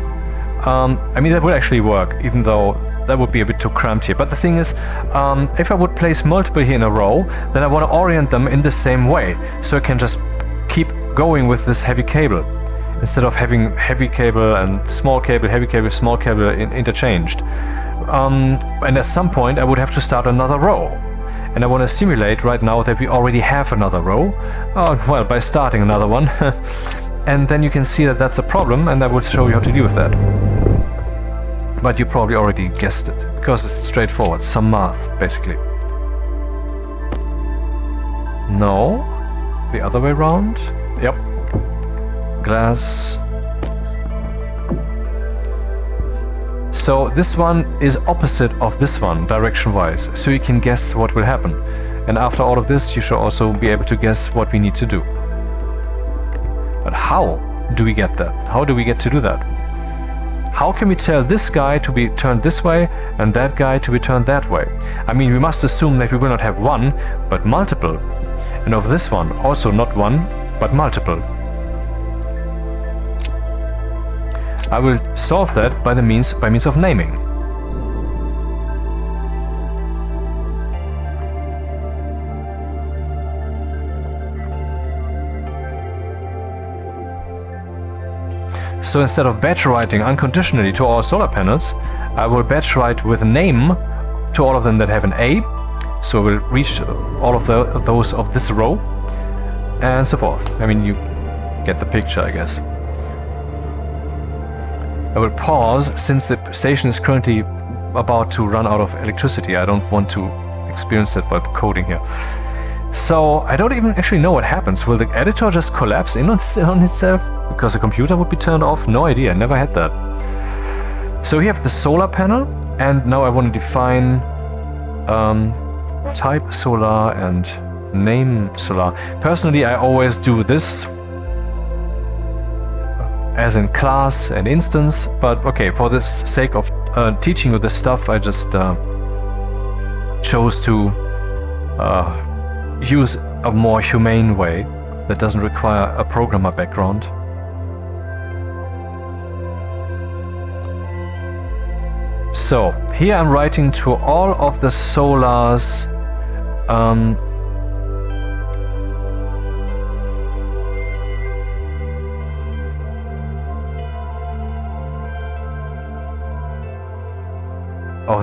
I mean that would actually work, even though that would be a bit too cramped here. But the thing is, if I would place multiple here in a row, then I want to orient them in the same way, so I can just keep going with this heavy cable, instead of having heavy cable and small cable, heavy cable, small cable interchanged. And at some point I would have to start another row. And I want to simulate right now that we already have another row, well, by starting another one. And then you can see that that's a problem, and I will show you how to deal with that. But you probably already guessed it, because it's straightforward, some math, basically. No, the other way around. Yep. Glass. So this one is opposite of this one, direction-wise, so you can guess what will happen. And after all of this, you should also be able to guess what we need to do. But how do we get that? How do we get to do that? How can we tell this guy to be turned this way and that guy to be turned that way? I mean, we must assume that we will not have one, but multiple. And of this one, also not one, but multiple. I will solve that by means of naming. So instead of batch writing unconditionally to all solar panels, I will batch write with name to all of them that have an A. So we'll reach all of those of this row and so forth. I mean, you get the picture, I guess. I will pause since the station is currently about to run out of electricity. I don't want to experience that while coding here. So I don't even actually know what happens. Will the editor just collapse in on itself because the computer would be turned off? No idea, never had that. So we have the solar panel, and now I want to define type solar and name solar. Personally, I always do this as in class and instance, but okay, for the sake of teaching you this stuff, I just chose to use a more humane way that doesn't require a programmer background. So here I'm writing to all of the solars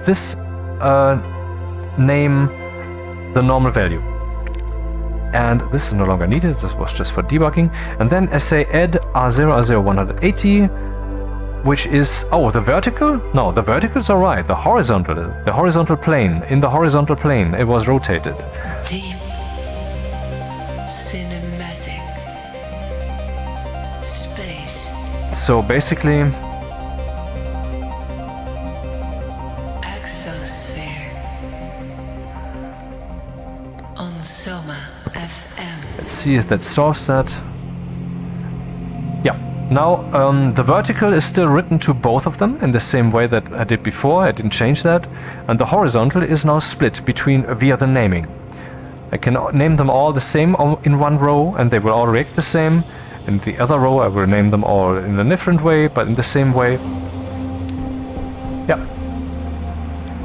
this name the normal value. And this is no longer needed, this was just for debugging. And then I say add R0, R0, 180, which is, oh, the vertical? No, the vertical is alright, the horizontal plane, in the horizontal plane, it was rotated. Deep cinematic space. So basically, let's see if that solves that. Yeah, now the vertical is still written to both of them in the same way that I did before. I didn't change that. And the horizontal is now split between via the naming. I can name them all the same in one row and they will all react the same. In the other row I will name them all in a different way, but in the same way. Yeah.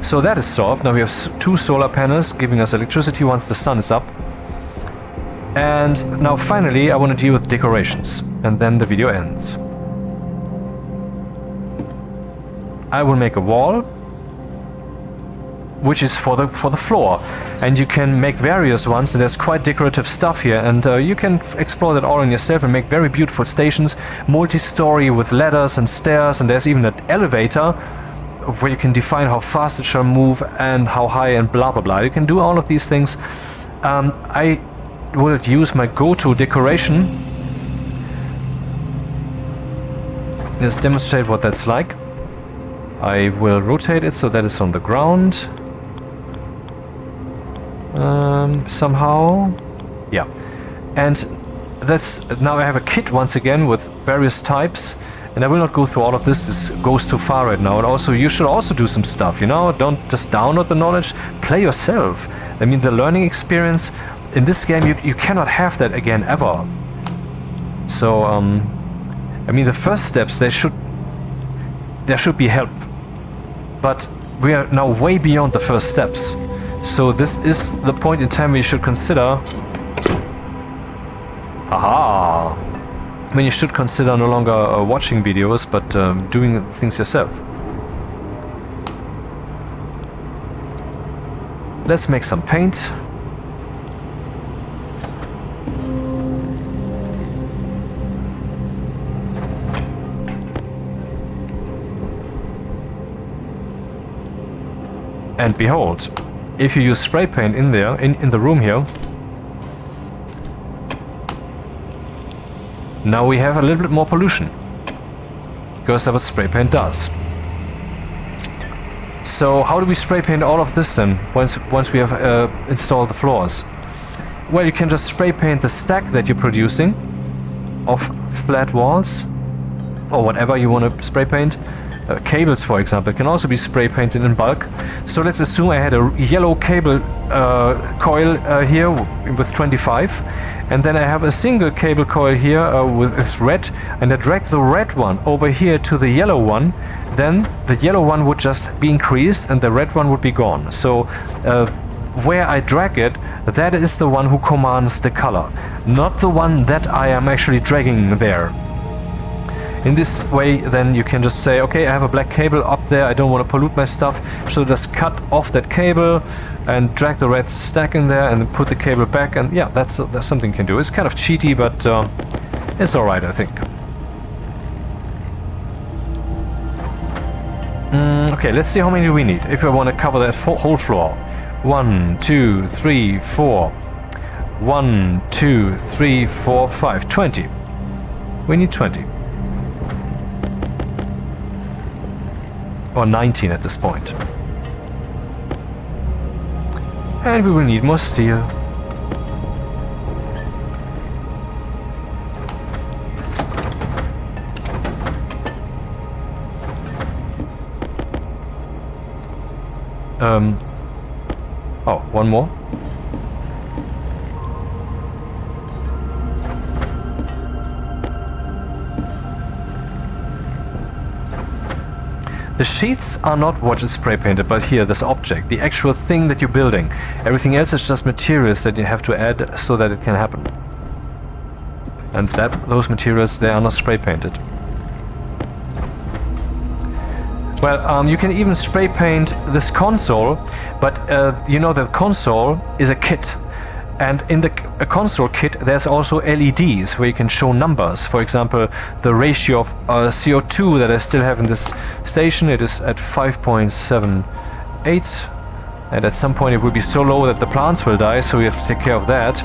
So that is solved. Now we have two solar panels giving us electricity once the sun is up. And now finally I want to deal with decorations, and then the video ends. I will make a wall, which is for the floor, and you can make various ones, and there's quite decorative stuff here, and you can explore that all on yourself and make very beautiful stations, multi-story with ladders and stairs, and there's even an elevator where you can define how fast it shall move and how high and blah blah blah. You can do all of these things. I will use my go-to decoration. Let's demonstrate what that's like. I will rotate it so that it's on the ground. Somehow. Yeah. And that's now I have a kit once again with various types. And I will not go through all of this. This goes too far right now. And also, you should also do some stuff, you know? Don't just download the knowledge. Play yourself. I mean, the learning experience in this game, you cannot have that again ever. So, I mean, the first steps, there should be help. But we are now way beyond the first steps. So this is the point in time we should consider. Aha! I mean, you should consider no longer watching videos, but doing things yourself. Let's make some paint. And behold, if you use spray paint in there, in the room here, now we have a little bit more pollution. Because that's what spray paint does. So how do we spray paint all of this then, once we have installed the floors? Well, you can just spray paint the stack that you're producing of flat walls, or whatever you want to spray paint. Cables, for example, can also be spray painted in bulk. So let's assume I had a yellow cable coil here with 25, and then I have a single cable coil here with red, and I drag the red one over here to the yellow one. Then the yellow one would just be increased and the red one would be gone. So where I drag it, that is the one who commands the color, not the one that I am actually dragging there. In this way, then you can just say, okay, I have a black cable up there, I don't want to pollute my stuff, so just cut off that cable and drag the red stack in there and then put the cable back, and yeah, that's something you can do. It's kind of cheaty, but it's alright, I think. Okay, let's see how many we need if I want to cover that whole floor. 1, 2, 3, 4. 1, 2, 3, 4, 5. 20. We need 20. Or 19 at this point. And we will need more steel. Oh, one more. The sheets are not what is spray painted, but here, this object, the actual thing that you're building. Everything else is just materials that you have to add so that it can happen. And those materials, they are not spray painted. Well, you can even spray paint this console, but you know that console is a kit. And in the console kit, there's also LEDs where you can show numbers. For example, the ratio of CO2 that I still have in this station, it is at 5.78. And at some point it will be so low that the plants will die, so we have to take care of that.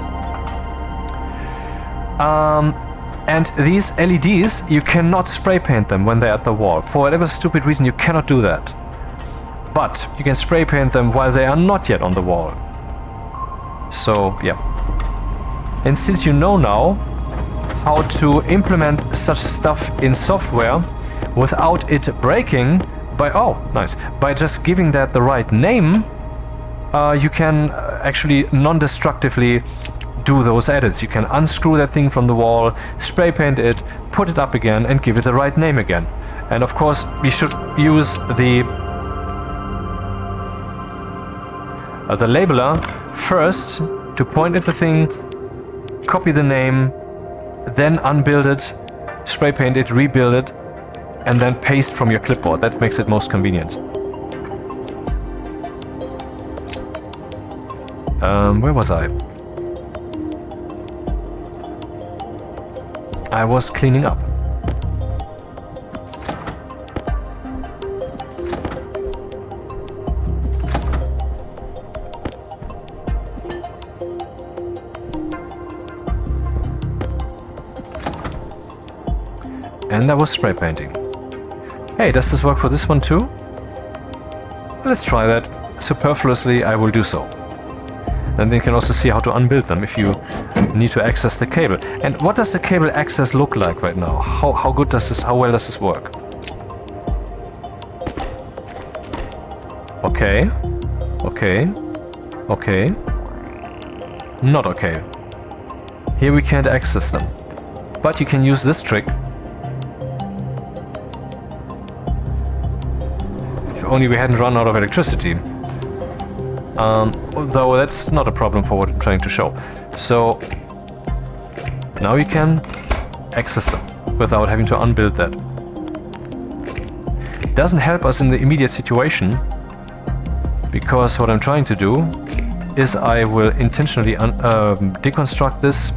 And these LEDs, you cannot spray paint them when they're at the wall. For whatever stupid reason, you cannot do that. But you can spray paint them while they are not yet on the wall. So, yeah. And since you know now how to implement such stuff in software without it breaking, by just giving that the right name, you can actually non-destructively do those edits. You can unscrew that thing from the wall, spray paint it, put it up again, and give it the right name again. And of course, we should use the labeler first to point at the thing, copy the name, then unbuild it, spray paint it, rebuild it, and then paste from your clipboard. That makes it most convenient. Where was I? I was cleaning up. And I was spray painting. Hey, does this work for this one too? Let's try that. Superfluously, I will do so. Then you can also see how to unbuild them if you need to access the cable. And what does the cable access look like right now? How well does this work? Okay. Okay. Okay. Not okay. Here we can't access them. But you can use this trick. If only we hadn't run out of electricity. Though that's not a problem for what I'm trying to show. So now you can access them without having to unbuild that. It doesn't help us in the immediate situation, because what I'm trying to do is I will intentionally deconstruct this.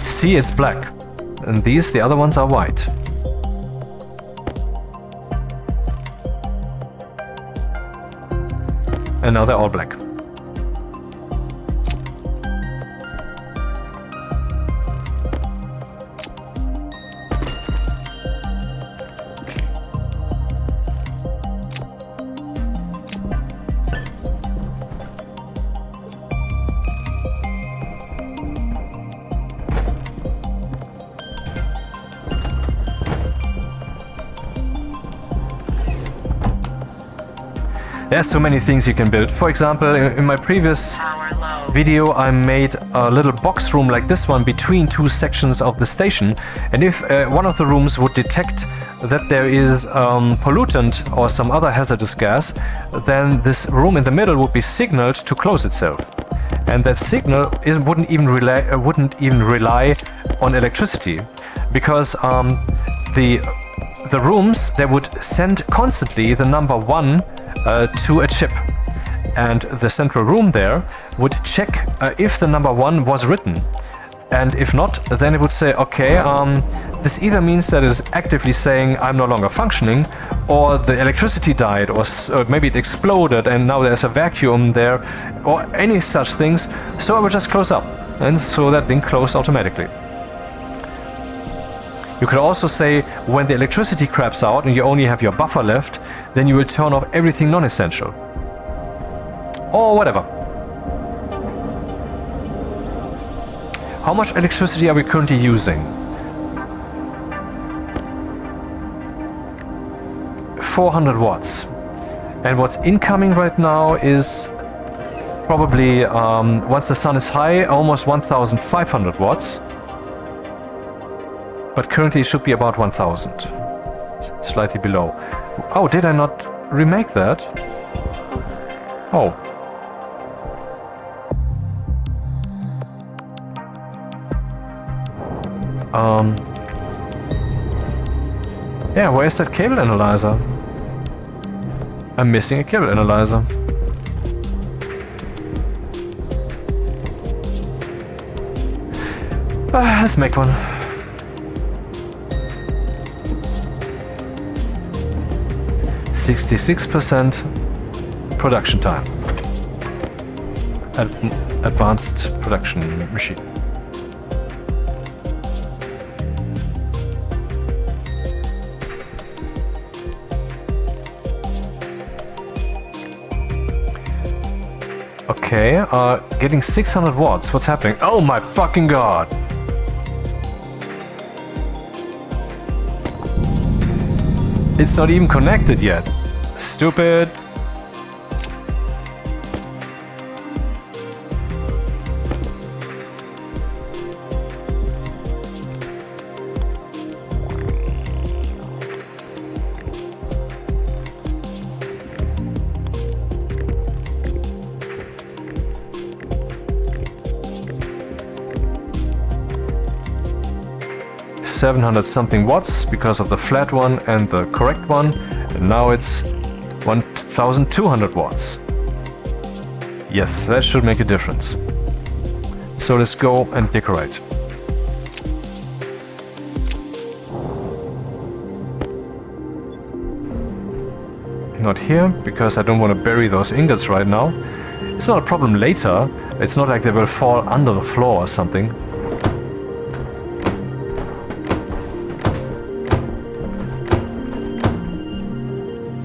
See, it's black, and the other ones are white. And now they're all black. There's so many things you can build. For example, in my previous video I made a little box room like this one between two sections of the station, and if one of the rooms would detect that there is pollutant or some other hazardous gas, then this room in the middle would be signaled to close itself. And that signal wouldn't even rely on electricity, because the rooms, they would send constantly the number 1 to a chip, and the central room there would check if the number 1 was written, and if not, then it would say, okay, this either means that it is actively saying I'm no longer functioning, or the electricity died, or maybe it exploded and now there's a vacuum there, or any such things. So I would just close up, and so that thing closed automatically. You could also say, when the electricity craps out and you only have your buffer left, then you will turn off everything non-essential. Or whatever. How much electricity are we currently using? 400 watts. And what's incoming right now is probably, once the sun is high, almost 1500 watts. But currently it should be about 1000. Slightly below. Oh, did I not remake that? Oh. Yeah, where is that cable analyzer? I'm missing a cable analyzer. Let's make one. %66% production time. Advanced production machine. Okay, getting 600 watts. What's happening? Oh my fucking god! It's not even connected yet. Stupid. $700 something watts because of the flat one and the correct one, and now it's 1200 watts. Yes, that should make a difference. So let's go and decorate. Not here, because I don't want to bury those ingots right now. It's not a problem later. It's not like they will fall under the floor or something.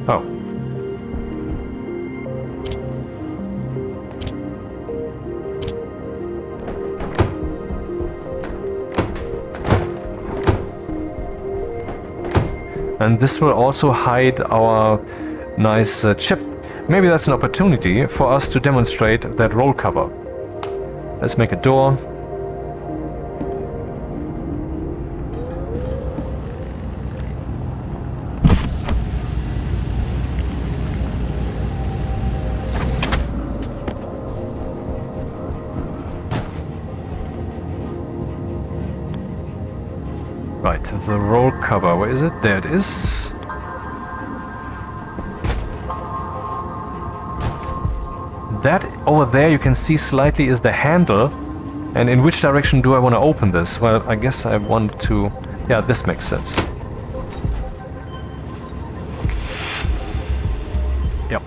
Oh. And this will also hide our nice chip. Maybe that's an opportunity for us to demonstrate that roll cover. Let's make a door. Right, the roll cover, where is it? There it is. That over there you can see slightly is the handle. And in which direction do I want to open this? Well, I guess I want to... Yeah, this makes sense. Yep.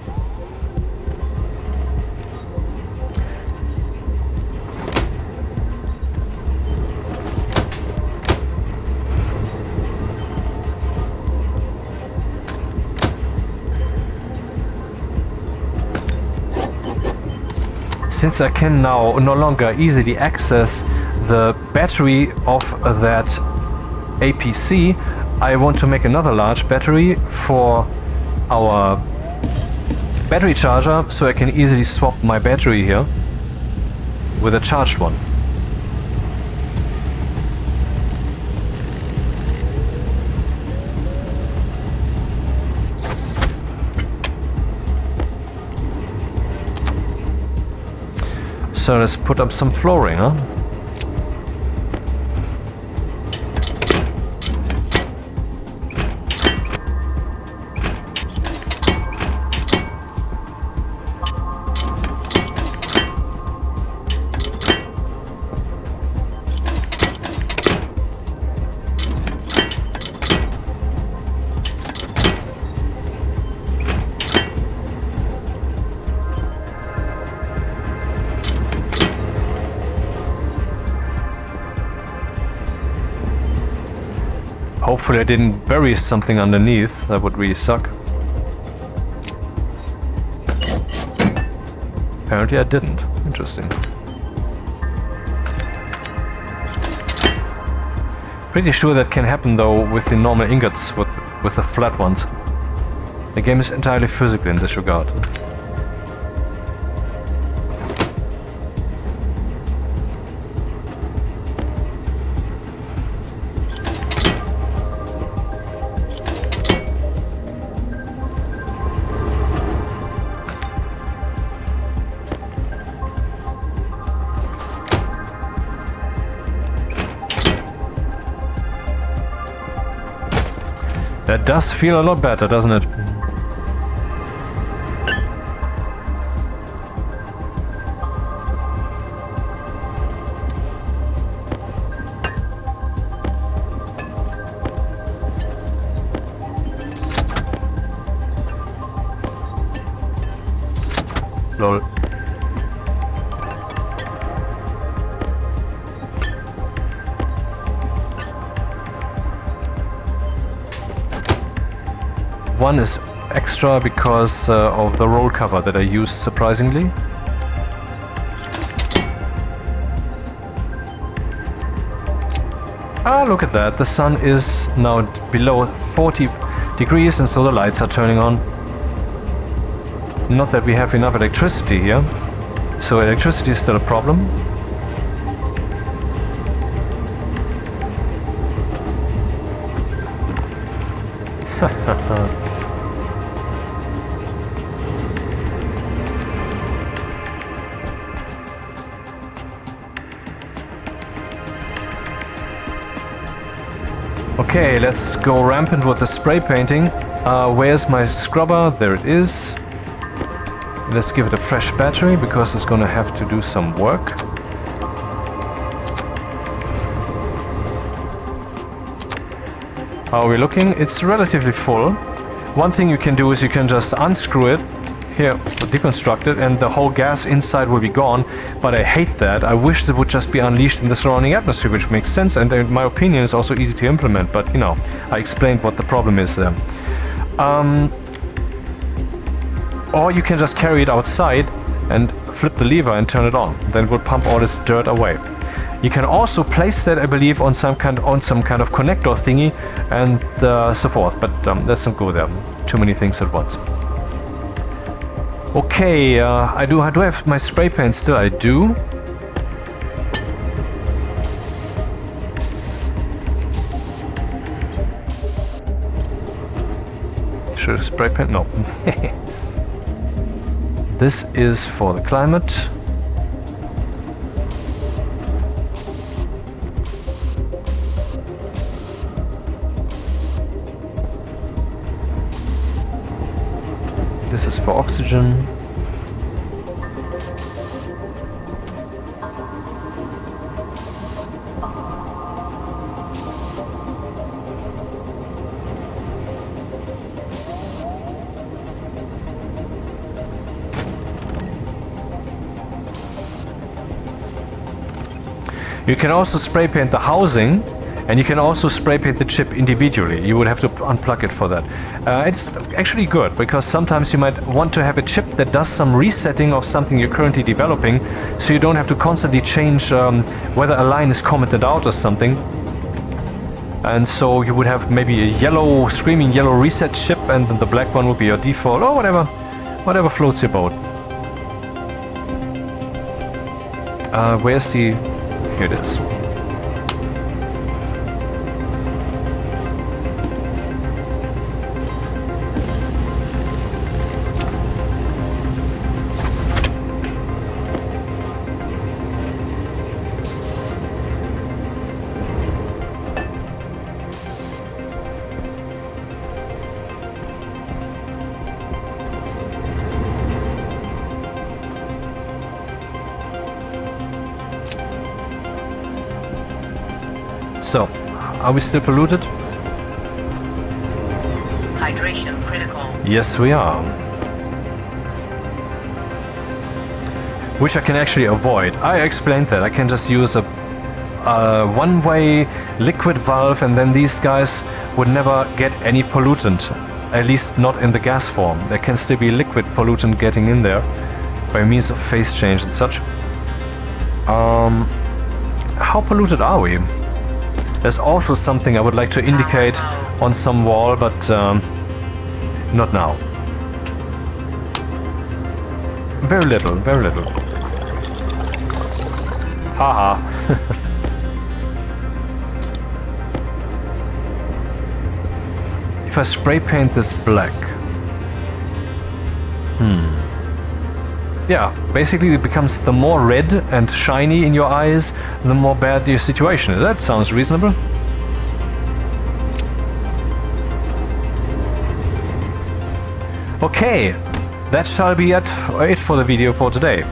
Since I can now no longer easily access the battery of that APC, I want to make another large battery for our battery charger, so I can easily swap my battery here with a charged one. So let's put up some flooring, huh? Hopefully I didn't bury something underneath. That would really suck. Apparently I didn't. Interesting. Pretty sure that can happen though with the normal ingots, with the flat ones. The game is entirely physical in this regard. That does feel a lot better, doesn't it? Lol. One is extra because of the roll cover that I used, surprisingly. Ah, look at that. The sun is now below 40 degrees and so the lights are turning on. Not that we have enough electricity here. So electricity is still a problem. Okay, let's go rampant with the spray painting. Where's my scrubber? There it is. Let's give it a fresh battery because it's gonna have to do some work. How are we looking? It's relatively full. One thing you can do is you can just unscrew it, here, deconstruct it, and the whole gas inside will be gone. But I hate that. I wish it would just be unleashed in the surrounding atmosphere, which makes sense, and in my opinion is also easy to implement. But, you know, I explained what the problem is there. Or you can just carry it outside and flip the lever and turn it on. Then it will pump all this dirt away. You can also place that, I believe, on some kind of connector thingy and so forth. But let's not go there. Too many things at once. Okay, do I have my spray paint still? I do. Should I spray paint? No. This is for the climate. This is for oxygen. You can also spray paint the housing, and you can also spray paint the chip individually. You would have to unplug it for that. It's actually good, because sometimes you might want to have a chip that does some resetting of something you're currently developing, so you don't have to constantly change whether a line is commented out or something. And so you would have maybe a yellow, screaming yellow reset chip, and then the black one would be your default, or whatever floats your boat. Where's the... Here it is. So, are we still polluted? Hydration critical. Yes, we are. Which I can actually avoid. I explained that. I can just use a one-way liquid valve, and then these guys would never get any pollutant, at least not in the gas form. There can still be liquid pollutant getting in there by means of phase change and such. How polluted are we? There's also something I would like to indicate on some wall, but not now. Very little, very little. Haha. If I spray paint this black. Yeah, basically it becomes the more red and shiny in your eyes, the more bad your situation is. That sounds reasonable. Okay, that shall be it for the video for today.